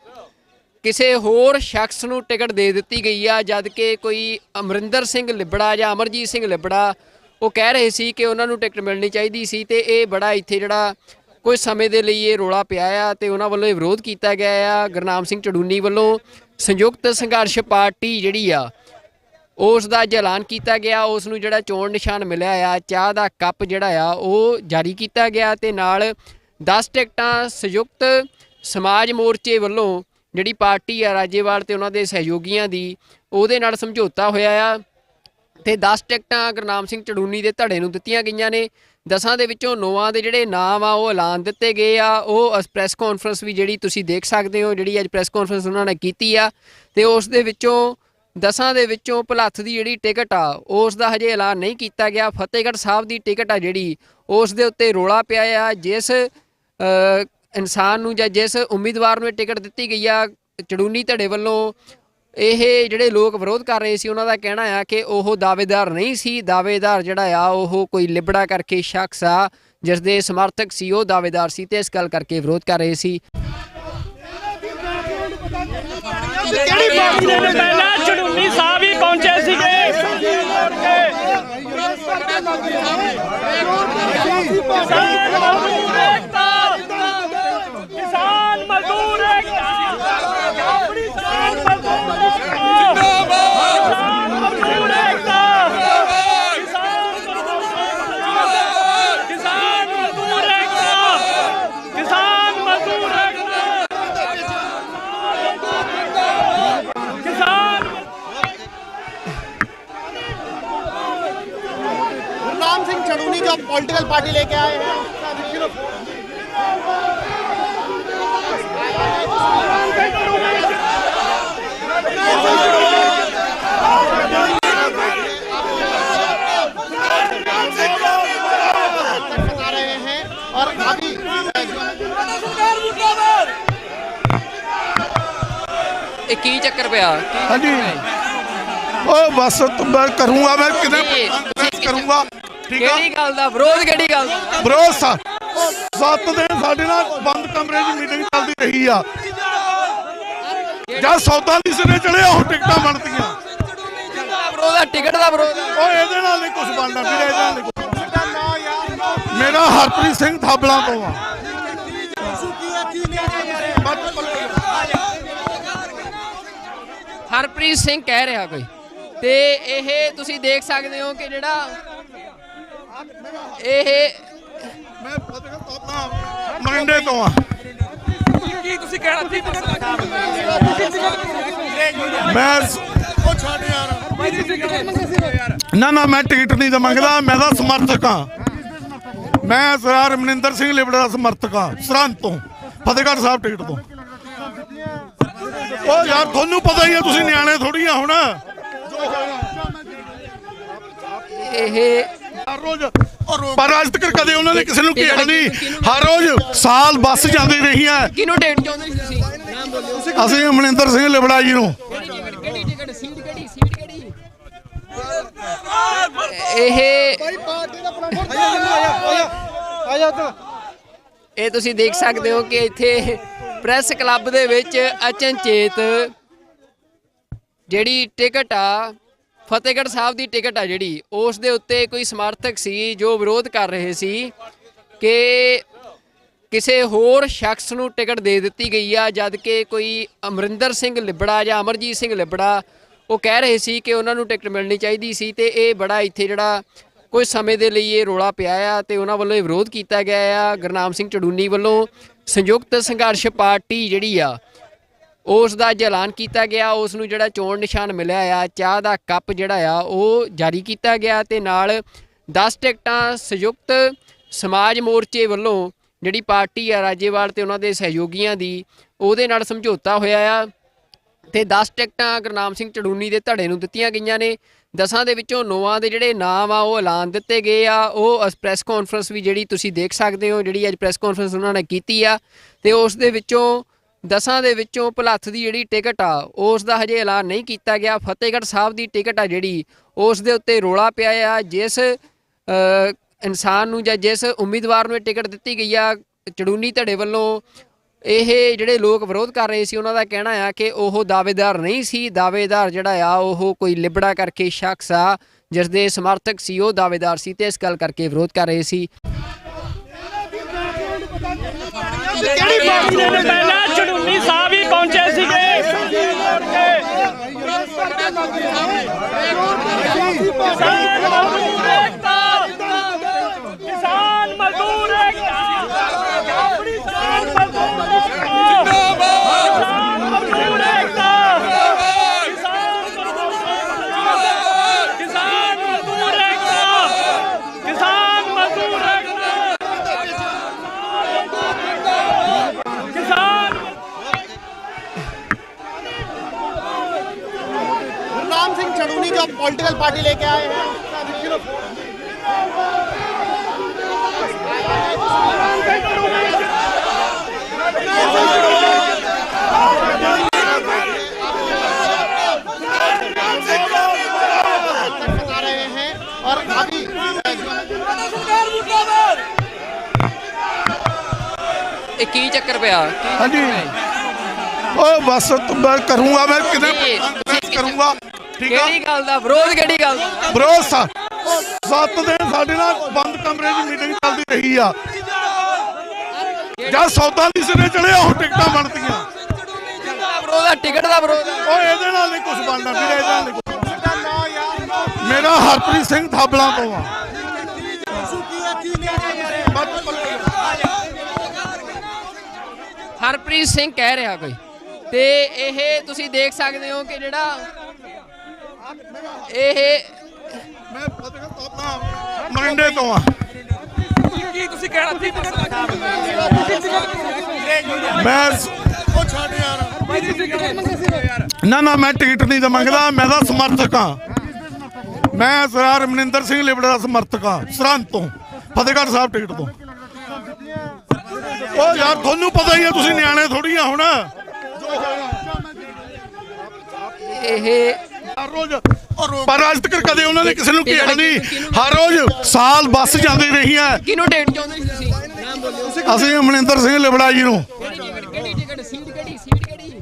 ਕਿਸੇ ਹੋਰ ਸ਼ਖਸ ਨੂੰ ਟਿਕਟ ਦੇ ਦਿੱਤੀ ਗਈ ਆ, ਜਦ ਕਿ ਕੋਈ ਅਮਰਿੰਦਰ ਸਿੰਘ ਲਿਬੜਾ ਜਾਂ ਅਮਰਜੀਤ ਸਿੰਘ ਲਿਬੜਾ ਉਹ ਕਹਿ ਰਹੇ ਸੀ ਕਿ ਉਹਨਾਂ ਨੂੰ ਟਿਕਟ ਮਿਲਣੀ ਚਾਹੀਦੀ ਸੀ। ਤੇ ਇਹ ਬੜਾ ਇੱਥੇ ਜਿਹੜਾ ਕੁਝ ਸਮੇਂ ਦੇ ਲਈ ਇਹ ਰੌਲਾ ਪਿਆ ਆ ਤੇ ਉਹਨਾਂ ਵੱਲੋਂ ਇਹ ਵਿਰੋਧ ਕੀਤਾ ਗਿਆ ਆ। ਗੁਰਨਾਮ ਸਿੰਘ ਚੜੂਨੀ ਵੱਲੋਂ ਸੰਯੁਕਤ ਸੰਘਰਸ਼ ਪਾਰਟੀ ਜਿਹੜੀ ਆ ਉਸ ਦਾ ਐਲਾਨ ਕੀਤਾ ਗਿਆ। ਉਸ ਨੂੰ ਜਿਹੜਾ ਚੋਣ ਨਿਸ਼ਾਨ ਮਿਲਿਆ ਆ, ਚਾਹ ਦਾ ਕੱਪ ਜਿਹੜਾ ਆ ਉਹ ਜਾਰੀ ਕੀਤਾ ਗਿਆ ਤੇ ਨਾਲ 10 ਟਿਕਟਾਂ ਸੰਯੁਕਤ ਸਮਾਜ ਮੋਰਚੇ ਵੱਲੋਂ ਜਿਹੜੀ ਪਾਰਟੀ ਆ ਰਾਜੇਵਾਲ ਤੇ ਉਹਨਾਂ ਦੇ ਸਹਿਯੋਗੀਆਂ ਦੀ, ਉਹਦੇ ਨਾਲ ਸਮਝੌਤਾ ਹੋਇਆ ਆ ਤੇ 10 ਟਿਕਟਾਂ ਗੁਰਨਾਮ ਸਿੰਘ ਚੜੂਨੀ ਦੇ ਧੜੇ ਨੂੰ ਦਿੱਤੀਆਂ ਗਈਆਂ ਨੇ। 10 ਦੇ ਵਿੱਚੋਂ 9 ਦੇ ਜਿਹੜੇ ਨਾਮ ਆ ਉਹ ਐਲਾਨ ਦਿੱਤੇ ਗਏ ਆ। ਉਹ ਪ੍ਰੈਸ ਕਾਨਫਰੰਸ ਵੀ ਜਿਹੜੀ ਤੁਸੀਂ ਦੇਖ ਸਕਦੇ ਹੋ, ਜਿਹੜੀ ਅੱਜ ਪ੍ਰੈਸ ਕਾਨਫਰੰਸ ਉਹਨਾਂ ਨੇ ਕੀਤੀ ਆ ਤੇ ਉਸ ਦੇ ਵਿੱਚੋਂ 10 ਦੇ ਵਿੱਚੋਂ ਭਲੱਥ ਦੀ ਜਿਹੜੀ ਟਿਕਟ ਆ ਉਸ ਦਾ ਹਜੇ ਐਲਾਨ ਨਹੀਂ ਕੀਤਾ ਗਿਆ। ਫਤਿਹਗੜ੍ਹ ਸਾਹਿਬ ਦੀ ਟਿਕਟ ਆ ਜਿਹੜੀ, ਉਸ ਦੇ ਉੱਤੇ ਰੌਲਾ ਪਿਆ ਆ। ਜਿਸ ਇਨਸਾਨ ਨੂੰ ਜਾਂ ਜਿਸ ਉਮੀਦਵਾਰ ਨੂੰ ਇਹ ਟਿਕਟ ਦਿੱਤੀ ਗਈ ਆ ਚੜੂਨੀ ਧੜੇ ਵੱਲੋਂ, ਇਹ ਜਿਹੜੇ ਲੋਕ ਵਿਰੋਧ ਕਰ ਰਹੇ ਸੀ ਉਹਨਾਂ ਦਾ ਕਹਿਣਾ ਆ ਕਿ ਉਹ ਦਾਅਵੇਦਾਰ ਨਹੀਂ ਸੀ। ਦਾਅਵੇਦਾਰ ਜਿਹੜਾ ਆ ਉਹ ਕੋਈ ਲਿਬੜਾ ਕਰਕੇ ਸ਼ਖਸ ਆ ਜਿਸ ਦੇ ਸਮਰਥਕ ਸੀ, ਉਹ ਦਾਅਵੇਦਾਰ ਸੀ ਤੇ ਇਸ ਗੱਲ ਕਰਕੇ ਵਿਰੋਧ ਕਰ ਰਹੇ ਸੀ। ਕਿਹੜੀ ਪਾਰਟੀ ਦੇ ਪਹਿਲਾਂ ਚੜੂਨੀ ਸਾਹਿਬ ਹੀ ਪਹੁੰਚੇ ਸੀਗੇ। ਕਿਸਾਨ ਮਜ਼ਦੂਰ ਏਕਤਾ, ਕਿਸਾਨ ਮਜ਼ਦੂਰ ਏਕਤਾ, ਕਿਸਾਨ ਮਜ਼ਦੂਰ ਏਕਤਾ, ਕਿਸਾਨ ਮਜ਼ਦੂਰ ਏਕਤਾ, ਕਿਸਾਨ। गुरनाम सिंह चड़ूनी जो पॉलिटिकल पार्टी लेके आए हैं, बता रहे हैं और अभी ਇਹ ਕੀ ਚੱਕਰ ਪਿਆ? ਹਾਂਜੀ ਉਹ ਬਸ ਮੈਂ ਕਰੂੰਗਾ, ਮੈਂ ਕਿਤੇ ਕਰੂੰਗਾ। ਠੀਕ ਆ, ਕਿਹੜੀ ਗੱਲ ਦਾ ਵਿਰੋਧ? ਕਿਹੜੀ ਗੱਲ ਦਾ ਵਿਰੋਧ 7 ਦਿਨ ਸਾਡੇ ਨਾਲ ਬੰਦ ਕਮਰੇ 'ਚ ਮੀਟਿੰਗ ਚੱਲਦੀ ਰਹੀ ਆ। ਜਦ ਸੌਦਾ ਦੀ ਸਿਰੇ ਚੜਿਆ ਉਹ ਟਿਕਟਾਂ ਬਣਦੀਆਂ। ਵਿਰੋਧ ਆ? ਟਿਕਟ ਦਾ ਵਿਰੋਧ? ਉਹ ਇਹਦੇ ਨਾਲ ਨਹੀਂ ਕੁਝ ਬਣਨਾ ਵੀਰੇ, ਇਹਦੇ ਨਾਲ ਨਹੀਂ ਕੁਝ ਬਣਨਾ। ਮੇਰਾ ਹਰਪ੍ਰੀਤ ਸਿੰਘ ਥਾਬਲਾਂ ਤੋਂ ਆ। ਹਰਪ੍ਰੀਤ ਸਿੰਘ ਕਹਿ ਰਿਹਾ ਕੋਈ, ਤੇ ਇਹ ਤੁਸੀਂ ਦੇਖ ਸਕਦੇ ਹੋ ਕਿ ਜਿਹੜਾ ਇਹ ਮੈਂ ਫਤਿਹਗੜ੍ਹ ਮਰਿੰਡੇ ਤੋਂ ਆ। ਕੀ ਤੁਸੀਂ ਕਹਿਣਾ ਸੀ? ਮੈਂ ਨਾ ਮੈਂ ਟਿਕਟ ਨਹੀਂ ਤਾਂ ਮੰਗਦਾ, ਮੈਂ ਤਾਂ ਸਮਰਥਕ ਹਾਂ। ਮੈਂ ਸਰਦਾਰ ਰਮਨਿੰਦਰ ਸਿੰਘ ਲਿਬੜਾ ਦਾ ਸਮਰਥਕ ਹਾਂ, ਸਰਹੰਦ ਤੋਂ, ਫਤਿਹਗੜ੍ਹ ਸਾਹਿਬ ਟਿਕਟ ਤੋਂ। ਉਹ ਯਾਰ ਤੁਹਾਨੂੰ ਪਤਾ ਹੀ ਹੈ, ਤੁਸੀਂ ਨਿਆਣੇ ਥੋੜੀ ਆ ਹੁਣ। ਇਹ ਹਰ ਰੋਜ਼ ਪਰ ਅੱਜ ਤੱਕ ਕਦੇ ਉਹਨਾਂ ਨੇ ਕਿਸੇ ਨੂੰ ਕਿਹਾ ਨਹੀਂ। ਹਰ ਰੋਜ਼ ਸਾਲ ਬੱਸ ਜਾਂਦੀ ਰਹੀ ਹੈ। ਕਿਹਨੂੰ ਟਿਕਟ ਚਾਹੁੰਦੇ ਸੀ ਤੁਸੀਂ? ਨਾਮ ਬੋਲਿਓ। ਅਸੀਂ ਰਮਨਿੰਦਰ ਸਿੰਘ ਲਿਬੜਾ ਜੀ ਨੂੰ। ਕਿਹੜੀ ਟਿਕਟ? ਸੀਟ ਕਿਹੜੀ? ਇਹ ਤੁਸੀਂ ਦੇਖ ਸਕਦੇ ਹੋ ਕਿ ਇੱਥੇ ਪ੍ਰੈਸ ਕਲੱਬ ਦੇ ਵਿੱਚ ਅਚਨਚੇਤ ਜਿਹੜੀ ਟਿਕਟ ਆ, ਫਤਿਹਗੜ੍ਹ ਸਾਹਿਬ ਦੀ ਟਿਕਟ ਆ ਜਿਹੜੀ, ਉਸ ਦੇ ਉੱਤੇ ਕੋਈ ਸਮਰਥਕ ਸੀ ਜੋ ਵਿਰੋਧ ਕਰ ਰਹੇ ਸੀ ਕਿ ਕਿਸੇ ਹੋਰ ਸ਼ਖਸ ਨੂੰ ਟਿਕਟ ਦੇ ਦਿੱਤੀ ਗਈ ਆ, ਜਦ ਕਿ ਕੋਈ ਅਮਰਿੰਦਰ ਸਿੰਘ ਲਿਬੜਾ ਜਾਂ ਅਮਰਜੀਤ ਸਿੰਘ ਲਿਬੜਾ ਉਹ ਕਹਿ ਰਹੇ ਸੀ ਕਿ ਉਹਨਾਂ ਨੂੰ ਟਿਕਟ ਮਿਲਣੀ ਚਾਹੀਦੀ ਸੀ ਤੇ ਇਹ ਬੜਾ ਇੱਥੇ ਜਿਹੜਾ ਕੁਝ ਸਮੇਂ ਦੇ ਲਈ ਇਹ ਰੌਲਾ ਪਿਆ ਆ ਤੇ ਉਹਨਾਂ ਵੱਲੋਂ ਇਹ ਵਿਰੋਧ ਕੀਤਾ ਗਿਆ ਆ। ਗੁਰਨਾਮ ਸਿੰਘ ਚੜੂਨੀ ਵੱਲੋਂ ਸੰਯੁਕਤ ਸੰਘਰਸ਼ ਪਾਰਟੀ ਜਿਹੜੀ ਆ ਉਸ ਦਾ ਅੱਜ ਐਲਾਨ ਕੀਤਾ ਗਿਆ। ਉਸ ਨੂੰ ਜਿਹੜਾ ਚੋਣ ਨਿਸ਼ਾਨ ਮਿਲਿਆ ਆ, ਚਾਹ ਦਾ ਕੱਪ ਜਿਹੜਾ ਆ ਉਹ ਜਾਰੀ ਕੀਤਾ ਗਿਆ ਤੇ ਨਾਲ 10 ਟਿਕਟਾਂ ਸੰਯੁਕਤ ਸਮਾਜ ਮੋਰਚੇ ਵੱਲੋਂ ਜਿਹੜੀ ਪਾਰਟੀ ਆ ਰਾਜੇਵਾਲ ਤੇ ਉਹਨਾਂ ਦੇ ਸਹਿਯੋਗੀਆਂ ਦੀ ਉਹਦੇ ਨਾਲ ਸਮਝੌਤਾ ਹੋਇਆ ਆ ਤੇ 10 ਟਿਕਟਾਂ ਗੁਰਨਾਮ ਸਿੰਘ ਚੜੂਨੀ ਦੇ ਧੜੇ ਨੂੰ ਦਿੱਤੀਆਂ ਗਈਆਂ ਨੇ। 10 ਦੇ ਵਿੱਚੋਂ 9 ਦੇ ਜਿਹੜੇ ਨਾਮ ਆ ਉਹ ਐਲਾਨ ਦਿੱਤੇ ਗਏ ਆ। ਉਹ ਪ੍ਰੈਸ ਕਾਨਫਰੰਸ ਵੀ ਜਿਹੜੀ ਤੁਸੀਂ ਦੇਖ ਸਕਦੇ ਹੋ, ਜਿਹੜੀ ਅੱਜ ਪ੍ਰੈਸ ਕਾਨਫਰੰਸ ਉਹਨਾਂ ਨੇ ਕੀਤੀ ਆ ਤੇ ਉਸ ਦੇ ਵਿੱਚੋਂ 10 ਦੇ ਵਿੱਚੋਂ ਭਲੱਥ ਦੀ ਜਿਹੜੀ ਟਿਕਟ ਆ ਉਸ ਦਾ ਹਜੇ ਐਲਾਨ ਨਹੀਂ ਕੀਤਾ ਗਿਆ। ਫਤਿਹਗੜ੍ਹ ਸਾਹਿਬ ਦੀ ਟਿਕਟ ਆ ਜਿਹੜੀ ਉਸ ਦੇ ਉੱਤੇ ਰੌਲਾ ਪਿਆ ਆ। ਜਿਸ ਇਨਸਾਨ ਨੂੰ ਜਾਂ ਜਿਸ ਉਮੀਦਵਾਰ ਨੂੰ ਇਹ ਟਿਕਟ ਦਿੱਤੀ ਗਈ ਆ ਚੜੂਨੀ ਧੜੇ ਵੱਲੋਂ, ਇਹ ਜਿਹੜੇ ਲੋਕ ਵਿਰੋਧ ਕਰ ਰਹੇ ਸੀ ਉਹਨਾਂ ਦਾ ਕਹਿਣਾ ਆ ਕਿ ਉਹ ਦਾਅਵੇਦਾਰ ਨਹੀਂ ਸੀ। ਦਾਅਵੇਦਾਰ ਜਿਹੜਾ ਆ ਉਹ ਕੋਈ ਲਿਬੜਾ ਕਰਕੇ ਸ਼ਖਸ ਆ ਜਿਸ ਦੇ ਸਮਰਥਕ ਸੀ, ਉਹ ਦਾਅਵੇਦਾਰ ਸੀ ਤੇ ਇਸ ਗੱਲ ਕਰਕੇ ਵਿਰੋਧ ਕਰ ਰਹੇ ਸੀ। ਕਿਹੜੀ ਪਾਰਟੀ ਦੇ ਪਹਿਲਾਂ ਚੜੂਨੀ ਸਾਹਿਬ ਹੀ ਪਹੁੰਚੇ ਸੀਗੇ। ਕਿਸਾਨ ਮਜ਼ਦੂਰ ਏਕਤਾ, ਕਿਸਾਨ ਮਜ਼ਦੂਰ ਏਕਤਾ, ਕਿਸਾਨ ਮਜ਼ਦੂਰ ਏਕਤਾ, ਕਿਸਾਨ ਮਜ਼ਦੂਰ गुरनाम सिंह चड़ूनी जो पॉलिटिकल पार्टी लेके आए हैं बता रहे हैं और अभी ਇਹ ਕੀ ਚੱਕਰ ਪਿਆ? हाँ जी ओ बस मैं करूँगा, मैं कितने करूँगा, ठीक है। ਕਿਹੜੀ ਗੱਲ ਦਾ ਵਿਰੋਧ? ਕਿਹੜੀ ਗੱਲ ਦਾ? ਵਿਰੋਧ 7 ਦਿਨ ਸਾਡੇ ਨਾਲ ਬੰਦ ਕਮਰੇ 'ਚ ਮੀਟਿੰਗ ਚੱਲਦੀ ਰਹੀ ਆ। ਜਦ ਸੌਦਾ ਦੀ ਸਿਰੇ ਚੜਿਆ ਉਹ ਟਿਕਟਾਂ ਬਣਦੀਆਂ। ਵਿਰੋਧ ਆ, ਟਿਕਟ ਦਾ ਵਿਰੋਧ ਆ। ਓਏ ਇਹਦੇ ਨਾਲ ਨਹੀਂ ਕੁਝ ਬਣਨਾ ਵੀਰੇ, ਇਹਦੇ ਨਾਲ ਨਹੀਂ ਕੁਝ ਬਣਨਾ। ਮੇਰਾ ਹਰਪ੍ਰੀਤ ਸਿੰਘ ਥਾਬਲਾਂ ਤੋਂ ਆ। ਹਰਪ੍ਰੀਤ ਸਿੰਘ ਕਹਿ ਰਿਹਾ ਕੋਈ ਤੇ ਇਹ ਤੁਸੀਂ ਦੇਖ ਸਕਦੇ ਹੋ ਕਿ ਜਿਹੜਾ ਇਹ ਮੈਂ ਫਤਿਹਗੜ੍ਹ ਥਾਬਲਾਂ ਮਰਿੰਡੇ ਤੋਂ ਆ। ਕੀ ਤੁਸੀਂ ਕਹਿਣਾ ਸੀ? ਮੈਂ ਉਹ ਛੱਡ ਯਾਰ, ਨਾ ਮੈਂ ਟਿਕਟ ਨਹੀਂ ਤਾਂ ਮੰਗਦਾ, ਮੈਂ ਤਾਂ ਸਮਰਥਕ ਆ। ਮੈਂ ਸਰਦਾਰ ਮਨਿੰਦਰ ਸਿੰਘ ਲਿਬੜਾ ਦਾ ਸਮਰਥਕ ਆ, ਸਰਹੰਦ ਤੋਂ, ਫਤਿਹਗੜ੍ਹ ਸਾਹਿਬ ਟਿਕਟ ਤੋਂ। ਉਹ ਯਾਰ ਤੁਹਾਨੂੰ ਪਤਾ ਹੀ ਆ, ਤੁਸੀਂ ਨਿਆਣੇ ਥੋੜੀ ਆ ਹੁਣ। ਇਹ ਹਰ ਰੋਜ਼ ਪਰ ਅੱਜ ਤੱਕ ਕਦੇ ਉਹਨਾਂ ਨੇ ਕਿਸੇ ਨੂੰ ਕਿਹਾ ਨਹੀਂ। ਹਰ ਰੋਜ਼ ਸਾਲ ਬੱਸ ਜਾਂਦੀ ਰਹੀ ਹੈ। ਕਿਹਨੂੰ ਟਿਕਟ ਚਾਹੁੰਦੇ ਸੀ ਤੁਸੀਂ? ਨਾਮ ਬੋਲਿਓ। ਅਸੀਂ ਮਨਿੰਦਰ ਸਿੰਘ ਲਿਬੜਾ ਜੀ ਨੂੰ। ਕਿਹੜੀ ਟਿਕਟ? ਸੀਟ ਕਿਹੜੀ? ਸੀਟ ਕਿਹੜੀ?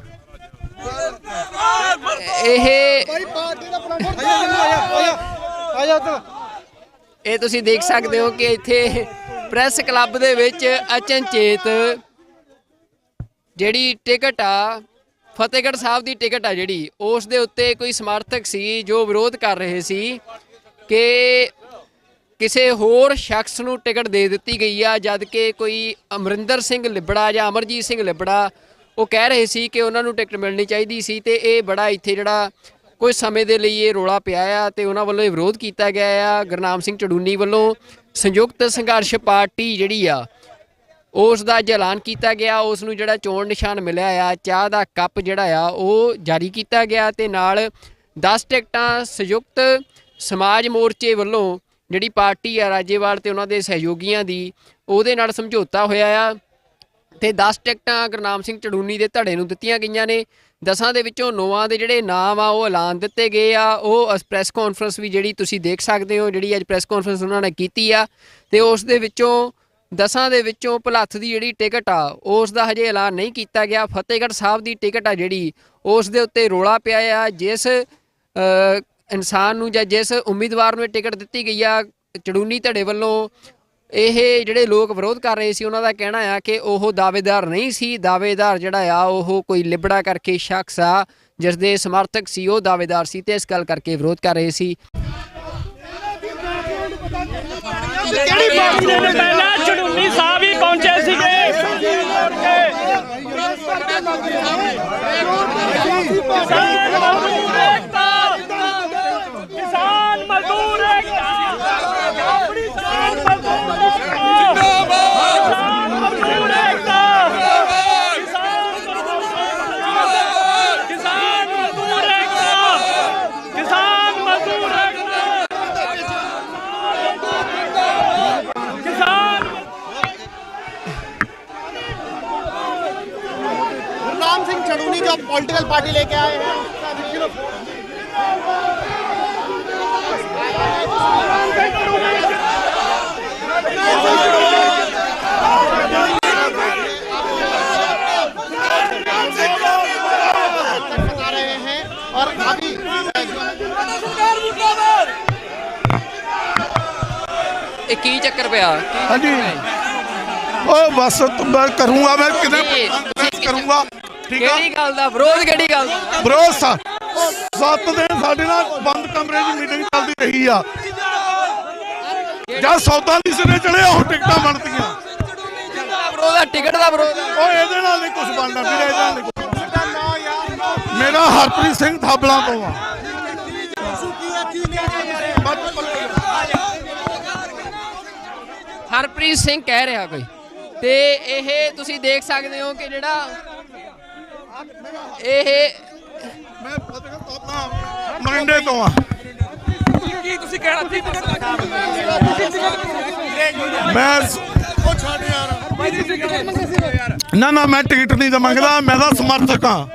ਇਹ ਤੁਸੀਂ ਦੇਖ ਸਕਦੇ ਹੋ ਕਿ ਇੱਥੇ ਪ੍ਰੈਸ ਕਲੱਬ ਦੇ ਵਿੱਚ ਅਚਨਚੇਤ ਜਿਹੜੀ ਟਿਕਟ ਆ ਫਤਿਹਗੜ੍ਹ ਸਾਹਿਬ ਦੀ ਟਿਕਟ ਆ ਜਿਹੜੀ ਉਸ ਦੇ ਉੱਤੇ ਕੋਈ ਸਮਰਥਕ ਸੀ ਜੋ ਵਿਰੋਧ ਕਰ ਰਹੇ ਸੀ ਕਿ ਕਿਸੇ ਹੋਰ ਸ਼ਖਸ ਨੂੰ ਟਿਕਟ ਦੇ ਦਿੱਤੀ ਗਈ ਆ, ਜਦ ਕਿ ਕੋਈ ਅਮਰਿੰਦਰ ਸਿੰਘ ਲਿਬੜਾ ਜਾਂ ਅਮਰਜੀਤ ਸਿੰਘ ਲਿਬੜਾ ਉਹ ਕਹਿ ਰਹੇ ਸੀ ਕਿ ਉਹਨਾਂ ਨੂੰ ਟਿਕਟ ਮਿਲਣੀ ਚਾਹੀਦੀ ਸੀ ਤੇ ਇਹ ਬੜਾ ਇੱਥੇ ਜਿਹੜਾ ਕੁਝ ਸਮੇਂ ਦੇ ਲਈ ਇਹ ਰੌਲਾ ਪਿਆ ਆ ਤੇ ਉਹਨਾਂ ਵੱਲੋਂ ਇਹ ਵਿਰੋਧ ਕੀਤਾ ਗਿਆ ਆ। ਗੁਰਨਾਮ ਸਿੰਘ ਚੜੂਨੀ ਵੱਲੋਂ ਸੰਯੁਕਤ ਸੰਘਰਸ਼ ਪਾਰਟੀ ਜਿਹੜੀ ਆ ਉਸ ਦਾ ਅੱਜ ਐਲਾਨ ਕੀਤਾ ਗਿਆ। ਉਸ ਨੂੰ ਜਿਹੜਾ ਚੋਣ ਨਿਸ਼ਾਨ ਮਿਲਿਆ ਆ, ਚਾਹ ਦਾ ਕੱਪ ਜਿਹੜਾ ਆ ਉਹ ਜਾਰੀ ਕੀਤਾ ਗਿਆ ਤੇ ਨਾਲ 10 ਟਿਕਟਾਂ ਸੰਯੁਕਤ ਸਮਾਜ ਮੋਰਚੇ ਵੱਲੋਂ ਜਿਹੜੀ ਪਾਰਟੀ ਆ ਰਾਜੇਵਾਲ ਤੇ ਉਹਨਾਂ ਦੇ ਸਹਿਯੋਗੀਆਂ ਦੀ ਉਹਦੇ ਨਾਲ ਸਮਝੌਤਾ ਹੋਇਆ ਆ ਤੇ 10 ਟਿਕਟਾਂ ਗੁਰਨਾਮ ਸਿੰਘ ਚੜੂਨੀ ਦੇ ਧੜੇ ਨੂੰ ਦਿੱਤੀਆਂ ਗਈਆਂ ਨੇ। 10 ਦੇ ਵਿੱਚੋਂ 9 ਦੇ ਜਿਹੜੇ ਨਾਮ ਆ ਉਹ ਐਲਾਨ ਦਿੱਤੇ ਗਏ ਆ। ਉਹ ਪ੍ਰੈਸ ਕਾਨਫਰੰਸ ਵੀ ਜਿਹੜੀ ਤੁਸੀਂ ਦੇਖ ਸਕਦੇ ਹੋ, ਜਿਹੜੀ ਅੱਜ ਪ੍ਰੈਸ ਕਾਨਫਰੰਸ ਉਹਨਾਂ ਨੇ ਕੀਤੀ ਆ ਤੇ ਉਸ ਦੇ ਵਿੱਚੋਂ 10 ਦੇ ਵਿੱਚੋਂ ਭਲੱਥ ਦੀ ਜਿਹੜੀ ਟਿਕਟ ਆ ਉਸ ਦਾ ਹਜੇ ਐਲਾਨ ਨਹੀਂ ਕੀਤਾ ਗਿਆ। ਫਤਿਹਗੜ੍ਹ ਸਾਹਿਬ ਦੀ ਟਿਕਟ ਆ ਜਿਹੜੀ ਉਸ ਦੇ ਉੱਤੇ ਰੌਲਾ ਪਿਆ ਆ। ਜਿਸ ਇਨਸਾਨ ਨੂੰ ਜਾਂ ਜਿਸ ਉਮੀਦਵਾਰ ਨੂੰ ਇਹ ਟਿਕਟ ਦਿੱਤੀ ਗਈ ਆ ਚੜੂਨੀ ਧੜੇ ਵੱਲੋਂ, ਇਹ ਜਿਹੜੇ ਲੋਕ ਵਿਰੋਧ ਕਰ ਰਹੇ ਸੀ ਉਹਨਾਂ ਦਾ ਕਹਿਣਾ ਆ ਕਿ ਉਹ ਦਾਅਵੇਦਾਰ ਨਹੀਂ ਸੀ। ਦਾਅਵੇਦਾਰ ਜਿਹੜਾ ਆ ਉਹ ਕੋਈ ਲਿਬੜਾ ਕਰਕੇ ਸ਼ਖਸ ਆ ਜਿਸ ਦੇ ਸਮਰਥਕ ਸੀ ਉਹ ਦਾਅਵੇਦਾਰ ਸੀ ਤੇ ਇਸ ਗੱਲ ਕਰਕੇ ਵਿਰੋਧ ਕਰ ਰਹੇ ਸੀ। ਕਿਹੜੀ ਪਾਰਟੀ ਦੇ ਪਹਿਲਾਂ ਚੜੂਨੀ ਸਾਹਿਬ ਹੀ ਪਹੁੰਚੇ ਸੀਗੇ। ਕਿਸਾਨ ਮਜ਼ਦੂਰ ਏਕਤਾ, ਕਿਸਾਨ ਮਜ਼ਦੂਰ ਏਕਤਾ, ਕਿਸਾਨ ਮਜ਼ਦੂਰ ਏਕਤਾ, ਕਿਸਾਨ ਮਜ਼ਦੂਰ ਏਕਤਾ, ਕਿਸਾਨ गुरनाम सिंह चड़ूनी जो पॉलिटिकल पार्टी लेके आए हैं बता रहे हैं और अभी ਇਹ ਕੀ ਚੱਕਰ ਪਿਆ? हाँ जी ओ बस मैं करूंगा, मैं कितने करूंगा, ठीक है। ਕਿਹੜੀ ਗੱਲ ਦਾ ਵਿਰੋਧ? ਕਿਹੜੀ ਗੱਲ ਦਾ? भरोसा 7 दिन ਸਾਡੇ ਨਾਲ ਬੰਦ ਕਮਰੇ 'ਚ ਮੀਟਿੰਗ ਚੱਲਦੀ ਰਹੀ ਆ। ਜਦ ਸੌਦਾ ਨਹੀਂ ਸਿਰੇ ਚੜਿਆ ਉਹ ਟਿਕਟਾਂ ਬਣਦੀਆਂ। ਵਿਰੋਧ ਆ, ਟਿਕਟ ਦਾ ਵਿਰੋਧ ਆ। ਉਹ ਇਹਦੇ ਨਾਲ ਨਹੀਂ ਕੁਝ ਬਣਨਾ ਵੀਰੇ, ਇਹਦੇ ਨਾਲ ਨਹੀਂ ਕੁਝ ਬਣਨਾ। ਮੇਰਾ ਹਰਪ੍ਰੀਤ ਸਿੰਘ ਥਾਬਲਾਂ ਤੋਂ ਆ। ਹਰਪ੍ਰੀਤ ਸਿੰਘ ਕਹਿ ਰਿਹਾ ਕੋਈ, ਤੇ ਇਹ ਤੁਸੀਂ ਦੇਖ ਸਕਦੇ ਹੋ ਕਿ ਜਿਹੜਾ ਇਹ ਮੈਂ ਫਤਿਹਗੜ੍ਹ ਸਾਹਿਬ ਮਰਿੰਡੇ ਤੋਂ ਆ। ਕੀ ਤੁਸੀਂ ਕਹਿਣਾ ਸੀ? ਮੈਂ ਉਹ ਛੱਡ ਯਾਰ, ਨਾ ਮੈਂ ਟਿਕਟ ਨਹੀਂ ਤਾਂ ਮੰਗਦਾ, ਮੈਂ ਤਾਂ ਸਮਰਥਕ ਆ।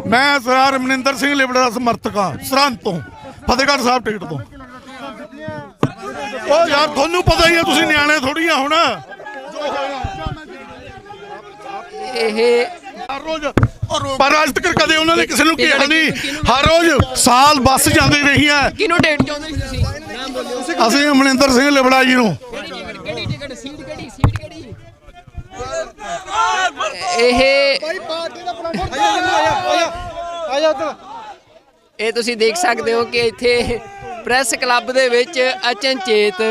ਮੈਂ ਸਰਦਾਰ ਰਮਨਿੰਦਰ ਸਿੰਘ ਲਿਬੜਾ ਦਾ ਸਮਰਥਕ ਆ, ਸਰਹੰਦ ਤੋਂ, ਫਤਿਹਗੜ੍ਹ ਸਾਹਿਬ ਟਿਕਟ ਤੋਂ। ਉਹ ਯਾਰ ਤੁਹਾਨੂੰ ਪਤਾ ਹੀ ਆ, ਤੁਸੀਂ ਨਿਆਣੇ ਥੋੜੀ ਆ ਹੁਣ। ਇਹ ਹਰ ਰੋਜ਼ ਪਰ ਅੱਜ ਤੱਕ ਕਦੇ ਉਹਨਾਂ ਨੇ ਕਿਸੇ ਨੂੰ ਕਿਹਾ ਨਹੀਂ। ਹਰ ਰੋਜ਼ ਸਾਲ ਬੱਸ ਜਾਂਦੀ ਰਹੀ ਹੈ। ਕਿਹਨੂੰ ਟਿਕਟ ਚਾਹੁੰਦੇ ਸੀ ਤੁਸੀਂ? ਨਾਮ ਬੋਲਿਓ। ਅਸੀਂ ਰਮਨਿੰਦਰ ਸਿੰਘ ਲਿਬੜਾ ਜੀ ਨੂੰ। ਕਿਹੜੀ ਟਿਕਟ? ਸੀਟ ਕਿਹੜੀ? ਸੀਟ ਕਿਹੜੀ? ਇਹ ਤੁਸੀਂ ਦੇਖ ਸਕਦੇ ਹੋ ਕਿ ਇੱਥੇ ਪ੍ਰੈਸ ਕਲੱਬ ਦੇ ਵਿੱਚ ਅਚਨਚੇਤ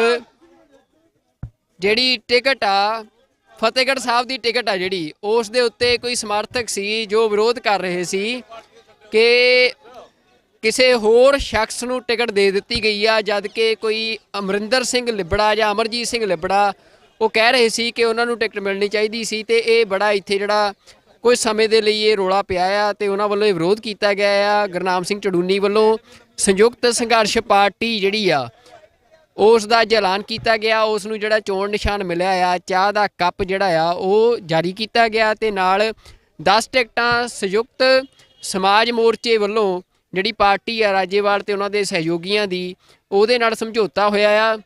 ਜਿਹੜੀ ਟਿਕਟ ਆ, ਫਤਿਹਗੜ੍ਹ ਸਾਹਿਬ ਦੀ ਟਿਕਟ ਆ ਜਿਹੜੀ, ਉਸ ਦੇ ਉੱਤੇ ਕੋਈ ਸਮਰਥਕ ਸੀ ਜੋ ਵਿਰੋਧ ਕਰ ਰਹੇ ਸੀ ਕਿ ਕਿਸੇ ਹੋਰ ਸ਼ਖਸ ਨੂੰ ਟਿਕਟ ਦੇ ਦਿੱਤੀ ਗਈ ਆ, ਜਦ ਕਿ ਕੋਈ ਅਮਰਿੰਦਰ ਸਿੰਘ ਲਿਬੜਾ ਜਾਂ ਅਮਰਜੀਤ ਸਿੰਘ ਲਿਬੜਾ ਉਹ ਕਹਿ ਰਹੇ ਸੀ ਕਿ ਉਹਨਾਂ ਨੂੰ ਟਿਕਟ ਮਿਲਣੀ ਚਾਹੀਦੀ ਸੀ। ਤੇ ਇਹ ਬੜਾ ਇੱਥੇ ਜਿਹੜਾ ਕੁਝ ਸਮੇਂ ਦੇ ਲਈ ਇਹ ਰੌਲਾ ਪਿਆ ਆ ਤੇ ਉਹਨਾਂ ਵੱਲੋਂ ਇਹ ਵਿਰੋਧ ਕੀਤਾ ਗਿਆ ਆ। ਗੁਰਨਾਮ ਸਿੰਘ ਚੜੂਨੀ ਵੱਲੋਂ ਸੰਯੁਕਤ ਸੰਘਰਸ਼ ਪਾਰਟੀ ਜਿਹੜੀ ਆ ਉਸ ਦਾ ਐਲਾਨ ਕੀਤਾ ਗਿਆ। ਉਸ ਨੂੰ ਜਿਹੜਾ ਚੋਣ ਨਿਸ਼ਾਨ ਮਿਲਿਆ ਆ, ਚਾਹ ਦਾ ਕੱਪ ਜਿਹੜਾ ਆ ਉਹ ਜਾਰੀ ਕੀਤਾ ਗਿਆ ਤੇ ਨਾਲ 10 ਟਿਕਟਾਂ ਸੰਯੁਕਤ ਸਮਾਜ ਮੋਰਚੇ ਵੱਲੋਂ ਜਿਹੜੀ ਪਾਰਟੀ ਆ ਰਾਜੇਵਾਲ ਤੇ ਉਹਨਾਂ ਦੇ ਸਹਿਯੋਗੀਆਂ ਦੀ, ਉਹਦੇ ਨਾਲ ਸਮਝੌਤਾ ਹੋਇਆ ਆ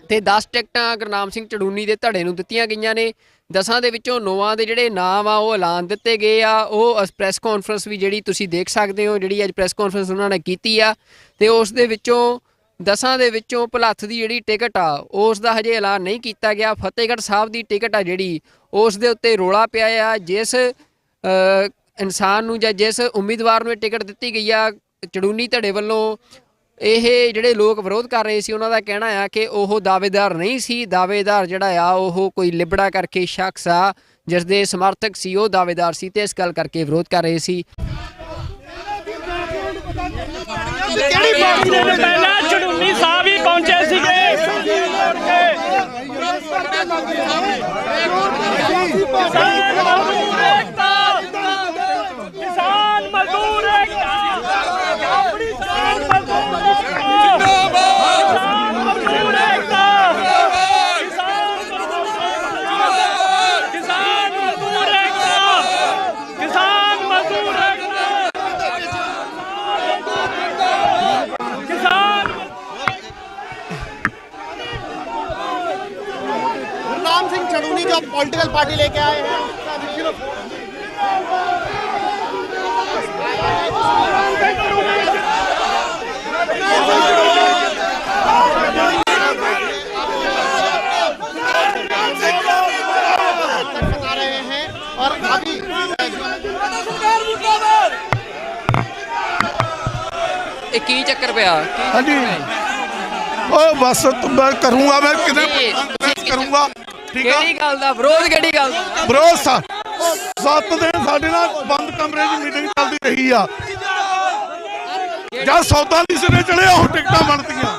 ਤੇ 10 ਟਿਕਟਾਂ ਗੁਰਨਾਮ ਸਿੰਘ ਚੜੂਨੀ ਦੇ ਧੜੇ ਨੂੰ ਦਿੱਤੀਆਂ ਗਈਆਂ ਨੇ। 10 ਦੇ ਵਿੱਚੋਂ 9 ਦੇ ਜਿਹੜੇ ਨਾਮ ਆ ਉਹ ਐਲਾਨ ਦਿੱਤੇ ਗਏ ਆ। ਉਹ ਪ੍ਰੈਸ ਕਾਨਫਰੰਸ ਵੀ ਜਿਹੜੀ ਤੁਸੀਂ ਦੇਖ ਸਕਦੇ ਹੋ, ਜਿਹੜੀ ਅੱਜ ਪ੍ਰੈਸ ਕਾਨਫਰੰਸ ਉਹਨਾਂ ਨੇ ਕੀਤੀ ਆ ਤੇ ਉਸ ਦੇ ਵਿੱਚੋਂ 10 ਦੇ ਵਿੱਚੋਂ ਭਲੱਥ ਦੀ ਜਿਹੜੀ ਟਿਕਟ ਆ ਉਸ ਦਾ ਹਜੇ ਐਲਾਨ ਨਹੀਂ ਕੀਤਾ ਗਿਆ। ਫਤਿਹਗੜ੍ਹ ਸਾਹਿਬ ਦੀ ਟਿਕਟ ਆ ਜਿਹੜੀ, ਉਸ ਦੇ ਉੱਤੇ ਰੌਲਾ ਪਿਆ ਆ। ਜਿਸ ਇਨਸਾਨ ਨੂੰ ਜਾਂ ਜਿਸ ਉਮੀਦਵਾਰ ਨੂੰ ਇਹ ਟਿਕਟ ਦਿੱਤੀ ਗਈ ਆ ਚੜੂਨੀ ਧੜੇ ਵੱਲੋਂ, ਇਹ ਜਿਹੜੇ ਲੋਕ ਵਿਰੋਧ ਕਰ ਰਹੇ ਸੀ ਉਹਨਾਂ ਦਾ ਕਹਿਣਾ ਆ ਕਿ ਉਹ ਦਾਅਵੇਦਾਰ ਨਹੀਂ ਸੀ। ਦਾਅਵੇਦਾਰ ਜਿਹੜਾ ਆ ਉਹ ਕੋਈ ਲਿਬੜਾ ਕਰਕੇ ਸ਼ਖਸ ਆ, ਜਿਸ ਦੇ ਸਮਰਥਕ ਸੀ ਉਹ ਦਾਅਵੇਦਾਰ ਸੀ ਤੇ ਇਸ ਗੱਲ ਕਰਕੇ ਵਿਰੋਧ ਕਰ ਰਹੇ ਸੀ। ਕਿਹੜੀ ਪਾਰਟੀ ਦੇ ਪਹਿਲਾਂ ਚੜੂਨੀ ਸਾਹਿਬ ਹੀ ਪਹੁੰਚੇ ਸੀਗੇ। ਕਿਸਾਨ ਮਜ਼ਦੂਰ ਏਕਤਾ, ਕਿਸਾਨ ਮਜ਼ਦੂਰ ਏਕਤਾ, ਕਿਸਾਨ ਮਜ਼ਦੂਰ ਏਕਤਾ, ਕਿਸਾਨ ਮਜ਼ਦੂਰ ਏਕਤਾ, ਕਿਸਾਨ। गुरनाम सिंह चड़ूनी जो पॉलिटिकल पार्टी लेके आए हैं बता रहे हैं और अभी ਇਹ ਕੀ ਚੱਕਰ ਪਿਆ ਹਾਂਜੀ ਉਹ ਬਸ ਕਰੂੰਗਾ ਮੈਂ ਕਿਤੇ ਕਰੂੰਗਾ ਠੀਕ ਆ ਕਿਹੜੀ ਗੱਲ ਦਾ ਵਿਰੋਧ ਕਿਹੜੀ ਗੱਲ ਦਾ ਬਰੋ 7 ਦਿਨ ਸਾਡੇ ਨਾਲ ਬੰਦ ਕਮਰੇ 'ਚ ਮੀਟਿੰਗ ਚੱਲਦੀ ਰਹੀ ਆ ਜਦ ਸੌਦਾ ਦੀ ਸਿਰੇ ਚੜਿਆ ਉਹ ਟਿਕਟਾਂ ਬਣਦੀਆਂ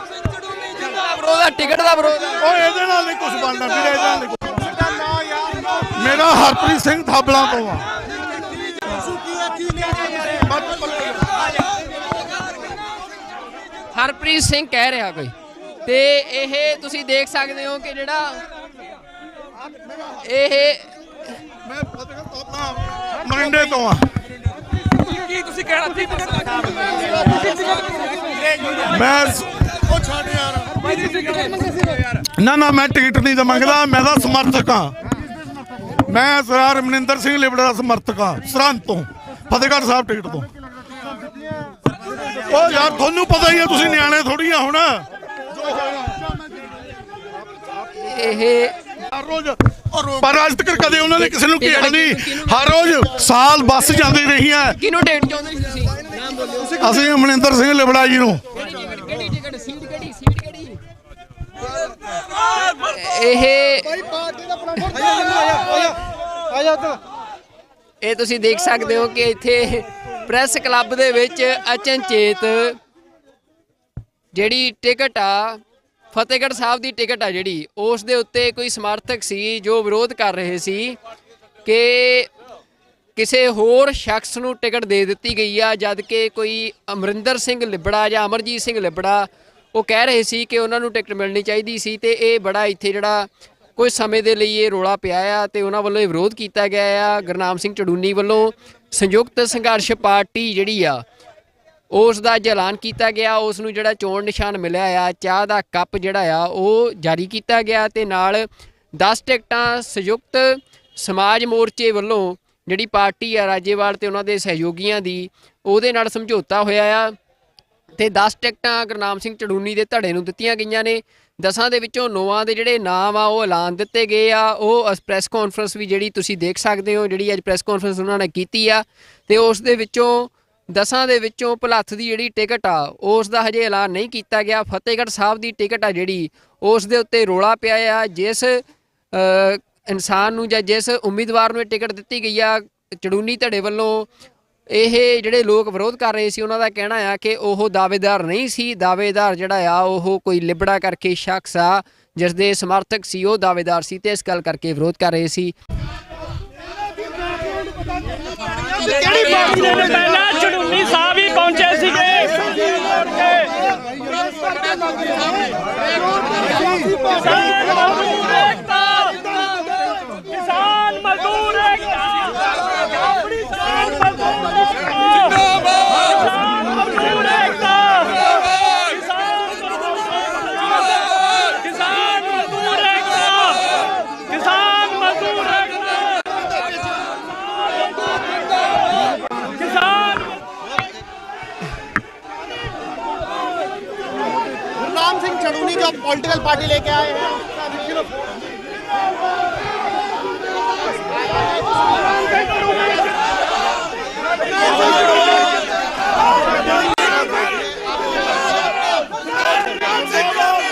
ਵਿਰੋਧ ਦਾ ਟਿਕਟ ਦਾ ਵਿਰੋਧ ਉਹ ਇਹਦੇ ਨਾਲ ਨਹੀਂ ਕੁਝ ਬਣਨਾ ਵੀਰੇ ਇਹਦੇ ਨਾਲ ਨਹੀਂ ਕੁਝ ਬਣਨਾ। ਮੇਰਾ ਹਰਪ੍ਰੀਤ ਸਿੰਘ ਥਾਬਲਾਂ ਤੋਂ ਆ ਹਰਪ੍ਰੀਤ ਸਿੰਘ ਕਹਿ ਰਿਹਾ ਕੋਈ ਤੇ ਇਹ ਤੁਸੀਂ ਦੇਖ ਸਕਦੇ ਹੋ ਕਿ ਜਿਹੜਾ ਇਹ ਮੈਂ ਫਤਿਹਗੜ੍ਹ ਤੋਂ ਆਪਣਾ ਮਰਿੰਡੇ ਤੋਂ ਆ ਕੀ ਤੁਸੀਂ ਕਹਿਣਾ ਸੀ ਮੈਂ ਉਹ ਛੱਡ ਯਾਰ ਨਾ ਮੈਂ ਟਿਕਟ ਨਹੀਂ ਤਾਂ ਮੰਗਦਾ ਮੈਂ ਤਾਂ ਸਮਰਥਕ ਆ ਮੈਂ ਸਰਦਾਰ ਮਨਿੰਦਰ ਸਿੰਘ ਲਿਬੜਾ ਦਾ ਸਮਰਥਕ ਆ ਸਰਹੰਦ ਤੋਂ ਫਤਿਹਗੜ੍ਹ ਸਾਹਿਬ ਟਿਕਟ ਤੋਂ ਉਹ ਯਾਰ ਤੁਹਾਨੂੰ ਪਤਾ ਹੀ ਆ ਤੁਸੀਂ ਨਿਆਣੇ ਥੋੜੀ ਆ ਹੁਣ ਇਹ ਹਰ ਰੋਜ਼ ਪਰ ਅੱਜ ਤੱਕ ਕਦੇ ਉਹਨਾਂ ਨੇ ਕਿਸੇ ਨੂੰ ਕਿਹਾ ਨਹੀਂ ਹਰ ਰੋਜ਼ ਸਾਲ ਬੱਸ ਜਾਂਦੀ ਰਹੀ ਹੈ ਕਿਹਨੂੰ ਟਿਕਟ ਚਾਹੁੰਦੇ ਸੀ ਤੁਸੀਂ ਨਾਮ ਬੋਲਿਓ ਅਸੀਂ ਮਨਿੰਦਰ ਸਿੰਘ ਲਿਬੜਾ ਜੀ ਨੂੰ ਕਿਹੜੀ ਟਿਕਟ ਸੀਟ ਕਿਹੜੀ ਇਹ ਤੁਸੀਂ ਦੇਖ ਸਕਦੇ ਹੋ ਕਿ ਇੱਥੇ ਪ੍ਰੈਸ ਕਲੱਬ ਦੇ ਵਿੱਚ ਅਚਨਚੇਤ ਜਿਹੜੀ ਟਿਕਟ ਆ ਫਤਿਹਗੜ੍ਹ ਸਾਹਿਬ ਦੀ ਟਿਕਟ ਆ ਜਿਹੜੀ ਉਸ ਦੇ ਉੱਤੇ ਕੋਈ ਸਮਰਥਕ ਸੀ ਜੋ ਵਿਰੋਧ ਕਰ ਰਹੇ ਸੀ ਕਿ ਕਿਸੇ ਹੋਰ ਸ਼ਖਸ ਨੂੰ ਟਿਕਟ ਦੇ ਦਿੱਤੀ ਗਈ ਆ ਜਦ ਕਿ ਕੋਈ ਅਮਰਿੰਦਰ ਸਿੰਘ ਲਿਬੜਾ ਜਾਂ ਅਮਰਜੀਤ ਸਿੰਘ ਲਿਬੜਾ ਉਹ ਕਹਿ ਰਹੇ ਸੀ ਕਿ ਉਹਨਾਂ ਨੂੰ ਟਿਕਟ ਮਿਲਣੀ ਚਾਹੀਦੀ ਸੀ ਤੇ ਇਹ ਬੜਾ ਇੱਥੇ ਜਿਹੜਾ ਕੁਝ ਸਮੇਂ ਦੇ ਲਈ ਇਹ ਰੌਲਾ ਪਿਆ ਆ ਤੇ ਉਹਨਾਂ ਵੱਲੋਂ ਇਹ ਵਿਰੋਧ ਕੀਤਾ ਗਿਆ ਆ। ਗੁਰਨਾਮ ਸਿੰਘ ਚੜੂਨੀ ਵੱਲੋਂ ਸੰਯੁਕਤ ਸੰਘਰਸ਼ ਪਾਰਟੀ ਜਿਹੜੀ ਆ ਉਸ ਦਾ ਅੱਜ ਐਲਾਨ ਕੀਤਾ ਗਿਆ, ਉਸ ਨੂੰ ਜਿਹੜਾ ਚੋਣ ਨਿਸ਼ਾਨ ਮਿਲਿਆ ਆ ਚਾਹ ਦਾ ਕੱਪ ਜਿਹੜਾ ਆ ਉਹ ਜਾਰੀ ਕੀਤਾ ਗਿਆ ਤੇ ਨਾਲ 10 ਟਿਕਟਾਂ ਸੰਯੁਕਤ ਸਮਾਜ ਮੋਰਚੇ ਵੱਲੋਂ ਜਿਹੜੀ ਪਾਰਟੀ ਆ ਰਾਜੇਵਾਲ ਤੇ ਉਹਨਾਂ ਦੇ ਸਹਿਯੋਗੀਆਂ ਦੀ ਉਹਦੇ ਨਾਲ ਸਮਝੌਤਾ ਹੋਇਆ ਆ ਤੇ 10 ਟਿਕਟਾਂ ਗੁਰਨਾਮ ਸਿੰਘ ਚੜੂਨੀ ਦੇ ਧੜੇ ਨੂੰ ਦਿੱਤੀਆਂ ਗਈਆਂ ਨੇ। 10 ਦੇ ਵਿੱਚੋਂ 9 ਦੇ ਜਿਹੜੇ ਨਾਮ ਆ ਉਹ ਐਲਾਨ ਦਿੱਤੇ ਗਏ ਆ। ਉਹ ਪ੍ਰੈਸ ਕਾਨਫਰੰਸ ਵੀ ਜਿਹੜੀ ਤੁਸੀਂ ਦੇਖ ਸਕਦੇ ਹੋ ਜਿਹੜੀ ਅੱਜ ਪ੍ਰੈਸ ਕਾਨਫਰੰਸ ਉਹਨਾਂ ਨੇ ਕੀਤੀ ਆ ਤੇ ਉਸ ਦੇ ਵਿੱਚੋਂ 10 ਦੇ ਵਿੱਚੋਂ ਭਲੱਥ ਦੀ ਜਿਹੜੀ ਟਿਕਟ ਆ ਉਸ ਦਾ ਹਜੇ ਐਲਾਨ ਨਹੀਂ ਕੀਤਾ ਗਿਆ। ਫਤਿਹਗੜ੍ਹ ਸਾਹਿਬ ਦੀ ਟਿਕਟ ਆ ਜਿਹੜੀ ਉਸ ਦੇ ਉੱਤੇ ਰੌਲਾ ਪਿਆ ਆ। ਜਿਸ ਇਨਸਾਨ ਨੂੰ ਜਾਂ ਜਿਸ ਉਮੀਦਵਾਰ ਨੂੰ ਇਹ ਟਿਕਟ ਦਿੱਤੀ ਗਈ ਆ ਚੜੂਨੀ ਧੜੇ ਵੱਲੋਂ ਇਹ ਜਿਹੜੇ ਲੋਕ ਵਿਰੋਧ ਕਰ ਰਹੇ ਸੀ ਉਹਨਾਂ ਦਾ ਕਹਿਣਾ ਆ ਕਿ ਉਹ ਦਾਅਵੇਦਾਰ ਨਹੀਂ ਸੀ। ਦਾਅਵੇਦਾਰ ਜਿਹੜਾ ਆ ਉਹ ਕੋਈ ਲਿਬੜਾ ਕਰਕੇ ਸ਼ਖਸ ਆ ਜਿਸ ਦੇ ਸਮਰਥਕ ਸੀ ਉਹ ਦਾਅਵੇਦਾਰ ਸੀ ਤੇ ਇਸ ਗੱਲ ਕਰਕੇ ਵਿਰੋਧ ਕਰ ਰਹੇ ਸੀ। ਕਿਹੜੀ ਪਾਰਟੀ ਦੇ ਪਹਿਲਾਂ ਚੜੂਨੀ ਸਾਹਿਬ ਹੀ ਪਹੁੰਚੇ ਸੀਗੇ ਕਿਸਾਨ ਮਜ਼ਦੂਰ ਏਕਤਾ चढ़ूनी जो पॉलिटिकल पार्टी लेके आए हैं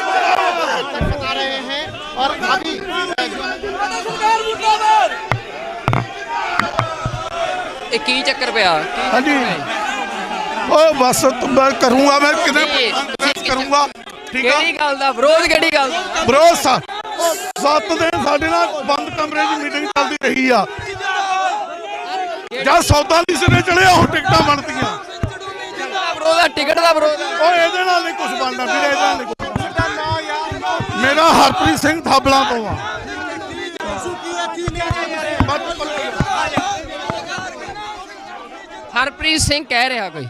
बता रहे हैं और अभी ਇਹ ਕੀ ਚੱਕਰ ਪਿਆ ਹਾਂਜੀ ਉਹ ਬਸ ਕਰੂੰਗਾ ਮੈਂ ਕਿਤੇ ਕਰੂੰਗਾ ਠੀਕ ਆ ਕਿਹੜੀ ਗੱਲ ਦਾ ਵਿਰੋਧ ਕਿਹੜੀ ਗੱਲ ਦਾ ਬਰੋ 7 ਦਿਨ ਸਾਡੇ ਨਾਲ ਬੰਦ ਕਮਰੇ 'ਚ ਮੀਟਿੰਗ ਚੱਲਦੀ ਰਹੀ ਆ ਜਦ ਸੌਦਾ ਦੀ ਸਿਰੇ ਚੜਿਆ ਉਹ ਟਿਕਟਾਂ ਬਣਦੀਆਂ ਵਿਰੋਧ ਦਾ ਟਿਕਟ ਦਾ ਵਿਰੋਧ ਉਹ ਇਹਦੇ ਨਾਲ ਨਹੀਂ ਕੁਝ ਬਣਨਾ ਵੀਰੇ ਇਹਦੇ ਨਾਲ ਨਹੀਂ ਕੁਝ ਬਣਨਾ। ਮੇਰਾ ਹਰਪ੍ਰੀਤ ਸਿੰਘ ਥਾਬਲਾਂ ਤੋਂ ਆ ਹਰਪ੍ਰੀਤ ਸਿੰਘ ਕਹਿ ਰਿਹਾ ਕੋਈ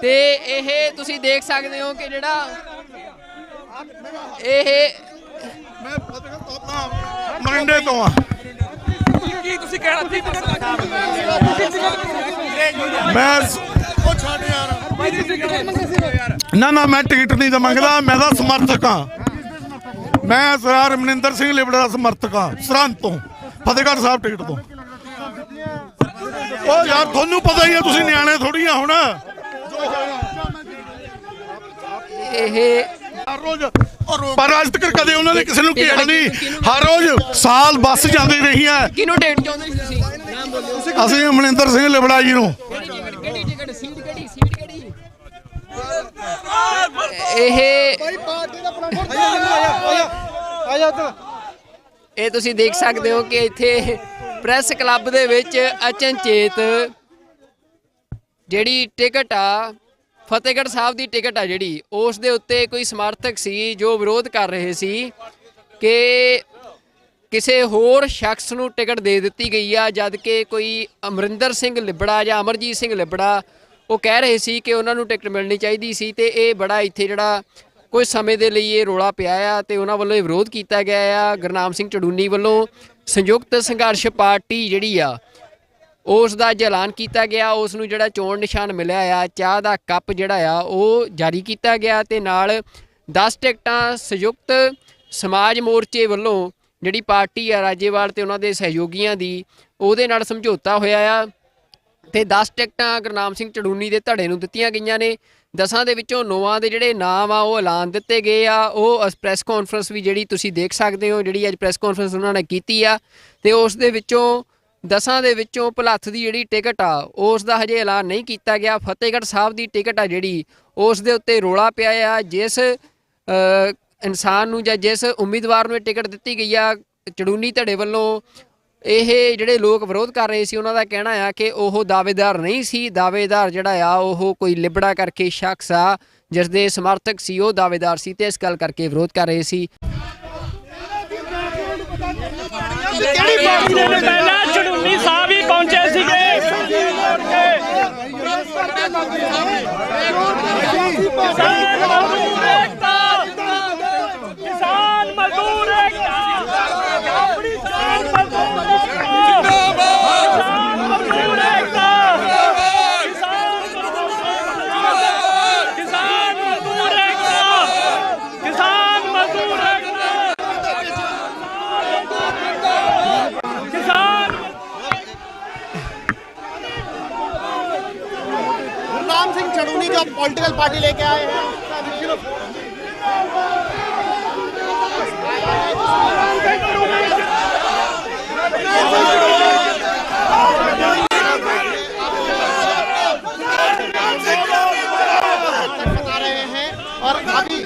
ਤੇ ਇਹ ਤੁਸੀਂ ਦੇਖ ਸਕਦੇ ਹੋ ਕਿ ਜਿਹੜਾ ਇਹ ਮੈਂ ਫਤਿਹਗੜ੍ਹ ਤੋਂ ਆਪਣਾ ਮਰਿੰਡੇ ਤੋਂ ਆ ਕੀ ਤੁਸੀਂ ਕਹਿਣਾ ਸੀ ਮੈਂ ਉਹ ਛੱਡ ਯਾਰ ਨਾ ਮੈਂ ਟਿਕਟ ਨਹੀਂ ਤਾਂ ਮੰਗਦਾ ਮੈਂ ਤਾਂ ਸਮਰਥਕ ਆ ਮੈਂ ਸਰਦਾਰ ਮਨਿੰਦਰ ਸਿੰਘ ਲਿਬੜਾ ਦਾ ਸਮਰਥਕ ਆ ਸਰਹੰਦ ਤੋਂ ਫਤਿਹਗੜ੍ਹ ਸਾਹਿਬ ਟਿਕਟ ਤੋਂ ਉਹ ਯਾਰ ਤੁਹਾਨੂੰ ਪਤਾ ਹੀ ਆ ਤੁਸੀਂ ਨਿਆਣੇ ਥੋੜੀ ਆ ਹੁਣ ਇਹ ਹਰ ਰੋਜ਼ ਪਰ ਅੱਜ ਤੱਕ ਕਦੇ ਉਹਨਾਂ ਨੇ ਕਿਸੇ ਨੂੰ ਕਿਹਾ ਨਹੀਂ। ਹਰ ਰੋਜ਼ ਸਾਲ ਬੱਸ ਜਾਂਦੀ ਰਹੀ ਹੈ। ਕਿਹਨੂੰ ਟਿਕਟ ਚਾਹੁੰਦੇ ਸੀ ਤੁਸੀਂ? ਨਾਮ ਬੋਲਿਓ। ਅਸੀਂ ਅਮਰਿੰਦਰ ਸਿੰਘ ਲਿਬੜਾ ਜੀ ਨੂੰ। ਕਿਹੜੀ ਟਿਕਟ? ਸੀਟ ਕਿਹੜੀ? ਇਹ ਤੁਸੀਂ ਦੇਖ ਸਕਦੇ ਹੋ ਕਿ ਇੱਥੇ ਪ੍ਰੈਸ ਕਲੱਬ ਦੇ ਵਿੱਚ ਅਚਨਚੇਤ ਜਿਹੜੀ ਟਿਕਟ ਆ, ਫਤਿਹਗੜ੍ਹ ਸਾਹਿਬ ਦੀ ਟਿਕਟ ਆ ਜਿਹੜੀ, ਉਸ ਦੇ ਉੱਤੇ ਕੋਈ ਸਮਰਥਕ ਸੀ ਜੋ ਵਿਰੋਧ ਕਰ ਰਹੇ ਸੀ ਕਿ ਕਿਸੇ ਹੋਰ ਸ਼ਖਸ ਨੂੰ ਟਿਕਟ ਦੇ ਦਿੱਤੀ ਗਈ ਆ, ਜਦ ਕਿ ਕੋਈ ਅਮਰਿੰਦਰ ਸਿੰਘ ਲਿਬੜਾ ਜਾਂ ਅਮਰਜੀਤ ਸਿੰਘ ਲਿਬੜਾ ਉਹ ਕਹਿ ਰਹੇ ਸੀ ਕਿ ਉਹਨਾਂ ਨੂੰ ਟਿਕਟ ਮਿਲਣੀ ਚਾਹੀਦੀ ਸੀ। ਤੇ ਇਹ ਬੜਾ ਇੱਥੇ ਜਿਹੜਾ ਕੁਝ ਸਮੇਂ ਦੇ ਲਈ ਇਹ ਰੌਲਾ ਪਿਆ ਆ ਤੇ ਉਹਨਾਂ ਵੱਲੋਂ ਇਹ ਵਿਰੋਧ ਕੀਤਾ ਗਿਆ ਆ। ਗੁਰਨਾਮ ਸਿੰਘ ਚੜੂਨੀ ਵੱਲੋਂ ਸੰਯੁਕਤ ਸੰਘਰਸ਼ ਪਾਰਟੀ ਜਿਹੜੀ ਆ ਉਸ ਦਾ ਅੱਜ ਐਲਾਨ ਕੀਤਾ ਗਿਆ। ਉਸ ਨੂੰ ਜਿਹੜਾ ਚੋਣ ਨਿਸ਼ਾਨ ਮਿਲਿਆ ਆ, ਚਾਹ ਦਾ ਕੱਪ ਜਿਹੜਾ ਆ ਉਹ ਜਾਰੀ ਕੀਤਾ ਗਿਆ ਤੇ ਨਾਲ 10 ਟਿਕਟਾਂ ਸੰਯੁਕਤ ਸਮਾਜ ਮੋਰਚੇ ਵੱਲੋਂ ਜਿਹੜੀ ਪਾਰਟੀ ਆ ਰਾਜੇਵਾਲ ਤੇ ਉਹਨਾਂ ਦੇ ਸਹਿਯੋਗੀਆਂ ਦੀ, ਉਹਦੇ ਨਾਲ ਸਮਝੌਤਾ ਹੋਇਆ ਆ ਤੇ 10 ਟਿਕਟਾਂ ਗੁਰਨਾਮ ਸਿੰਘ ਚੜੂਨੀ ਦੇ ਧੜੇ ਨੂੰ ਦਿੱਤੀਆਂ ਗਈਆਂ ਨੇ। 10 ਦੇ ਵਿੱਚੋਂ 9 ਦੇ ਜਿਹੜੇ ਨਾਮ ਆ ਉਹ ਐਲਾਨ ਦਿੱਤੇ ਗਏ ਆ। ਉਹ ਪ੍ਰੈਸ ਕਾਨਫਰੰਸ ਵੀ ਜਿਹੜੀ ਤੁਸੀਂ ਦੇਖ ਸਕਦੇ ਹੋ, ਜਿਹੜੀ ਅੱਜ ਪ੍ਰੈਸ ਕਾਨਫਰੰਸ ਉਹਨਾਂ ਨੇ ਕੀਤੀ ਆ ਤੇ ਉਸ ਦੇ ਵਿੱਚੋਂ 10 ਦੇ ਵਿੱਚੋਂ ਭਲੱਥ ਦੀ ਜਿਹੜੀ ਟਿਕਟ ਆ ਉਸ ਦਾ ਹਜੇ ਐਲਾਨ ਨਹੀਂ ਕੀਤਾ ਗਿਆ। ਫਤਿਹਗੜ੍ਹ ਸਾਹਿਬ ਦੀ ਟਿਕਟ ਆ ਜਿਹੜੀ, ਉਸ ਦੇ ਉੱਤੇ ਰੌਲਾ ਪਿਆ ਆ। ਜਿਸ ਇਨਸਾਨ ਨੂੰ ਜਾਂ ਜਿਸ ਉਮੀਦਵਾਰ ਨੂੰ ਇਹ ਟਿਕਟ ਦਿੱਤੀ ਗਈ ਆ ਚੜੂਨੀ ਧੜੇ ਵੱਲੋਂ, ਇਹ ਜਿਹੜੇ ਲੋਕ ਵਿਰੋਧ ਕਰ ਰਹੇ ਸੀ ਉਹਨਾਂ ਦਾ ਕਹਿਣਾ ਆ ਕਿ ਉਹ ਦਾਅਵੇਦਾਰ ਨਹੀਂ ਸੀ। ਦਾਅਵੇਦਾਰ ਜਿਹੜਾ ਆ ਉਹ ਕੋਈ ਲਿਬੜਾ ਕਰਕੇ ਸ਼ਖਸ ਆ ਜਿਸ ਦੇ ਸਮਰਥਕ ਸੀ, ਉਹ ਦਾਅਵੇਦਾਰ ਸੀ ਤੇ ਇਸ ਗੱਲ ਕਰਕੇ ਵਿਰੋਧ ਕਰ ਰਹੇ ਸੀ। ਪਹਿਲਾਂ ਚੜੂਨੀ ਸਾਹਿਬ ਹੀ ਪਹੁੰਚੇ ਸੀਗੇ। ਕਿਸਾਨ ਮਜ਼ਦੂਰ ਏਕਤਾ, ਆਪਣੀ ਜਾਨ ਮਜ਼ਦੂਰ ਏਕਤਾ, ਕਿਸਾਨ ਮਜ਼ਦੂਰ ਏਕਤਾ, ਕਿਸਾਨ ਮਜ਼ਦੂਰ ਏਕਤਾ, ਕਿਸਾਨ। गुरनाम सिंह चड़ूनी जो पॉलिटिकल पार्टी लेके आए हैं, बता रहे हैं और अभी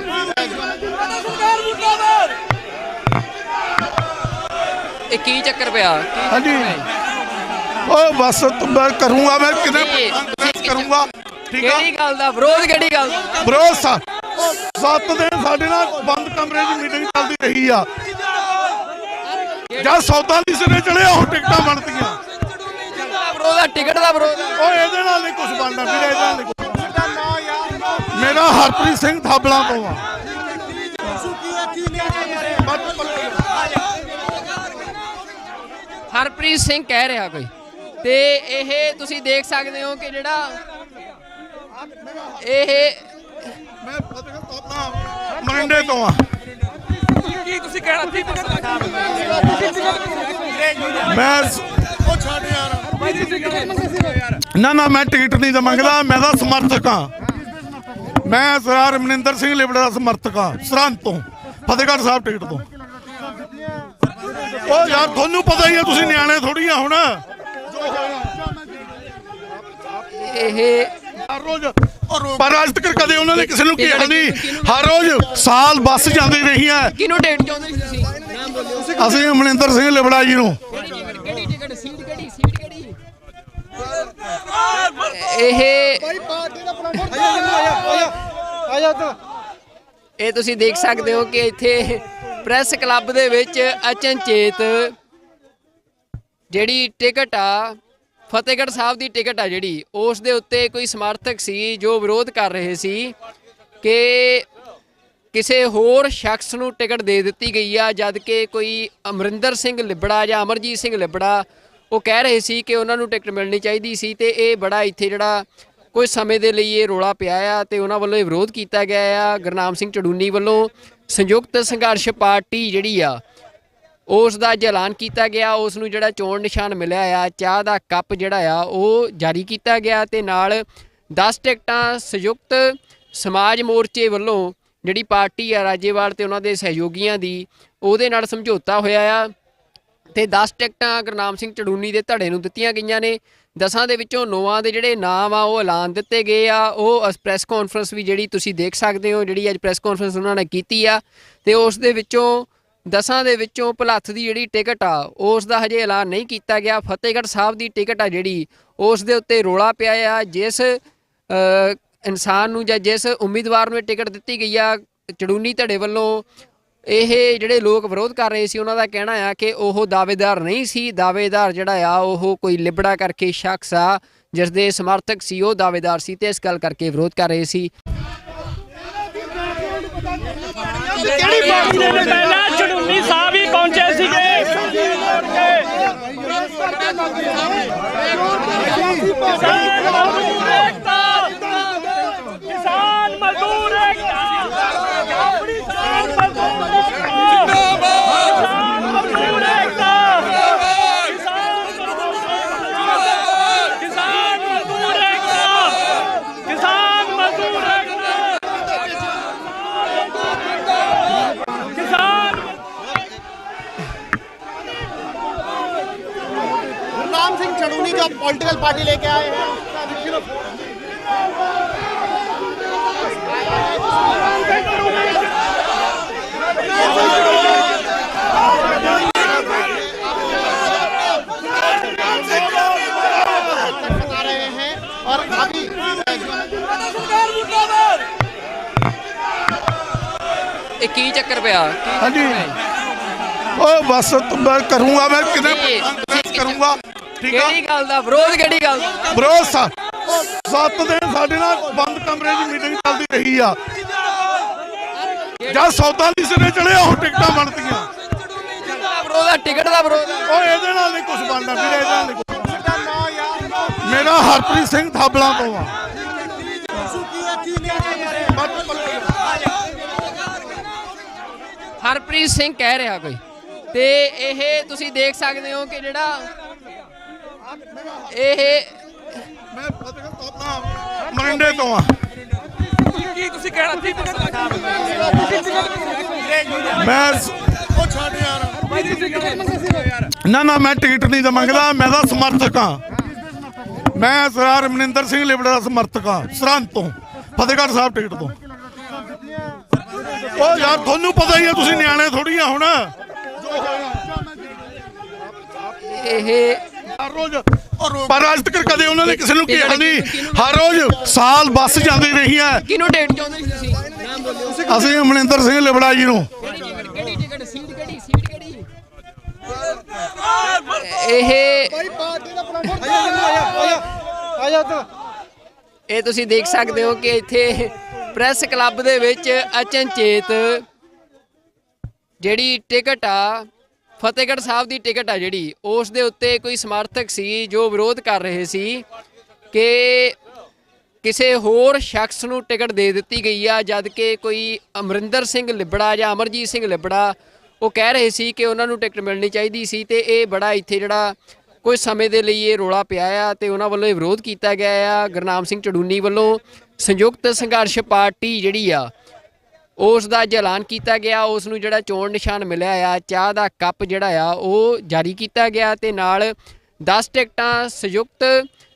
ਇਹ ਕੀ ਚੱਕਰ ਪਿਆ? ਹਾਂਜੀ ਉਹ ਬਸ ਮੈਂ ਕਰੂੰਗਾ, ਮੈਂ ਕਿਤੇ ਕਰੂੰਗਾ। ਠੀਕ ਆ, ਕਿਹੜੀ ਗੱਲ ਦਾ ਵਿਰੋਧ? ਕਿਹੜੀ ਗੱਲ ਦਾ? ਭਰੋਸਾ 7 ਦਿਨ ਸਾਡੇ ਨਾਲ ਬੰਦ ਕਮਰੇ 'ਚ ਮੀਟਿੰਗ ਚੱਲਦੀ ਰਹੀ ਆ। ਜਦ ਸੌਦਾ ਦੀ ਸਿਰੇ ਚੜਿਆ ਉਹ ਟਿਕਟਾਂ ਬਣਦੀਆਂ। ਵਿਰੋਧ ਆ, ਟਿਕਟ ਦਾ ਵਿਰੋਧ ਆ। ਉਹ ਇਹਦੇ ਨਾਲ ਨਹੀਂ ਕੁਝ ਬਣਦਾ ਵੀਰੇ, ਇਹਦੇ ਨਾਲ ਨਹੀਂ ਕੁਝ। ਮੇਰਾ ਹਰਪ੍ਰੀਤ ਸਿੰਘ ਥਾਬਲਾਂ ਤੋਂ ਆ। ਹਰਪ੍ਰੀਤ ਸਿੰਘ ਕਹਿ ਰਿਹਾ ਕੋਈ, ਤੇ ਇਹ ਤੁਸੀਂ ਦੇਖ ਸਕਦੇ ਹੋ ਕਿ ਜਿਹੜਾ ਇਹ ਮੈਂ ਫਤਿਹਗੜ੍ਹ ਤੋਂ ਮਰਿੰਡੇ ਤੋਂ ਆ। ਕੀ ਤੁਸੀਂ ਕਹਿਣਾ ਸੀ? ਮੈਂ ਉਹ ਛੱਡ ਯਾਰ, ਨਾ ਮੈਂ ਟਿਕਟ ਨਹੀਂ ਤਾਂ ਮੰਗਦਾ, ਮੈਂ ਤਾਂ ਸਮਰਥਕ ਹਾਂ। ਮੈਂ ਸਰਦਾਰ ਮਨਿੰਦਰ ਸਿੰਘ ਲਿਬੜਾ ਦਾ ਸਮਰਥਕ ਹਾਂ, ਸਰਹੰਦ ਤੋਂ, ਫਤਿਹਗੜ੍ਹ ਸਾਹਿਬ ਟਿਕਟ ਤੋਂ। ਉਹ ਯਾਰ ਤੁਹਾਨੂੰ ਪਤਾ ਹੀ ਹੈ, ਤੁਸੀਂ ਨਿਆਣੇ ਥੋੜੀ ਆ ਹੁਣ। ਇਹ ਹਰ ਰੋਜ਼ ਪਰ ਅੱਜ ਤੱਕ ਕਦੇ ਉਹਨਾਂ ਨੇ ਕਿਸੇ ਨੂੰ ਕਿਹਾ ਨਹੀਂ। ਹਰ ਰੋਜ਼ ਸਾਲ ਬੱਸ ਜਾਂਦੀ ਰਹੀ ਹੈ। ਕਿਹਨੂੰ ਟਿਕਟ ਚਾਹੁੰਦੇ ਸੀ ਤੁਸੀਂ? ਨਾਮ ਬੋਲਿਓ। ਅਸੀਂ ਅਮਰਿੰਦਰ ਸਿੰਘ ਲਿਬੜਾ ਜੀ ਨੂੰ। ਕਿਹੜੀ ਟਿਕਟ? ਸੀਟ ਕਿਹੜੀ? ਇਹ ਤੁਸੀਂ ਦੇਖ ਸਕਦੇ ਹੋ ਕਿ ਇੱਥੇ ਪ੍ਰੈਸ ਕਲੱਬ ਦੇ ਵਿੱਚ ਅਚਨਚੇਤ ਜਿਹੜੀ ਟਿਕਟ ਆ, ਫਤਿਹਗੜ੍ਹ ਸਾਹਿਬ ਦੀ ਟਿਕਟ ਆ ਜਿਹੜੀ, ਉਸ ਦੇ ਉੱਤੇ ਕੋਈ ਸਮਰਥਕ ਸੀ ਜੋ ਵਿਰੋਧ ਕਰ ਰਹੇ ਸੀ ਕਿ ਕਿਸੇ ਹੋਰ ਸ਼ਖਸ ਨੂੰ ਟਿਕਟ ਦੇ ਦਿੱਤੀ ਗਈ ਆ, ਜਦ ਕਿ ਕੋਈ ਅਮਰਿੰਦਰ ਸਿੰਘ ਲਿਬੜਾ ਜਾਂ ਅਮਰਜੀਤ ਸਿੰਘ ਲਿਬੜਾ ਉਹ ਕਹਿ ਰਹੇ ਸੀ ਕਿ ਉਹਨਾਂ ਨੂੰ ਟਿਕਟ ਮਿਲਣੀ ਚਾਹੀਦੀ ਸੀ। ਤੇ ਇਹ ਬੜਾ ਇੱਥੇ ਜਿਹੜਾ ਕੁਝ ਸਮੇਂ ਦੇ ਲਈ ਇਹ ਰੌਲਾ ਪਿਆ ਆ ਤੇ ਉਹਨਾਂ ਵੱਲੋਂ ਇਹ ਵਿਰੋਧ ਕੀਤਾ ਗਿਆ ਆ। ਗੁਰਨਾਮ ਸਿੰਘ ਚੜੂਨੀ ਵੱਲੋਂ ਸੰਯੁਕਤ ਸੰਘਰਸ਼ ਪਾਰਟੀ ਜਿਹੜੀ ਆ ਉਸ ਦਾ ਅੱਜ ਐਲਾਨ ਕੀਤਾ ਗਿਆ। ਉਸ ਨੂੰ ਜਿਹੜਾ ਚੋਣ ਨਿਸ਼ਾਨ ਮਿਲਿਆ ਆ, ਚਾਹ ਦਾ ਕੱਪ ਜਿਹੜਾ ਆ ਉਹ ਜਾਰੀ ਕੀਤਾ ਗਿਆ ਤੇ ਨਾਲ 10 ਟਿਕਟਾਂ ਸੰਯੁਕਤ ਸਮਾਜ ਮੋਰਚੇ ਵੱਲੋਂ ਜਿਹੜੀ ਪਾਰਟੀ ਆ ਰਾਜੇਵਾਲ ਤੇ ਉਹਨਾਂ ਦੇ ਸਹਿਯੋਗੀਆਂ ਦੀ ਉਹਦੇ ਨਾਲ ਸਮਝੌਤਾ ਹੋਇਆ ਆ ਤੇ 10 ਟਿਕਟਾਂ ਗੁਰਨਾਮ ਸਿੰਘ ਚੜੂਨੀ ਦੇ ਧੜੇ ਨੂੰ ਦਿੱਤੀਆਂ ਗਈਆਂ ਨੇ। 10 ਦੇ ਵਿੱਚੋਂ 9 ਦੇ ਜਿਹੜੇ ਨਾਮ ਆ ਉਹ ਐਲਾਨ ਦਿੱਤੇ ਗਏ ਆ। ਉਹ ਪ੍ਰੈਸ ਕਾਨਫਰੰਸ ਵੀ ਜਿਹੜੀ ਤੁਸੀਂ ਦੇਖ ਸਕਦੇ ਹੋ, ਜਿਹੜੀ ਅੱਜ ਪ੍ਰੈਸ ਕਾਨਫਰੰਸ ਉਹਨਾਂ ਨੇ ਕੀਤੀ ਆ ਤੇ ਉਸ ਦੇ ਵਿੱਚੋਂ 10 ਦੇ ਵਿੱਚੋਂ ਭਲੱਥ ਦੀ ਜਿਹੜੀ ਟਿਕਟ ਆ ਉਸ ਦਾ ਹਜੇ ਐਲਾਨ ਨਹੀਂ ਕੀਤਾ ਗਿਆ। ਫਤਿਹਗੜ੍ਹ ਸਾਹਿਬ ਦੀ ਟਿਕਟ ਆ ਜਿਹੜੀ ਉਸ ਦੇ ਉੱਤੇ ਰੌਲਾ ਪਿਆ ਆ। ਜਿਸ ਇਨਸਾਨ ਨੂੰ ਜਾਂ ਜਿਸ ਉਮੀਦਵਾਰ ਨੂੰ ਇਹ ਟਿਕਟ ਦਿੱਤੀ ਗਈ ਆ ਚੜੂਨੀ ਧੜੇ ਵੱਲੋਂ, ਇਹ ਜਿਹੜੇ ਲੋਕ ਵਿਰੋਧ ਕਰ ਰਹੇ ਸੀ ਉਹਨਾਂ ਦਾ ਕਹਿਣਾ ਆ ਕਿ ਉਹ ਦਾਅਵੇਦਾਰ ਨਹੀਂ ਸੀ। ਦਾਅਵੇਦਾਰ ਜਿਹੜਾ ਆ ਉਹ ਕੋਈ ਲਿਬੜਾ ਕਰਕੇ ਸ਼ਖਸ ਆ ਜਿਸ ਦੇ ਸਮਰਥਕ ਸੀ, ਉਹ ਦਾਅਵੇਦਾਰ ਸੀ ਤੇ ਇਸ ਗੱਲ ਕਰਕੇ ਵਿਰੋਧ ਕਰ ਰਹੇ ਸੀ। ਕਿਹੜੀ ਪਾਰਟੀ ਦੇ ਪਹਿਲਾਂ ਚੜੂਨੀ ਸਾਹਿਬ ਹੀ ਪਹੁੰਚੇ ਸੀਗੇ। ਕਿਸਾਨ ਮਜ਼ਦੂਰ ਏਕਤਾ, ਆਪਣੀ ਕਿਸਾਨ ਮਜ਼ਦੂਰ ਏਕਤਾ, ਕਿਸਾਨ ਮਜ਼ਦੂਰ ਏਕਤਾ, ਕਿਸਾਨ ਮਜ਼ਦੂਰ ਏਕਤਾ, ਕਿਸਾਨ गुरनाम सिंह चड़ूनी जो पॉलिटिकल पार्टी लेके आए हैं बता रहे हैं और अभी ਇਹ ਕੀ ਚੱਕਰ ਪਿਆ? हाँ जी ओ बस तो मैं करूँगा, मैं कितने करूँगा, ठीक है। ਕਿਹੜੀ ਗੱਲ ਦਾ ਵਿਰੋਧ? ਕਿਹੜੀ ਗੱਲ ਦਾ? ਵਿਰੋਧ 7 ਦਿਨ ਸਾਡੇ ਨਾਲ ਬੰਦ ਕਮਰੇ 'ਚ ਮੀਟਿੰਗ ਚੱਲਦੀ ਰਹੀ ਆ। ਜਦ ਸੌਦਾ ਨਹੀਂ ਸਿਰੇ ਚੜਿਆ ਉਹ ਟਿਕਟਾਂ ਬਣਦੀਆਂ। ਵਿਰੋਧ ਆ, ਟਿਕਟ ਦਾ ਵਿਰੋਧ ਆ। ਉਹ ਇਹਦੇ ਨਾਲ ਨਹੀਂ ਕੁਝ ਬਣਦਾ ਵੀਰੇ, ਇਹਦੇ ਨਾਲ ਨਹੀਂ ਕੁਝ। ਮੇਰਾ ਹਰਪ੍ਰੀਤ ਸਿੰਘ ਥਾਬਲਾਂ ਤੋਂ ਆ। ਹਰਪ੍ਰੀਤ ਸਿੰਘ ਕਹਿ ਰਿਹਾ ਕੋਈ ਤੇ ਇਹ ਤੁਸੀਂ ਦੇਖ ਸਕਦੇ ਹੋ ਕਿ ਜਿਹੜਾ ਇਹ ਮੈਂ ਫਤਿਹਗੜ੍ਹ ਤੋਂ ਆਪਣਾ ਮਰਿੰਡੇ ਤੋਂ ਆ। ਕੀ ਤੁਸੀਂ ਕਹਿਣਾ ਸੀ? ਮੈਂ ਉਹ ਛੱਡ ਯਾਰ, ਨਾ ਮੈਂ ਟਿਕਟ ਨਹੀਂ ਤਾਂ ਮੰਗਦਾ, ਮੈਂ ਤਾਂ ਸਮਰਥਕ ਆ। ਮੈਂ ਸਰਦਾਰ ਮਨਿੰਦਰ ਸਿੰਘ ਲਿਬੜਾ ਦਾ ਸਮਰਥਕ ਆ, ਸਰਹੰਦ ਤੋਂ, ਫਤਿਹਗੜ੍ਹ ਸਾਹਿਬ ਟਿਕਟ ਤੋਂ। ਉਹ ਯਾਰ ਤੁਹਾਨੂੰ ਪਤਾ ਹੀ ਆ, ਤੁਸੀਂ ਨਿਆਣੇ ਥੋੜੀ ਆ ਹੁਣ। ਇਹ ਹਰ ਰੋਜ਼ ਪਰ ਅੱਜ ਤੱਕ ਕਦੇ ਉਹਨਾਂ ਨੇ ਕਿਸੇ ਨੂੰ ਕਿਹਾ ਨਹੀਂ। ਹਰ ਰੋਜ਼ ਸਾਲ ਬੱਸ ਜਾਂਦੀ ਰਹੀ ਹੈ। ਕਿਹਨੂੰ ਟਿਕਟ ਚਾਹੁੰਦੇ ਸੀ ਤੁਸੀਂ? ਨਾਮ ਬੋਲਿਓ। ਅਸੀਂ ਮਨਿੰਦਰ ਸਿੰਘ ਲਿਬੜਾ ਜੀ ਨੂੰ। ਕਿਹੜੀ ਟਿਕਟ? ਸੀਟ ਕਿਹੜੀ? ਸੀਟ ਕਿਹੜੀ? ਇਹ ਤੁਸੀਂ ਦੇਖ ਸਕਦੇ ਹੋ ਕਿ ਇੱਥੇ ਪ੍ਰੈਸ ਕਲੱਬ ਦੇ ਵਿੱਚ ਅਚਨਚੇਤ ਜਿਹੜੀ ਟਿਕਟ ਆ ਫਤਿਹਗੜ੍ਹ ਸਾਹਿਬ ਦੀ ਟਿਕਟ ਆ ਜਿਹੜੀ ਉਸ ਦੇ ਉੱਤੇ ਕੋਈ ਸਮਰਥਕ ਸੀ ਜੋ ਵਿਰੋਧ ਕਰ ਰਹੇ ਸੀ ਕਿ ਕਿਸੇ ਹੋਰ ਸ਼ਖਸ ਨੂੰ ਟਿਕਟ ਦੇ ਦਿੱਤੀ ਗਈ ਆ, ਜਦ ਕਿ ਕੋਈ ਅਮਰਿੰਦਰ ਸਿੰਘ ਲਿਬੜਾ ਜਾਂ ਅਮਰਜੀਤ ਸਿੰਘ ਲਿਬੜਾ ਉਹ ਕਹਿ ਰਹੇ ਸੀ ਕਿ ਉਹਨਾਂ ਨੂੰ ਟਿਕਟ ਮਿਲਣੀ ਚਾਹੀਦੀ ਸੀ। ਤੇ ਇਹ ਬੜਾ ਇੱਥੇ ਜਿਹੜਾ ਕੁਝ ਸਮੇਂ ਦੇ ਲਈ ਇਹ ਰੌਲਾ ਪਿਆ ਆ ਤੇ ਉਹਨਾਂ ਵੱਲੋਂ ਇਹ ਵਿਰੋਧ ਕੀਤਾ ਗਿਆ ਆ। ਗੁਰਨਾਮ ਸਿੰਘ ਚੜੂਨੀ ਵੱਲੋਂ ਸੰਯੁਕਤ ਸੰਘਰਸ਼ ਪਾਰਟੀ ਜਿਹੜੀ ਆ ਉਸ ਦਾ ਅੱਜ ਐਲਾਨ ਕੀਤਾ ਗਿਆ। ਉਸ ਨੂੰ ਜਿਹੜਾ ਚੋਣ ਨਿਸ਼ਾਨ ਮਿਲਿਆ ਆ, ਚਾਹ ਦਾ ਕੱਪ ਜਿਹੜਾ ਆ ਉਹ ਜਾਰੀ ਕੀਤਾ ਗਿਆ ਤੇ ਨਾਲ 10 ਟਿਕਟਾਂ ਸੰਯੁਕਤ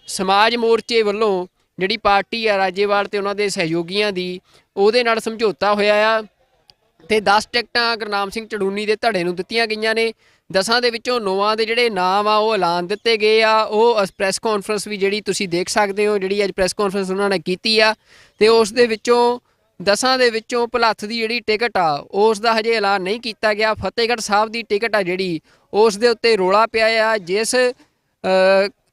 ਸਮਾਜ ਮੋਰਚੇ ਵੱਲੋਂ ਜਿਹੜੀ ਪਾਰਟੀ ਆ ਰਾਜੇਵਾਲ ਤੇ ਉਹਨਾਂ ਦੇ ਸਹਿਯੋਗੀਆਂ ਦੀ ਉਹਦੇ ਨਾਲ ਸਮਝੌਤਾ ਹੋਇਆ ਆ ਤੇ 10 ਟਿਕਟਾਂ ਗੁਰਨਾਮ ਸਿੰਘ ਚੜੂਨੀ ਦੇ ਧੜੇ ਨੂੰ ਦਿੱਤੀਆਂ ਗਈਆਂ ਨੇ। 10 ਦੇ ਵਿੱਚੋਂ 9 ਦੇ ਜਿਹੜੇ ਨਾਮ ਆ ਉਹ ਐਲਾਨ ਦਿੱਤੇ ਗਏ ਆ। ਉਹ ਪ੍ਰੈਸ ਕਾਨਫਰੰਸ ਵੀ ਜਿਹੜੀ ਤੁਸੀਂ ਦੇਖ ਸਕਦੇ ਹੋ, ਜਿਹੜੀ ਅੱਜ ਪ੍ਰੈਸ ਕਾਨਫਰੰਸ ਉਹਨਾਂ ਨੇ ਕੀਤੀ ਆ ਤੇ ਉਸ ਦੇ ਵਿੱਚੋਂ 10 ਦੇ ਵਿੱਚੋਂ ਭਲੱਥ ਦੀ ਜਿਹੜੀ ਟਿਕਟ ਆ ਉਸ ਦਾ ਹਜੇ ਐਲਾਨ ਨਹੀਂ ਕੀਤਾ ਗਿਆ। ਫਤਿਹਗੜ੍ਹ ਸਾਹਿਬ ਦੀ ਟਿਕਟ ਆ ਜਿਹੜੀ ਉਸ ਦੇ ਉੱਤੇ ਰੌਲਾ ਪਿਆ ਆ। ਜਿਸ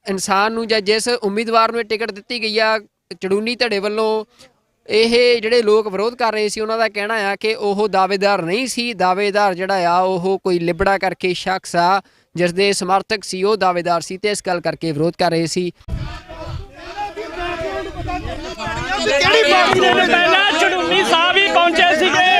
ਇਨਸਾਨ ਨੂੰ ਜਾਂ ਜਿਸ ਉਮੀਦਵਾਰ ਨੂੰ ਇਹ ਟਿਕਟ ਦਿੱਤੀ ਗਈ ਆ ਚੜੂਨੀ ਧੜੇ ਵੱਲੋਂ, ਇਹ ਜਿਹੜੇ ਲੋਕ ਵਿਰੋਧ ਕਰ ਰਹੇ ਸੀ ਉਹਨਾਂ ਦਾ ਕਹਿਣਾ ਆ ਕਿ ਉਹ ਦਾਅਵੇਦਾਰ ਨਹੀਂ ਸੀ। ਦਾਅਵੇਦਾਰ ਜਿਹੜਾ ਆ ਉਹ ਕੋਈ ਲਿਬੜਾ ਕਰਕੇ ਸ਼ਖਸ ਆ ਜਿਸ ਦੇ ਸਮਰਥਕ ਸੀ, ਉਹ ਦਾਅਵੇਦਾਰ ਸੀ ਤੇ ਇਸ ਗੱਲ ਕਰਕੇ ਵਿਰੋਧ ਕਰ ਰਹੇ ਸੀ। ਕਿਹੜੀ ਪਾਰਟੀ ਦੇ ਪਹਿਲਾਂ ਚੜੂਨੀ ਸਾਹਿਬ ਹੀ ਪਹੁੰਚੇ ਸੀਗੇ।